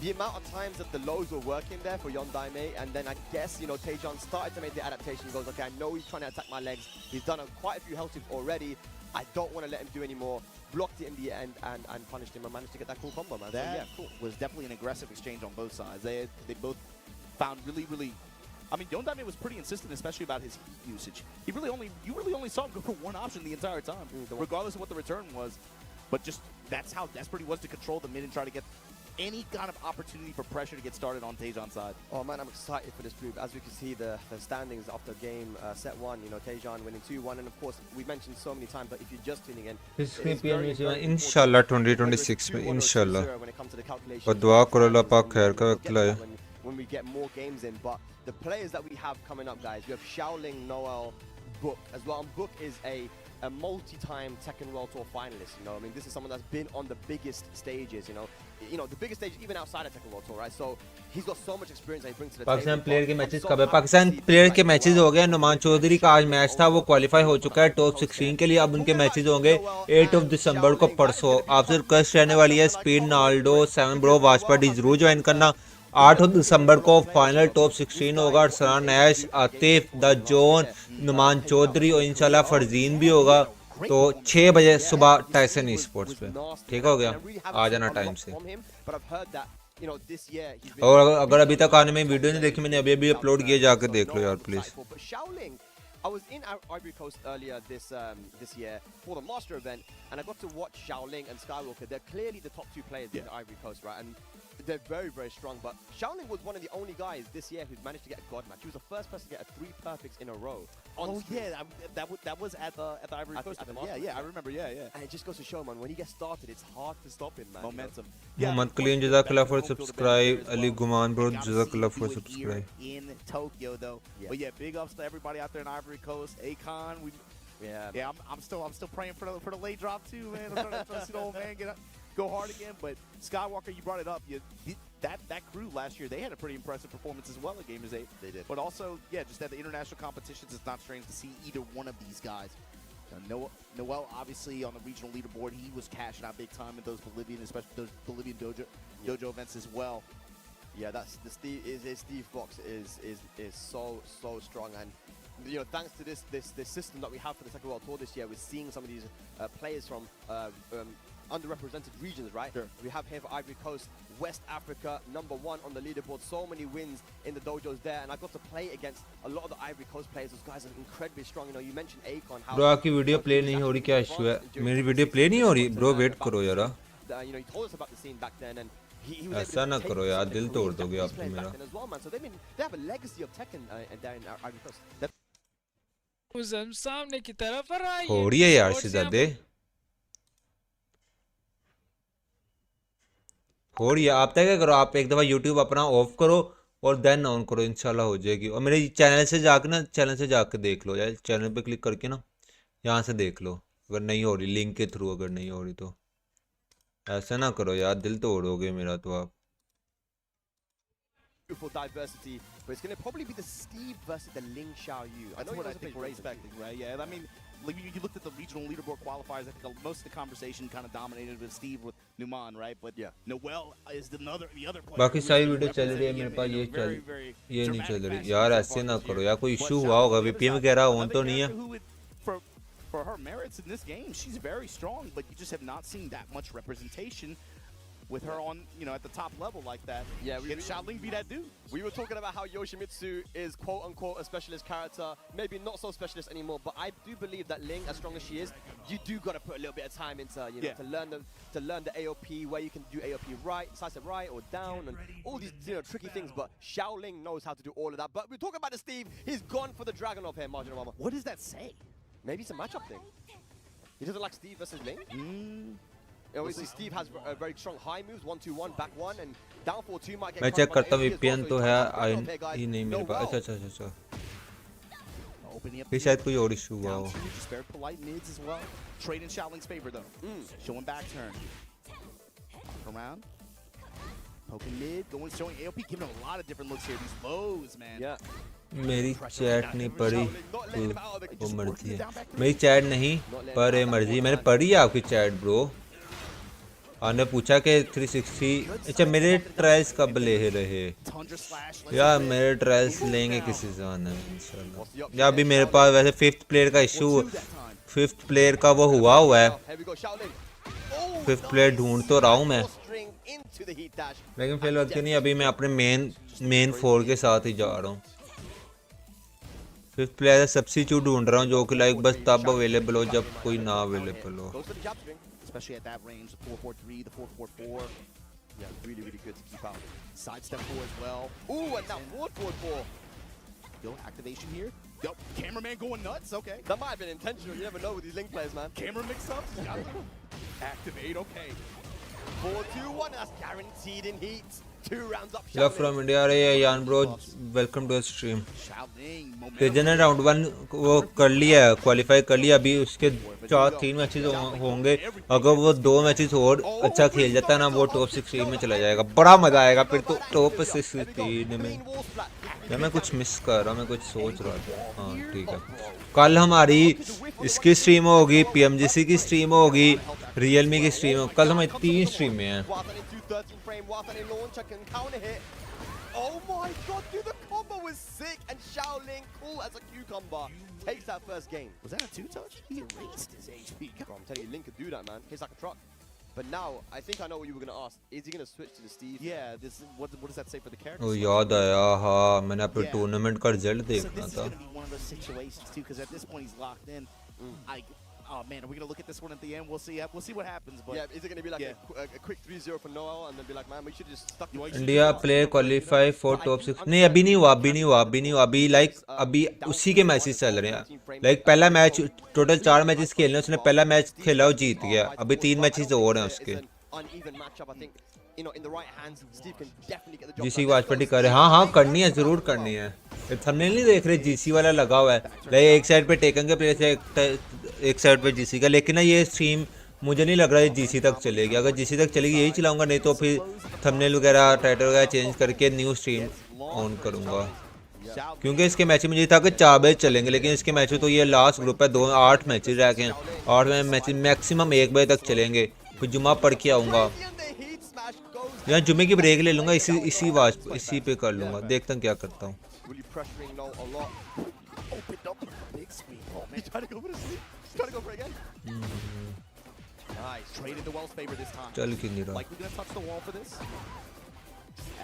Speaker 4: the amount of times that the lows were working there for Yondame, and then I guess, you know, Taejon started to make the adaptation. He goes, okay, I know he's trying to attack my legs. He's done quite a few health tips already. I don't want to let him do any more. Blocked it in the end and punished him and managed to get that cool combo, man.
Speaker 1: That
Speaker 4: so, yeah, cool.
Speaker 1: was definitely an aggressive exchange on both sides. They both found really. I mean, Yondame was pretty insistent, especially about his heat usage. You really only saw him go for one option the entire time, regardless of what the return was. But just that's how desperate he was to control the mid and try to get any kind of opportunity for pressure to get started on Taejon's side.
Speaker 4: Oh man, I'm excited for this group. As we can see, the standings after game set 1, you know, Taejon winning 2-1, and of course, we mentioned so many times, but if you're just tuning in,
Speaker 7: इसमें PMGC इंशाल्लाह 2026 में इंशाल्लाह. और दुआ करो अल्लाह पाक खैर का वक्त लाए.
Speaker 4: When we get more games in, but the players that we have coming up, guys, we have Shaoling, Noel, Book as well. And Book is a multi-time Tekken World Tour finalist. You know, I mean, this is someone that's been on the biggest stages. You know, the biggest stage even outside of Tekken World Tour, right? So he's got so much experience that he brings to the
Speaker 7: Pakistan
Speaker 4: table.
Speaker 7: Player के matches कब है? Pakistan player के matches हो गए. नुमान चौधरी का आज match था, वो क्वालिफाई हो चुका है टॉप 16 के लिए. अब उनके मैचेस होंगे 8 दिसंबर को परसों. आपसे रिक्वेस्ट रहने वाली है स्पीड नाल्डो 7 ब्रो वाच पार्टी जरूर ज्वाइन करना. 8 दिसंबर को फाइनल टॉप 16 होगा. अरसलान नैश, आतिफ, द जोन, नुमान चौधरी और इंशाल्लाह फरजीन भी होगा. तो 6 बजे सुबह टाइसन ई-स्पोर्ट्स पे. ठीक हो गया, आ जाना टाइम से. और अगर अभी तक आने में वीडियो नहीं देखी मैंने अभी अपलोड किए, जाकर देख लो यार please.
Speaker 4: I was in Ivory Coast earlier this year for the Master event, and I got to watch Shaoling and Skywalker. They're clearly the top 2 players in Ivory Coast, right? And they're very strong. But Shaoling was one of the only guys this year who's managed to get a God match. He was the first person to get 3 perfects in a row.
Speaker 1: That was at the Ivory Coast. Yeah, I remember. Yeah.
Speaker 4: And it just goes to show, man, when he gets started, it's hard to stop him, man.
Speaker 1: Momentum.
Speaker 7: Mohammad Kaleem, Jazakallah for subscribe. Ali Guman bro, Jazakallah for subscribe.
Speaker 1: In Tokyo though, but yeah, big ups to everybody out there in Ivory Coast. Akon, I'm still praying for the late drop too, man. I'm trying to see the old man go hard again. But Skywalker, you brought it up. That crew last year, they had a pretty impressive performance as well at Gamers 8.
Speaker 4: They did.
Speaker 1: But also, yeah, just at the international competitions, it's not strange to see either one of these guys. Noel, obviously, on the regional leaderboard, he was cashing out big time in those Bolivian, especially those Bolivian dojo events as well.
Speaker 4: Yeah, that's the Steve Fox is so strong, and you know, thanks to this system that we have for the Second World Tour this year, we're seeing some of these players from underrepresented regions, right?
Speaker 1: Sure.
Speaker 4: We have here for Ivory Coast, West Africa, #1 on the leaderboard. So many wins in the dojos there, and I got to play against a lot of the Ivory Coast players. Those guys are incredibly strong. You know, you mentioned Akon.
Speaker 7: Bro, आपकी video play नहीं हो रही, क्या issue है? मेरी video play नहीं हो रही, bro, वेट करो यार.
Speaker 4: You know, he told us about the scene back then, and he was
Speaker 7: ऐसा ना करो यार, दिल तोड़ दोगे आप तो मेरा.
Speaker 4: So they have a legacy of Tekken there in Ivory Coast.
Speaker 15: सामने की तरफ आ रहा है.
Speaker 7: हो रही है यार शिजादे. हो रही है. आप क्या करो, आप एक दफ़ा YouTube अपना ऑफ करो और देन ऑन करो, इंशाल्लाह हो जाएगी. और मेरे चैनल से जाके देख लो यार, चैनल पे क्लिक करके ना यहाँ से देख लो. अगर नहीं हो रही लिंक के थ्रू, अगर नहीं हो रही तो ऐसा ना करो यार, दिल तोड़ोगे मेरा तो आप.
Speaker 4: For diversity, but it's going to probably be the Steve versus the Ling Xiaoyu.
Speaker 1: That's what I think we're expecting, right? Yeah, I mean, like, you looked at the regional leaderboard qualifiers. I think most of the conversation kind of dominated with Steve with Numan, right? But yeah, Noel is the other player.
Speaker 7: बाकी सारी video चल रही है मेरे पास, ये नहीं चल रही यार. ऐसे ना करो यार, कोई इशू हुआ होगा. VPN वगैरह ऑन तो नहीं है.
Speaker 1: For her merits in this game, she's very strong, but you just have not seen that much representation with her on, you know, at the top level like that.
Speaker 4: Yeah,
Speaker 1: Can Shaoling be that dude?
Speaker 4: We were talking about how Yoshimitsu is quote-unquote a specialist character, maybe not so specialist anymore, but I do believe that Ling, as strong as she is, you do got to put a little bit of time into, you know, to learn the AOP, where you can do AOP right, slice it right or down, and all these, you know, tricky things. But Shaoling knows how to do all of that. But we're talking about the Steve. He's gone for the Dragunov here, Marginal Mama.
Speaker 1: What does that say?
Speaker 4: Maybe it's a matchup thing. He doesn't like Steve versus Ling. Obviously, Steve has very strong high moves, 1-2-1, back 1, and down 4-2 might get.
Speaker 7: मैं check करता हूँ VPN तो है ही नहीं मेरे पास. अच्छा. ये शायद कोई और इशू हुआ हो.
Speaker 1: Just very polite mids as well. Trade in Shaoling's favor though. Showing back turn. Around. Poking mid, showing AOP, giving him a lot of different looks here. These lows, man.
Speaker 4: Yeah.
Speaker 7: मेरी chat नहीं पढ़ी वो मर्जी है. मेरी chat नहीं पर ये मर्जी. मैंने पढ़ी है आपकी चैट ब्रो. आपने पूछा कि 360. अच्छा, मेरे ट्रायल्स कब ले रहे यार? मेरे ट्रायल्स लेंगे किसी ज़माने में इंशाल्लाह. या अभी मेरे पास वैसे 5th प्लेयर का इशू, 5th प्लेयर का वो हुआ है. 5th प्लेयर ढूंढ तो रहा हूँ मैं, लेकिन फिर वक्त नहीं. अभी मैं अपने मेन 4 के साथ ही जा रहा हूँ. 5th प्लेयर सब्स्टिट्यूट ढूंढ रहा हूँ जो कि लाइक बस तब अवेलेबल हो जब कोई ना अवेलेबल हो.
Speaker 1: Especially at that range, the 4-4-3, the 4-4-4. Yeah, really good to keep out. Sidestep 4 as well. Ooh, and now 4-4-4. Yo, activation here. Yo, cameraman going nuts. Okay.
Speaker 4: That might have been intentional. You never know with these Link players, man.
Speaker 1: Camera mix-ups. Activate. Okay.
Speaker 4: 4-2-1. That's guaranteed in heat. 2 rounds up.
Speaker 7: Love from India. Hey, Jan bro, welcome to the stream. Regional round 1 वो कर लिया, qualify कर लिया. अभी उसके 3 matches होंगे. अगर वो 2 मैचेस और अच्छा खेल जाता है ना, वो टॉप 16 में चला जाएगा. बड़ा मजा आएगा फिर तो टॉप 16 में. या मैं कुछ मिस कर रहा हूँ, मैं कुछ सोच रहा था. हाँ ठीक है. कल हमारी इसकी स्ट्रीम होगी, PMGC की स्ट्रीम होगी, रियलमी की स्ट्रीम होगी. कल हमारी 3 स्ट्रीमें हैं.
Speaker 4: 13 frame, Watani launcher can counter hit. Oh my god, dude, the combo was sick, and Shaoling, cool as a cucumber, takes that first game.
Speaker 1: Was that a 2-touch? He erased his HP.
Speaker 4: Bro, I'm telling you, Link could do that, man. Hits like a truck. But now, I think I know what you were going to ask. Is he going to switch to the Steve?
Speaker 1: Yeah, what does that say for the character?
Speaker 7: Oh, याद आया. हाँ, मैंने अपने tournament का result देखना था.
Speaker 1: So this is going to be one of those situations too, because at this point he's locked in. Oh man, are we gonna look at this one at the end? We'll see. We'll see what happens. But
Speaker 4: yeah, is it gonna be like a quick 3-0 for Noel, and then be like, man, we should just stuck.
Speaker 7: India player qualify for top 6. नहीं अभी नहीं हुआ. अभी like अभी उसी के matches चल रहे हैं. Like पहला मैच टोटल 4 मैचेस खेलने, उसने पहला मैच खेला और जीत गया. अभी 3 मैचेस और हैं उसके. जीसी वाजपेयी कर रहे. हाँ करनी है, जरूर करनी है. थंबनेल नहीं देख रहे, जीसी वाला लगा हुआ है. लाइक एक साइड पे टेकन के प्लेयर से, एक साइड पे जीसी का. लेकिन ना ये स्ट्रीम मुझे नहीं लग रहा है जीसी तक चलेगी. अगर जीसी तक चलेगी यही चलाऊंगा, नहीं तो फिर थंबनेल वगैरह टाइटल वगैरह चेंज करके न्यू स्ट्रीम ऑन करूंगा. क्योंकि इसके मैच में ये था कि 4 बजे चलेंगे, लेकिन इसके मैच में तो ये लास्ट ग्रुप है, 8 मैचेस रह गए हैं. 8 मैच मैक्सिमम 1 बजे तक चलेंगे. फिर जुम्मा पढ़ के आऊँगा या जुम्मे की ब्रेक ले लूँगा, इसी पे कर लूँगा. देखता हूँ क्या करता हूँ. चल क्यों नहीं रहा.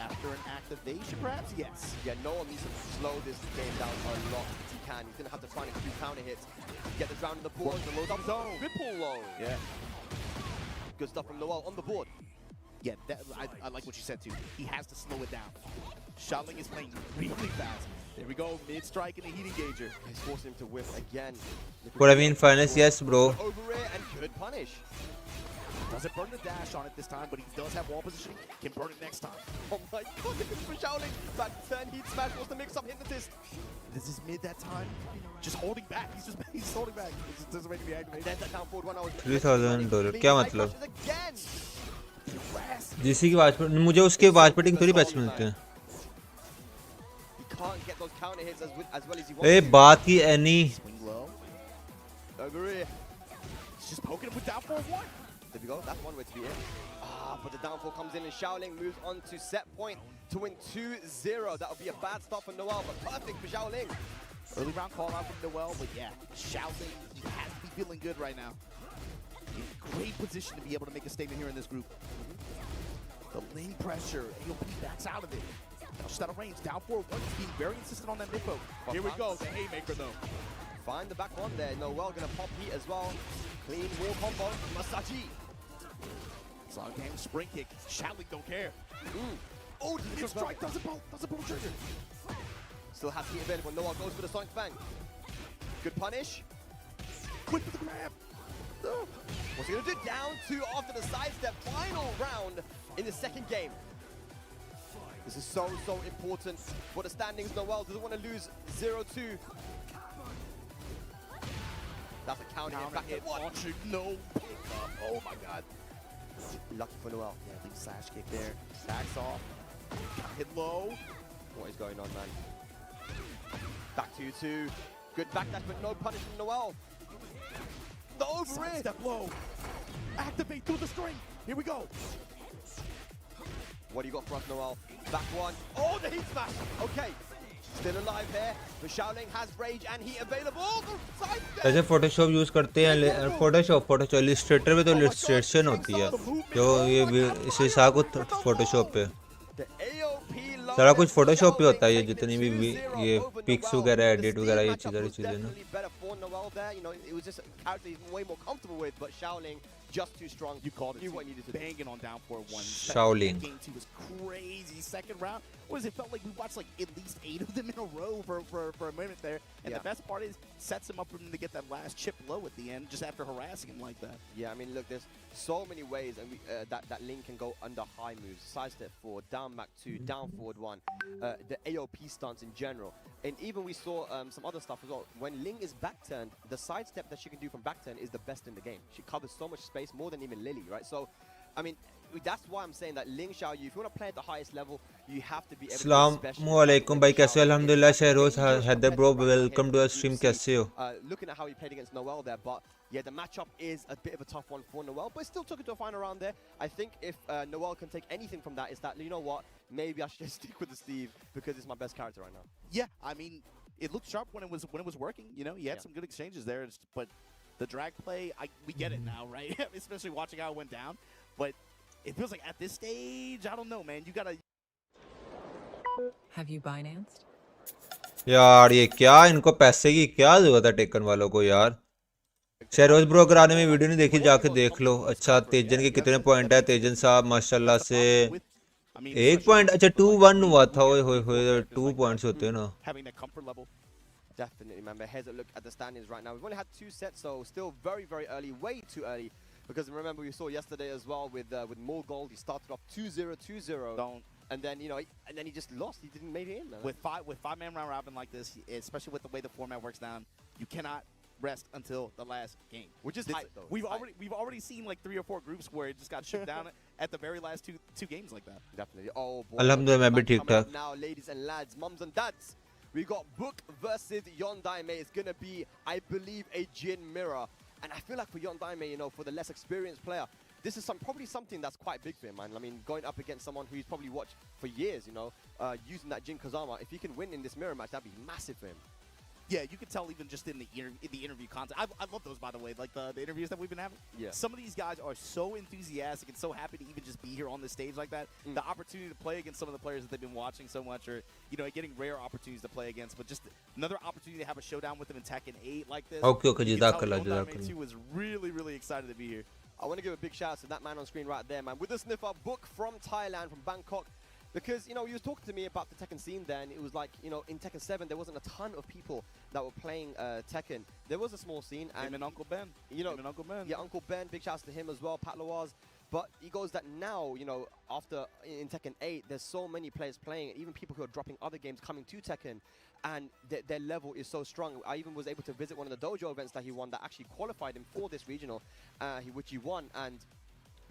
Speaker 1: After an activation, perhaps? Yes.
Speaker 4: Yeah, Noel needs to slow this game down a lot if he can. He's going to have to find a few counter hits. Get the round on the board. The low zone. Ripple low.
Speaker 1: Yeah.
Speaker 4: Good stuff from Noel on the board.
Speaker 1: Yeah, I like what you said too. He has to slow it down. Shaoling is playing really fast. There we go, mid-strike and a heat engager.
Speaker 4: He's forcing him to whiff again.
Speaker 7: But I mean, finance, yes, bro.
Speaker 4: Over it and good punish.
Speaker 1: Doesn't burn the dash on it this time, but he does have wall positioning. Can burn it next time.
Speaker 4: Oh my god, look at Shaoling. Back turn, heat smash, wants to mix up Hypnotist.
Speaker 1: This is mid that time. Just holding back. He's holding back. It just doesn't make me activate.
Speaker 4: Then that down forward one hour.
Speaker 7: $3,000. क्या मतलब? GC की watch मुझे उसके watch painting थोड़ी पैसे मिलते हैं. ए बात की any.
Speaker 4: Over here.
Speaker 1: Just poking him with down 4-1.
Speaker 4: There we go, that's one way to be in. But the downfall comes in and Shaoling moves on to set point to win 2-0. That would be a bad start for Noel, but perfect for Shaoling.
Speaker 1: Early round call out from Noel, but yeah, Shaoling has to be feeling good right now. In great position to be able to make a statement here in this group. The lane pressure, AOP backs out of it. Just out of range, down 4-1, he's being very insistent on that mid-poke. Here we go, the haymaker though.
Speaker 4: Find the back one there. Noel gonna pop heat as well. Clean wall combo. Masaji.
Speaker 1: It's on game spring kick. Shaoling don't care.
Speaker 4: Oh,
Speaker 1: the strike doesn't pull trigger.
Speaker 4: Still has heat available. Noel goes for the Sonic Fang. Good punish.
Speaker 1: Quick for the grab.
Speaker 4: What's he gonna do? Down 2 after the sidestep. Final round in the second game. This is so important for the standings. Noel doesn't want to lose 0-2. That's a counter hit back at one.
Speaker 1: No pick up. Oh my god.
Speaker 4: Lucky for Noel.
Speaker 1: Yeah, big slash kick there. Backs off. Got hit low.
Speaker 4: What is going on, man? Back to you two. Good backdash, but no punish from Noel. The over it.
Speaker 1: Step low. Activate through the string. Here we go.
Speaker 4: What do you got for us, Noel? Back one. Oh, the heat smash. Okay. Still alive here, but Shaoling has rage and heat available.
Speaker 7: जैसे Photoshop use करते हैं, Photoshop Illustrator में तो illustration होती है जो ये इसे सारा कुछ फोटोशॉप पे सारा कुछ फोटोशॉप पे होता है. ये जितनी भी ये पिक्स वगैरह एडिट वगैरह ये चीजें ना.
Speaker 4: Just too strong.
Speaker 1: You called it.
Speaker 4: Knew what he needed to
Speaker 1: banging on down 4-1.
Speaker 7: Shaoling.
Speaker 1: Game 2 was crazy. Second round, what is it? Felt like we watched like at least 8 of them in a row for a minute there. And the best part is sets him up for him to get that last chip low at the end, just after harassing him like that.
Speaker 4: Yeah, I mean, look, there's so many ways, and that Link can go under high moves, sidestep forward, down back 2, down forward 1, the AOP stance in general. And even we saw some other stuff as well. When Ling is back turned, the sidestep that she can do from back turn is the best in the game. She covers so much space, more than even Lily, right? So, I mean, that's why I'm saying that Ling Xiaoyu, if you want to play at the highest level, you have to be able to
Speaker 7: Assalamualaikum भाई कैसे हो? अल्हम्दुलिल्लाह. Shahroz Haider bro, welcome to our stream. कैसे हो?
Speaker 4: Looking at how he played against Noel there, but yeah, the matchup is a bit of a tough one for Noel, but still took it to a final round there. I think if Noel can take anything from that, is that, you know what, maybe I should just stick with the Steve because it's my best character right now.
Speaker 1: Yeah, I mean, it looked sharp when it was working. You know, he had some good exchanges there, but the drag play, we get it now, right? Especially watching how it went down. But it feels like at this stage, I don't know, man. You gotta.
Speaker 13: Have you Binanced?
Speaker 7: यार ये क्या इनको पैसे की क्या जरूरत है taken वालों को यार. शहरोज ब्रो अगर आने में वीडियो नहीं देखी जाके देख लो. अच्छा तेजन के कितने पॉइंट है? तेजन साहब माशाल्लाह से 1 पॉइंट. अच्छा 2-1 हुआ था. ओए होए होए 2 पॉइंट्स होते हैं ना.
Speaker 4: Definitely, man. But here's a look at the standings right now. We've only had 2 sets, so still very, very early, way too early. Because remember, we saw yesterday as well with more gold. He started off 2-0, 2-0, and then he just lost. He didn't make it in. Man.
Speaker 1: With five-man round robin like this, especially with the way the format works down, you cannot rest until the last game.
Speaker 4: Which is hype, though.
Speaker 1: We've already seen like 3 or 4 groups where it just got shut down at the very last two games like that.
Speaker 4: Definitely. Oh boy.
Speaker 7: Alhamdulillah, मैं भी ठीक ठाक.
Speaker 4: Now, ladies and lads, mums and dads, we got Book versus Yondaime. It's gonna be, I believe, a Jin mirror. And I feel like for Yondaime, you know, for the less experienced player, this is probably something that's quite big for him, man. I mean, going up against someone who he's probably watched for years, you know, using that Jin Kazama, if he can win in this mirror match, that'd be massive for him.
Speaker 1: Yeah, you can tell even just in the interview content. I love those, by the way, like the interviews that we've been having.
Speaker 4: Yeah.
Speaker 1: Some of these guys are so enthusiastic and so happy to even just be here on the stage like that. The opportunity to play against some of the players that they've been watching so much, or getting rare opportunities to play against, but just another opportunity to have a showdown with them in Tekken 8 like this.
Speaker 7: Okay,
Speaker 1: Yondaime too was really excited to be here.
Speaker 4: I want to give a big shout out to that man on screen right there, man. With the sniffer, Book from Thailand, from Bangkok. Because, you know, he was talking to me about the Tekken scene there, and it was like, you know, in Tekken 7, there wasn't a ton of people that were playing Tekken. There was a small scene.
Speaker 1: And Uncle Ben.
Speaker 4: You know,
Speaker 1: Uncle Ben.
Speaker 4: Yeah, Uncle Ben, big shouts to him as well, Pat Lawaz. But he goes that now, you know, after in Tekken 8, there's so many players playing, even people who are dropping other games coming to Tekken, and their level is so strong. I even was able to visit one of the dojo events that he won that actually qualified him for this regional, which he won, and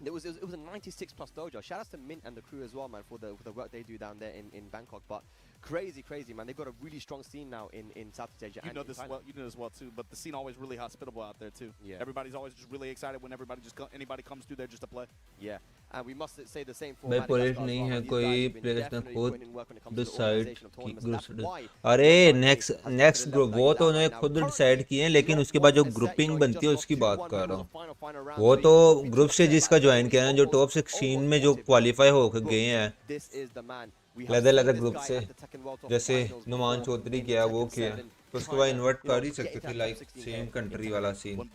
Speaker 4: it was a 96+ dojo. Shout out to Mint and the crew as well, man, for the work they do down there in Bangkok. But crazy, man. They've got a really strong scene now in Southeast Asia.
Speaker 1: You know this well too. But the scene always really hospitable out there too.
Speaker 4: Yeah.
Speaker 1: Everybody's always just really excited when anybody comes through there just to play.
Speaker 4: Yeah. And we must say the same for
Speaker 7: भाई police नहीं है कोई players ने खुद decide की group अरे next group वो तो उन्होंने खुद डिसाइड किए हैं लेकिन उसके बाद जो ग्रुपिंग बनती है उसकी बात कर रहा हूँ वो तो ग्रुप से जिसका ज्वाइन किया है जो टॉप 16 में जो क्वालिफाई हो गए हैं अलग ग्रुप से जैसे नुमान चौधरी किया वो किया तो उसके बाद इन्वर्ट कर ही सकते थे लाइक सेम कंट्री वाला सीन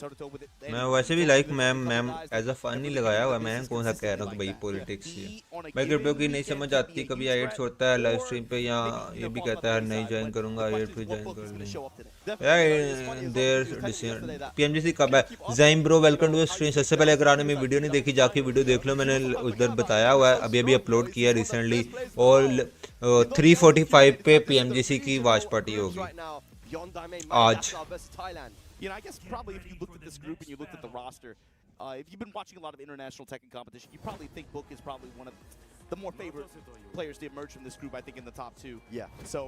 Speaker 7: मैं वैसे भी like ma'am as a fun नहीं लगाया हुआ मैं कौन सा कह रहा हूँ कि भाई पॉलिटिक्स है मैं क्रिप्टो की नहीं समझ आती कभी आइट छोड़ता है लाइव स्ट्रीम पे या ये भी कहता है नहीं ज्वाइन करूंगा आइट पे ज्वाइन कर लूंगा यार देयर पीएमजीसी कब है Zaim bro welcome to stream सबसे पहले अगर आपने मेरी वीडियो नहीं देखी जाके वीडियो देख लो मैंने उधर बताया हुआ है अभी अपलोड किया रिसेंटली और 3:45 पे पीएमजीसी की वॉच पार्टी होगी आज
Speaker 1: You know, I guess probably if you looked at this group and you looked at the roster, if you've been watching a lot of international Tekken competition, you probably think Book is probably one of the more favorite players to emerge from this group, I think, in the top 2.
Speaker 4: Yeah.
Speaker 1: So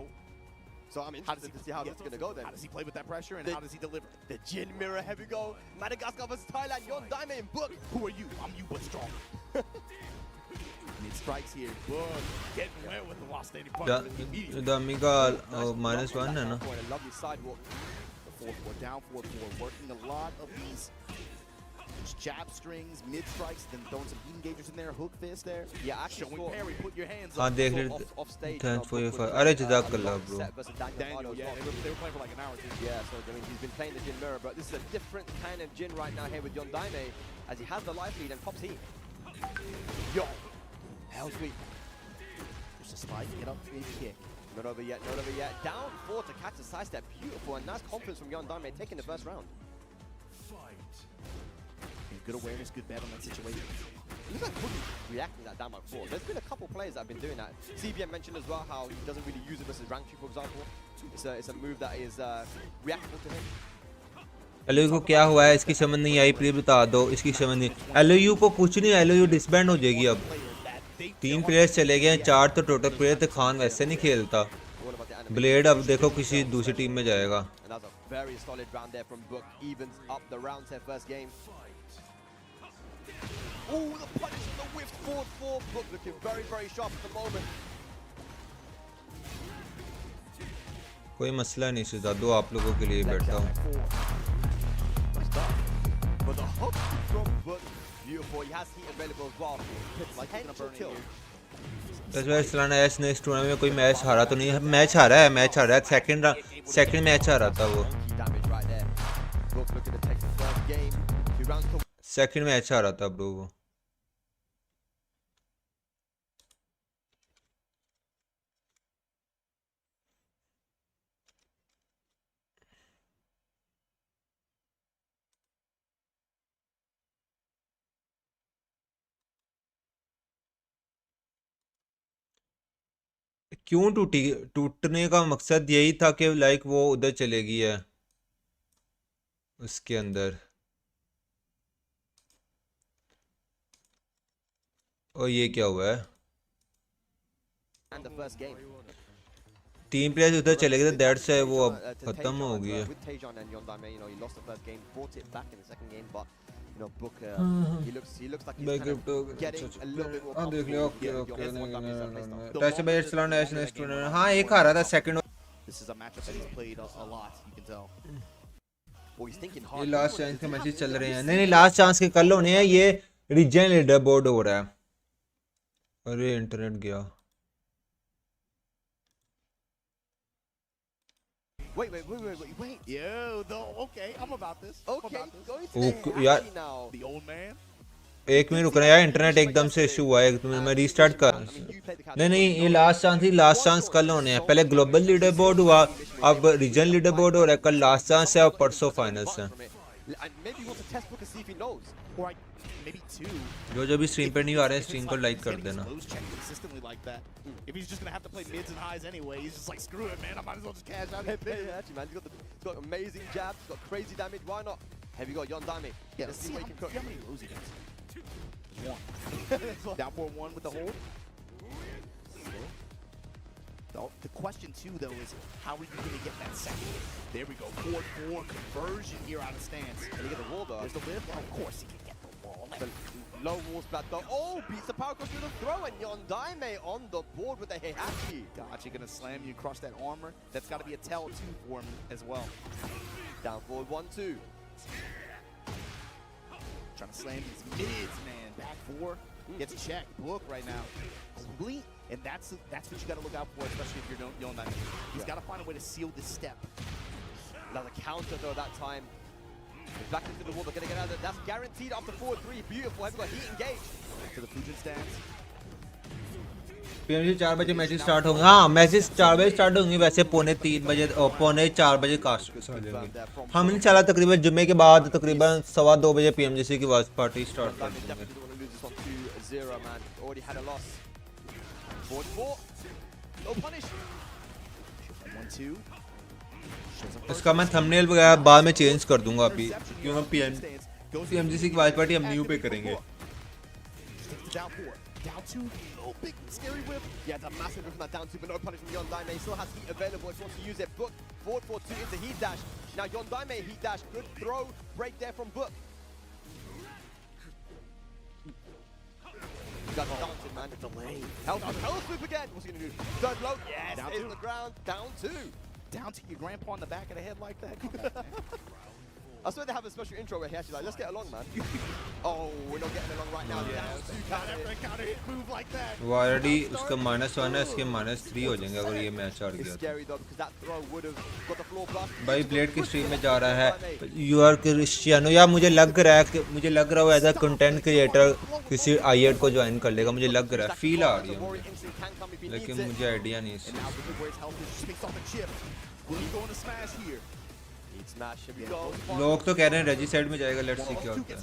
Speaker 4: I'm interested to see how this is going to go then.
Speaker 1: How does he play with that pressure and how does he deliver?
Speaker 4: The Jin mirror, here we go. Madagascar versus Thailand, Yondaime and Book.
Speaker 1: Who are you? I'm you, but strong. And it strikes here. Book getting wet with the lost standing punch.
Speaker 7: The Amiga -1 है ना?
Speaker 4: Lovely sidewalk.
Speaker 1: 4-4, down 4-4, working a lot of these jab strings, mid strikes, then throwing some beam engagers in there, hook fist there.
Speaker 4: Yeah, actually
Speaker 1: showing parry, put your hands
Speaker 7: हाँ
Speaker 1: up.
Speaker 7: देख रहे thanks for your fight अरे जज़ाकल्लाह bro
Speaker 1: Daniel, yeah, they were playing for like an hour or 2.
Speaker 4: Yeah, so I mean he's been playing the Jin mirror, but this is a different kind of Jin right now here with Yondaime as he has the life lead and pops heat.
Speaker 1: Yo, hell sweet. Just a spike, get up, big kick.
Speaker 4: Not over yet, not over yet. Down 4 to catch a side step. Beautiful and nice confidence from Yondaime taking the first round.
Speaker 1: Good awareness, good bet on that situation.
Speaker 4: Looks like Koki reacting to that down by 4. There's been a couple players that have been doing that. CBM mentioned as well how he doesn't really use it versus rank 2, for example. It's a move that is reactable to him.
Speaker 7: LOU को क्या हुआ है इसकी समझ नहीं आई please बता दो इसकी समझ नहीं एलओयू को कुछ नहीं एलओयू डिसबैंड हो जाएगी अब 3 प्लेयर्स चले गए 4 तो टोटल प्लेयर थे खान वैसे नहीं खेलता ब्लेड अब देखो किसी दूसरी टीम में जाएगा
Speaker 4: Very solid round there from Book. Evens up the rounds there first game. Oh, the punish and the whiff forward for Book. Looking very sharp at the moment.
Speaker 7: कोई मसला नहीं सिद्धार्थो आप लोगों के लिए बैठा हूँ
Speaker 4: But the hook from Book, beautiful. He has heat available as well. Potential kill.
Speaker 7: इस बार सलाना एस नेक्स्ट टूर्नामेंट में कोई मैच हारा तो नहीं है मैच हारा है सेकंड मैच हारा था वो सेकंड मैच हारा था ब्रो वो क्यों टूटने का मकसद यही था कि लाइक वो उधर चलेगी है उसके अंदर। और ये क्या हुआ है?
Speaker 4: And the first game.
Speaker 7: 3 players उधर चले गए थे, दैट्स है वो अब खत्म हो गई है।
Speaker 4: With TYSON and Yondame, you know, he lost the first game, brought it back in the second game, but you know, Book, he looks like he's kind of getting a little bit more
Speaker 7: देख लिया, okay
Speaker 4: comfortable.
Speaker 7: Okay. Touch by Islam national student, हां एक हारा था second.
Speaker 1: This is a matchup that he's played a lot, you can tell.
Speaker 4: Well, he's thinking
Speaker 7: ये
Speaker 4: hard.
Speaker 7: Last chance के matches चल रहे हैं। नहीं लास्ट चांस के कल होने हैं, ये रीजन लीडर बोर्ड हो रहा है। अरे इंटरनेट गया।
Speaker 4: Wait.
Speaker 1: Yo, okay, I'm about this.
Speaker 4: Okay, going to
Speaker 7: Oh,
Speaker 4: the
Speaker 7: yeah.
Speaker 4: now.
Speaker 1: The old man.
Speaker 7: एक मिनट रुकना यार, इंटरनेट एकदम से इशू हुआ है, एक मिनट मैं रीस्टार्ट कर। नहीं ये लास्ट चांस थी, लास्ट चांस कल होने हैं। पहले ग्लोबल लीडर बोर्ड हुआ, अब रीजन लीडर बोर्ड हो रहा है। कल लास्ट चांस है और परसों फाइनल्स हैं।
Speaker 1: Maybe two.
Speaker 7: जो भी स्ट्रीम पे नहीं आ रहे हैं, स्ट्रीम को लाइक कर देना।
Speaker 1: If he's just gonna have to play mids and highs anyway, he's just like, screw it, man. I might as well just cash out.
Speaker 4: Actually, man, he's got amazing jabs, he's got crazy damage. Why not? Have you got Yondame?
Speaker 1: Yeah,
Speaker 4: let's see what he can cook.
Speaker 1: How many rows he gets? One. Down for one with the hold. The question too, though, is how are you going to get that second? There we go. 4-4 conversion here out of stance.
Speaker 4: Can he get the wall though?
Speaker 1: There's the lift. Well, of course he can get the wall.
Speaker 4: The low wall splat though. Oh, beats the power cross through the throw, and Yondame on the board with the Heihachi.
Speaker 1: Gotcha, gonna slam you across that armor. That's got to be a tell too for him as well.
Speaker 4: Down forward 1-2.
Speaker 1: Trying to slam these mids, man. Back four. Gets checked. Book right now. Complete. And that's what you got to look out for, especially if you're Yondame. He's got to find a way to seal this step.
Speaker 4: Another counter though that time. Back into the wall, they're going to get out of it. That's guaranteed after 4-3. Beautiful. Have got heat engaged.
Speaker 1: To the Fujin stance.
Speaker 7: PMGC 4 बजे matches start होंगे। हाँ matches 4 बजे start होंगे, वैसे पौने 3 बजे और पौने 4 बजे कास्ट हो जाएंगे। हम इंशाल्लाह तकरीबन जुम्मे के बाद तकरीबन 2:15 बजे PMGC की वाच पार्टी स्टार्ट कर देंगे।
Speaker 4: 2-0, man. Already had a loss. 4-4. No punish.
Speaker 1: 1-2.
Speaker 7: इसका मैं थंबनेल वगैरह बाद में चेंज कर दूंगा अभी, क्योंकि PMGC की वाच पार्टी हम न्यू पे करेंगे।
Speaker 1: Down two, oh big scary whip.
Speaker 4: Yeah, it's a massive whip from that down two, but no punish from Yondame. He still has heat available if he wants to use it. Book forward 4-2 into heat dash. Now Yondame heat dash, good throw, break there from Book. You guys are dancing, man.
Speaker 1: Delay.
Speaker 4: Hell sweep again. What's he gonna do? Third low. Yes,
Speaker 1: down
Speaker 4: in the ground. Down two.
Speaker 1: Down to your grandpa in the back of the head like that. Come on, man.
Speaker 4: I swear they have a special intro where he actually like, let's get along, man. Oh, we're not getting along right now.
Speaker 1: Yeah, counter hit move like that.
Speaker 7: वो already उसका -1 है, इसके -3 हो जाएंगे अगर ये match हार गया।
Speaker 4: Scary though because that throw would have got the floor blast.
Speaker 7: भाई ब्लेड की स्ट्रीम में जा रहा है यूआर क्रिस्टियानो, या मुझे लग रहा है वो एज अ कंटेंट क्रिएटर किसी आईएड को ज्वाइन कर लेगा, मुझे लग रहा है, फील आ रही है, लेकिन मुझे आइडिया नहीं है। लोग तो कह रहे हैं रेजी साइड में जाएगा, लेट्स सी क्या होता है।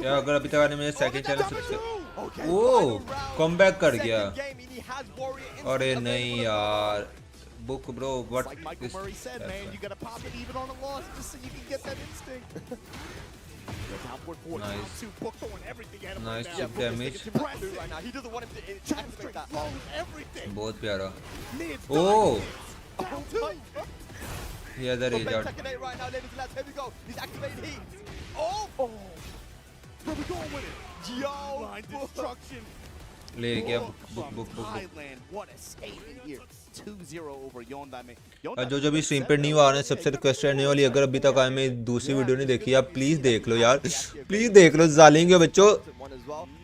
Speaker 7: यार अगर अभी तक आने में सेकंड चैनल सबसे ओ कमबैक कर गया। अरे नहीं यार book bro what nice chip damage, बहुत प्यारा। ओ Yeah, that is out.
Speaker 4: Right now, ladies and lads, here we go. He's activated heat. Oh! Where we going with it? Yo!
Speaker 1: Line destruction.
Speaker 7: ले गया book
Speaker 1: Thailand, what a statement here. 2-0 over Yondame.
Speaker 7: जो भी stream पर new आ रहे हैं सबसे request रहने वाली, अगर अभी तक आए में दूसरी वीडियो नहीं देखी आप प्लीज देख लो यार, प्लीज देख लो, जालेंगे बच्चों।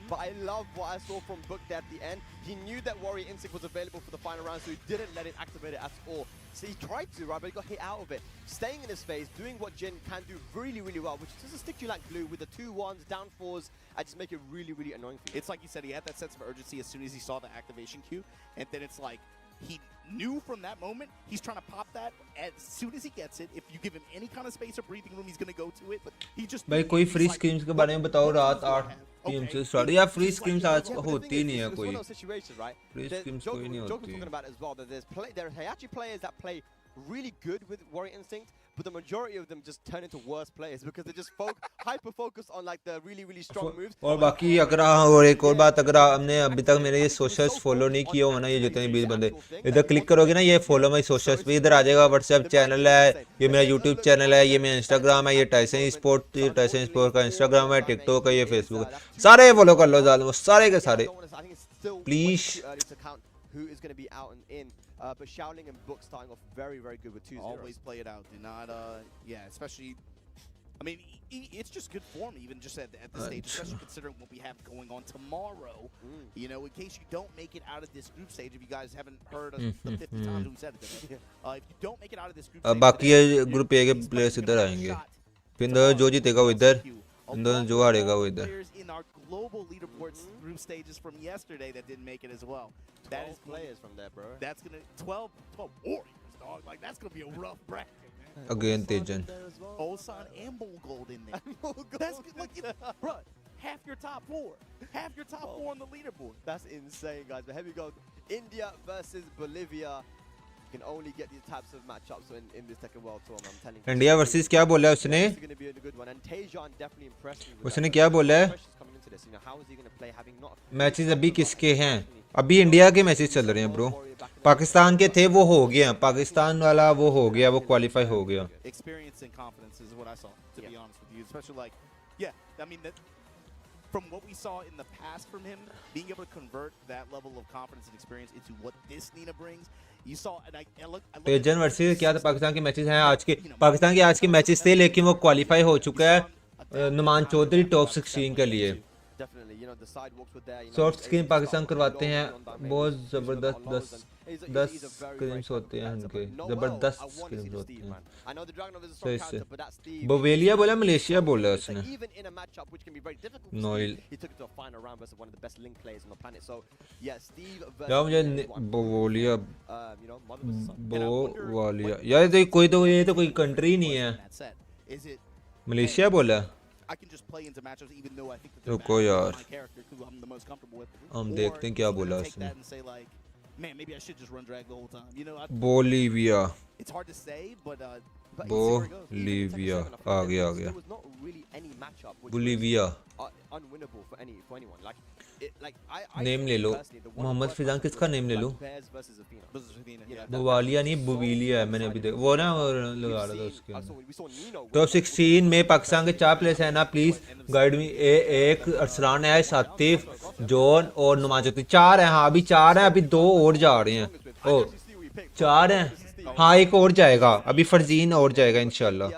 Speaker 4: But I love what I saw from Book there at the end. He knew that Warrior Instinct was available for the final round, so he didn't let it activate it at all. So he tried to, right, but he got hit out of it. Staying in his phase, doing what Jin can do really, really well, which is just stick you like glue with the 2-1s, down 4s, and just make it really, really annoying for you.
Speaker 1: It's like you said, he had that sense of urgency as soon as he saw the activation cue, and then it's like, he knew from that moment he's trying to pop that as soon as he gets it. If you give him any kind of space or breathing room, he's going to go to it. But he just
Speaker 7: भाई कोई free screams के बारे में बताओ, रात 8 PM से start या free screams आज होती नहीं है, कोई फ्री स्क्रीम्स कोई नहीं होती।
Speaker 4: There are actually players that play really good with Warrior Instinct, but the majority of them just turn into worse players because they just hyper focus on like the really strong moves.
Speaker 7: और बाकी अगर और एक और बात, अगर आपने अभी तक मेरे ये सोशल्स फॉलो नहीं किए हो ना, ये जितने भी बंदे इधर क्लिक करोगे ना, ये फॉलो माई सोशल्स पे इधर आ जाएगा। व्हाट्सएप चैनल है, ये मेरा यूट्यूब चैनल है, ये मेरा इंस्टाग्राम है, ये टाइसन स्पोर्ट का इंस्टाग्राम है, टिकटॉक है, ये फेसबुक है, सारे फॉलो कर लो जालमो, सारे के सारे please.
Speaker 4: Who is going to be out and in, but Shaoling and Book starting off very good with 2-0.
Speaker 1: Always play it out, do not, yeah, especially, I mean, it's just good form even just at this stage, especially considering what we have going on tomorrow. You know, in case you don't make it out of this group stage, if you guys haven't heard us the 50 times we said it, if you don't make it out of this group stage,
Speaker 7: बाकी group A के players इधर आएंगे, फिर जो जीतेगा वो इधर, जो हारेगा वो इधर।
Speaker 1: in our global leaderboards group stages from yesterday that didn't make it as well.
Speaker 4: 12 players from there, bro.
Speaker 1: That's gonna 12 warriors, dog. Like that's gonna be a rough bracket, man.
Speaker 7: Again, Tejan.
Speaker 1: Ulsan and Gold in there. That's like, bro, half your top four on the leaderboard.
Speaker 4: That's insane, guys. But here we go. India versus Bolivia. You can only get these types of matchups in this Tekken World Tour, I'm telling you.
Speaker 7: India versus क्या बोला है उसने? उसने क्या बोला है? Matches अभी किसके हैं? अभी इंडिया के मैचेस चल रहे हैं ब्रो। पाकिस्तान के थे, वो हो गया, पाकिस्तान वाला वो हो गया, वो क्वालिफाई हो गया।
Speaker 1: Experience and confidence is what I saw, to be honest with you, especially like, yeah, I mean that from what we saw in the past from him, being able to convert that level of confidence and experience into what this Nina brings, you saw, and I look
Speaker 7: Tejan versus क्या था, पाकिस्तान के matches हैं आज के, पाकिस्तान के आज के matches थे, लेकिन वो क्वालिफाई हो चुका है नुमान चौधरी टॉप 16 के लिए। शॉर्ट स्क्रीन पाकिस्तान करवाते हैं, बहुत ज़बरदस्त 10 स्क्रीन्स होते हैं उनके, ज़बरदस्त स्क्रीन्स होते हैं। सही से बवेलिया बोला, मलेशिया बोला उसने, नोएल यार मुझे बोलिया यार, कोई तो ये तो कोई कंट्री नहीं है, मलेशिया बोला। रुको यार, हम देखते हैं क्या बोला उसने। बोलीविया, बोलीविया आ गया बोलीविया। नेम ले लो, मोहम्मद फिजान किसका नेम ले लो? बुवालिया नहीं, बुवीलिया है, मैंने अभी देखा वो ना लगा रहा था उसके। टॉप 16 में पाकिस्तान के 4 प्लेयर्स हैं ना, प्लीज गाइड मी। एक अरसलान है, सातिफ, जॉन और नुमान चौधरी, 4 हैं। हाँ अभी 4 हैं, अभी 2 और जा रहे हैं। ओ 4 हैं, हाँ एक और जाएगा, अभी फरजीन और जाएगा इंशाल्लाह।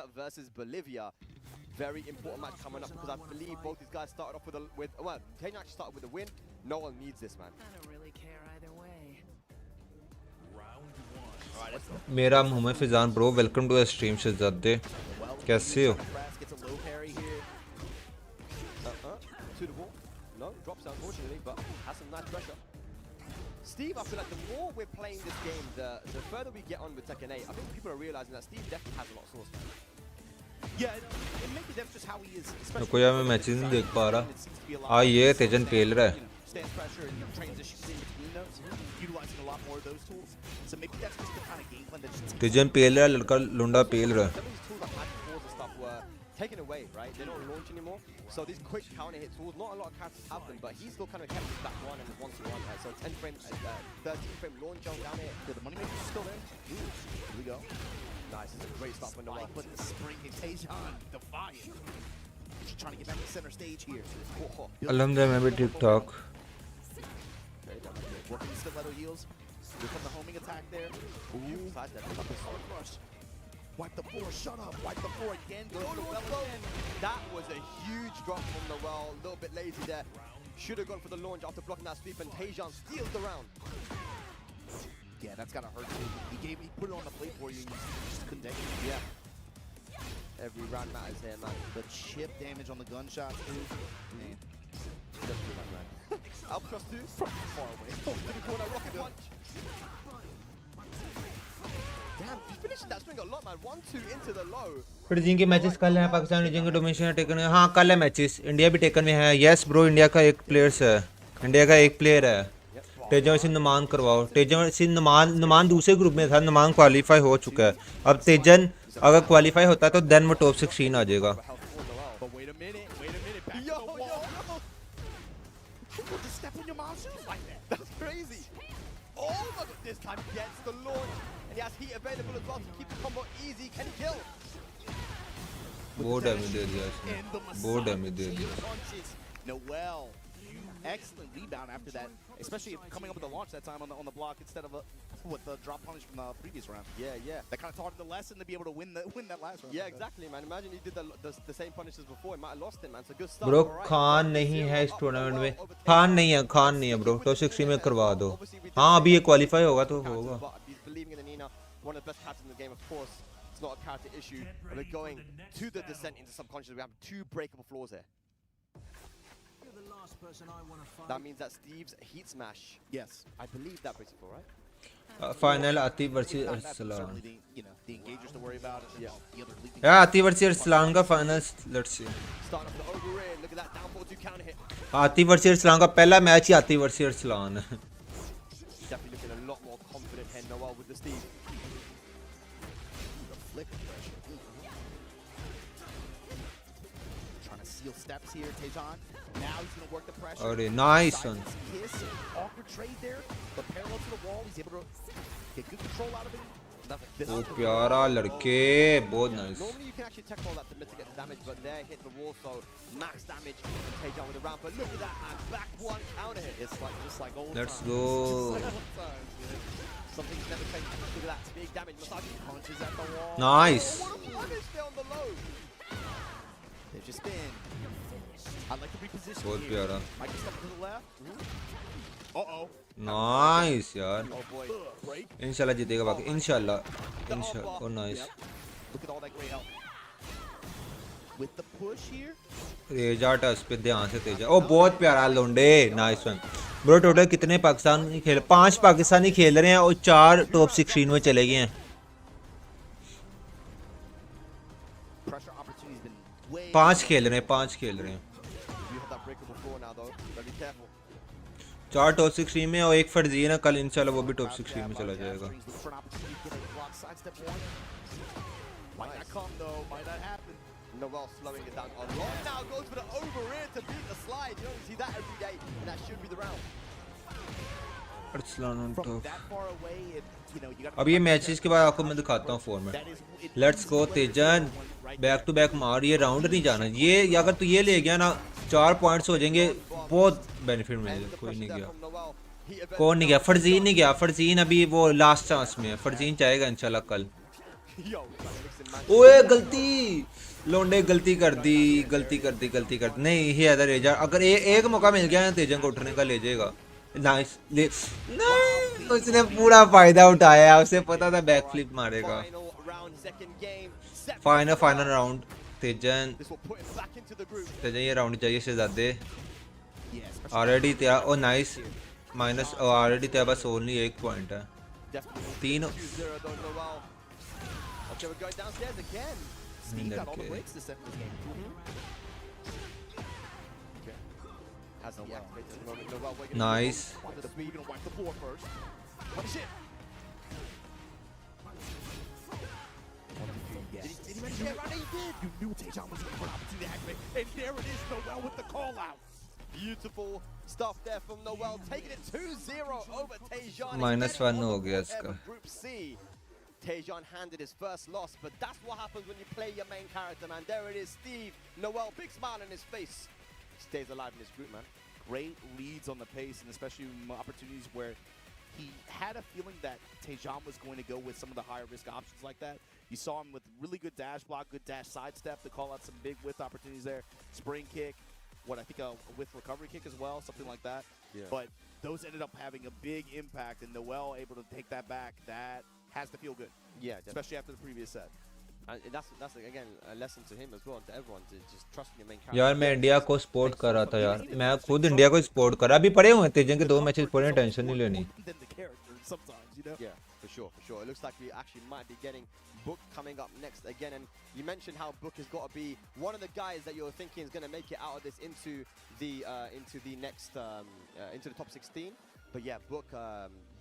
Speaker 4: Very important match coming up because I believe both these guys started off with Tekken actually started with a win. Noel needs this, man.
Speaker 13: I don't really care either way.
Speaker 7: मेरा Mohammad Fizan bro, welcome to the stream शहजादे, कैसे हो?
Speaker 4: To the wall. No, drops unfortunately, but has some nice pressure. Steve, I feel like the more we're playing this game, the further we get on with Tekken 8, I think people are realizing that Steve definitely has a lot of sauce.
Speaker 1: Yeah, and maybe that's just how he is.
Speaker 7: तो कोई मैं matches नहीं देख पा रहा। हाँ ये तेजन पेल रहा है, तेजन पेल रहा है, लड़का लुंडा पेल रहा है।
Speaker 4: Taken away, right? They don't launch anymore. So these quick counter hit tools, not a lot of characters have them, but he's still kind of kept it that 1 and 1-to-1, right? So 10 frame, 13 frame launch down here.
Speaker 1: Yeah, the moneymaker's still there. Ooh, here we go.
Speaker 4: Nice, it's a great start for Noel.
Speaker 1: But the spring is TYSON defiant. Just trying to get back to center stage here.
Speaker 7: अलहमदुलिल्लाह मैं भी ठीक ठाक।
Speaker 1: Working stiletto heels. Here come the homing attack there. Ooh, rush. Wipe the floor, shut up. Wipe the floor again. Go to Noel again.
Speaker 4: That was a huge drop from Noel. A little bit lazy there. Should have gone for the launch after blocking that sweep, and TYSON steals the round.
Speaker 1: Yeah, that's gotta hurt too. He put it on the plate for you, and you just couldn't take it.
Speaker 4: Yeah. Every round matters here, man.
Speaker 1: The chip damage on the gunshots too. Man.
Speaker 4: Albatross 2 from far away. To the corner, rocket punch. Damn, he's finishing that swing a lot, man. 1-2 into the low.
Speaker 7: फिर जिनके matches कल हैं, पाकिस्तान जिनके domination taken है, हाँ कल है matches. India भी टेकन में है, यस ब्रो, इंडिया का एक प्लेयर्स है, इंडिया का एक प्लेयर है। तेजन से नुमान करवाओ तेजन से नुमान दूसरे ग्रुप में था नुमान क्वालिफाई हो चुका है अब तेजन अगर क्वालिफाई होता है तो देन वो टॉप 16 आ जाएगा
Speaker 1: But wait a minute, back to the wall. People just step in your mom's shoes like that.
Speaker 4: That's crazy. Oh my god, this time gets the launch. And he has heat available as well to keep the combo easy. Can he kill?
Speaker 7: बहुत damage दे दिया इसने बहुत damage दे दिया
Speaker 1: Noel, excellent rebound after that, especially coming up with the launch that time on the block instead of with the drop punish from the previous round.
Speaker 4: Yeah.
Speaker 1: That kind of taught him the lesson to be able to win that last round.
Speaker 4: Yeah, exactly, man. Imagine he did the same punishes before. He might have lost it, man. It's a good start.
Speaker 7: Bro Khan नहीं है इस tournament में खान नहीं है bro top 16 में करवा दो हाँ अभी ये क्वालिफाई होगा तो होगा
Speaker 4: He's believing in Anina, one of the best characters in the game, of course. It's not a character issue. But we're going to the descent into subconscious. We have 2 breakable floors here. That means that Steve's heat smash.
Speaker 1: Yes.
Speaker 4: I believe that breaks the floor, right?
Speaker 7: Final आती versus Arsalan
Speaker 1: The engagers to worry about. The other leading.
Speaker 7: यार आती versus Arsalan का final let's see
Speaker 4: Start off the over rear. Look at that down 4-2 counter hit.
Speaker 7: आती versus Arsalan का पहला match ही आती versus Arsalan
Speaker 4: Definitely looking a lot more confident here, Noel, with the Steve.
Speaker 1: The flicker pressure. Trying to seal steps here, Tejan. Now he's going to work the pressure.
Speaker 7: अरे nice one
Speaker 1: Kiss, awkward trade there, but parallel to the wall, he's able to get good control out of it.
Speaker 7: ओ प्यारा लड़के बहुत nice
Speaker 4: Normally you can actually tech ball that to mitigate the damage, but there hit the wall, so max damage from Tejan with the round. But look at that, man. Back one counter hit.
Speaker 1: It's like just like old
Speaker 7: Let's
Speaker 1: times.
Speaker 7: go.
Speaker 1: Just like old times, Something's never changed. Look at that big damage. Masagi punches at the wall.
Speaker 7: Nice.
Speaker 4: Oh, what a punish there on the low.
Speaker 1: They've just been. I like the reposition
Speaker 7: बहुत
Speaker 1: here.
Speaker 7: प्यारा
Speaker 1: Mikey step to the left. Uh-oh.
Speaker 7: Nice यार
Speaker 4: Oh boy.
Speaker 1: Break.
Speaker 7: इंशाल्लाह जीतेगा बाकी इंशाल्लाह ओ nice
Speaker 1: Look at all that great help. With the push here.
Speaker 7: रेजा touch पे ध्यान से तेजा ओ बहुत प्यारा लोंडे नाइस वन ब्रो टोटल कितने पाकिस्तानी खेल 5 पाकिस्तानी खेल रहे हैं और 4 टॉप 16 में चले गए हैं
Speaker 1: Pressure opportunity's been way.
Speaker 7: 5 खेल रहे हैं 5 खेल रहे हैं
Speaker 4: You have that breakable floor now, though. Gotta be careful.
Speaker 7: 4 top 16 में और एक फर्जी है ना कल इंशाल्लाह वो भी टॉप 16 में चला जाएगा
Speaker 1: Might not come though, might not happen.
Speaker 4: Noel slowing it down a lot. Now goes for the over rear to beat the slide. You don't see that every day, and that should be the round.
Speaker 7: Arsalan on
Speaker 1: From
Speaker 7: top
Speaker 1: that far away, you got.
Speaker 7: अब ये matches के बाद आपको मैं दिखाता हूँ format let's go Tekken back to back मार ये राउंड नहीं जाना ये अगर तू ये ले गया ना 4 पॉइंट्स हो जाएंगे बहुत बेनिफिट मिलेगा कोई नहीं गया कौन नहीं गया फरजीन नहीं गया फरजीन अभी वो लास्ट चांस में है फरजीन चाहेगा इंशाल्लाह कल ओए गलती लोंडे गलती कर दी नहीं ही अदर रेजा अगर एक मौका मिल गया ना तेजन को उठने का ले जाएगा नाइस नहीं उसने पूरा फायदा उठाया उसे पता था बैक फ्लिप मारेगा फाइनल राउंड तेजन ये राउंड चाहिए शहजादे ऑलरेडी तेरा ओ नाइस माइनस ऑलरेडी तेरे पास ओनली 1 पॉइंट है 3
Speaker 4: Okay, we're going downstairs again.
Speaker 1: Steve got all the breaks this set in this game.
Speaker 4: Okay. Has the activated at the moment. Noel, we're
Speaker 7: Nice.
Speaker 1: Wipe the speed, gonna wipe the floor first. Punish it. Did he manage to get around? He did. You knew Tejan was going for an opportunity to activate, and there it is, Noel with the call out.
Speaker 4: Beautiful stuff there from Noel, taking it 2-0 over Tejan.
Speaker 7: -1 हो गया इसका
Speaker 4: Group C. Tejan handed his first loss, but that's what happens when you play your main character, man. There it is, Steve. Noel, big smile on his face. Stays alive in this group, man.
Speaker 1: Great leads on the pace, and especially opportunities where he had a feeling that Tejan was going to go with some of the higher risk options like that. You saw him with really good dash block, good dash sidestep to call out some big width opportunities there. Spring kick, I think a with recovery kick as well, something like that.
Speaker 4: Yeah.
Speaker 1: But those ended up having a big impact, and Noel able to take that back. That has to feel good.
Speaker 4: Yeah, definitely.
Speaker 1: Especially after the previous set.
Speaker 4: And that's again a lesson to him as well, and to everyone, to just trust your main character.
Speaker 7: यार मैं India को support कर रहा था यार मैं खुद India को सपोर्ट कर रहा अभी पड़े हुए तेजन के 2 मैचेस पड़े टेंशन नहीं लेनी
Speaker 4: Yeah, for sure. It looks like we actually might be getting Book coming up next again, and you mentioned how Book has got to be one of the guys that you're thinking is going to make it out of this into the next into the top 16. But yeah, Book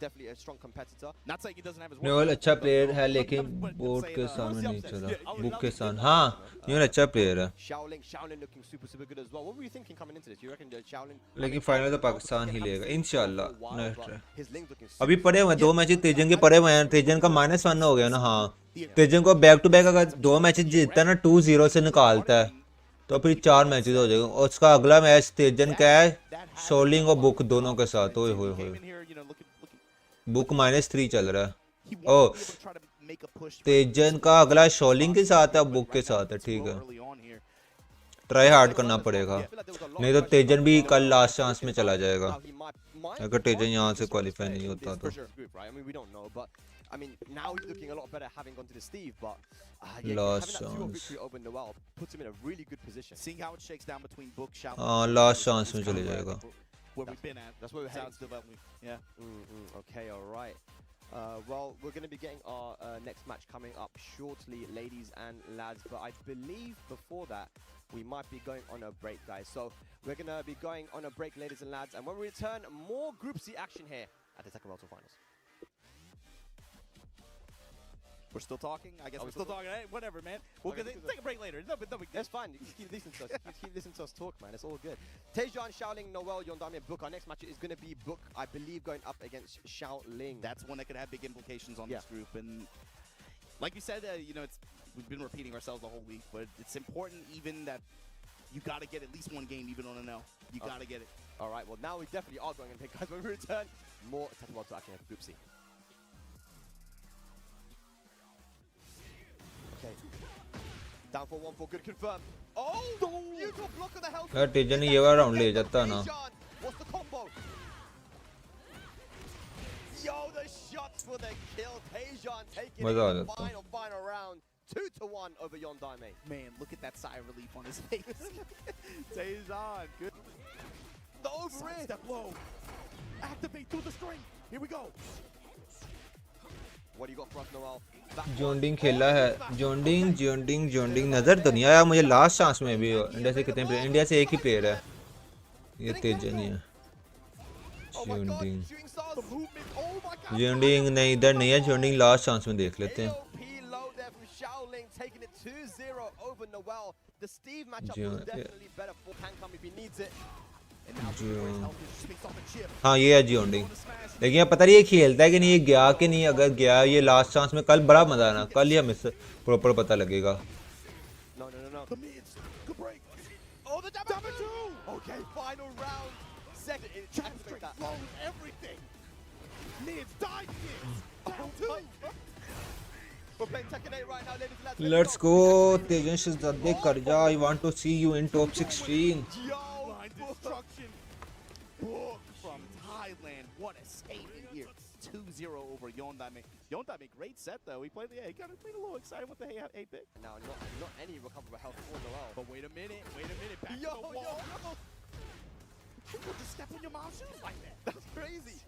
Speaker 4: definitely a strong competitor.
Speaker 1: Not saying he doesn't have his
Speaker 7: न्यूएल अच्छा player है लेकिन board के सामने नहीं चला book के साथ हाँ न्यूएल अच्छा प्लेयर है
Speaker 4: Shaoling looking super good as well. What were you thinking coming into this? You reckon Shaoling?
Speaker 7: लेकिन फाइनल तो पाकिस्तान ही लेगा इंशाल्लाह नेक्स्ट अभी पड़े हुए 2 मैचेस तेजन के पड़े हुए हैं तेजन का -1 हो गया ना हाँ तेजन को बैक टू बैक अगर 2 मैचेस जीतता है ना 2-0 से निकालता है तो फिर 4 मैचेस हो जाएगा और उसका अगला मैच तेजन का है शोलिंग और बुक दोनों के साथ ओए होए होए बुक -3 चल रहा है ओ तेजन का अगला शोलिंग के साथ है बुक के साथ है ठीक है ट्राई हार्ड करना पड़ेगा नहीं तो तेजन भी कल लास्ट चांस में चला जाएगा अगर तेजन यहाँ से क्वालिफाई नहीं होता तो
Speaker 4: I mean, now he's looking a lot better having gone to the Steve, but
Speaker 7: last
Speaker 4: having that 2-0
Speaker 7: chance.
Speaker 4: victory over Noel puts him in a really good position.
Speaker 1: Seeing how it shakes down between Book, Shaoling.
Speaker 7: हाँ last chance में चले जाएगा
Speaker 1: Where we've been at.
Speaker 4: That's where we're
Speaker 1: Sounds developing. Yeah.
Speaker 4: Okay, all right. Well, we're going to be getting our next match coming up shortly, ladies and lads. But I believe before that, we might be going on a break, guys. So we're going to be going on a break, ladies and lads. And when we return, more Group C action here at the Tekken World Tour Finals.
Speaker 1: We're still talking? I guess we're still talking. Hey, whatever, man. We'll take a break later. No,
Speaker 4: That's fine. You keep listening to us. Keep listening to us talk, man. It's all good. Tejan, Shaoling, Noel, Yondami, and Book. Our next match is going to be Book, I believe, going up against Shaoling.
Speaker 1: That's one that could have big implications on this group. And like you said, you know, we've been repeating ourselves the whole week, but it's important even that you got to get at least one game even on an L. You got to get it.
Speaker 4: All right, well, now we definitely are going to pick, guys. When we return, more Tekken World Tour action for Group C. Okay. Down for 1 for good confirm. Oh, the beautiful block of the health.
Speaker 7: यार तेजन ये वाला round ले जाता ना
Speaker 4: What's the combo? Yo, the shots for the kill. Tejan taking
Speaker 7: मजा आ
Speaker 4: it in the
Speaker 7: जाता
Speaker 4: final round. 2-1 over Yondame.
Speaker 1: Man, look at that sigh of relief on his face. Tejan, good.
Speaker 4: The over
Speaker 1: Step low. Activate through the string. Here we go.
Speaker 4: What do you got for us, Noel?
Speaker 7: जोंडिंग खेला है जोंडिंग नजर तो नहीं आया मुझे last chance में भी India से कितने प्लेयर इंडिया से एक ही प्लेयर है ये तेजन ही है जोंडिंग नहीं इधर नहीं है जोंडिंग लास्ट चांस में देख लेते हैं
Speaker 4: Taking it 2-0 over Noel. The Steve matchup was definitely better for Cancom if he needs it.
Speaker 7: हाँ ये है जोंडिंग लेकिन पता नहीं ये खेलता है कि नहीं ये गया कि नहीं अगर गया ये लास्ट चांस में कल बड़ा मजा आना कल ही हमें प्रॉपर पता लगेगा
Speaker 4: Okay, final round. Second, activate that.
Speaker 1: Everything. Needs dive
Speaker 4: We're playing Tekken 8 right now, ladies and lads.
Speaker 7: Let's go तेजन शहजादे Karja I want to see you in top 16
Speaker 1: destruction. Book from Thailand. What a statement here. 2-0 over Yondame. Yondame, great set though. He played he got a little excited with the hey pick.
Speaker 4: Now, not any recoverable health for Noel.
Speaker 1: But wait a minute. Back to the wall. People just step on your mom's shoes like that.
Speaker 4: That's crazy.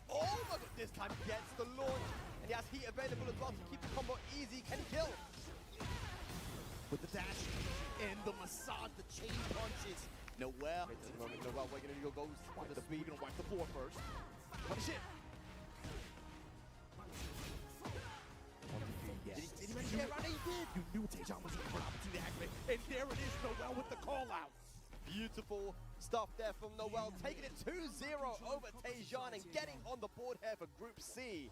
Speaker 4: Oh my god, this time gets the launch. And he has heat available as well to keep the combo easy. Can he kill?
Speaker 1: With the dash and the massage, the chain punches. Noel.
Speaker 4: Noel, we're gonna go goes.
Speaker 1: We're gonna wipe the floor first. Punish it. Yes.
Speaker 4: Did he manage to get around? He did.
Speaker 1: You knew Tejan was looking for an opportunity to activate. And there it is, Noel with the call out.
Speaker 4: Beautiful stuff there from Noel, taking it 2-0 over Tejan and getting on the board here for Group C.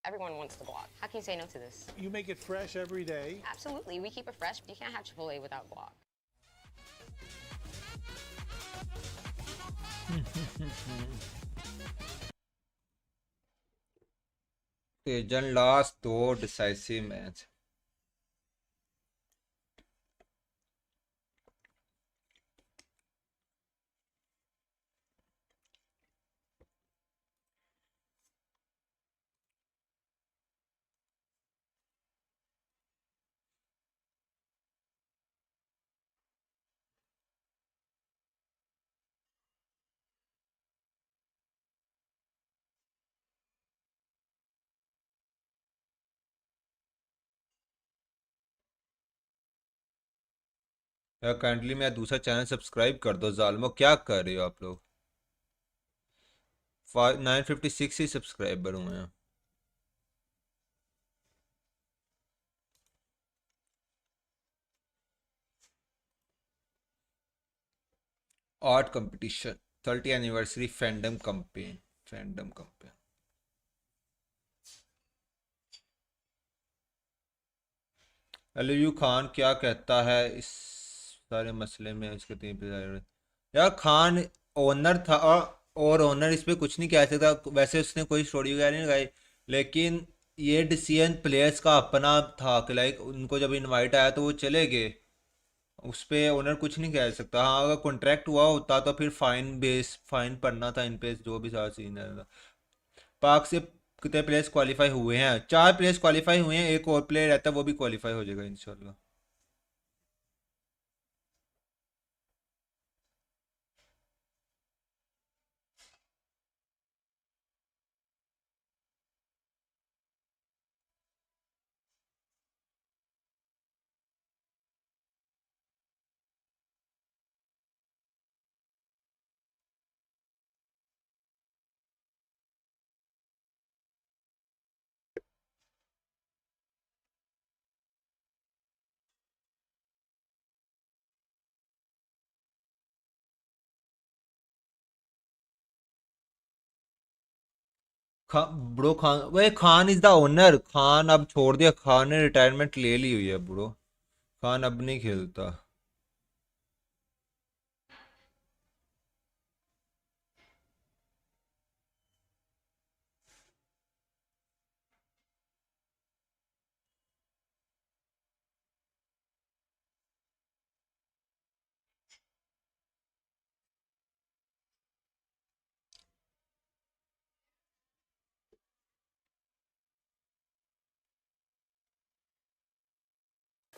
Speaker 5: Everyone wants the guac. How can you say no to this?
Speaker 6: You make it fresh every day.
Speaker 5: Absolutely. We keep it fresh. You can't have Chipotle without guac.
Speaker 7: Tejan last 2 decisive match यार kindly मेरा दूसरा channel subscribe कर दो जालमो क्या कर रहे हो आप लोग 956 ही सब्सक्राइबर हुए हैं। Art competition 30 anniversary fandom campaign. अलयू खान क्या कहता है इस सारे मसले में? उसके 3 यार खान ओनर था और ओनर इस पे कुछ नहीं कह सकता। वैसे उसने कोई स्टोरी वगैरह नहीं लगाई, लेकिन ये डिसीजन प्लेयर्स का अपना था कि लाइक उनको जब इनवाइट आया तो वो चले गए। उस पे ओनर कुछ नहीं कह सकता। हाँ अगर कॉन्ट्रैक्ट हुआ होता तो फिर फाइन पड़ना था इन पे, जो भी सारा सीन है। पाक से कितने प्लेयर्स क्वालिफाई हुए हैं? 4 प्लेयर्स क्वालिफाई हुए हैं, एक और प्लेयर रहता है वो भी क्वालिफाई हो जाएगा इंशाल्लाह। ब्रो खान, वही Khan is the owner. Khan अब छोड़ दिया, खान ने रिटायरमेंट ले ली हुई है ब्रो। खान अब नहीं खेलता।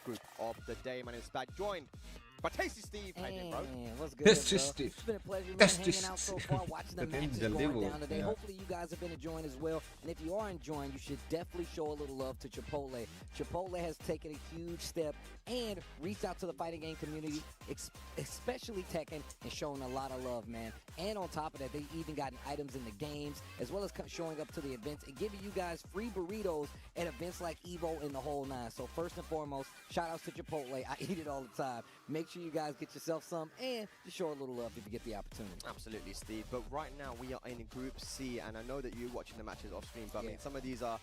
Speaker 4: Group of the day. My name is Spad, joined by Tasty Steve. How you doing, bro?
Speaker 11: What's good,
Speaker 7: Tasty
Speaker 11: bro?
Speaker 7: Steve.
Speaker 11: It's been a pleasure, man,
Speaker 7: Tasty
Speaker 11: hanging out so
Speaker 7: Steve.
Speaker 11: far, watching the matches
Speaker 7: Jaldi
Speaker 11: going
Speaker 7: बोलते
Speaker 11: down today.
Speaker 7: हैं।
Speaker 11: Hopefully you guys have been enjoying as well. And if you are enjoying, you should definitely show a little love to Chipotle. Chipotle has taken a huge step and reached out to the fighting game community, especially Tekken, and shown a lot of love, man. And on top of that, they even gotten items in the games, as well as showing up to the events and giving you guys free burritos at events like Evo and the whole nine. So first and foremost, shout outs to Chipotle. I eat it all the time. Make sure you guys get yourself some and just show a little love if you get the opportunity.
Speaker 4: Absolutely, Steve. But right now we are in Group C, and I know that you're watching the matches off stream. But I mean, some of these are.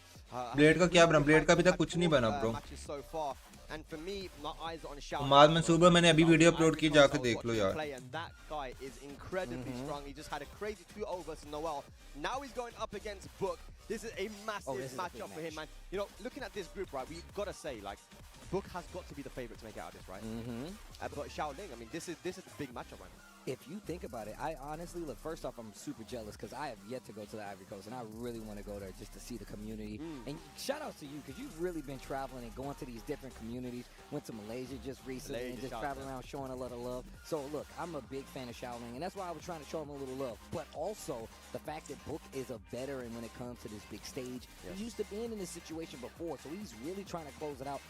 Speaker 7: Blade का क्या बना? Blade का अभी तक कुछ नहीं बना bro.
Speaker 4: Matches so far, and for me, my eyes are on Shaoling.
Speaker 7: Umad Mansoor bro, मैंने अभी वीडियो अपलोड की, जाकर देख लो यार।
Speaker 4: And that guy is incredibly strong. He just had a crazy 2-0 versus Noel. Now he's going up against Book. This is a massive matchup for him, man. You know, looking at this group, right, we've got to say, like, Book has got to be the favorite to make it out of this, right? But Shaoling, I mean, this is a big matchup, man.
Speaker 11: If you think about it, I honestly, look, first off, I'm super jealous because I have yet to go to the Ivory Coast, and I really want to go there just to see the community. And shout out to you because you've really been traveling and going to these different communities. Went to Malaysia just recently and just traveling around showing a lot of love. So look, I'm a big fan of Shaoling, and that's why I was trying to show him a little love. But also the fact that Book is a veteran when it comes to this big stage. He used to be in this situation before, so he's really trying to close it out.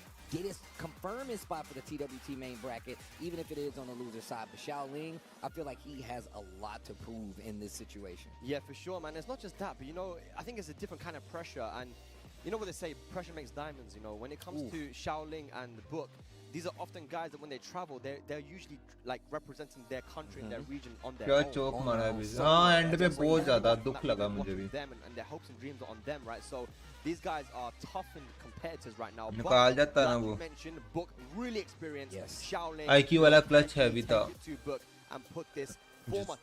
Speaker 11: Confirm his spot for the TWT main bracket, even if it is on the loser side. But Shaoling, I feel like he has a lot to prove in this situation.
Speaker 4: Yeah, for sure, man. It's not just that, but you know, I think it's a different kind of pressure. And you know what they say, pressure makes diamonds. You know, when it comes to Shaoling and Book, these are often guys that when they travel, they're usually like representing their country and their region on their own.
Speaker 7: क्या चौक मारा है अभी? हाँ, and पे बहुत ज़्यादा दुख लगा मुझे भी।
Speaker 4: And their hopes and dreams are on them, right? So these guys are toughened competitors right now.
Speaker 7: निकाल जाता ना वो।
Speaker 4: Mentioned Book, really experienced. Shaoling.
Speaker 7: IQ वाला क्लच है अभी था।
Speaker 4: Book and put this former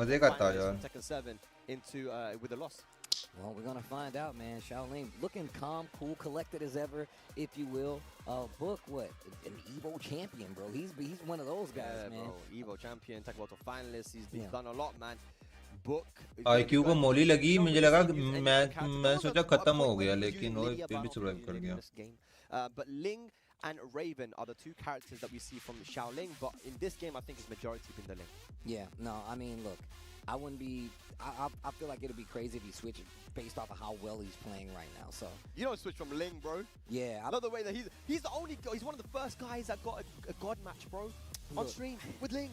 Speaker 7: मजे का था यार।
Speaker 4: Tekken 7 into with a loss.
Speaker 11: Well, we're going to find out, man. Shaoling looking calm, cool, collected as ever, if you will. Book, what? An Evo champion, bro. He's one of those guys, man.
Speaker 4: Bro. Evo champion, Tekken finalist. He's done a lot, man. Book.
Speaker 7: IQ को मोली लगी, मुझे लगा मैं सोचा खत्म हो गया, लेकिन वो फिर भी सर्वाइव कर गया।
Speaker 4: But Ling and Raven are the two characters that we see from Shaoling, but in this game, I think it's majority been the Ling.
Speaker 11: Yeah, no, I mean, look, I wouldn't be. I feel like it'd be crazy if he switched based off of how well he's playing right now. So
Speaker 4: you don't switch from Ling, bro.
Speaker 11: Yeah,
Speaker 4: I love the way that he's the only. He's one of the first guys that got a God match, bro, on stream with Ling.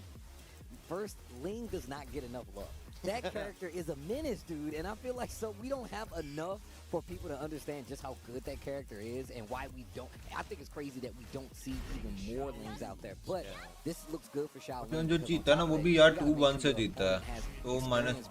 Speaker 11: First, Ling does not get enough love. That character is a menace, dude, and I feel like we don't have enough for people to understand just how good that character is and why we don't. I think it's crazy that we don't see even more Lings out there, but this looks good for Shaoling.
Speaker 7: जो जीता ना वो भी यार 2-1 से जीता है तो माइनस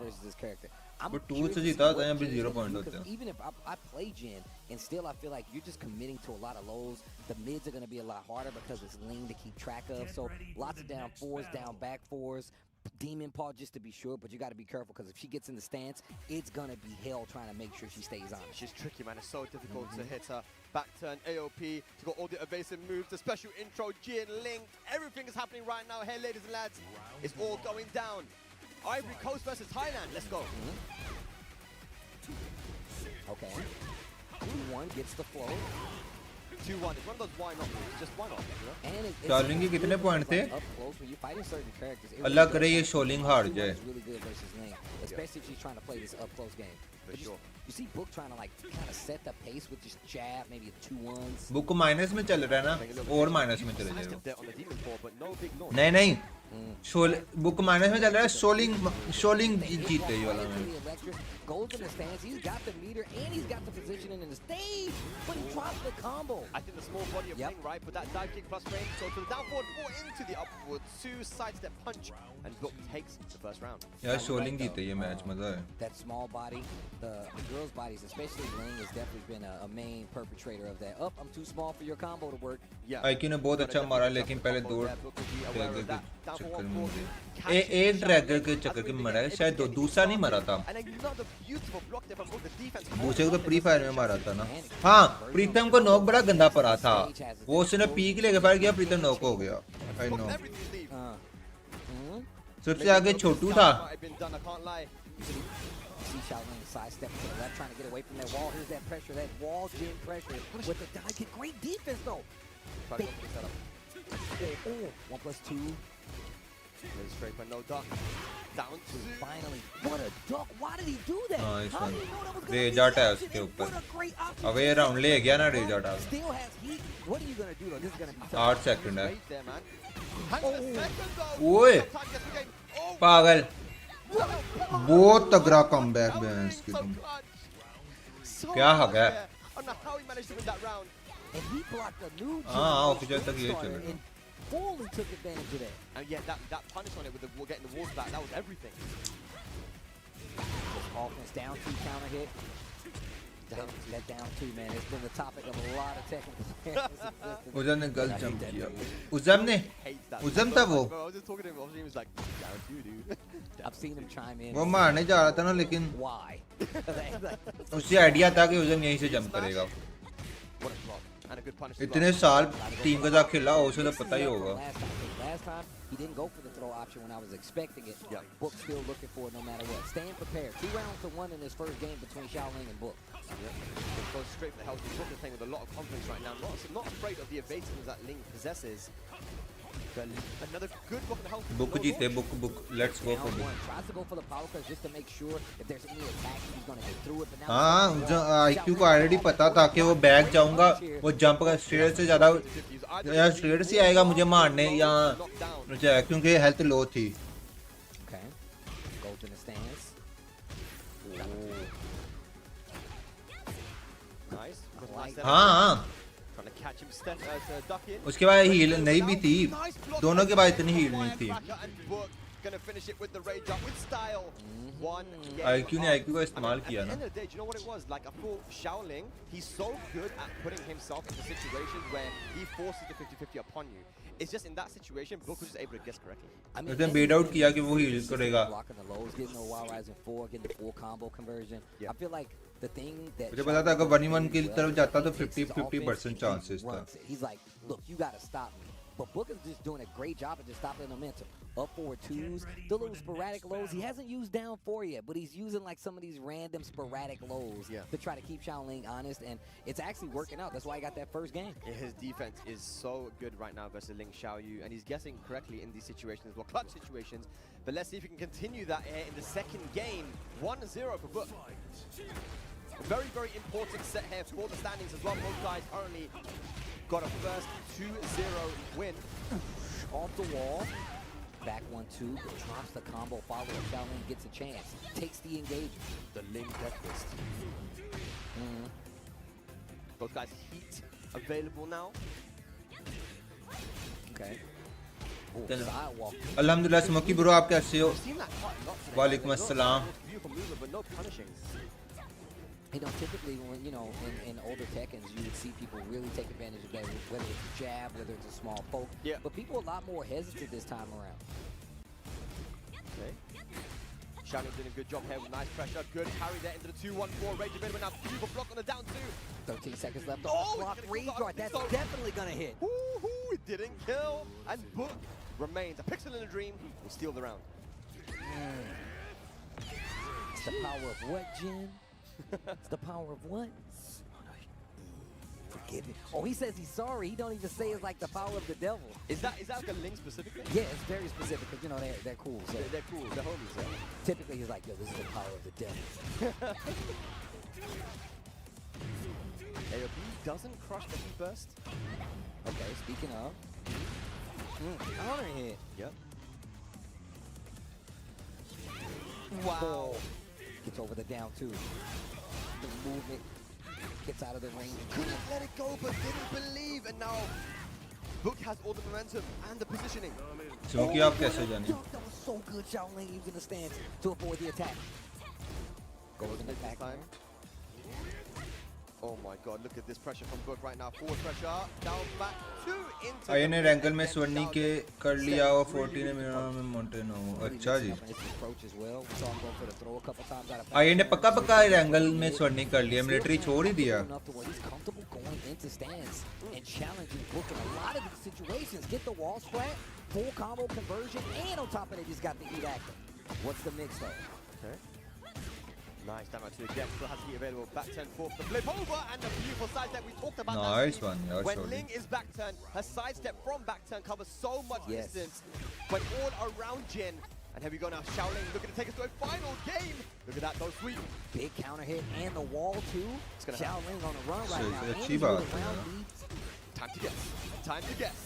Speaker 7: but 2 से जीता है यहाँ पे 0 पॉइंट होते हैं.
Speaker 11: Even if I play Jin, and still I feel like you're just committing to a lot of lows. The mids are going to be a lot harder because it's Ling to keep track of. So lots of down fours, down back fours. Demon Paw just to be sure, but you got to be careful because if she gets in the stance, it's going to be hell trying to make sure she stays on.
Speaker 4: She's tricky, man. It's so difficult to hit her. Back turn, AOP, to got all the evasive moves, the special intro, Jin, Link, everything is happening right now here, ladies and lads. It's all going down. Ivory Coast versus Thailand. Let's go.
Speaker 11: Okay. 2-1 gets the flow.
Speaker 4: 2-1. It's one of those why not moves. Just why not, you know?
Speaker 11: And
Speaker 7: Shaoling के कितने point थे?
Speaker 11: Up close when you're fighting certain characters.
Speaker 7: अल्लाह करे ये Shaoling हार जाए.
Speaker 11: Really good versus Ling, especially if she's trying to play this up close game.
Speaker 4: For sure.
Speaker 11: You see Book trying to like kind of set the pace with just jab, maybe a 2-1s.
Speaker 7: Book minus में चल रहा है ना और minus में चले जाएगा. नहीं बुक माइनस में चल रहा है. Shaoling जीते ये वाला में.
Speaker 11: Goes in the stance, he's got the meter and he's got the positioning in the stage, but he drops the combo.
Speaker 4: I think the small body of Ling, right, but that dive kick plus frame, so to the down forward 4 into the upward 2 sidestep punch, and Book takes the first round.
Speaker 7: यार Shaoling जीते ये match मजा है.
Speaker 11: That small body, the girls' bodies, especially Ling, has definitely been a main perpetrator of that. Up, I'm too small for your combo to work.
Speaker 4: Yeah.
Speaker 7: IQ ने बहुत अच्छा मारा लेकिन पहले 2 ट्रैगर के चक्कर में मुझे एक ट्रैगर के चक्कर के मरा है शायद दूसरा नहीं मरा था. दूसरे को तो प्री फायर में मारा था ना. हाँ प्रीतम को नॉक बड़ा गंदा पड़ा था. वो उसने पीक लेके फायर किया प्रीतम नॉक हो गया. I know. सबसे आगे छोटू था.
Speaker 11: See Shaoling sidestep to the left, trying to get away from that wall. Here's that pressure, that wall Jin pressure with the dive kick. Great defense though. Oh, 1+2.
Speaker 4: Straight but no duck. Down to
Speaker 11: finally. What a duck! Why did he do that?
Speaker 7: Nice
Speaker 11: How
Speaker 7: one.
Speaker 11: did he know that was gonna
Speaker 7: रेजार्ट है
Speaker 11: be
Speaker 7: उसके ऊपर.
Speaker 11: What a great option.
Speaker 7: अब ये round ले गया ना रेजार्ट आ.
Speaker 11: Still has heat. What are you gonna do though? This is gonna be tough.
Speaker 7: 8 second है.
Speaker 4: there, man.
Speaker 7: ओए पागल. बहुत तगड़ा कमबैक बैंस की तुम. क्या हो गया?
Speaker 4: I don't know how he managed to win that round.
Speaker 11: And he blocked a new
Speaker 7: हाँ ऑफिशियल तक ये चल रहा.
Speaker 11: fully took advantage of that.
Speaker 4: And yeah, that punish on it with the getting the walls back, that was everything.
Speaker 11: Offense down 2 counter hit. That down 2, man. It's been the topic of a lot of Tekken.
Speaker 7: उज़म ने गलत jump किया. उज़म था वो.
Speaker 4: I was just talking to him, he was like, yeah, dude.
Speaker 11: I've seen him chime in.
Speaker 7: वो मारने जा रहा था ना लेकिन
Speaker 11: Why?
Speaker 7: उससे आइडिया था कि उज़म यहीं से जंप करेगा.
Speaker 4: What a block. And a good punish.
Speaker 7: इतने साल टीम के साथ खेला उसे तो पता ही होगा.
Speaker 11: Last time he didn't go for the throw option when I was expecting it. Yeah. Book still looking for it no matter what. Staying prepared. 2 rounds to 1 in this first game between Shaoling and Book.
Speaker 4: It goes straight for the health. Book is playing with a lot of confidence right now. Not afraid of the evasiveness that Ling possesses. Another good book in the health.
Speaker 7: Book जीते book. Let's go for book.
Speaker 11: Tries to go for the power curve just to make sure if there's any attack he's going to get through it. But now
Speaker 7: हाँ IQ को already पता था कि वो back जाऊंगा वो jump का straight से ज़्यादा या स्ट्रेट से आएगा मुझे मारने या मुझे क्योंकि हेल्थ लो थी.
Speaker 11: Okay. Goes in the stance.
Speaker 4: Nice.
Speaker 7: हाँ.
Speaker 4: Trying to catch him to duck in.
Speaker 7: उसके बाद हील नहीं भी थी. दोनों के बाद इतनी हील नहीं थी.
Speaker 4: Gonna finish it with the rage up with style.
Speaker 7: IQ ने IQ का इस्तेमाल किया ना.
Speaker 4: At the end of the day, do you know what it was? Like I thought Shaoling, he's so good at putting himself into situations where he forces the 50-50 upon you. It's just in that situation, Book was just able to guess correctly.
Speaker 7: उसने bet out किया कि वो heal करेगा.
Speaker 11: Blocking the lows, getting the wild rising 4, getting the full combo conversion. I feel like the thing that
Speaker 7: मुझे पता था अगर 1v1 की तरफ जाता तो 50% chances था.
Speaker 11: He's like, look, you got to stop me. But Book is just doing a great job of just stopping the momentum. Up forward 2s, the little sporadic lows. He hasn't used down 4 yet, but he's using like some of these random sporadic lows to try to keep Shaoling honest, and it's actually working out. That's why he got that first game.
Speaker 4: Yeah, his defense is so good right now versus Ling Xiaoyu, and he's guessing correctly in these situations as well, clutch situations. But let's see if he can continue that in the second game. 1-0 for Book. A very, very important set here for the standings as well. Both guys currently got a first 2-0 win.
Speaker 11: Off the wall. Back 1-2, but drops the combo. Follow up. Shaoling gets a chance. Takes the engage. The Ling breakfast.
Speaker 4: Both guys heat available now.
Speaker 11: Okay.
Speaker 7: चलो
Speaker 11: Sidewalk.
Speaker 7: अल्हम्दुलिल्लाह smoky bro आप कैसे हो?
Speaker 4: We've seen that quite a lot today.
Speaker 7: वालेकुम अस्सलाम.
Speaker 4: Beautiful movement, but no punishing.
Speaker 11: You know, typically when, you know, in older Tekkens, you would see people really take advantage of that, whether it's a jab, whether it's a small poke.
Speaker 4: Yeah.
Speaker 11: But people are a lot more hesitant this time around.
Speaker 4: Okay. Shaoling doing a good job here with nice pressure. Good carry there into the 2-1-4. Rage available now. Beautiful block on the down 2.
Speaker 11: 13 seconds left
Speaker 4: Oh,
Speaker 11: on the clock. Rage guard, that's definitely gonna hit.
Speaker 4: Woohoo! It didn't kill. And Book remains a pixel in a dream. Will steal the round.
Speaker 11: It's the power of what, Jin? It's the power of what? Forgive me. Oh, he says he's sorry. He don't even say it's like the power of the devil.
Speaker 4: Is that like a Ling specific thing?
Speaker 11: Yeah, it's very specific because, you know, they're cool. So
Speaker 4: They're cool. They're homies, yeah?
Speaker 11: typically he's like, yo, this is the power of the devil.
Speaker 4: AOP doesn't crush the heat burst.
Speaker 11: Okay, speaking of. Counter hit.
Speaker 4: Yep. Wow.
Speaker 11: Gets over the down 2. The movement gets out of the range.
Speaker 4: Couldn't let it go, but didn't believe. And now Book has all the momentum and the positioning.
Speaker 7: Smoky आप कैसे हो जाने?
Speaker 11: That was so good, Shaoling using the stance to avoid the attack. Goes in the back
Speaker 4: time. Oh my god, look at this pressure from Book right now. Forward pressure, down back, 2 into
Speaker 7: आये ने रैंकल में स्वर्णी के कर लिया और 14 ने मेरा में मोंटेन हो. अच्छा जी. आये ने पक्का रैंकल में स्वर्णी कर लिया. मिलिट्री छोड़ ही दिया.
Speaker 11: And challenging Book in a lot of these situations. Get the wall splat, full combo conversion, and on top of it, he's got the heat active. What's the mix though?
Speaker 4: Okay. Nice down to again. Still has heat available. Back turn forth the flip over and the beautiful side step. We talked about
Speaker 7: Nice
Speaker 4: that.
Speaker 7: one, yeah,
Speaker 4: when
Speaker 7: surely.
Speaker 4: Ling is back turn, her side step from back turn covers so much distance, but all around Jin. And here we go now. Shaoling looking to take us to a final game. Look at that, though, sweet.
Speaker 11: Big counter hit and the wall too. Shaoling on a run right now. And
Speaker 7: अच्छी
Speaker 11: he's
Speaker 7: बात
Speaker 11: moving
Speaker 7: है.
Speaker 11: around, leads.
Speaker 4: Time to guess. Time to guess.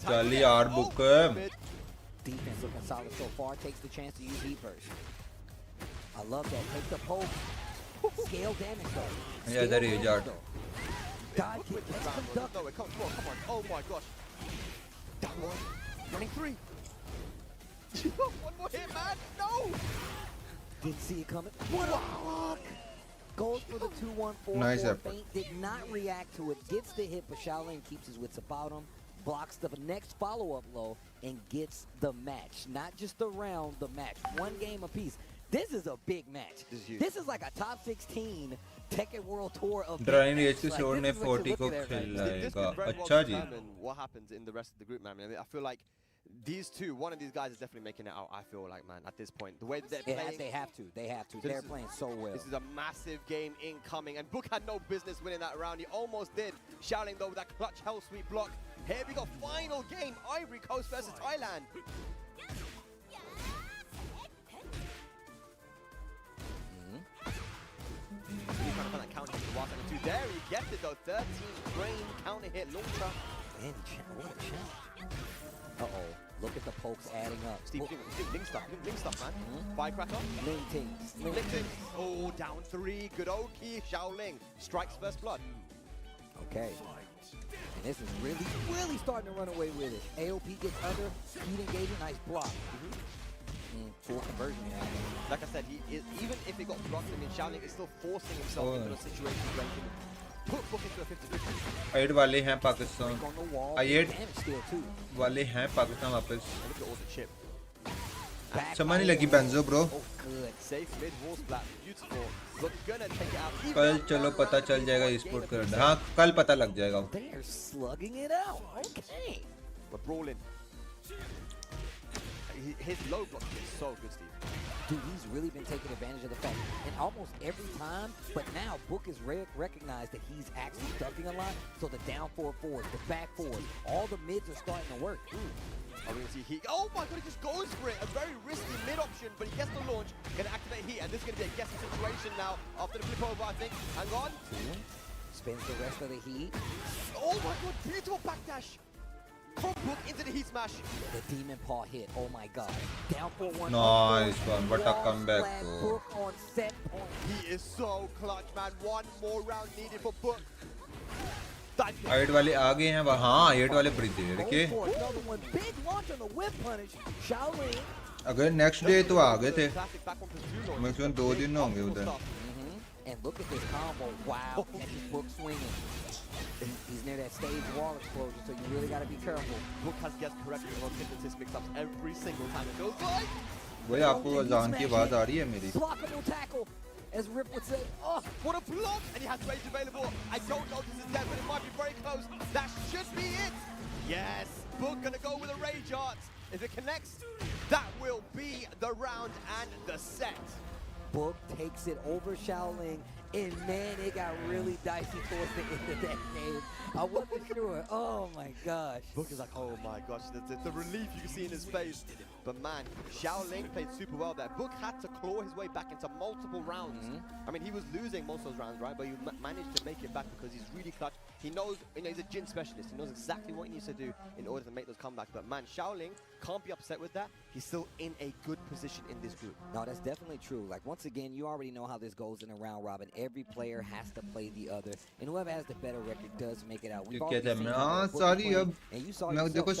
Speaker 7: चल यार book.
Speaker 11: Defense looking solid so far. Takes the chance to use heat burst. I love that. Take the poke. Scale damage though.
Speaker 7: Yeah, that is hard.
Speaker 11: Dodge kick. Let's conduct.
Speaker 4: No, come on. Oh my gosh. That one. Running 3. One more hit, man. No.
Speaker 11: Didn't see it coming. What a block. Goes for the 2-1-4.
Speaker 7: Nice effort.
Speaker 11: Feint. Did not react to it. Gets the hit, but Shaoling keeps his wits about him. Blocks the next follow-up low and gets the match. Not just the round, the match. One game apiece. This is a big match. This is like a top 16 Tekken World Tour of
Speaker 7: drawing race के
Speaker 11: like,
Speaker 7: शोर ने
Speaker 11: this is what
Speaker 7: 40
Speaker 11: you're
Speaker 7: को
Speaker 11: looking at right now.
Speaker 4: This
Speaker 7: खिलाएगा.
Speaker 4: could very well
Speaker 7: अच्छा जी.
Speaker 4: determine what happens in the rest of the group, man. I mean, I feel like these two, one of these guys is definitely making it out. I feel like, man, at this point, the way that they're playing,
Speaker 11: They have to.
Speaker 4: So
Speaker 11: They're playing so well.
Speaker 4: This is a massive game incoming, and Book had no business winning that round. He almost did. Shaoling though with that clutch hell sweep block. Here we go, final game: Ivory Coast versus Thailand. He's trying to find that counter hit for the wild second two. There he gets it though. 13 brain counter hit launcher.
Speaker 11: And what a challenge. Uh-oh. Look at the pokes adding up.
Speaker 4: Steve, Ling stuff, man. Firecracker.
Speaker 11: Ling tings.
Speaker 4: Ling tings. Oh, down 3. Good old key. Shaoling strikes first blood.
Speaker 11: Okay. And this is really starting to run away with it. AOP gets under. Heat engagement. Nice block. Full conversion.
Speaker 4: Like I said, even if it got blocked, I mean, Shaoling is still forcing himself into a situation where he can put Book into a 50-50.
Speaker 7: आइड वाले हैं पाकिस्तान. आइड वाले हैं पाकिस्तान वापस.
Speaker 4: Look at all the chip.
Speaker 7: समझ नहीं लगी Benjo bro.
Speaker 4: Good. Safe mid wall splat. Beautiful. Look, gonna take it out.
Speaker 7: कल चलो पता चल जाएगा e-sport का. हाँ कल पता लग जाएगा.
Speaker 11: They're slugging it out. Okay.
Speaker 4: We're brawling. His low block is so good, Steve.
Speaker 11: Dude, he's really been taking advantage of the fact. And almost every time, but now Book is recognized that he's actually ducking a lot. So the down forward, the back forward, all the mids are starting to work.
Speaker 4: Are we going to see heat? Oh my god, he just goes for it. A very risky mid option, but he gets the launch. Going to activate heat, and this is going to be a guessing situation now after the flip over, I think. Hang on.
Speaker 11: Spins the rest of the heat.
Speaker 4: Oh my god, beautiful backdash. Book into the heat smash.
Speaker 11: The demon paw hit. Oh my god. Down for one.
Speaker 7: Nice one. What a comeback.
Speaker 11: Book on set point.
Speaker 4: He is so clutch, man. One more round needed for Book.
Speaker 7: Height वाले आ गए हैं हाँ height वाले बड़ी देर के
Speaker 11: Another one. Big launch on the whip punish. Shaoling.
Speaker 7: अगर next day तो आ गए थे maximum 2 दिन होंगे उधर.
Speaker 11: And look at this combo. Wow. Catches Book swinging. He's near that stage wall explosion, so you really got to be careful.
Speaker 4: Book has guessed correctly on hypnotist mix-ups every single time it goes by.
Speaker 7: वही आपको अजान की आवाज आ रही है मेरी.
Speaker 11: Blockable tackle, as Rip would say. Oh,
Speaker 4: what a block! And he has rage available. I don't know this is dead, but it might be very close. That should be it. Yes, Book gonna go with a rage art. If it connects, that will be the round and the set.
Speaker 11: Book takes it over Shaoling, and man, it got really dicey towards the end of that game. I wasn't sure. Oh my gosh.
Speaker 4: Book is like, oh my gosh, the relief you can see in his face. But man, Shaoling played super well there. Book had to claw his way back into multiple rounds. I mean, he was losing most of those rounds, right? But he managed to make it back because he's really clutch. He knows, he's a Jin specialist. He knows exactly what he needs to do in order to make those comebacks. But man, Shaoling can't be upset with that. He's still in a good position in this group.
Speaker 11: No, that's definitely true. Like, once again, you already know how this goes in a round robin. Every player has to play the other. And whoever has the better record does make it out. We've already seen how Book played, and you saw yourself, Shaoling was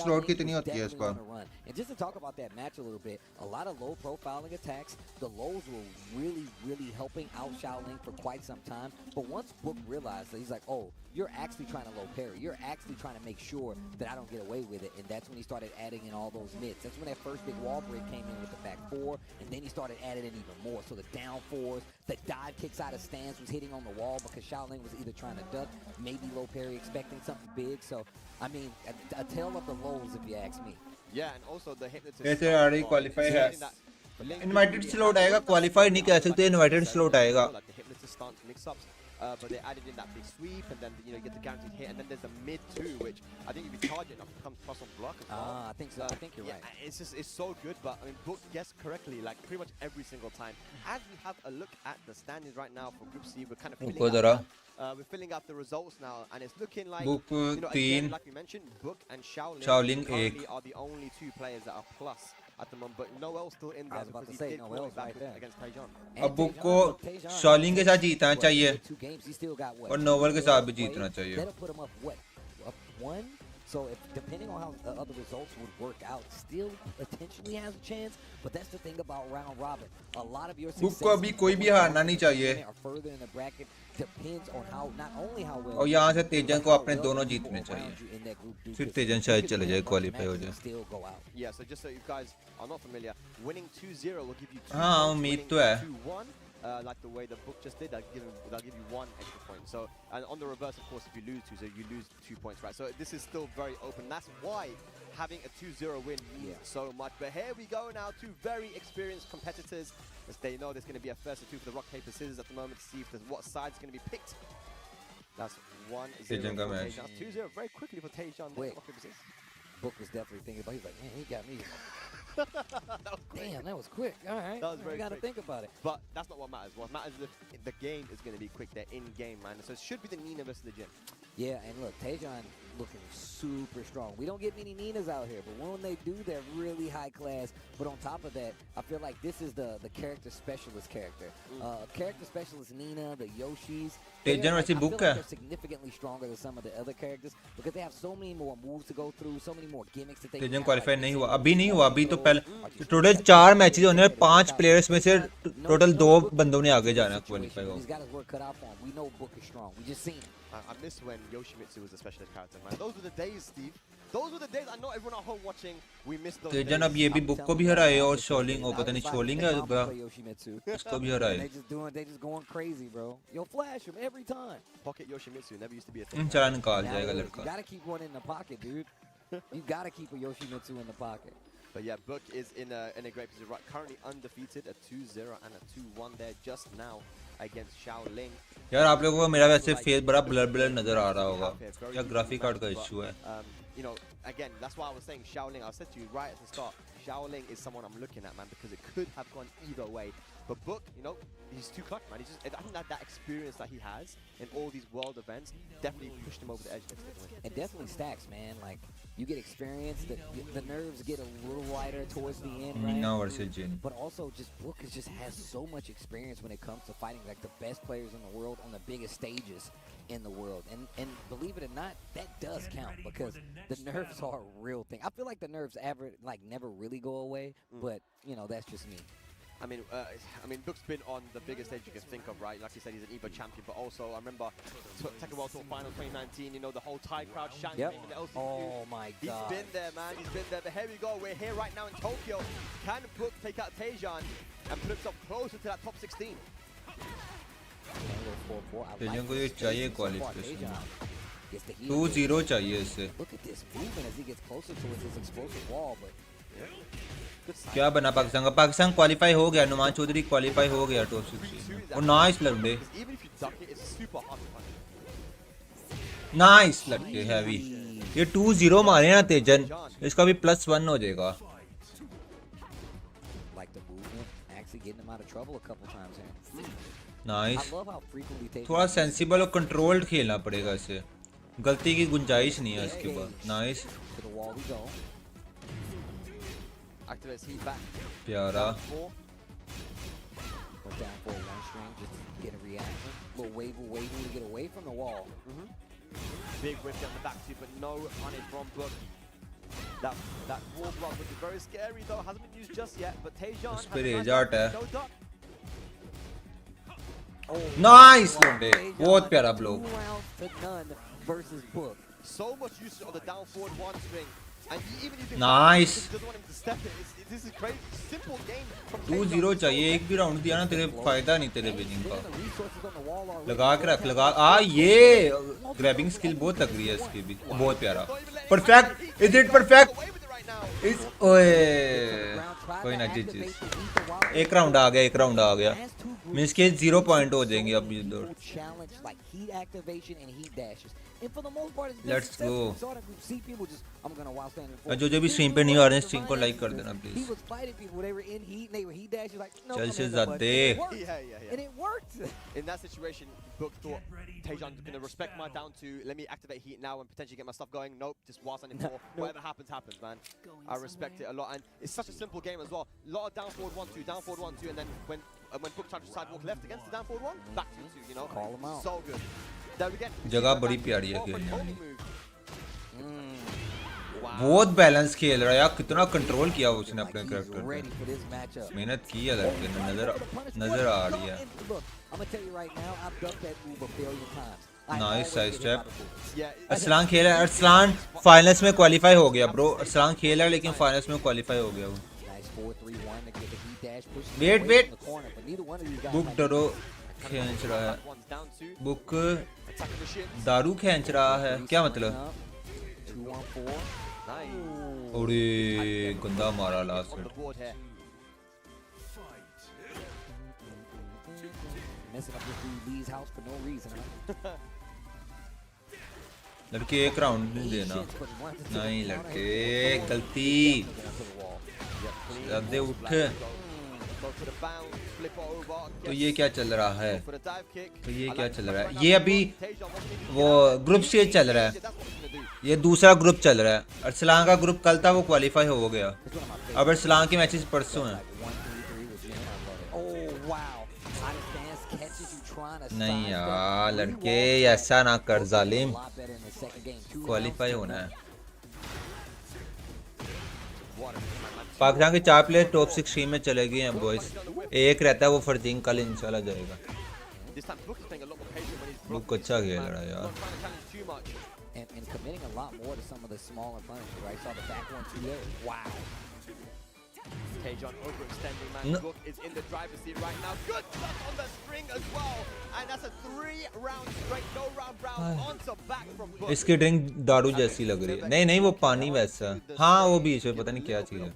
Speaker 11: definitely on a run. And just to talk about that match a little bit, a lot of low profiling attacks. The lows were really, really helping out Shaoling for quite some time. But once Book realized that, he's like, oh, you're actually trying to low parry. You're actually trying to make sure that I don't get away with it. And that's when he started adding in all those mids. That's when that first big wall break came in with the back four. And then he started adding in even more. So the down fours, the dive kicks out of stance was hitting on the wall because Shaoling was either trying to duck, maybe low parry, expecting something big. So, I mean, a tale of the lows if you ask me.
Speaker 4: Yeah, and also the hypnotist.
Speaker 7: ऐसे already qualify है. Invited slot आएगा, qualify नहीं कह सकते, invited slot आएगा.
Speaker 4: Like the hypnotist stance mix-ups. But they added in that big sweep, and then you get the guaranteed hit, and then there's the mid too, which I think if you charge it enough, it becomes plus on block as well.
Speaker 11: I think so. I think you're right.
Speaker 4: It's so good, but I mean, Book guessed correctly like pretty much every single time. As we have a look at the standings right now for Group C, we're kind of filling out the results now, and it's looking like again, like we mentioned, Book and Shaoling currently are the only two players that are plus at the moment, but Noel's still in there because he did Noel's back against TYSON.
Speaker 7: अब book को शाओलिंग के साथ जीतना चाहिए और novel के साथ भी जीतना चाहिए.
Speaker 11: So if depending on how the other results would work out, still potentially has a chance. But that's the thing about round robin. A lot of your success
Speaker 7: को अभी कोई भी हारना नहीं चाहिए.
Speaker 11: Further in the bracket depends on how not only how well.
Speaker 7: और यहाँ से तेजन को अपने दोनों जीतने चाहिए. फिर तेजन शायद चले जाए क्वालीफाई हो जाए.
Speaker 4: Yeah, so just so you guys are not familiar, winning 2-0 will give you 2
Speaker 7: हाँ उम्मीद तो है.
Speaker 4: 2-1. Like the way the Book just did, they'll give you 1 extra point. So, and on the reverse, of course, if you lose 2, so you lose 2 points, right? So this is still very open. That's why having a 2-0 win means so much. But here we go now, 2 very experienced competitors. As they know there's going to be a first or 2 for the rock, paper, scissors at the moment to see if what side's going to be picked. That's 1-0 for TYSON. 2-0 very quickly for TYSON.
Speaker 11: Wait, Book was definitely thinking about it. He's like, man, he got me. Damn, that was quick. All right,
Speaker 4: that was very
Speaker 11: got to think about it.
Speaker 4: But that's not what matters. What matters is if the game is going to be quick. They're in game, man. So it should be the Nina versus the Jin.
Speaker 11: Yeah, and look, TYSON looking super strong. We don't get many Ninas out here, but when they do, they're really high class. But on top of that, I feel like this is the character specialist character. Character specialist Nina, the Yoshis. I feel like they're significantly stronger than some of the other characters because they have so many more moves to go through, so many more gimmicks that they can
Speaker 7: qualify नहीं हुआ. अभी नहीं हुआ. अभी तो पहले total 4 matches होने हैं. 5 प्लेयर्स में से टोटल 2 बंदों ने आगे जाना है क्वालीफाई हो.
Speaker 11: He's got his work cut out for him. We know Book is strong. We just seen it.
Speaker 4: I miss when Yoshimitsu was a specialist character, man. Those were the days, Steve. Those were the days. I know everyone at home watching. We missed those days.
Speaker 7: अब ये भी book को भी हराए और शॉलिंग और पता नहीं शॉलिंग है उसको भी हराए.
Speaker 11: They just going crazy, bro. Yo, flash him every time.
Speaker 4: Pocket Yoshimitsu never used to be a thing.
Speaker 7: चला निकाल जाएगा लड़का.
Speaker 11: You gotta keep one in the pocket, dude. You gotta keep a Yoshimitsu in the pocket.
Speaker 4: But yeah, Book is in a great position. Right, currently undefeated, a 2-0 and a 2-1 there just now against Shaoling.
Speaker 7: यार आप लोगों को मेरा वैसे face बड़ा blur नजर आ रहा होगा. क्या ग्राफिक कार्ड का इशू है?
Speaker 4: You know, again, that's why I was saying Shaoling. I said to you right at the start, Shaoling is someone I'm looking at, man, because it could have gone either way. But Book, you know, he's too clutch, man. I think that experience that he has in all these world events definitely pushed him over the edge.
Speaker 11: It definitely stacks, man. Like, you get experience, the nerves get a little lighter towards the end, right?
Speaker 7: Nina versus Jin.
Speaker 11: But also, just Book just has so much experience when it comes to fighting like the best players in the world on the biggest stages in the world. And believe it or not, that does count because the nerves are a real thing. I feel like the nerves never really go away, but you know, that's just me.
Speaker 4: I mean, Book's been on the biggest stage you can think of, right? Like you said, he's an EVO champion, but also I remember Tekken World Tour Final 2019. You know, the whole Thai crowd chanting him in the LCQ.
Speaker 11: Oh my God!
Speaker 4: He's been there, man. He's been there. But here we go. We're here right now in Tokyo. Can Book take out TYSON and put himself closer to that top 16?
Speaker 7: TYSON को ये चाहिए qualification 2-0 चाहिए इससे क्या बना पाकिस्तान का Pakistan qualify हो गया नुमान चौधरी क्वालिफाई हो गया टॉप 16 और नाइस लड़के नाइस लड़के हैवी ये 2-0 मारे ना तेजन इसका भी +1 हो जाएगा नाइस थोड़ा सेंसिबल और कंट्रोल्ड खेलना पड़ेगा इसे गलती की गुंजाइश नहीं है इसके बाद नाइस प्यारा
Speaker 4: Big whiff on the back two, but no on it from Book. That wall block, which is very scary though, hasn't been used just yet. But TYSON
Speaker 7: उस पर एजार्ट है नाइस लंडे बहुत प्यारा blow
Speaker 4: So much use on the down forward one string. And even if
Speaker 7: Nice.
Speaker 4: he doesn't want him to step it, this is crazy. Simple game from
Speaker 7: 2-0 चाहिए एक भी round दिया ना तेरे फायदा नहीं तेरे विनिंग का लगा के रख लगा ये ग्रैबिंग स्किल बहुत लग रही है इसकी भी बहुत प्यारा perfect is it perfect is ओए कोई ना चीज एक राउंड आ गया मींस के 0 पॉइंट हो जाएंगे अब ये दो लेट्स गो जो भी स्ट्रीम पे नहीं आ रहे हैं स्ट्रीम को लाइक कर देना प्लीज चल से ज़्यादा
Speaker 4: in that situation Book thought TYSON's going to respect my down to let me activate heat now and potentially get my stuff going. Nope, just whilst I'm in 4 whatever happens man. I respect it a lot and it's such a simple game as well. A lot of down forward 1-2 down forward 1-2 and then when Book tries to sidewalk left against the down forward 1 back to 2 you know call him out so good. There we get
Speaker 7: जगह बड़ी प्यारी है खेलने वाली बहुत balance खेल रहा है यार कितना कंट्रोल किया उसने अपने कैरेक्टर पे मेहनत की है लड़के ने नजर आ रही है नाइस साइड स्टेप अरसलान खेल है अरसलान फाइनल्स में क्वालिफाई हो गया ब्रो अरसलान खेल है लेकिन फाइनल्स में क्वालिफाई हो गया वो वेट बुक डरो खींच रहा है बुक दारू खींच रहा है क्या मतलब अरे गंदा मारा लास्ट लड़के एक राउंड नहीं देना नहीं लड़के गलती दे उठ तो ये क्या चल रहा है ये अभी वो ग्रुप स्टेज चल रहा है ये दूसरा ग्रुप चल रहा है अरसलान का ग्रुप कल था वो क्वालिफाई हो गया अब अरसलान के मैचेस परसों हैं नहीं यार लड़के ऐसा ना कर जालिम क्वालिफाई होना है पाकिस्तान के 4 प्लेयर टॉप 16 में चले गए हैं बॉयज एक रहता है वो फरदीन कल इंशाल्लाह जाएगा बुक अच्छा खेल रहा है यार
Speaker 11: and committing a lot more to some of the smaller punches, right? Saw the back one too there. Wow.
Speaker 4: TYSON overextending, man. Book is in the driver's seat right now. Good touch on the string as well. And that's a 3-round straight, no round brown onto back from Book.
Speaker 7: इसकी drink दारू जैसी लग रही है नहीं वो पानी वैसा हाँ वो भी इसमें पता नहीं क्या चीज़ है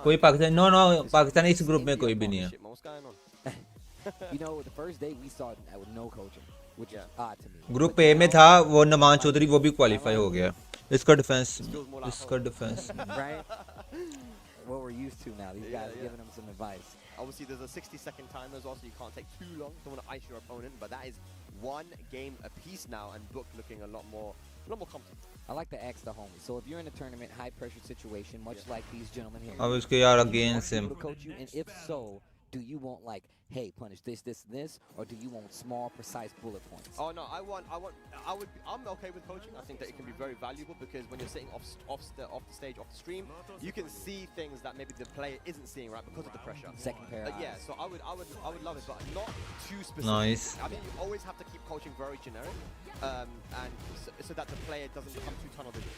Speaker 7: कोई पाकिस्तान नो पाकिस्तान इस ग्रुप में कोई भी नहीं है
Speaker 11: You know, the first day we saw with no coaching, which is odd to me.
Speaker 7: Group A में था वो नुमान चौधरी वो भी क्वालिफाई हो गया इसका defence
Speaker 11: Right? What we're used to now. These guys are giving him some advice.
Speaker 4: Obviously, there's a 60-second timer as well, so you can't take too long. Don't want to ice your opponent, but that is one game apiece now, and Book looking a lot more competent.
Speaker 11: I like to ask the homies. So if you're in a tournament, high-pressure situation, much like these gentlemen here,
Speaker 7: अब इसके यार
Speaker 11: do you want
Speaker 7: against him.
Speaker 11: people to coach you? And if so, do you want like, hey, punish this, this, and this, or do you want small, precise bullet points?
Speaker 4: Oh no, I'm okay with coaching. I think that it can be very valuable because when you're sitting off the stage, off the stream, you can see things that maybe the player isn't seeing, right, because of the pressure.
Speaker 11: Second pair.
Speaker 4: Yeah, so I would love it, but not too specific.
Speaker 7: Nice.
Speaker 4: I mean, you always have to keep coaching very generic, and so that the player doesn't become too tunnel vision.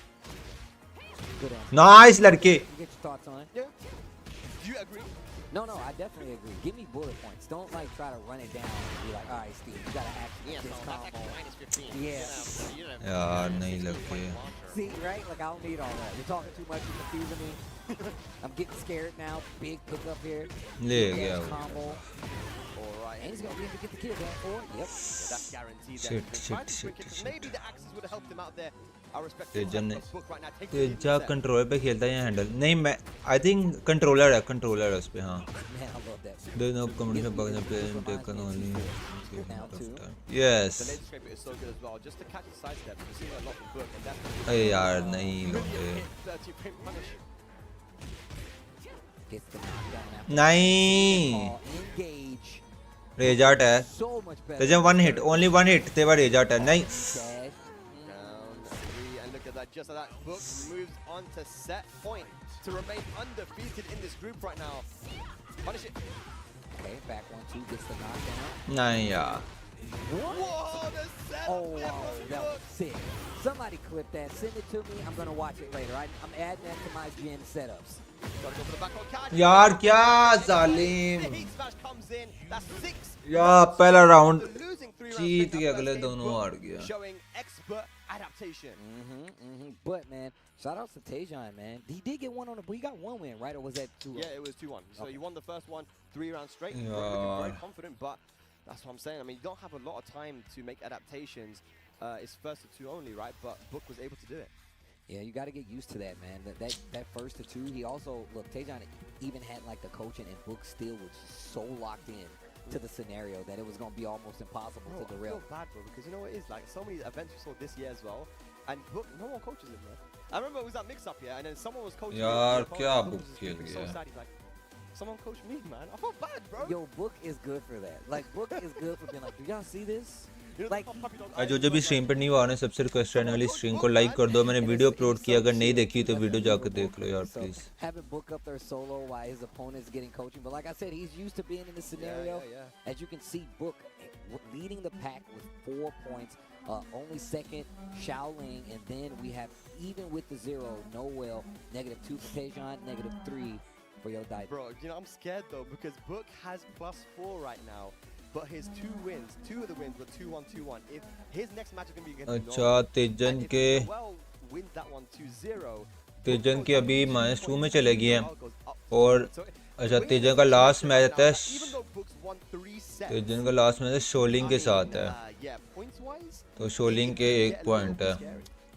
Speaker 11: Good answer.
Speaker 7: Nice, लड़के.
Speaker 11: You get your thoughts on it?
Speaker 4: Yeah. Do you agree?
Speaker 11: No, I definitely agree. Give me bullet points. Don't like try to run it down and be like, all right, Steve, you gotta actually get this combo. Yeah.
Speaker 7: यार नहीं लगते.
Speaker 11: See, right? Like I don't need all that. You're talking too much. You're confusing me. I'm getting scared now. Big pickup here.
Speaker 7: ले गया वो.
Speaker 11: Combo.
Speaker 4: Alright.
Speaker 11: And he's gonna be able to get the kill going for it. Yep.
Speaker 4: Yeah, that's guaranteed.
Speaker 7: Shit.
Speaker 4: Maybe the axes would have helped him out there. I respect
Speaker 7: तेजन ने
Speaker 4: Book right now.
Speaker 7: Teja controller पे खेलता है या handle नहीं मैं I think controller है उस पे हाँ.
Speaker 11: Man, I love that.
Speaker 7: There's no competition bugs and play in Tekken only.
Speaker 4: The
Speaker 7: Yes.
Speaker 4: laser scraper is so good as well. Just to catch the sidestep, we're seeing a lot from Book, and that's
Speaker 7: अरे यार नहीं लोगे.
Speaker 4: 30 frame punish.
Speaker 11: Gets the knockdown after
Speaker 7: नहीं.
Speaker 11: engage.
Speaker 7: रेजार्ट है.
Speaker 11: So much better.
Speaker 7: Teja one hit, only one hit. तेरा रेजार्ट है नहीं.
Speaker 4: Down 3, and look at that. Just like that, Book moves on to set point to remain undefeated in this group right now. Punish it.
Speaker 11: Okay, back 1-2 gets the knockdown.
Speaker 7: नहीं यार.
Speaker 4: Whoa, the set.
Speaker 11: Oh, wow, that was sick. Somebody clip that. Send it to me. I'm gonna watch it later. I'm adding that to my gen setups.
Speaker 7: यार क्या जालिम.
Speaker 4: The heat smash comes in. That's 6.
Speaker 7: यार पहला round
Speaker 4: Losing 3 rounds
Speaker 7: जीत के
Speaker 4: straight up
Speaker 7: अगले
Speaker 4: first game,
Speaker 7: दोनों
Speaker 4: Book
Speaker 7: हार गया.
Speaker 4: Showing expert adaptation.
Speaker 11: But man, shout out to TYSON, man. He did get one on the. He got one win, right? Or was that 2?
Speaker 4: Yeah, it was 2-1. So you won the first one 3 rounds straight.
Speaker 7: Yeah.
Speaker 4: Looking very confident, but that's what I'm saying. I mean, you don't have a lot of time to make adaptations. It's first to 2 only, right? But Book was able to do it.
Speaker 11: Yeah, you got to get used to that, man. That first to 2, he also look. TYSON even had like the coaching, and Book still was so locked in to the scenario that it was going to be almost impossible to
Speaker 4: I
Speaker 11: derail.
Speaker 4: feel bad, bro, because you know what it is? Like, so many events we saw this year as well, and Book, no one coaches him, man. I remember it was that mix-up here, and then someone was coaching
Speaker 7: यार
Speaker 4: him.
Speaker 7: क्या
Speaker 4: Book
Speaker 7: Book
Speaker 4: was just
Speaker 7: खेल
Speaker 4: looking so
Speaker 7: गया.
Speaker 4: sad. He's like, someone coach me, man. I feel bad, bro.
Speaker 11: Yo, Book is good for that. Like, Book is good for being like, do y'all see this? Like,
Speaker 7: जो भी stream पर नहीं हुआ उन्हें सबसे request रहने वाली stream को लाइक कर दो. मैंने वीडियो अपलोड किया, अगर नहीं देखी तो वीडियो जाकर देख लो यार please.
Speaker 11: having Book up there solo while his opponent's getting coaching. But like I said, he's used to being in this scenario. As you can see, Book leading the pack with 4 points. Only second, Shaoling, and then we have, even with the 0, Noel, -2 for TYSON, -3 for Yo Dai.
Speaker 4: Bro, you know, I'm scared though, because Book has +4 right now. But his 2 wins, 2 of the wins were 2-1, 2-1. If his next match is going to be against
Speaker 7: अच्छा तेजन के
Speaker 4: Noel wins that one 2-0.
Speaker 7: तेजन के अभी -2 में चले गए हैं और अच्छा तेजन का लास्ट मैच आता है तेजन का लास्ट मैच शोलिंग के साथ है तो शोलिंग के 1 पॉइंट है.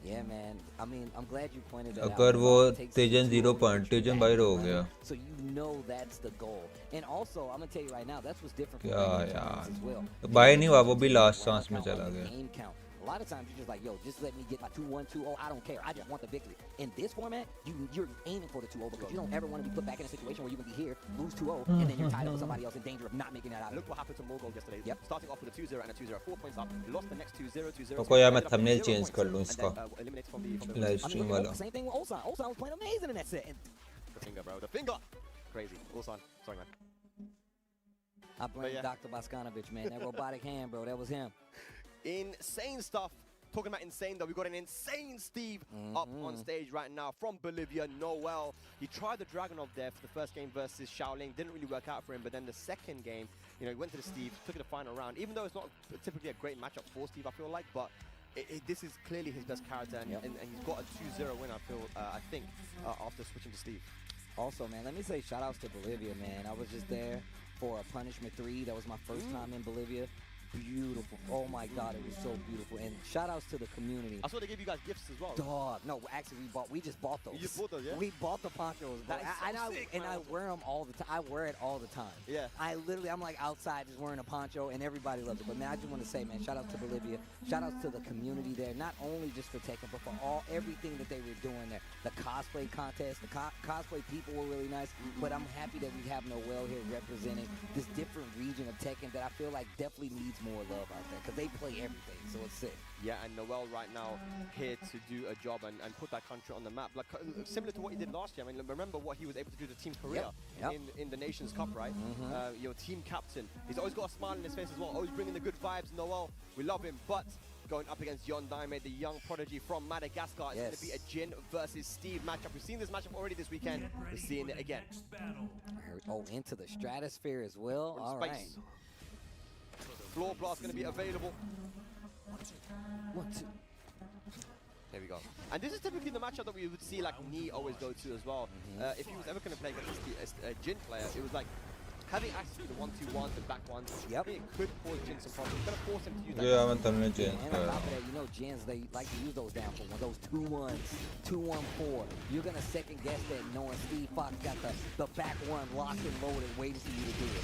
Speaker 11: Yeah, man. I mean, I'm glad you pointed that out.
Speaker 7: अगर वो तेजन 0 पॉइंट तेजन बाहर हो गया.
Speaker 11: So you know that's the goal. And also, I'm gonna tell you right now, that's what's different
Speaker 7: क्या
Speaker 11: from
Speaker 7: यार
Speaker 11: as well.
Speaker 7: तो बाहर नहीं हुआ वो भी लास्ट चांस में चला गया.
Speaker 11: Game count. A lot of times you're just like, yo, just let me get my 2-1, 2-0. I don't care. I just want the victory. In this format, you're aiming for the 2-0 because you don't ever want to be put back in a situation where you can be here, lose 2-0, and then you're tied up with somebody else in danger of not making that out.
Speaker 4: Look what happened to Mogul yesterday. Starting off with a 2-0 and a 2-0, 4 points up, lost the next 2-0, 2-0.
Speaker 7: तो यार मैं thumbnail change कर लूं इसका
Speaker 4: eliminates from the
Speaker 7: live stream वाला.
Speaker 11: Same thing with Ulsan. Ulsan was playing amazing in that set.
Speaker 4: The finger, bro. The finger. Crazy. Ulsan. Sorry, man.
Speaker 11: I blame Dr. Boskanovich, man. That robotic hand, bro. That was him.
Speaker 4: Insane stuff. Talking about insane, though, we got an insane Steve up on stage right now from Bolivia, Noel. He tried the Dragunov there for the first game versus Shaoling. Didn't really work out for him, but then the second game, you know, he went to the Steve, took it to the final round. Even though it's not typically a great matchup for Steve, I feel like, but this is clearly his best character, and, and he's got a 2-0 win, I think, after switching to Steve.
Speaker 11: Also, man, let me say shout-outs to Bolivia, man. I was just there for a Punishment 3. That was my first time in Bolivia. beautiful. Oh my God, it was so beautiful. And shout outs to the community.
Speaker 4: I saw they gave you guys gifts as well.
Speaker 11: Dog. No, actually we just bought those.
Speaker 4: You just bought those, yeah?
Speaker 11: We bought the ponchos.
Speaker 4: That is so sick, man.
Speaker 11: I wear them all the time. I wear it all the time.
Speaker 4: Yeah.
Speaker 11: I'm like outside just wearing a poncho and everybody loves it. But man, I just want to say, man, shout out to Bolivia. Shout out to the community there, not only just for Tekken, but for everything that they were doing there. The cosplay contest, the cosplay people were really nice. But I'm happy that we have Noel here representing this different region of Tekken that I feel like definitely needs more love out there because they play everything, so it's sick.
Speaker 4: Yeah, and Noel right now here to do a job and put that country on the map. Like similar to what he did last year. I mean, remember what he was able to do to Team Korea in the Nations Cup, right? Your team captain. He's always got a smile on his face as well, always bringing the good vibes. Noel, we love him, but going up against Yon Daime, the young prodigy from Madagascar. It's going to be a Jin versus Steve matchup. We've seen this matchup already this weekend. We're seeing it again.
Speaker 11: Oh, into the stratosphere as well. All right.
Speaker 4: Floor blast going to be available.
Speaker 11: 1, 2.
Speaker 4: There we go. And this is typically the matchup that we would see like Knee always go to as well. If he was ever going to play against a Jin player, it was like having access to the 1-2-1, the back ones. Yep. It could cause Jin some problems. It's going to force him to use that.
Speaker 7: Yeah, I'm telling you,
Speaker 11: and on top of that, you know, Jins, they like to use those down for one, those 2-1s, 2-1-4. You're going to second guess that knowing Steve Fox got the back one locked and loaded waiting for you to do it.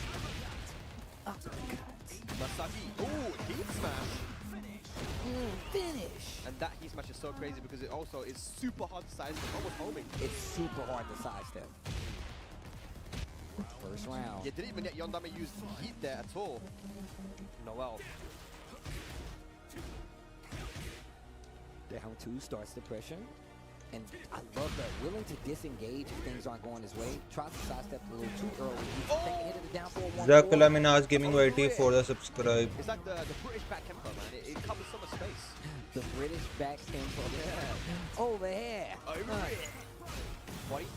Speaker 4: Masaki. Ooh, heat smash.
Speaker 11: Finish.
Speaker 4: And that heat smash is so crazy because it also is super hard to sidestep, almost homing.
Speaker 11: It's super hard to sidestep. First round.
Speaker 4: Yeah, didn't even get Yon Daime use heat there at all. Noel.
Speaker 11: Down 2 starts the pressure. And I love that. Willing to disengage if things aren't going his way. Tries to sidestep a little too early. Take a hit of the down for 1-4.
Speaker 7: Zakala Minaj Gaming YT for the subscribe.
Speaker 4: It's like the British back tempo, man. It covers so much space.
Speaker 11: The British back tempo. Yeah. Over here.
Speaker 4: Over here. White.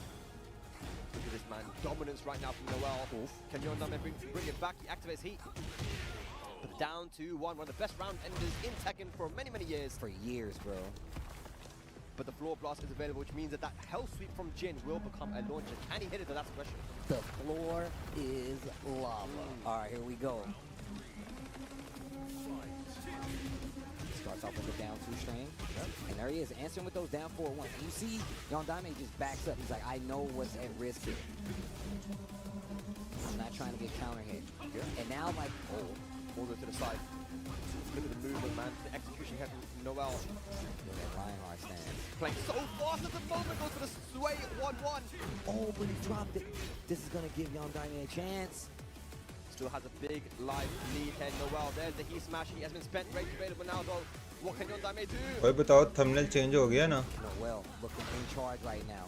Speaker 4: Look at this, man. Dominance right now from Noel. Can Yon Daime bring it back? He activates heat. But down 2-1. One of the best round enders in Tekken for many, many years.
Speaker 11: For years, bro.
Speaker 4: But the floor blast is available, which means that hell sweep from Jin will become a launcher. Can he hit it? That's the question.
Speaker 11: The floor is lava. All right, here we go. Starts off with the down 2 string. And there he is, answering with those down 4-1. You see, Yon Daime just backs up. He's like, I know what's at risk here. I'm not trying to get counter hit. And now, like,
Speaker 4: all the way to the side. Look at the movement, man. The execution here from Noel.
Speaker 11: Look at Lionheart stance.
Speaker 4: Playing so fast at the moment. Goes for the sway 1-1.
Speaker 11: Oh, but he dropped it. This is going to give Yon Daime a chance.
Speaker 4: Still has a big live lead here. Noel, there's the heat smash. He has been spent. Rage available now, though. What can Yon Daime do?
Speaker 7: भाई बताओ thumbnail change हो गया ना?
Speaker 11: Noel looking in charge right now.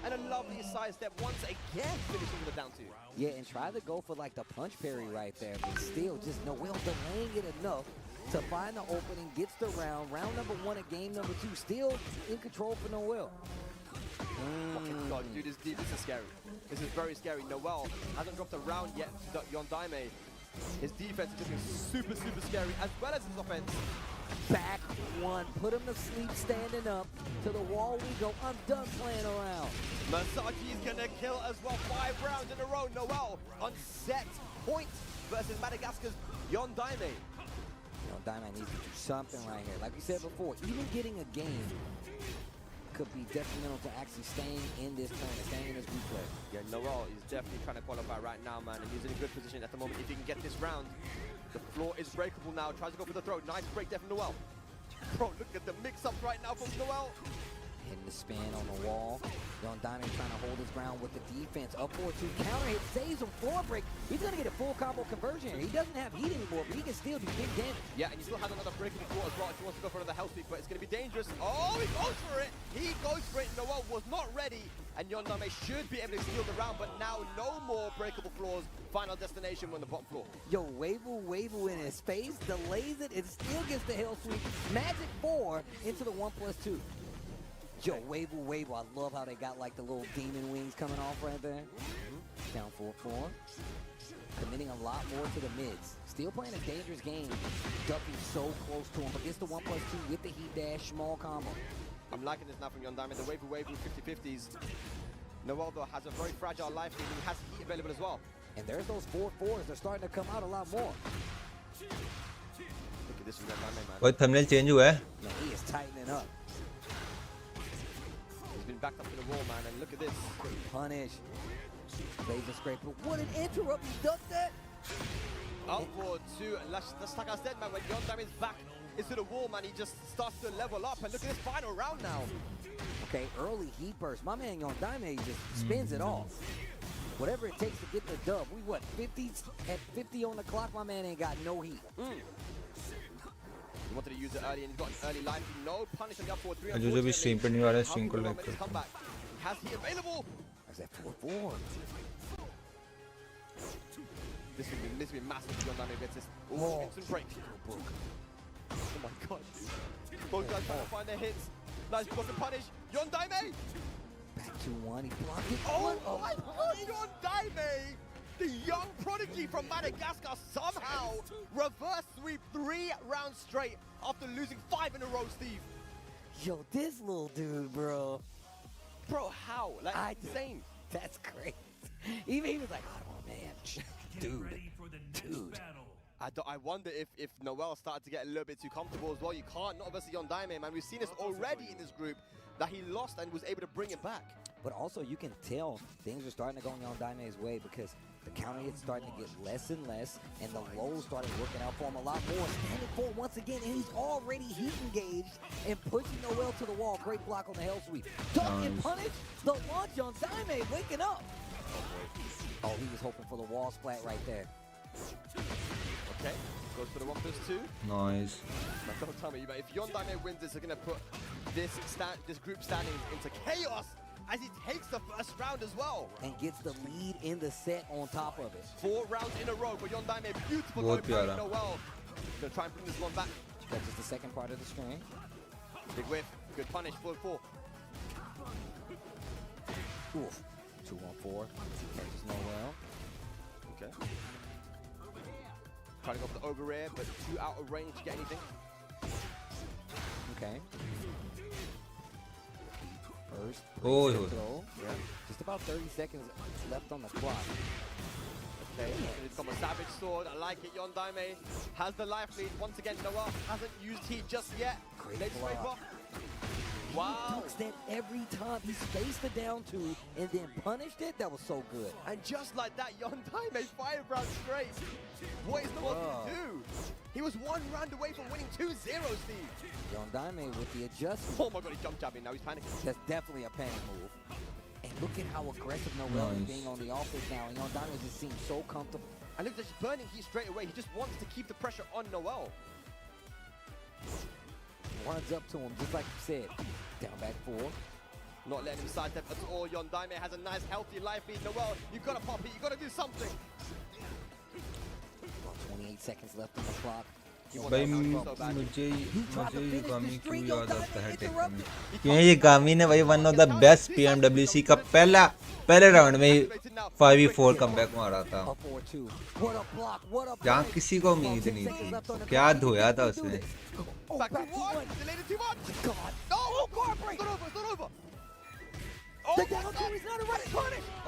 Speaker 4: And a lovely side step once again, finishing with a down 2.
Speaker 11: Yeah, and try to go for like the punch parry right there, but still just Noel delaying it enough to find the opening, gets the round. Round number 1 and game number 2, still in control for Noel.
Speaker 4: God, dude, this is scary. This is very scary. Noel hasn't dropped a round yet to Yon Daime. His defense is looking super, super scary, as well as his offense.
Speaker 11: Back 1, put him to sleep standing up. To the wall we go. I'm done playing around.
Speaker 4: Masaki's gonna kill as well. 5 rounds in a row. Noel on set point versus Madagascar's Yon Daime.
Speaker 11: Yon Daime needs to do something right here. Like we said before, even getting a game could be detrimental to actually staying in this tournament, staying in this replay.
Speaker 4: Yeah, Noel is definitely trying to qualify right now, man, and he's in a good position at the moment. If he can get this round, the floor is breakable now. Tries to go for the throw. Nice break there from Noel. Bro, look at the mix-up right now from Noel.
Speaker 11: Hitting the spin on the wall. Yon Daime trying to hold his ground with the defense. Up 4-2, counter hit, saves him, floor break. He's gonna get a full combo conversion here. He doesn't have heat anymore, but he can still do big damage.
Speaker 4: Yeah, and he still has another break in the floor as well if he wants to go for another health sweep, but it's gonna be dangerous. Oh, he goes for it! He goes for it. Noel was not ready, and Yon Daime should be able to steal the round, but now no more breakable floors. Final destination on the bottom floor.
Speaker 11: Yo, Wavu in his face, delays it, still gets the hell sweep. Magic 4 into the 1+2. Yo, Wavu, I love how they got like the little demon wings coming off right there. Down 4-4. Committing a lot more to the mids. Still playing a dangerous game. Ducking so close to him, but gets the 1+2 with the heat dash, small combo.
Speaker 4: I'm liking this now from Yon Daime. The Wavu 50-50s. Noel, though, has a very fragile life and he has heat available as well.
Speaker 11: And there's those 4-4s. They're starting to come out a lot more.
Speaker 4: this from Yondame, man.
Speaker 7: भाई thumbnail change हुआ है
Speaker 11: Man, he is tightening up.
Speaker 4: He's been backed up to the wall, man, and look at this.
Speaker 11: Great punish. Laser scrape. But what an interrupt. He ducked that.
Speaker 4: Up for two. That's like I said, man, when Yondame is back into the wall, man, he just starts to level up. And look at this final round now.
Speaker 11: Okay, early heat burst. My man Yondame just spins it off. Whatever it takes to get the dub. We what, 50? At 50 on the clock, my man ain't got no heat.
Speaker 4: He wanted to use it early and he's got an early life. No punish on the up forward 3.
Speaker 7: जो जो भी stream पे नहीं आ रहा है stream को like करो
Speaker 4: Has he available?
Speaker 11: That's that 4-4.
Speaker 4: This will be massive if Yondame gets this. Oh, instant break. Oh my god. Both guys trying to find their hits. Nice block and punish. Yondame!
Speaker 11: Back 2-1. He blocked it.
Speaker 4: Oh my god, Yondame! The young prodigy from Madagascar somehow reverse sweep 3 rounds straight after losing 5 in a row, Steve.
Speaker 11: Yo, this little dude, bro.
Speaker 4: Bro, how? Like, insane.
Speaker 11: That's crazy. Even he was like, oh man, dude.
Speaker 4: I wonder if Noel started to get a little bit too comfortable as well. You can't not versus Yondame, man. We've seen this already in this group that he lost and was able to bring it back.
Speaker 11: But also, you can tell things are starting to go Yondame's way because the counter hits starting to get less and less, and the lows started working out for him a lot more. Standing forward once again, and he's already heat engaged and pushing Noel to the wall. Great block on the hell sweep. Duck and punish. The launch Yondame waking up. Oh, he was hoping for the wall splat right there.
Speaker 4: Okay, goes for the 1+2.
Speaker 7: Nice.
Speaker 4: Don't tell me, but if Yondame wins this, they're going to put this group standings into chaos as he takes the first round as well.
Speaker 11: And gets the lead in the set on top of it.
Speaker 4: 4 rounds in a row for Yondame. Beautiful
Speaker 7: बहुत
Speaker 4: going
Speaker 7: प्यारा.
Speaker 4: Noel. Gonna try and bring this one back.
Speaker 11: That's just the second part of the string.
Speaker 4: Big whiff. Good punish. 4-4.
Speaker 11: Oof. 2-1-4. Catches Noel.
Speaker 4: Okay. Trying to go for the over air, but too out of range to get anything.
Speaker 11: Okay. First.
Speaker 7: Oh,
Speaker 11: throw. Yeah. Just about 30 seconds left on the clock.
Speaker 4: Okay. It's got a savage sword. I like it. Yondame has the life lead. Once again, Noel hasn't used heat just yet.
Speaker 11: Great
Speaker 4: scrape
Speaker 11: block.
Speaker 4: off. Wow.
Speaker 11: He ducks that every time. He spaced it down to and then punished it. That was so good.
Speaker 4: And just like that, Yondame 5 rounds straight. What is Noel to do? He was 1 round away from winning 2-0, Steve.
Speaker 11: Yondame with the adjustment.
Speaker 4: Oh my god, he's jump jabbing now. He's panicking.
Speaker 11: That's definitely a panic move. And look at how aggressive Noel is being on the offense now. And Yondame just seems so comfortable.
Speaker 4: And look, he's burning heat straight away. He just wants to keep the pressure on Noel.
Speaker 11: Runs up to him, just like you said. Down back 4.
Speaker 4: Not letting him sidestep at all. Yondame has a nice, healthy life lead. Noel, you gotta pop it. You gotta do something.
Speaker 11: About 28 seconds left on the clock.
Speaker 7: भाई मुझे गामी क्यों याद आता है taken में क्योंकि ये गामी ने भाई one of the best PMWC का पहले राउंड में 5v4 कमबैक मारा था जहाँ किसी को उम्मीद नहीं थी क्या धोया था उसने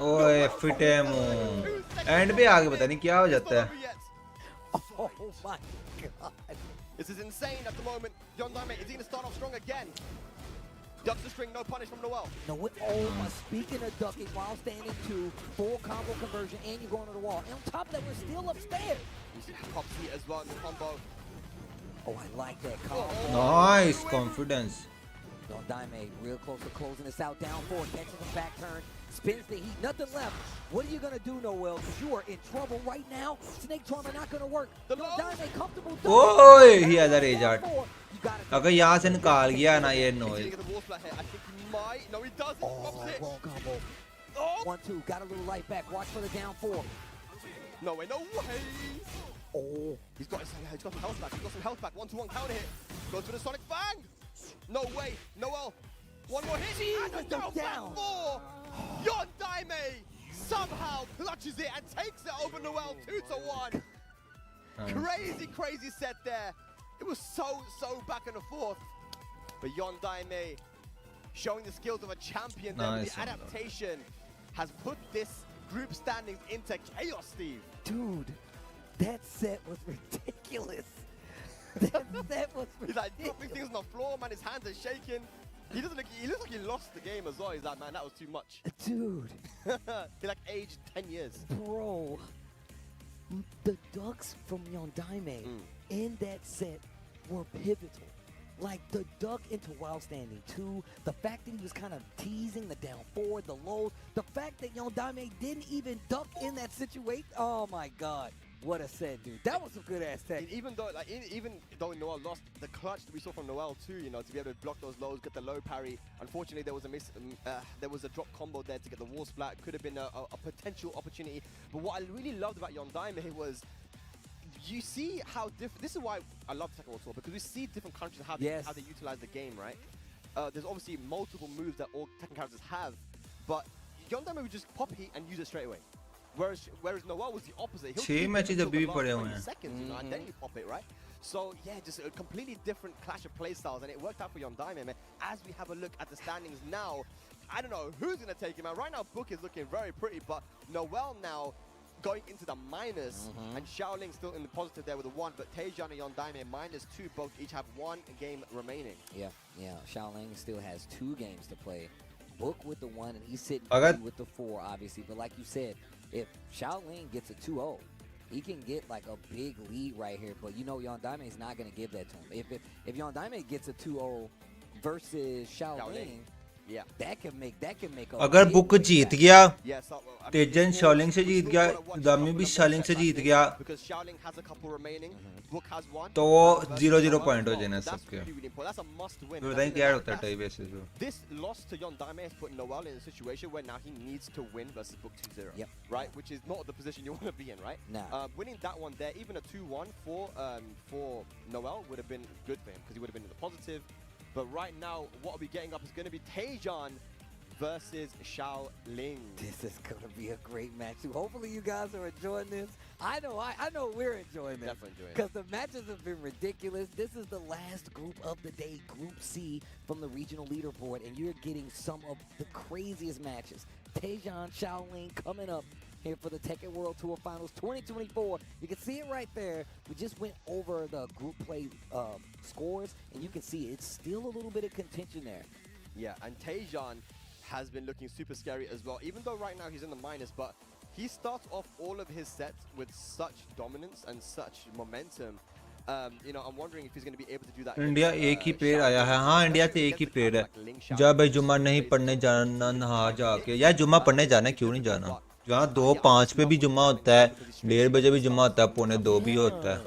Speaker 7: ओए फिटे मुंह एंड पे आगे पता नहीं क्या हो जाता है
Speaker 11: Oh my god.
Speaker 4: This is insane at the moment. Yondame is going to start off strong again. Ducks the string, no punish from Noel.
Speaker 11: No, oh my, speaking of ducking while standing 2, full combo conversion, and you're going to the wall. And on top of that, we're still upstairs.
Speaker 4: You see Coki as well in the combo.
Speaker 11: Oh, I like that combo.
Speaker 7: Nice confidence.
Speaker 11: Yondame real close to closing this out. Down 4, catches the back turn. Spins the heat, nothing left. What are you going to do, Noel? Because you are in trouble right now. Snake Charmer not going to work. Yondame comfortable.
Speaker 7: ओए he has a rage art. अगर यहाँ से निकाल गया ना ये Noel.
Speaker 4: I think he might. No, he doesn't.
Speaker 11: Wrong combo. 1-2, got a little life back. Watch for the down 4.
Speaker 4: No way, no way.
Speaker 11: Oh.
Speaker 4: He's got some health back. He's got some health back. 1-2-1 counter hit. Goes for the Sonic Fang. No way. Noel. One more hit. And a down 4. Yondame somehow clutches it and takes it over Noel 2-1. Crazy, crazy set there. It was so back and forth. But Yondame showing the skills of a champion there with the adaptation has put this group standings into chaos, Steve.
Speaker 11: Dude, that set was ridiculous. That was
Speaker 4: He's like dropping things on the floor, man. His hands are shaking. He looks like he lost the game as well. He's like, man, that was too much.
Speaker 11: Dude.
Speaker 4: He like aged 10 years.
Speaker 11: Bro. The ducks from Yondaime in that set were pivotal. Like the duck into wild standing 2, the fact that he was kind of teasing the down forward, the lows, the fact that Yondaime didn't even duck in that situation. Oh my God. What a set, dude. That was some good ass tech.
Speaker 4: Even though Noel lost, the clutch that we saw from Noel too, you know, to be able to block those lows, get the low parry. Unfortunately, there was a drop combo there to get the wall splat. Could have been a potential opportunity. But what I really loved about Yondaime was you see how different. This is why I love Tekken World Tour, because we see different countries and how they utilize the game, right? There's obviously multiple moves that all Tekken characters have, but Yondaime would just pop heat and use it straight away. Whereas Noel was the opposite. He'll keep it until the last 20 seconds, you know, and then you pop it, right? So yeah, just a completely different clash of play styles, and it worked out for Yondaime, man. As we have a look at the standings now, I don't know who's gonna take him out. Right now, Book is looking very pretty, but Noel now going into the minus, and Shaoling still in the positive there with a 1, but Tejan and Yondaime -2, both each have 1 game remaining.
Speaker 11: Yeah. Shaoling still has 2 games to play. Book with the 1, and he's sitting with the 4, obviously. But like you said, if Shaoling gets a 2-0, he can get like a big lead right here. But you know Yondaime is not going to give that to him. If Yondaime gets a 2-0 versus Shaoling,
Speaker 4: yeah,
Speaker 11: that can make a
Speaker 7: अगर
Speaker 11: big
Speaker 7: book जीत
Speaker 11: impact.
Speaker 7: गया तेजन शाओलिंग से जीत गया दामी भी शाओलिंग से जीत गया तो वो 0-0 पॉइंट हो जाना सबके पता नहीं क्या होता है टाई बेसिस पे.
Speaker 4: This loss to Yondaime has put Noel in a situation where now he needs to win versus Book 2-0, right? Which is not the position you want to be in, right?
Speaker 11: Nah.
Speaker 4: Winning that one there, even a 2-1 for Noel would have been good for him because he would have been in the positive. But right now, what we're getting up is going to be Tejan versus Shaoling.
Speaker 11: This is going to be a great match too. Hopefully you guys are enjoying this. I know we're enjoying this.
Speaker 4: Definitely enjoying it.
Speaker 11: Because the matches have been ridiculous. This is the last group of the day, Group C from the regional leaderboard, and you're getting some of the craziest matches. Tejan, Shaoling coming up here for the Tekken World Tour Finals 2024. You can see it right there. We just went over the group play scores, and you can see it's still a little bit of contention there.
Speaker 4: Yeah, and Tejan has been looking super scary as well, even though right now he's in the minus, but he starts off all of his sets with such dominance and such momentum. You know, I'm wondering if he's going to be able to do that.
Speaker 7: India एक ही player आया है. हाँ, India से एक ही player है. जब भाई जुम्मा नहीं पढ़ने जाना नहा जाके यार जुम्मा पढ़ने जाना क्यों नहीं जाना. जहाँ 2:05 पे भी जुम्मा होता है, 1:30 बजे भी जुम्मा होता है, 1:45 भी होता है.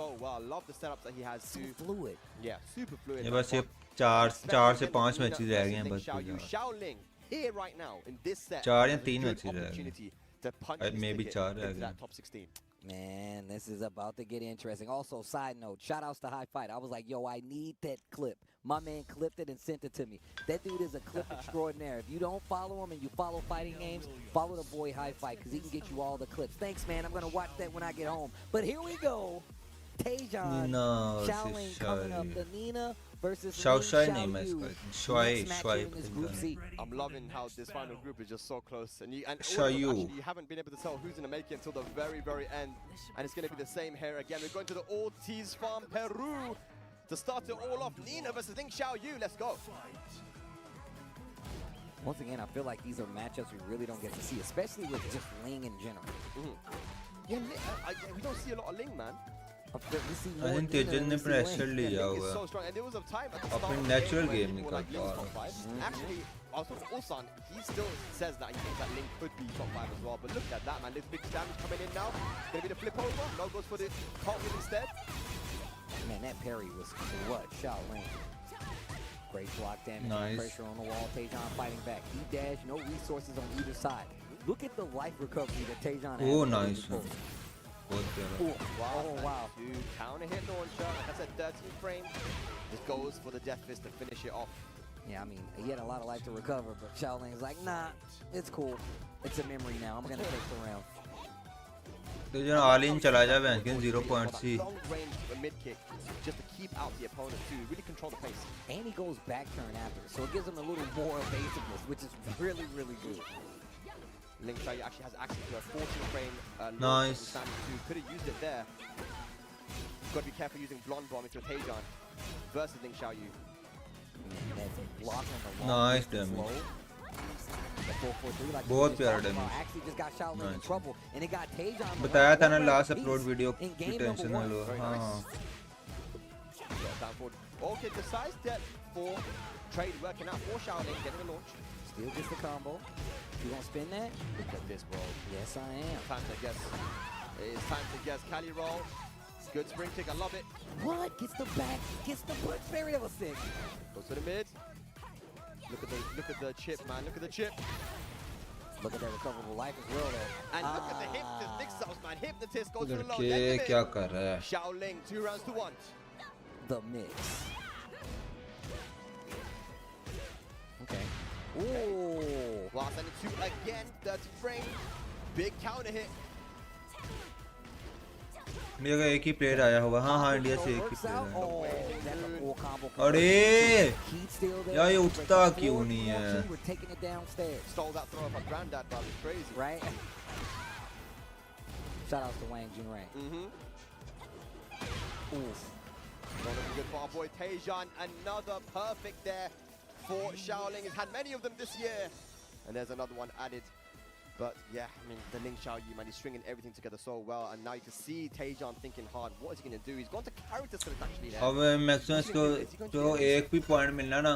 Speaker 7: ये बस ये 4 से 5 मैचेस रह गए हैं बस. 4 या 3 मैचेस रह गए. मे बी 4 रह गए.
Speaker 11: Man, this is about to get interesting. Also, side note, shout outs to High Fight. I was like, yo, I need that clip. My man clipped it and sent it to me. That dude is a clip extraordinaire. If you don't follow him and you follow fighting games, follow the boy High Fight because he can get you all the clips. Thanks, man. I'm going to watch that when I get home. But here we go. Tejan, Shaoling coming up. The Nina versus
Speaker 7: Xiao name is Shuai.
Speaker 4: I'm loving how this final group is just so close, and you haven't been able to tell who's going to make it until the very, very end, and it's going to be the same here again. We're going to the Ortiz Farm, Peru, to start it all off. Nina versus Ling Xiaoyu. Let's go.
Speaker 11: Once again, I feel like these are matchups we really don't get to see, especially with just Ling in general.
Speaker 4: Yeah, we don't see a lot of Ling, man.
Speaker 7: I think Tejan ने pressure लिया हुआ है. अपने natural game निकालता है.
Speaker 4: Actually, also Ulsan, he still says that he thinks that Ling could be top 5 as well. But look at that, man. This big damage coming in now. Gonna be the flip over. No goes for the cartwheel instead.
Speaker 11: Man, that parry was clutch. Shaoling. Great block damage.
Speaker 7: Nice.
Speaker 11: Pressure on the wall. Tejan fighting back. He dash. No resources on either side. Look at the life recovery that Tejan has.
Speaker 7: Oh, nice.
Speaker 11: Wow.
Speaker 4: Dude, counter hit launcher. Like I said, 13 frames. Just goes for the death fist to finish it off.
Speaker 11: Yeah, I mean, he had a lot of life to recover, but Shaoling's like, nah, it's cool. It's a memory now. I'm going to take the round.
Speaker 7: Tejan all in चला जा banking 0.3.
Speaker 4: Long range mid kick just to keep out the opponent too. Really control the pace.
Speaker 11: And he goes back turn after, so it gives him a little more evasiveness, which is really, really good.
Speaker 4: Ling Xiaoyu actually has access to a 14 frame
Speaker 7: nice.
Speaker 4: Could have used it there. got to be careful using Blonde Bomb if you're Taejon versus Ling Xiaoyu.
Speaker 7: Nice damage. बहुत प्यारा damage बताया था ना last upload video की tension ना लो हाँ
Speaker 4: Okay, the side step for trade working out for Shaoling, getting a launch.
Speaker 11: Still gets the combo. You gonna spin that?
Speaker 4: Look at this, bro.
Speaker 11: Yes, I am.
Speaker 4: Time to guess. It is time to guess. Cali roll. Good spring kick. I love it.
Speaker 11: What? Gets the back. Gets the punch. Very that was sick.
Speaker 4: Goes to the mid. Look at the chip, man. Look at the chip.
Speaker 11: Look at that recoverable life as well, though.
Speaker 4: And look at the hypnotist mix-ups, man. Hypnotist goes to the low.
Speaker 7: लड़के क्या कर रहा है
Speaker 4: Shaoling 2 rounds to 1.
Speaker 11: The mix. Okay. Ooh.
Speaker 4: Last and 2 again. Dirty frame. Big counter hit.
Speaker 7: India का एक ही player आया होगा हाँ हाँ इंडिया से एक ही प्लेयर आया अरे यार ये उठता क्यों नहीं है
Speaker 4: Stole that throw of a granddad, that was crazy.
Speaker 11: Right? Shout out to Wang Junrei.
Speaker 4: Oof. Gonna be good for our boy Taejon. Another perfect there for Shaoling. He's had many of them this year. And there's another one added. But yeah, I mean, the Ling Xiaoyu, man, he's stringing everything together so well. And now you can see Taejon thinking hard. What is he going to do? He's gone to character select actually there.
Speaker 7: अब Maximus को जो एक भी point मिलना ना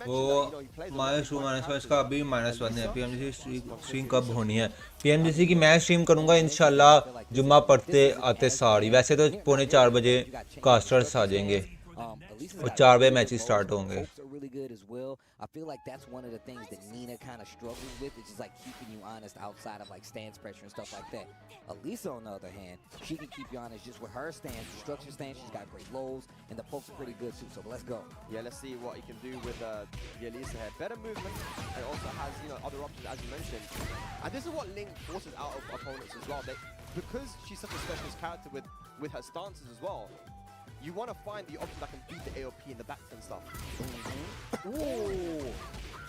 Speaker 7: वो -2 इसका अभी -1 है पीएमजीसी स्ट्रीम कब होनी है पीएमजीसी की मैं स्ट्रीम करूंगा इंशाल्लाह जुम्मा पढ़ते आते सारी वैसे तो 3:45 बजे कास्टर्स आ जाएंगे और 4 बजे मैचेस स्टार्ट होंगे
Speaker 11: really good as well. I feel like that's one of the things that Nina kind of struggles with. It's just like keeping you honest outside of like stance pressure and stuff like that. Alisa, on the other hand, she can keep you honest just with her stance, the structure stance. She's got great lows, and the pokes are pretty good too. So let's go.
Speaker 4: Yeah, let's see what he can do with the Alisa here. Better movement, and also has other options as you mentioned. And this is what Ling forces out of opponents as well. Because she's such a specialist character with her stances as well. You want to find the option that can beat the AOP in the backs and stuff. Ooh!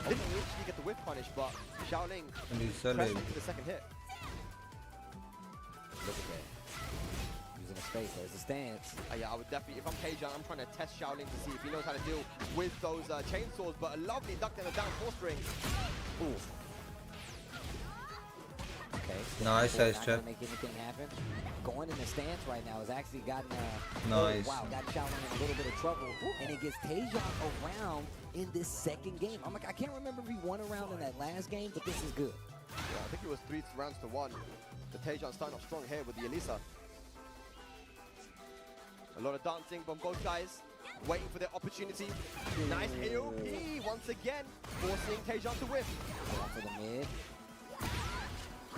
Speaker 4: Didn't actually get the whip punish, but Shaoling pressed into the second hit.
Speaker 11: Look at that. Using a space, there's a stance.
Speaker 4: Yeah, I would definitely, if I'm Taejon, I'm trying to test Shaoling to see if he knows how to deal with those chainsaws, but a lovely duck in the down 4-string.
Speaker 11: Ooh. Okay.
Speaker 7: Nice size check.
Speaker 11: Make anything happen. Going in the stance right now has actually gotten
Speaker 7: nice.
Speaker 11: Wow, got Shaoling in a little bit of trouble, and it gets Taejon around in this second game. I'm like, I can't remember if he won a round in that last game, but this is good.
Speaker 4: Yeah, I think it was 3 rounds to 1. The Taejon starting off strong here with the Alisa. A lot of dancing from both guys, waiting for their opportunity. Nice AOP once again, forcing Taejon to whip.
Speaker 11: Going for the mid.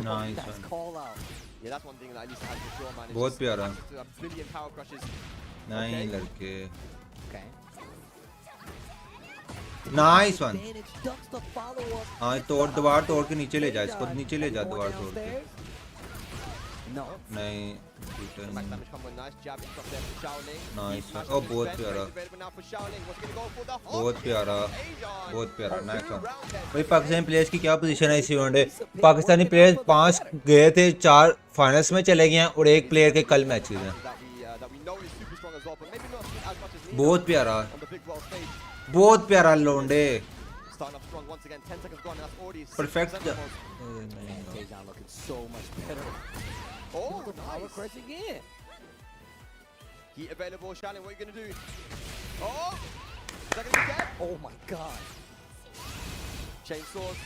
Speaker 7: Nice
Speaker 11: That's call out.
Speaker 4: Yeah, that's one thing that Alisa has for sure, man.
Speaker 7: बहुत प्यारा.
Speaker 4: A billion power crushes.
Speaker 7: नहीं लड़के.
Speaker 11: Okay.
Speaker 7: Nice one. हाँ तोड़ दीवार तोड़ के नीचे ले जा इसको नीचे ले जा दीवार तोड़ के.
Speaker 11: No.
Speaker 7: नहीं.
Speaker 4: Nice jab from there for Shaoling.
Speaker 7: Nice. Oh बहुत प्यारा. बहुत प्यारा. बहुत प्यारा. Nice one. भाई पाकिस्तानी प्लेयर्स की क्या पोजीशन है इस इवेंट में? पाकिस्तानी प्लेयर्स 5 गए थे 4 फाइनल्स में चले गए हैं और एक प्लेयर के कल मैचेस हैं. बहुत प्यारा. बहुत प्यारा लोंडे. Perfect.
Speaker 11: Taejon looking so much better.
Speaker 4: Oh,
Speaker 11: the power crush again.
Speaker 4: Heat available, Shaoling, what are you going to do? Oh! Is that going to be dead?
Speaker 11: Oh my god.
Speaker 4: Chainsaws.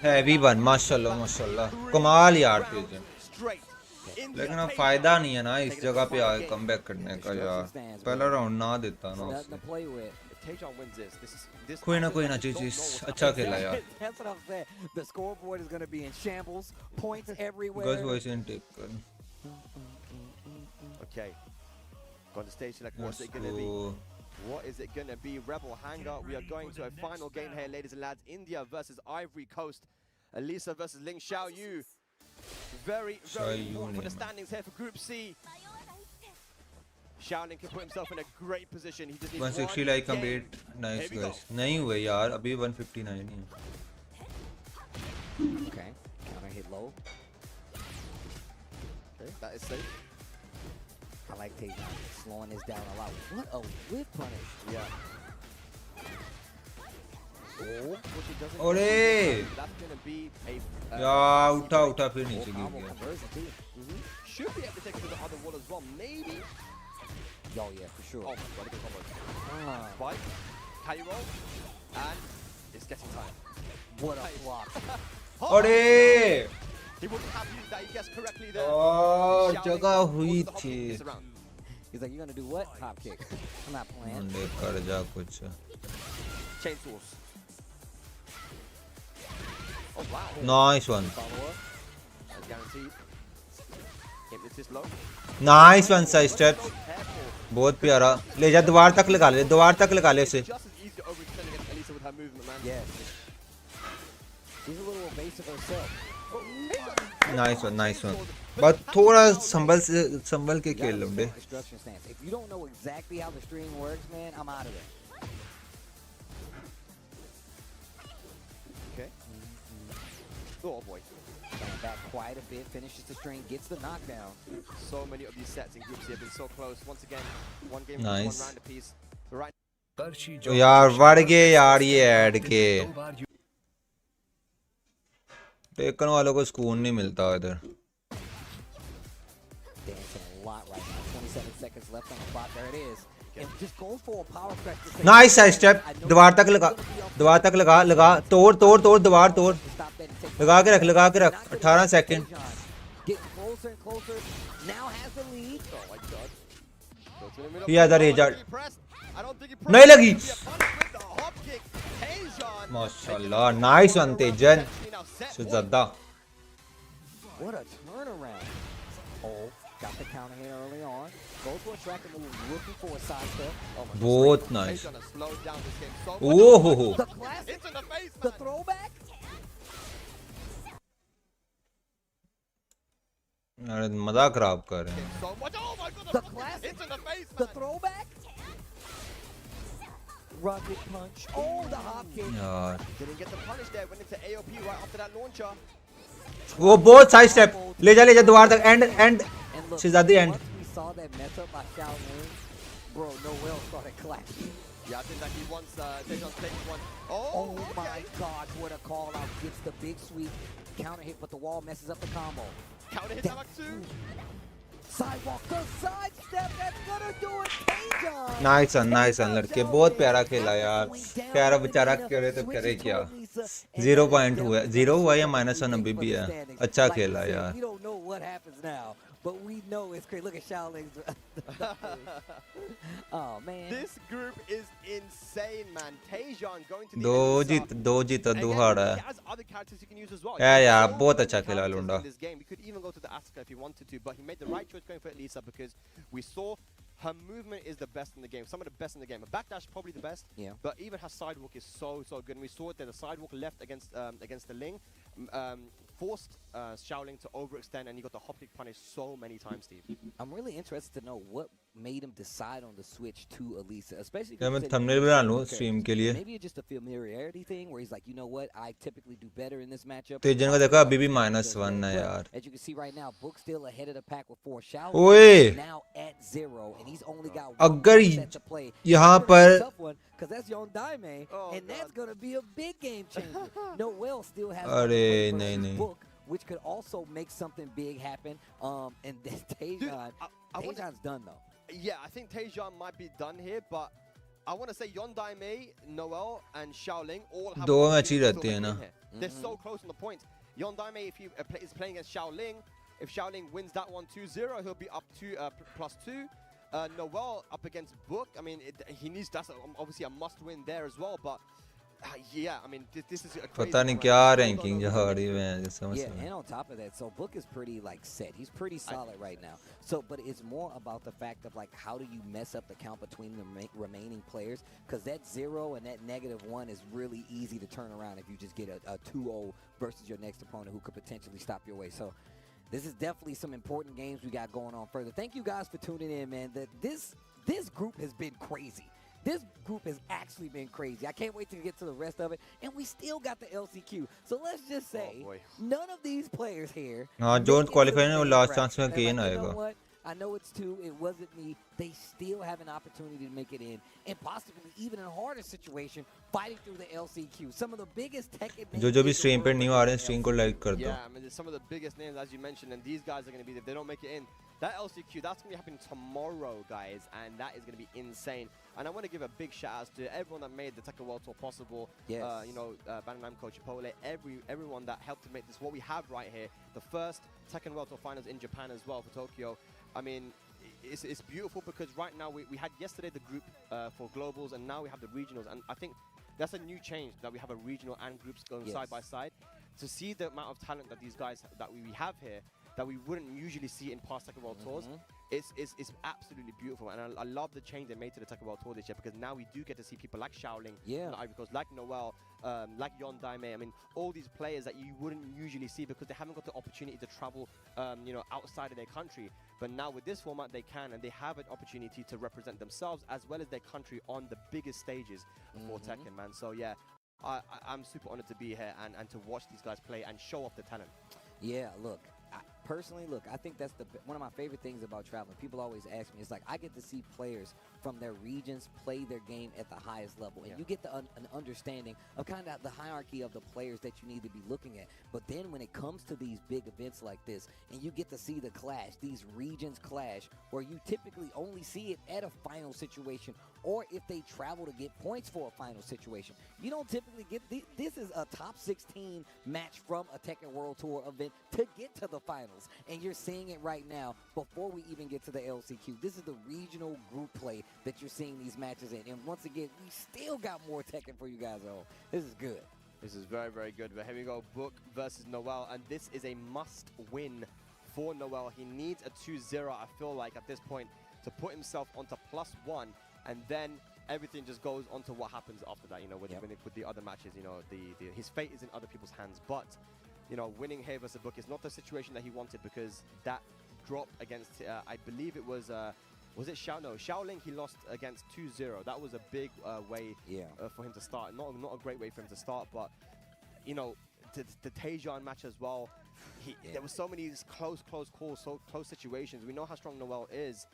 Speaker 7: Heavy one, माशाल्लाह माशाल्लाह. कमाल यार Taejon. लेकिन अब फायदा नहीं है ना इस जगह पे आके कमबैक करने का यार. पहला राउंड ना देता ना उसने. कोई ना चीज अच्छा खेला यार.
Speaker 11: That's what I'm saying. The scoreboard is going to be in shambles. Points everywhere.
Speaker 7: Guys, voice in Tekken.
Speaker 4: Okay. Going to stage select. What's it going to be? What is it going to be? Rebel Hangar. We are going to a final game here, ladies and lads. India versus Ivory Coast. Alisa versus Ling Xiaoyu. Very important for the standings here for Group C. Shaoling can put himself in a great position. He just needs
Speaker 7: 160 like complete. Nice guys. नहीं हुए यार अभी 159 ही है.
Speaker 11: Okay. Counter hit low.
Speaker 4: Okay, that is safe.
Speaker 11: I like TYSON slowing this down a lot. What a whip punish.
Speaker 4: Yeah. Oh, which it doesn't.
Speaker 7: अरे
Speaker 4: That's gonna be a.
Speaker 7: यार उठा फिर नीचे गिर
Speaker 11: Combo
Speaker 7: गया
Speaker 11: conversion too.
Speaker 4: Should be able to take it to the other wall as well. Maybe.
Speaker 11: Oh yeah, for sure.
Speaker 4: Oh my god, it gets combo. Spike, carry roll, and it's getting time.
Speaker 11: What a block.
Speaker 7: अरे
Speaker 4: He wouldn't have used that. He guessed correctly there.
Speaker 7: और
Speaker 4: Shaoling
Speaker 7: जगह हुई
Speaker 4: goes to the hop
Speaker 7: थी
Speaker 4: kick this round.
Speaker 11: He's like, you're gonna do what? Hop kick. I'm not playing.
Speaker 7: मुंडे कर जा कुछ
Speaker 4: Chainsaws. Oh wow.
Speaker 7: Nice one
Speaker 4: Follow up. That's guaranteed. Hypnotist low.
Speaker 7: Nice one side step बहुत प्यारा ले जा द्वार तक लगा ले उसे
Speaker 4: Just as easy to overextend against Elisa with her movement, man.
Speaker 11: Yes. She's a little evasive herself.
Speaker 7: Nice one बस थोड़ा संभल के खेल लो बे
Speaker 11: Destruction stance. If you don't know exactly how the string works, man, I'm out of there.
Speaker 4: Okay. Oh boy.
Speaker 11: Going back quite a bit, finishes the string, gets the knockdown.
Speaker 4: So many of these sets and groups here have been so close. Once again, one game,
Speaker 7: Nice.
Speaker 4: one round apiece. So right.
Speaker 7: तो यार बढ़ गए यार ये add के taken वालों को सुकून नहीं मिलता इधर
Speaker 11: Dancing a lot right now. 27 seconds left on the clock. There it is. And just go for a power press to say,
Speaker 7: nice side step द्वार तक लगा तोड़ द्वार तोड़ लगा के रख 18 second
Speaker 11: Get closer and closer. Now has the lead.
Speaker 4: Oh my god.
Speaker 7: He has a razor.
Speaker 4: I don't think he
Speaker 7: नहीं लगी
Speaker 4: with the hop kick. TYSON.
Speaker 7: माशाल्लाह नाइस वन तेजन सुज़ादा
Speaker 11: What a turnaround. Oh, got the counter hit early on. Goes for a track and move, looking for a side step. Oh my
Speaker 7: बहुत
Speaker 11: God.
Speaker 7: Nice
Speaker 4: TYSON has slowed down this game so much.
Speaker 7: ओह हो
Speaker 11: The classic.
Speaker 4: It's in the face,
Speaker 11: The
Speaker 4: man.
Speaker 11: throwback.
Speaker 7: अरे मजा खराब कर रहे हैं
Speaker 4: So much. Oh my god.
Speaker 11: The classic.
Speaker 4: It's in the face,
Speaker 11: The
Speaker 4: man.
Speaker 11: throwback. Rocket punch. Oh, the hop kick.
Speaker 7: यार
Speaker 4: Didn't get the punish there. Went into AOP right after that launcher.
Speaker 7: वो बहुत side step ले जा द्वार तक and
Speaker 11: And look,
Speaker 7: Shahzadi and
Speaker 11: once we saw that mess up by Shaoling, bro, Noel started clapping.
Speaker 4: Yeah, I think that he wants TYSON takes one.
Speaker 11: Oh
Speaker 4: okay.
Speaker 11: my God, what a call out. Gets the big sweep. Counter hit, but the wall messes up the combo.
Speaker 4: Counter hit back two.
Speaker 11: Sidewalk, the side step, that's gonna do it. TYSON.
Speaker 7: Nice one लड़के बहुत प्यारा खेला यार प्यारा बेचारा करे तो करे क्या 0 पॉइंट हुआ या -1 अभी भी है अच्छा खेला यार
Speaker 11: We don't know what happens now, but we know it's great. Look at Shaoling's. Oh man.
Speaker 4: This group is insane, man. TYSON going to the
Speaker 7: दो जीता दो हारा
Speaker 4: He has other characters you can use as well.
Speaker 7: है यार
Speaker 4: So
Speaker 7: बहुत
Speaker 4: many
Speaker 7: अच्छा खेला
Speaker 4: characters
Speaker 7: लुंडा
Speaker 4: in this game. We could even go to the Asuka if he wanted to, but he made the right choice going for Elisa because we saw her movement is the best in the game. Some of the best in the game. Her backdash probably the best.
Speaker 11: Yeah.
Speaker 4: But even her sidewalk is so good. And we saw it there. The sidewalk left against the Ling. Forced Shaoling to overextend, and he got the hop kick punish so many times, Steve.
Speaker 11: I'm really interested to know what made him decide on the switch to Elisa, especially.
Speaker 7: क्या मैं thumbnail बना लूँ stream के लिए
Speaker 11: Maybe it's just a familiarity thing where he's like, you know what, I typically do better in this matchup.
Speaker 7: तेजन को देखा अभी भी -1 है यार
Speaker 11: As you can see right now, Book still ahead of the pack with 4.
Speaker 7: ओए
Speaker 11: Shaoling now at 0, and he's only got one
Speaker 7: अगर
Speaker 11: set to play.
Speaker 7: यहाँ पर
Speaker 11: Because that's Yondaime, and that's going to be a big game changer. Noel still has
Speaker 7: अरे
Speaker 11: one
Speaker 7: नहीं
Speaker 11: Book, which could also make something big happen. And then TYSON's done though.
Speaker 4: Yeah, I think TYSON might be done here, but I want to say Yondaime, Noel, and Shaoling all have.
Speaker 7: दो
Speaker 4: one
Speaker 7: match ही
Speaker 4: thing
Speaker 7: रहते हैं
Speaker 4: still
Speaker 7: ना
Speaker 4: in here. They're so close on the points. Yondaime, if he is playing against Shaoling, if Shaoling wins that one 2-0, he'll be up to +2. Noel up against Book. I mean, he needs. That's obviously a must-win there as well. But yeah, I mean, this is a crazy.
Speaker 7: पता नहीं क्या ranking जा रही है समझ
Speaker 11: Yeah, and on top of that, so Book is pretty like set. He's pretty solid right now. So, but it's more about the fact of like how do you mess up the count between the remaining players? Because that 0 and that -1 is really easy to turn around if you just get a 2-0 versus your next opponent who could potentially stop your way. So, this is definitely some important games we got going on further. Thank you guys for tuning in, man. This group has been crazy. This group has actually been crazy. I can't wait to get to the rest of it. And we still got the LCQ. So let's just say, none of these players here.
Speaker 7: हाँ जो qualify में वो last chance में gain
Speaker 11: You know
Speaker 7: आएगा
Speaker 11: what? I know it's 2. It wasn't me. They still have an opportunity to make it in, and possibly even in a harder situation, fighting through the LCQ. Some of the biggest Tekken names.
Speaker 7: जो भी stream पे new आ रहे हैं stream को like कर दो.
Speaker 4: Yeah, I mean, there's some of the biggest names as you mentioned, and these guys are going to be, if they don't make it in, that LCQ, that's going to be happening tomorrow, guys, and that is going to be insane. And I want to give a big shout out to everyone that made the Tekken World Tour possible.
Speaker 11: Yes.
Speaker 4: You know, Bandai Namco, Chipotle, everyone that helped to make this what we have right here. The first Tekken World Tour finals in Japan as well for Tokyo. I mean, it's beautiful because right now we had yesterday the group for globals, and now we have the regionals. And I think that's a new change, that we have a regional and groups going side by side. To see the amount of talent that these guys that we have here, that we wouldn't usually see in past Tekken World Tours, it's absolutely beautiful. And I love the change they made to the Tekken World Tour this year, because now we do get to see people like Shaoling, like Noel, like Yon Daime. I mean, all these players that you wouldn't usually see because they haven't got the opportunity to travel, you know, outside of their country. But now with this format, they can, and they have an opportunity to represent themselves as well as their country on the biggest stages for Tekken, man. So yeah, I'm super honored to be here and to watch these guys play and show off the talent.
Speaker 11: Yeah, look. Personally, look, I think that's one of my favorite things about traveling. People always ask me, it's like I get to see players from their regions play their game at the highest level. And you get an understanding of kind of the hierarchy of the players that you need to be looking at. But then when it comes to these big events like this, and you get to see the clash, these regions clash, where you typically only see it at a final situation, or if they travel to get points for a final situation. You don't typically get this is a top 16 match from a Tekken World Tour event to get to the finals. And you're seeing it right now before we even get to the LCQ. This is the regional group play that you're seeing these matches in. And once again, we still got more Tekken for you guys at home. This is good.
Speaker 4: This is very, very good. But here we go, Book versus Noel. And this is a must-win for Noel. He needs a 2-0, I feel like, at this point, to put himself onto +1. And then everything just goes on to what happens after that, you know, with the other matches. You know, his fate is in other people's hands. But you know, winning here versus Book is not the situation that he wanted, because that drop against, I believe it was it Shaoling he lost against 2-0. That was a big way for him to start. Not a great way for him to start, but, you know, the Tejan match as well, there were so many close calls, so close situations. We know how strong Noel is,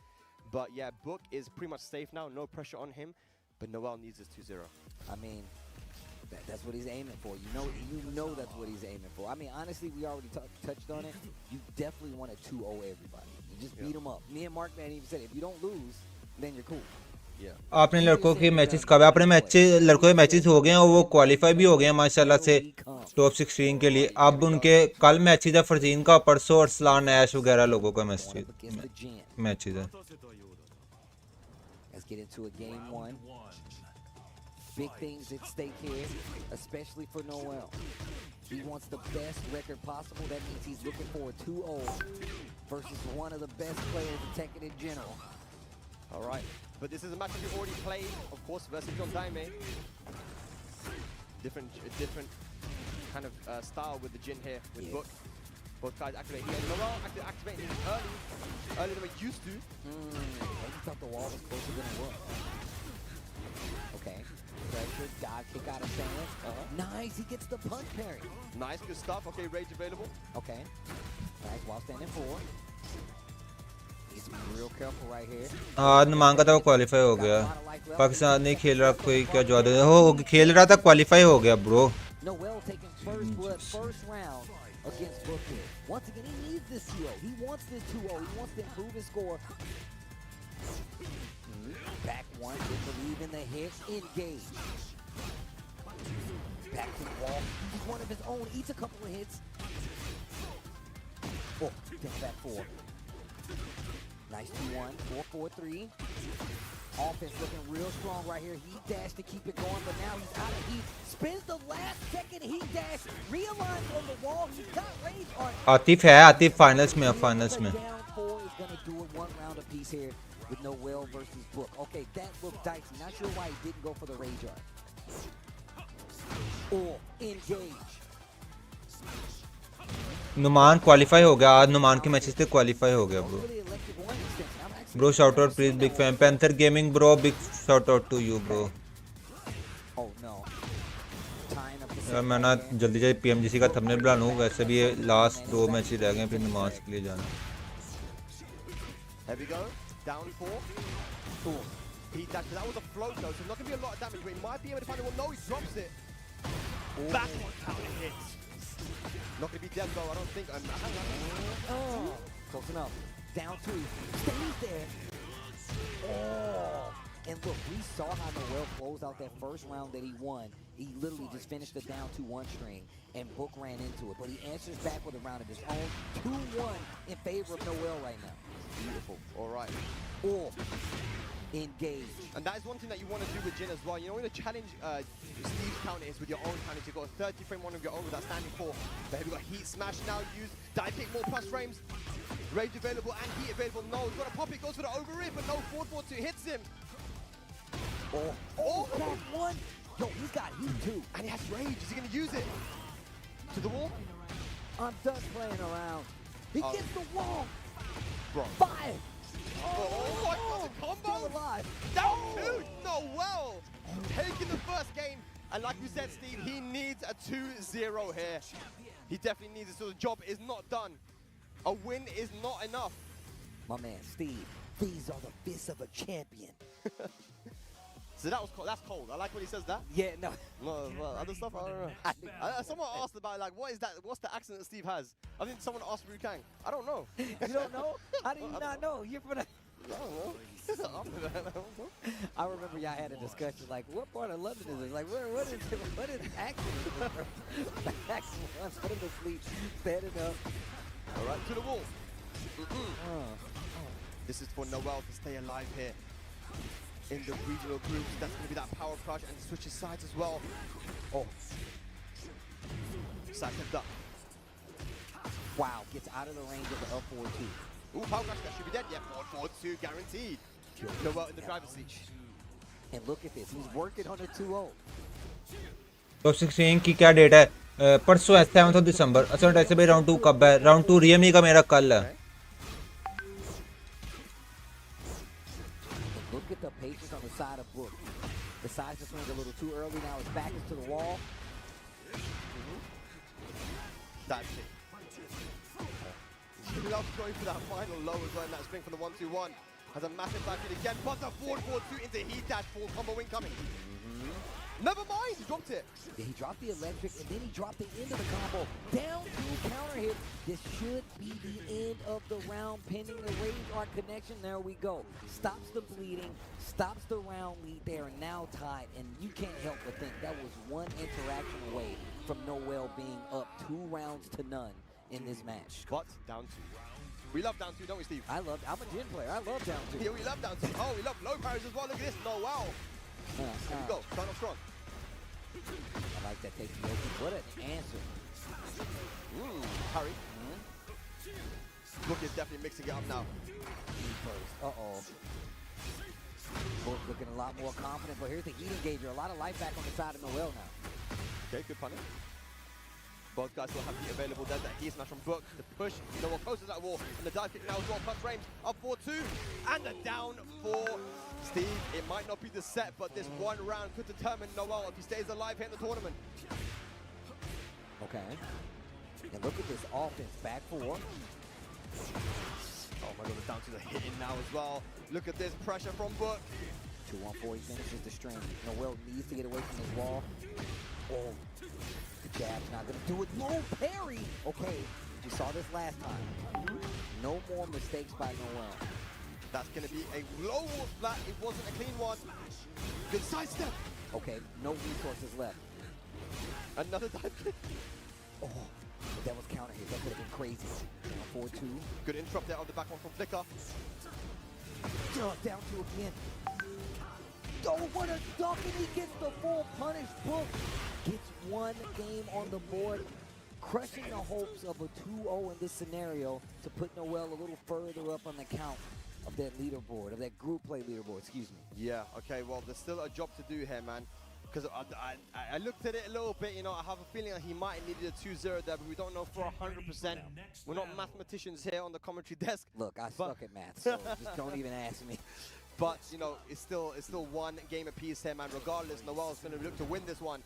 Speaker 4: but yeah, Book is pretty much safe now, no pressure on him, but Noel needs his 2-0.
Speaker 11: I mean, that's what he's aiming for. You know that's what he's aiming for. I mean, honestly, we already touched on it. You definitely want to 2-0 everybody. You just beat them up. Me and Mark Man even said, if you don't lose, then you're cool.
Speaker 7: आपने लड़कों के matches कब अपने लड़कों के matches हो गए हैं और वो क्वालिफाई भी हो गए हैं माशाल्लाह से टॉप 16 के लिए. अब उनके कल मैचेस है फरजीन का, परसों और सलान ऐश वगैरह लोगों का मैचेस है.
Speaker 11: Let's get into a game 1. Big things at stake here, especially for Noel. He wants the best record possible. That means he's looking for a 2-0 versus one of the best players in Tekken in general.
Speaker 4: All right, but this is a match that you already played, of course, versus Yon Daime. Different kind of style with the Jin here, with Book. Both guys activate here. Noel activating early than we used to.
Speaker 11: I thought the wall was closer than it was. Okay. Pressure, dodge kick out of stance. Nice, he gets the punch parry.
Speaker 4: Nice, good stuff. Okay, rage available.
Speaker 11: Okay. Nice, while standing forward. He's being real careful right here.
Speaker 7: Numan का तो qualify हो गया. पाकिस्तान नहीं खेल रहा कोई, क्या जवाब दे हो खेल रहा था, क्वालिफाई हो गया bro.
Speaker 11: Noel taking first blood, first round against Brooklyn. Once again, he needs this 2-0. He wants this 2-0. He wants to improve his score. Back one, didn't believe in the hit, engage. Back to the wall, he's one of his own, eats a couple of hits. Oh, down back 4. Nice 2-1, 4-4-3. Offense looking real strong right here. Heat dash to keep it going, but now he's out of heat. Spins the last second heat dash, realigns on the wall, he's got rage on.
Speaker 7: Atif है, Atif finals में.
Speaker 11: Down 4 is going to do it 1 round apiece here with Noel versus Book. Okay, that looked dicey. Not sure why he didn't go for the rage art. Or engage.
Speaker 7: Numan qualify हो गया. आज नुमान के matches थे, qualify हो गया bro. Bro shout out please, big fan Panther Gaming bro, big shout out to you bro. यार मैं ना जल्दी PMGC का थंबनेल बना लूँ. वैसे भी ये लास्ट 2 मैच ही रह गए, फिर नमाज के लिए जाना.
Speaker 4: There we go. Down 4. Ooh. Heat dash. That was a float though, so not going to be a lot of damage, but he might be able to find it. Well, no, he drops it. Back one counter hit. Not going to be dead though, I don't think.
Speaker 11: Oh, close enough. Down 2. Stays there. Oh. And look, we saw how Noel closed out that first round that he won. He literally just finished the down 2-1 string, and Book ran into it. But he answers back with a round of his own. 2-1 in favor of Noel right now.
Speaker 4: Beautiful. All right.
Speaker 11: Oh. Engage.
Speaker 4: And that is one thing that you want to do with Jin as well. You know, when you challenge Steve's counter is with your own counters, you've got a 30 frame one of your own with that standing 4. But we've got Heat Smash now used. Die pick more plus frames. Rage available and Heat available. No, he's got a pop it, goes for the over it, but no, forward 4-2 hits him.
Speaker 11: Oh, that one. Yo, he's got Heat too.
Speaker 4: And he has Rage. Is he going to use it? To the wall?
Speaker 11: I'm done playing around. He gets the wall.
Speaker 4: Bro.
Speaker 11: 5.
Speaker 4: Oh, what was a combo?
Speaker 11: Still alive.
Speaker 4: Down 2. Noel taking the first game. And like you said, Steve, he needs a 2-0 here. He definitely needs it, so the job is not done. A win is not enough.
Speaker 11: My man, Steve, these are the fists of a champion.
Speaker 4: So that was cold. That's cold. I like when he says that.
Speaker 11: Yeah, no.
Speaker 4: No, well, other stuff, I don't know. Someone asked about, like, what is that? What's the accent that Steve has? I think someone asked Rukang. I don't know.
Speaker 11: You don't know? How do you not know? You're from the...
Speaker 4: I don't know.
Speaker 11: I remember y'all had a discussion, like, what part of London is this? Like, what is accent? Accent, put him to sleep, stand up.
Speaker 4: All right, to the wall. This is for Noel to stay alive here. In the regional groups, that's going to be that power crush and switches sides as well. Oh. Side step up.
Speaker 11: Wow, gets out of the range of the up 4-2.
Speaker 4: Ooh, power crush, that should be dead. Yeah, 4-4-2 guaranteed. Noel in the driver's seat.
Speaker 11: And look at this, he's working on a 2-0.
Speaker 7: तो 16 की क्या date है परसों है 7 दिसंबर अच्छा ऐसे भाई round 2 कब है राउंड 2 रियमी का मेरा कल है
Speaker 11: Look at the patience on the side of Book. Decides to swing a little too early. Now his back is to the wall.
Speaker 4: That's it. He loves going for that final low as well in that spring from the 1-2-1. Has a massive back in again, but the forward 4-2 into heat dash, full combo incoming. Never mind, he dropped it.
Speaker 11: Yeah, he dropped the electric and then he dropped the end of the combo. Down 2 counter hit. This should be the end of the round pending the rage art connection. There we go. Stops the bleeding, stops the round lead. They are now tied, and you can't help but think that was one interaction away from Noel being up 2 rounds to none in this match.
Speaker 4: But down 2. We love down 2, don't we, Steve?
Speaker 11: I'm a Jin player. I love down 2.
Speaker 4: Yeah, we love down 2. Oh, we love low parries as well. Look at this. Noel. Here we go. Start off strong.
Speaker 11: I like that take. What an answer.
Speaker 4: Hurry. Book is definitely mixing it up now.
Speaker 11: Uh-oh. Book looking a lot more confident, but here's the heat engager. A lot of life back on the side of Noel now.
Speaker 4: Okay, good punish. Both guys will have heat available. There's that heat smash from Book. The push. Noel closes that wall. And the dive kick now as well. Plus frames. Up 4-2. And the down 4. Steve, it might not be the set, but this one round could determine Noel if he stays alive here in the tournament.
Speaker 11: Okay. And look at this offense. Back 4.
Speaker 4: Oh my god, it's down to the hitting now as well. Look at this pressure from Book.
Speaker 11: 2-1-4, he finishes the string. Noel needs to get away from his wall. Oh, the jab's not gonna do it. No parry! Okay, we saw this last time. No more mistakes by Noel.
Speaker 4: That's gonna be a low flat. It wasn't a clean one. Good side step.
Speaker 11: Okay, no resources left.
Speaker 4: Another dive kick.
Speaker 11: Oh, but that was counter hit. That could have been crazy. 4-2.
Speaker 4: Good interrupt there on the back one from Flicker.
Speaker 11: Down 2 again. Oh, what a duck, and he gets the full punish. Book gets 1 game on the board, crushing the hopes of a 2-0 in this scenario to put Noel a little further up on the count of that leaderboard, of that group play leaderboard, excuse me.
Speaker 4: Yeah, okay, well, there's still a job to do here, man. Because I looked at it a little bit, you know, I have a feeling that he might have needed a 2-0 there, but we don't know for 100%. We're not mathematicians here on the commentary desk.
Speaker 11: Look, I suck at math, so just don't even ask me.
Speaker 4: But, you know, it's still 1 game apiece here, man. Regardless, Noel's going to look to win this one.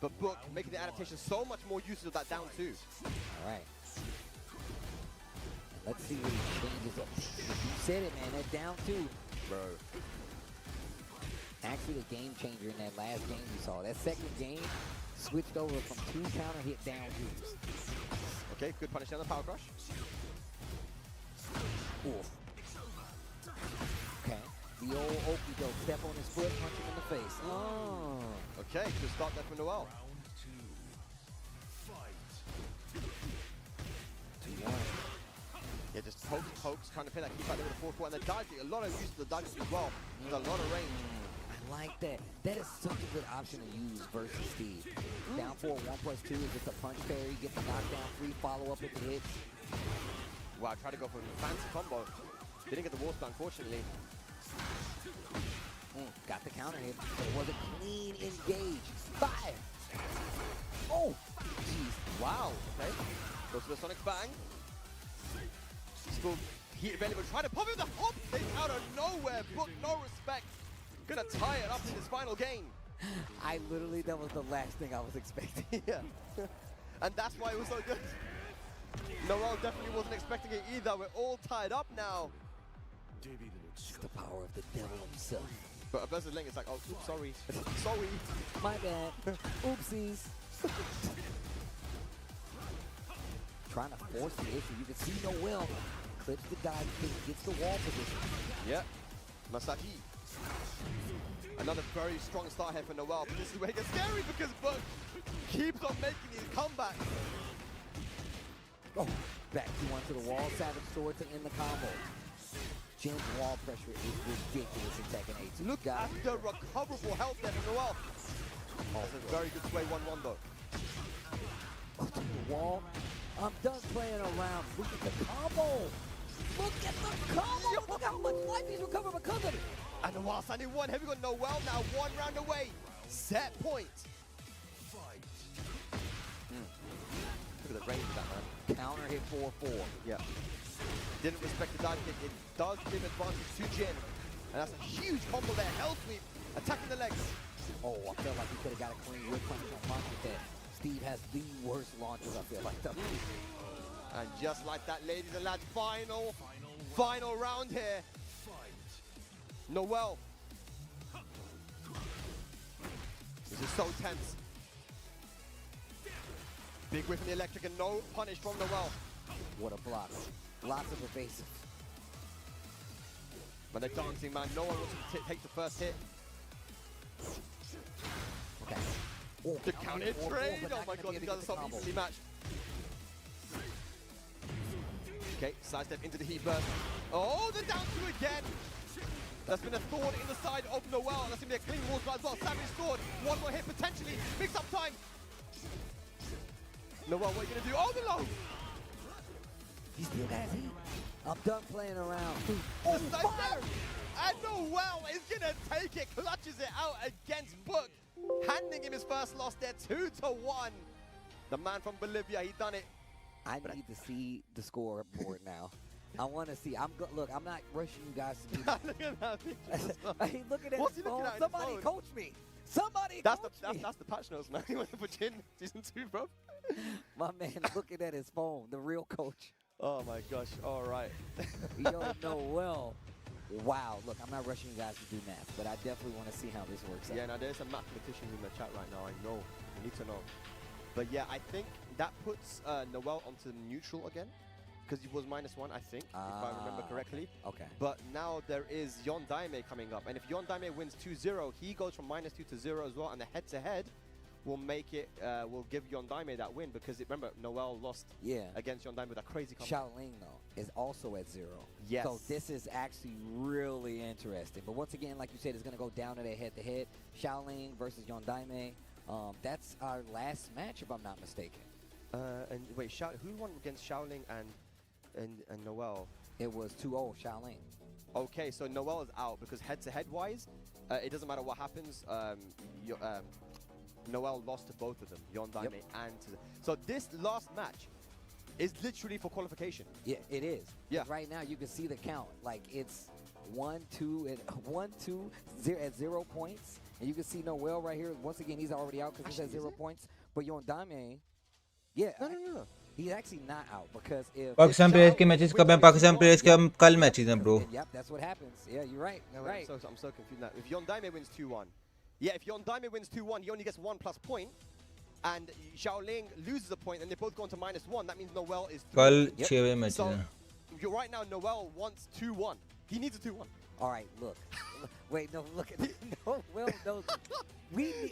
Speaker 4: But Book making the adaptation so much more use of that down 2.
Speaker 11: All right. Let's see what he changes up. You said it, man. That down two.
Speaker 4: Bro.
Speaker 11: Actually, the game changer in that last game we saw. That second game switched over from 2 counter hit down twos.
Speaker 4: Okay, good punish down the power crush.
Speaker 11: Oof. Okay. The old Oki dope. Step on his foot, punch him in the face. Oh.
Speaker 4: Okay, good start there from Noel.
Speaker 11: 2-1.
Speaker 4: Yeah, just pokes, trying to play that keep out there with the 4-4, and the dodging, a lot of use of the dodges as well. There's a lot of range.
Speaker 11: I like that. That is such a good option to use versus Steve. Down 4, 1+2 is just a punch parry, get the knockdown free, follow up with the hits.
Speaker 4: Wow, tried to go for a fancy combo. Didn't get the wall split, unfortunately.
Speaker 11: Got the counter hit, but it was a clean engage. Fire! Oh! Jeez.
Speaker 4: Wow, okay. Goes to the Sonic Bang. Still heat available. Try to pop him the hop kick out of nowhere. Book no respect. Gonna tie it up in his final game.
Speaker 11: I literally, that was the last thing I was expecting.
Speaker 4: Yeah. And that's why it was so good. Noel definitely wasn't expecting it either. We're all tied up now.
Speaker 11: It's the power of the devil himself.
Speaker 4: But a Blessed Link is like, oh, oops, sorry. Sorry.
Speaker 11: My bad. Oopsies. Trying to force the issue. You can see Noel clips the dodge kick, gets the wall position.
Speaker 4: Yep. Masaki. Another very strong start here for Noel. But this is where it gets scary because Book keeps on making his comeback.
Speaker 11: Oh, back to the wall. Savage sword to end the combo. Jin's wall pressure is ridiculous in Tekken 8.
Speaker 4: Look at the recoverable health there from Noel. That's a very good sway 1-1 though.
Speaker 11: The wall. I'm done playing around. Look at the combo. Look at the combo. Look how much life he's recovered because of it.
Speaker 4: And Noel standing one heavy on Noel now 1 round away. Set point. Look at the range of that, man.
Speaker 11: Counter hit 4-4.
Speaker 4: Yeah. Didn't respect the dive kick. It does give advantage to Jin. And that's a huge combo there. Hell sweep. Attacking the legs.
Speaker 11: Oh, I felt like he could have got a clean whip punch on Monk with that. Steve has the worst launches, I feel like.
Speaker 4: And just like that, ladies and lads, final round here. Noel. This is so tense. Big whip in the electric and no punish from Noel.
Speaker 11: What a block. Lots of evasive.
Speaker 4: But they're dancing, man. No one wants to take the first hit.
Speaker 11: Okay.
Speaker 4: The counter hit trade. Oh my god, these guys are so easily matched. Okay, sidestep into the heat burst. Oh, the down two again. That's been a thorn in the side of Noel. That's going to be a clean wall slide as well. Savage sword. One more hit potentially. Mix up time. Noel, what are you going to do? Oh, the low.
Speaker 11: He still has heat. I'm done playing around.
Speaker 4: Oh, fire! And Noel is going to take it. Clutches it out against Book. Handing him his first loss there. 2-1. The man from Bolivia, he done it.
Speaker 11: I need to see the scoreboard now. I want to see. Look, I'm not rushing you guys to do that.
Speaker 4: Look at that picture.
Speaker 11: He's looking at
Speaker 4: What's
Speaker 11: his
Speaker 4: he looking
Speaker 11: phone.
Speaker 4: at
Speaker 11: Somebody
Speaker 4: his
Speaker 11: coach me. Somebody
Speaker 4: that's
Speaker 11: coach me.
Speaker 4: That's the patch notes, man. He went for Jin season 2, bro.
Speaker 11: My man looking at his phone. The real coach.
Speaker 4: Oh my gosh. All right.
Speaker 11: Yo, Noel. Wow. Look, I'm not rushing you guys to do math, but I definitely want to see how this works out.
Speaker 4: Yeah, now there's a mathematician in the chat right now. I know. You need to know. But yeah, I think that puts Noel onto neutral again. Because he was -1, I think, if I remember correctly.
Speaker 11: Okay.
Speaker 4: But now there is Yon Daime coming up. And if Yon Daime wins 2-0, he goes from -2 to 0 as well. And the head-to-head will make it, will give Yon Daime that win. Because remember, Noel lost against Yon Daime with a crazy comeback.
Speaker 11: Shaoling, though, is also at 0.
Speaker 4: Yes.
Speaker 11: So this is actually really interesting. But once again, like you said, it's going to go down to that head-to-head. Shaoling versus Yon Daime. That's our last match, if I'm not mistaken.
Speaker 4: And wait, who won against Shaoling and Noel?
Speaker 11: It was 2-0 Shaoling.
Speaker 4: Okay, so Noel is out because head-to-head wise, it doesn't matter what happens. Noel lost to both of them, Yon Daime and to so this last match is literally for qualification.
Speaker 11: Yeah, it is.
Speaker 4: Yeah.
Speaker 11: Right now you can see the count. Like it's 1-2 and 1-2 at 0 points, and you can see Noel right here. Once again, he's already out because he's at 0 points. But Yon Daime, yeah.
Speaker 4: No.
Speaker 11: He's actually not out because if
Speaker 7: Pakistan players के matches कब हैं Pakistan players के हम कल matches हैं bro
Speaker 11: Yep, that's what happens. Yeah, you're right.
Speaker 4: No,
Speaker 11: Right.
Speaker 4: I'm so confused now. If Yondaime wins 2-1, yeah, if Yondaime wins 2-1, he only gets 1+ point, and Shaoling loses a point, and they both go on to -1. That means Noel is through.
Speaker 7: कल 6 बजे matches
Speaker 4: So
Speaker 7: हैं
Speaker 4: you're right now. Noel wants 2-1. He needs a 2-1.
Speaker 11: All right, look. Wait, no, look at Noel knows.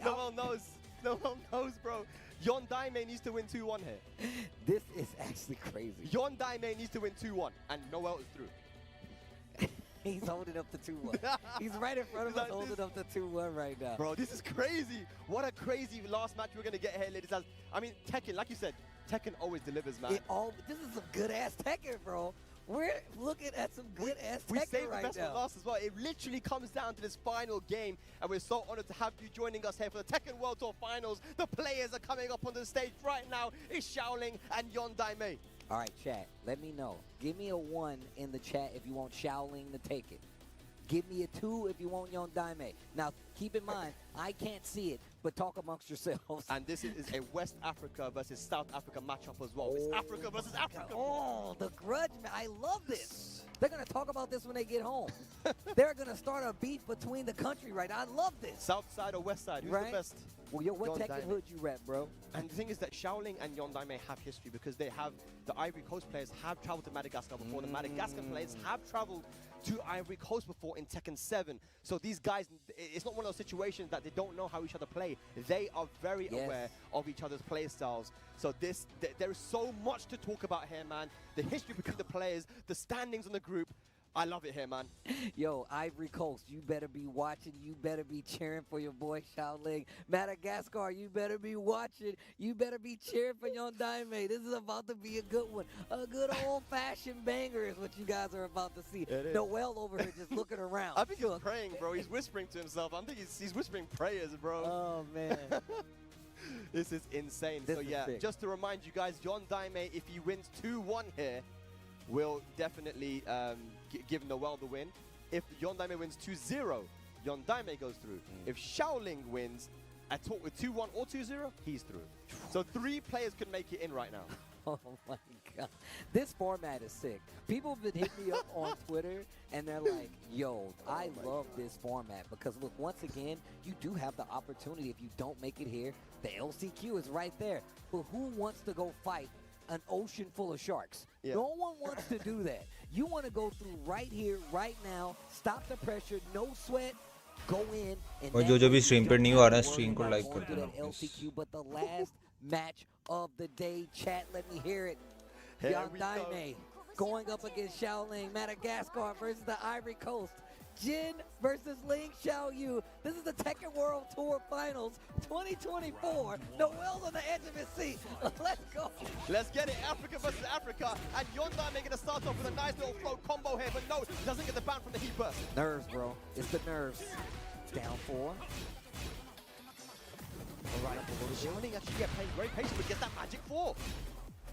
Speaker 4: Noel knows. Noel knows, bro. Yondaime needs to win 2-1 here.
Speaker 11: This is actually crazy.
Speaker 4: Yondaime needs to win 2-1, and Noel is through.
Speaker 11: He's holding up the 2-1. He's right in front of us holding up the 2-1 right now.
Speaker 4: Bro, this is crazy. What a crazy last match we're going to get here, ladies. I mean, Tekken, like you said, Tekken always delivers, man.
Speaker 11: This is some good-ass Tekken, bro. We're looking at some good-ass Tekken
Speaker 4: We saved
Speaker 11: right
Speaker 4: the best
Speaker 11: now.
Speaker 4: for last as well. It literally comes down to this final game, and we're so honored to have you joining us here for the Tekken World Tour Finals. The players are coming up on the stage right now. It's Shaoling and Yondaime.
Speaker 11: All right, chat, let me know. Give me a 1 in the chat if you want Shaoling to take it. Give me a 2 if you want Yondaime. Now, keep in mind, I can't see it, but talk amongst yourselves.
Speaker 4: And this is a West Africa versus South Africa matchup as well. It's Africa versus Africa.
Speaker 11: Oh, the grudge, man. I love this. They're going to talk about this when they get home. They're going to start a beef between the country, right? I love this.
Speaker 4: South side or West side? Who's
Speaker 11: right?
Speaker 4: the best?
Speaker 11: Well, yo, what
Speaker 4: Yondaime.
Speaker 11: Tekken hood you rep, bro?
Speaker 4: And the thing is that Shaoling and Yondaime have history because they have, the Ivory Coast players have traveled to Madagascar before. The Madagascar players have traveled to Ivory Coast before in Tekken 7. So these guys, it's not one of those situations that they don't know how each other play. They are very aware of each other's play styles. So there is so much to talk about here, man. The history between the players, the standings in the group. I love it here, man.
Speaker 11: Yo, Ivory Coast, you better be watching. You better be cheering for your boy Shaoling. Madagascar, you better be watching. You better be cheering for Yondaime. This is about to be a good one. A good old-fashioned banger is what you guys are about to see. Noel over here just looking around.
Speaker 4: I think he's praying, bro. He's whispering to himself. I think he's whispering prayers, bro.
Speaker 11: Oh, man.
Speaker 4: This is insane.
Speaker 11: This
Speaker 4: so,
Speaker 11: is
Speaker 4: yeah,
Speaker 11: big.
Speaker 4: just to remind you guys, Yondaime, if he wins 2-1 here, will definitely give Noel the win. If Yondaime wins 2-0, Yondaime goes through. If Shaoling wins at talk with 2-1 or 2-0, he's through. So 3 players could make it in right now.
Speaker 11: Oh my God. This format is sick. People have been hitting me up on Twitter and they're like, yo, I love this format because look, once again, you do have the opportunity if you don't make it here. The LCQ is right there. But who wants to go fight an ocean full of sharks?
Speaker 4: Yeah.
Speaker 11: No one wants to do that. You want to go through right here, right now, stop the pressure, no sweat, go in. And
Speaker 7: और जो भी stream पर new आ रहा है stream को like कर देना
Speaker 11: LCQ, but the last match of the day, chat, let me hear it.
Speaker 4: Here we go.
Speaker 11: Yondaime going up against Shaoling, Madagascar versus the Ivory Coast. Jin versus Ling Xiaoyu. This is the Tekken World Tour Finals 2024. Noel's on the edge of his seat. Let's go.
Speaker 4: Let's get it. Africa versus Africa. And Yondaime going to start off with a nice little float combo here, but no, doesn't get the ban from the heat burst.
Speaker 11: Nerves, bro. It's the nerves. Down 4. Right up a little bit.
Speaker 4: Shaoling actually playing very patient, but gets that magic 4.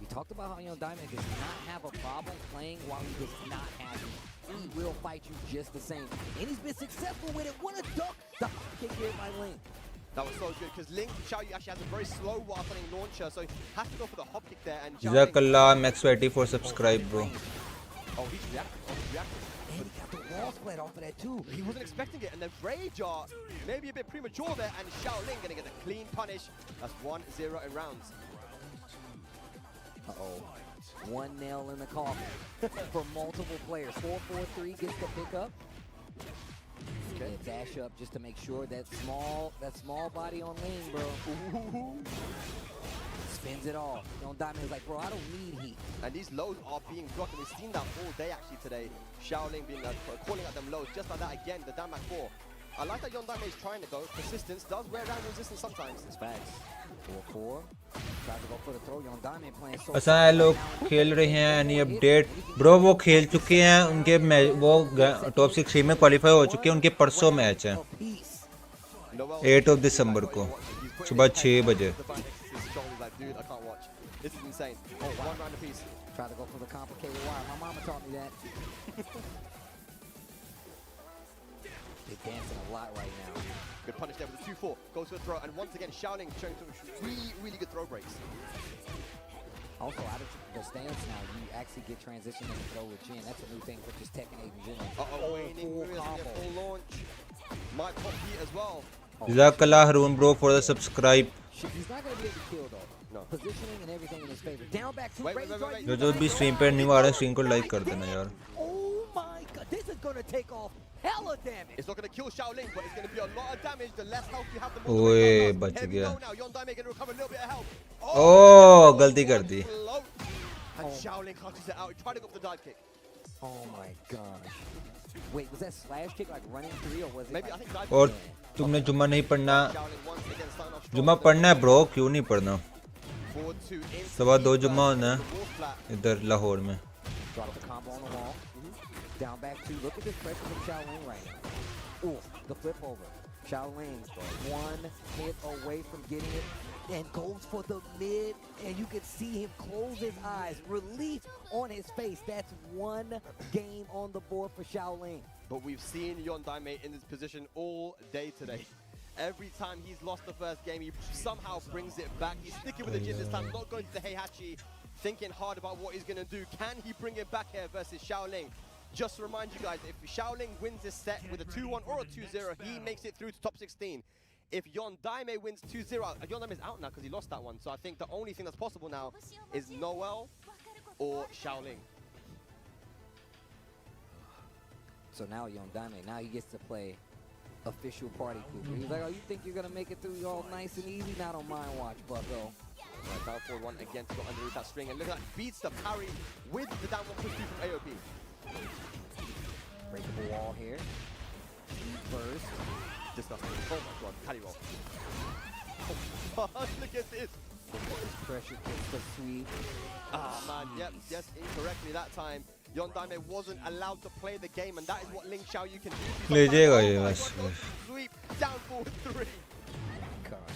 Speaker 11: We talked about how Yondaime does not have a problem playing while he does not have it. He will fight you just the same. And he's been successful with it. What a duck. The hop kick here by Ling.
Speaker 4: That was so good because Ling Xiaoyu actually has a very slow while playing launcher, so he has to go for the hop kick there. And
Speaker 7: Jazakallah Max20 for subscribe, bro.
Speaker 4: Oh, he's reacting. Oh, he's reacting.
Speaker 11: And he got the wall split off of that too.
Speaker 4: He wasn't expecting it, and then Rajar maybe a bit premature there, and Shaoling gonna get a clean punish. That's 1-0 in rounds.
Speaker 11: Uh-oh. One nail in the coffin for multiple players. 4-4-3 gets the pickup. Okay. And dash up just to make sure that small body on Ling, bro. Spins it all. Yondaime is like, bro, I don't need heat.
Speaker 4: And these lows are being blocked, and we've seen that all day actually today. Shaoling being calling out them lows just like that again. The down back 4. I like that Yondaime is trying to go. Persistence does wear down resistance sometimes.
Speaker 11: It's facts. 4-4. Tries to go for the throw. Yondaime playing so.
Speaker 7: ऐसा लोग खेल रहे हैं any update bro वो खेल चुके हैं उनके वो टॉप 6 में क्वालिफाई हो चुके हैं उनके परसों मैच है 8 of December को सुबह 6 बजे
Speaker 4: Dude, I can't watch. This is insane. Oh, one round apiece.
Speaker 11: Try to go for the complicated wire. My mama taught me that. They're dancing a lot right now.
Speaker 4: Good punish there with the 2-4. Goes for the throw, and once again, Shaoling showing some really, really good throw breaks.
Speaker 11: Also, out of the stance now, you actually get transition and throw with Jin. That's a new thing for just Tekken 8 in general.
Speaker 4: Waning full launch. Might pop heat as well.
Speaker 7: Jazakallah Haroon bro for the subscribe.
Speaker 11: He's not going to be able to kill though. No. Positioning and everything in his favor. Down back to
Speaker 4: wait.
Speaker 7: जो भी stream पे नहीं आ रहा stream को like कर देना यार.
Speaker 11: Oh my god, this is going to take off hella damage.
Speaker 4: It's not going to kill Shaoling, but it's going to be a lot of damage. The less health you have, the more.
Speaker 7: ओए बच गया.
Speaker 4: Yondai going to recover a little bit of health.
Speaker 7: Oh गलती कर दी.
Speaker 4: And Shaoling clutches it out. He tried to go for the dive kick.
Speaker 11: Oh my gosh. Wait, was that slash kick like running through or was it?
Speaker 4: Maybe I think dive
Speaker 7: और तुमने जुम्मा नहीं पढ़ना. जुम्मा पढ़ना है bro, क्यों नहीं पढ़ना? सुबह 2 जुम्मा होना है इधर लाहौर में.
Speaker 11: Drop the combo on the wall. Down back two. Look at this pressure from Shaoling right now. Ooh, the flip over. Shaoling, one hit away from getting it, and goes for the mid, and you can see him close his eyes. Relief on his face. That's one game on the board for Shaoling.
Speaker 4: But we've seen Yondai in this position all day today. Every time he's lost the first game, he somehow brings it back. He's sticking with the Jin this time, not going to the Heihachi, thinking hard about what he's going to do. Can he bring it back here versus Shaoling? Just to remind you guys, if Shaoling wins this set with a 2-1 or a 2-0, he makes it through to top 16. If Yondai wins 2-0, Yondai is out now because he lost that one. So I think the only thing that's possible now is Noel or Shaoling.
Speaker 11: So now Yondai, now he gets to play official party pooper. He's like, oh, you think you're going to make it through all nice and easy? Not on my watch, bucko.
Speaker 4: Power forward one again to go underneath that string. And look at that, beats the parry with the down one push through from AOP.
Speaker 11: Breakable wall here. Burst.
Speaker 4: Disgusting. Oh my god, carry roll. Oh, look at this.
Speaker 11: Pressure gets the sweep.
Speaker 4: Ah, man, yep, yes, incorrectly that time. Yondai wasn't allowed to play the game, and that is what Ling Xiaoyu can do.
Speaker 7: ले जाएगा ये बस.
Speaker 4: Sweep, down forward 3.
Speaker 11: God.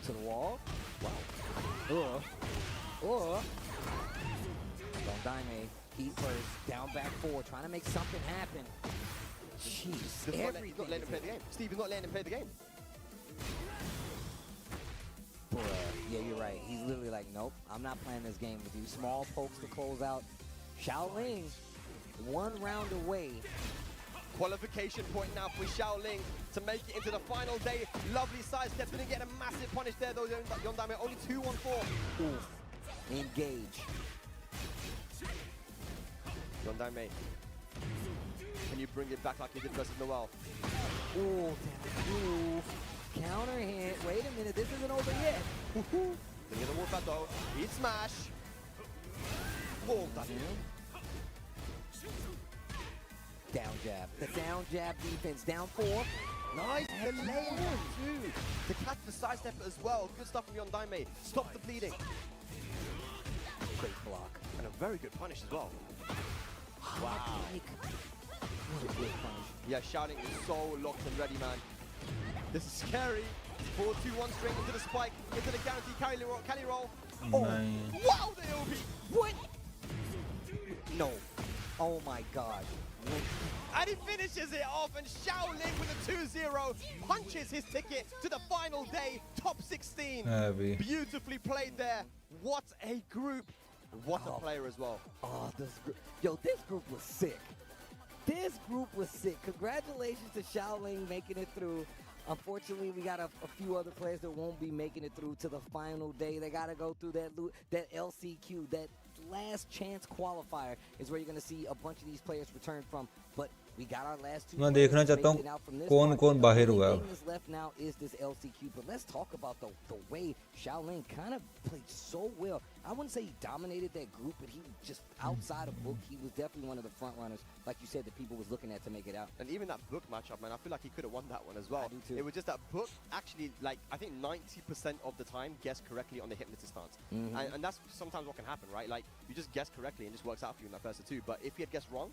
Speaker 11: To the wall. Wow. Yondai, heat first, down back 4, trying to make something happen. Jeez,
Speaker 4: He's not letting him play the game. Steve is not letting him play the game.
Speaker 11: Yeah, you're right. He's literally like, nope, I'm not playing this game with you. Small pokes to close out. Shaoling, 1 round away.
Speaker 4: Qualification point now for Shaoling to make it into the final day. Lovely sidestep, didn't get a massive punish there though. Yondai only 2-1-4.
Speaker 11: Oof. Engage.
Speaker 4: Yondai, can you bring it back like you did versus Noel?
Speaker 11: Ooh, counter hit. Wait a minute, this isn't over yet.
Speaker 4: Didn't get the wolf out though. Heat smash. Oh, that's
Speaker 11: Down jab. The down jab defense. Down 4.
Speaker 4: Nice. The layer too. To catch the sidestep as well. Good stuff from Yondai. Stop the bleeding.
Speaker 11: Great block.
Speaker 4: And a very good punish as well. Wow.
Speaker 11: What a good punish.
Speaker 4: Yeah, Shaoling is so locked and ready, man. This is scary. 4-2-1 straight into the spike, into the guaranteed carry roll. Oh, wow, the OP.
Speaker 11: What? No. Oh my god.
Speaker 4: And he finishes it off, and Shaoling with a 2-0 punches his ticket to the final day, top 16.
Speaker 7: Heavy.
Speaker 4: Beautifully played there. What a group. What a player as well.
Speaker 11: Oh, this group. Yo, this group was sick. This group was sick. Congratulations to Shaoling making it through. Unfortunately, we got a few other players that won't be making it through to the final day. They got to go through that LCQ, that last chance qualifier is where you're going to see a bunch of these players return from. But we got our last 2
Speaker 7: मैं देखना चाहता हूँ कौन बाहर हुआ.
Speaker 11: The thing that's left now is this LCQ, but let's talk about the way Shaoling kind of played so well. I wouldn't say he dominated that group, but he just outside of Book, he was definitely one of the front runners, like you said, that people was looking at to make it out.
Speaker 4: And even that Book matchup, man, I feel like he could have won that one as well.
Speaker 11: I do too.
Speaker 4: It was just that Book actually, like, I think 90% of the time guessed correctly on the hypnotist stance. And that's sometimes what can happen, right? Like, you just guess correctly and it just works out for you in that first 2. But if he had guessed wrong,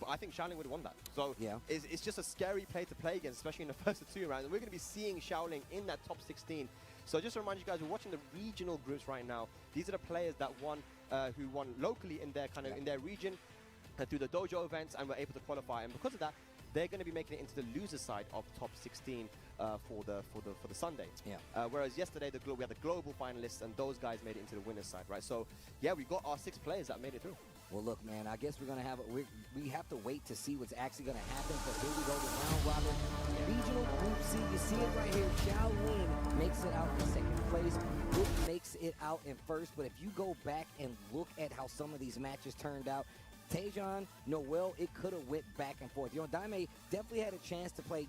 Speaker 4: I think Shaoling would have won that. So
Speaker 11: yeah,
Speaker 4: it's just a scary play to play against, especially in the first 2 rounds. And we're going to be seeing Shaoling in that top 16. So just to remind you guys, we're watching the regional groups right now. These are the players that won, who won locally in their in their region through the dojo events and were able to qualify. And because of that, they're going to be making it into the loser side of top 16 for the Sunday.
Speaker 11: Yeah.
Speaker 4: Whereas yesterday we had the global finalists, and those guys made it into the winners side, right? So yeah, we got our 6 players that made it through.
Speaker 11: Well, look, man, I guess we're going to have we have to wait to see what's actually going to happen. But here we go, the round robin. Regional Group C, you see it right here. Shaoling makes it out in second place. Book makes it out in first. But if you go back and look at how some of these matches turned out, TYSON, Noel, it could have went back and forth. Daime definitely had a chance to play,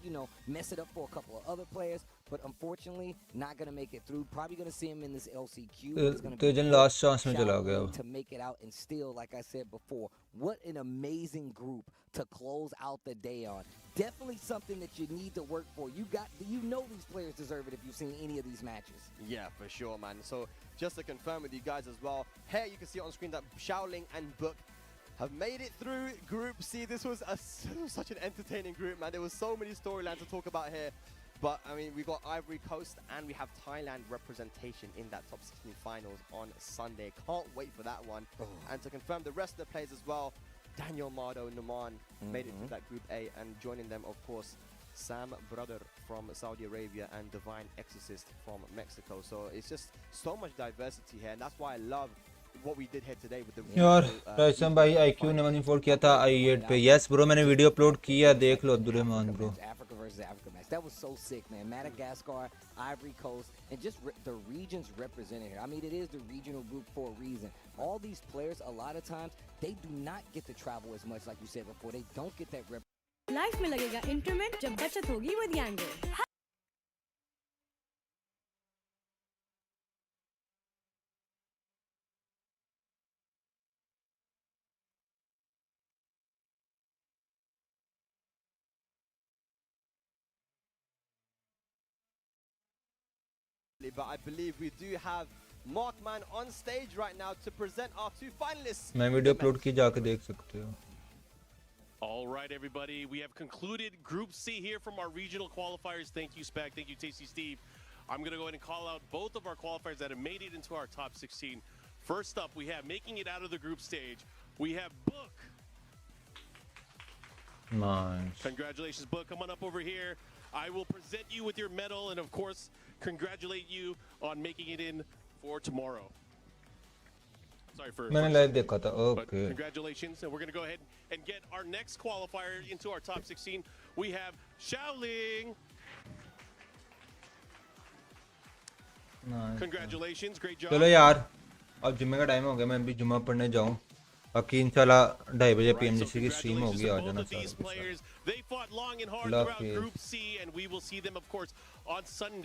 Speaker 11: mess it up for a couple of other players, but unfortunately not going to make it through. Probably going to see him in this LCQ. It's going to be
Speaker 7: last chance में चला गया
Speaker 11: to make it out, and still, like I said before, what an amazing group to close out the day on. Definitely something that you need to work for. These players deserve it if you've seen any of these matches.
Speaker 4: Yeah, for sure, man. So just to confirm with you guys as well, here you can see on screen that Shaoling and Book have made it through Group C. This was such an entertaining group, man. There was so many storylines to talk about here. But, I mean, we got Ivory Coast and we have Thailand representation in that top 16 finals on Sunday. Can't wait for that one. And to confirm the rest of the players as well, Daniel Mardo, Numan made it through that Group A, and joining them, of course, Sam Brother from Saudi Arabia and Divine Exorcist from Mexico. So it's just so much diversity here, and that's why I love what we did here today with the
Speaker 7: यार Tyson भाई IQ ने मैंने fold किया था i8 पे yes bro मैंने video upload किया देख लो Abdulrahman bro
Speaker 11: Africa versus Africa match. That was so sick, man. Madagascar, Ivory Coast, and just the regions represented here. I mean, it is the regional group for a reason. All these players, a lot of times, they do not get to travel as much, like you said before. They don't get that
Speaker 12: life में लगेगा internet जब बचत होगी with Yango.
Speaker 4: But I believe we do have Markman on stage right now to present our 2 finalists.
Speaker 7: मैं video upload की जाके देख सकते हो.
Speaker 9: All right, everybody. We have concluded Group C here from our regional qualifiers. Thank you, Spec. Thank you, Tasty Steve. I'm going to go ahead and call out both of our qualifiers that have made it into our top 16. First up, we have making it out of the group stage. We have Book.
Speaker 7: Nice.
Speaker 9: Congratulations, Book. Come on up over here. I will present you with your medal and, of course, congratulate you on making it in for tomorrow. Sorry for
Speaker 7: मैंने live देखा था. Okay.
Speaker 9: Congratulations. And we're going to go ahead and get our next qualifier into our top 16. We have Shaoling.
Speaker 7: Nice.
Speaker 9: Congratulations. Great job.
Speaker 7: चलो यार अब जुम्मे का time हो गया मैं भी जुम्मा पढ़ने जाऊं बाकी इंशाल्लाह 2:30 बजे PMGC की स्ट्रीम होगी आ जाना सारे.
Speaker 9: They fought long and hard throughout Group C, and we will see them, of course, on Sunday.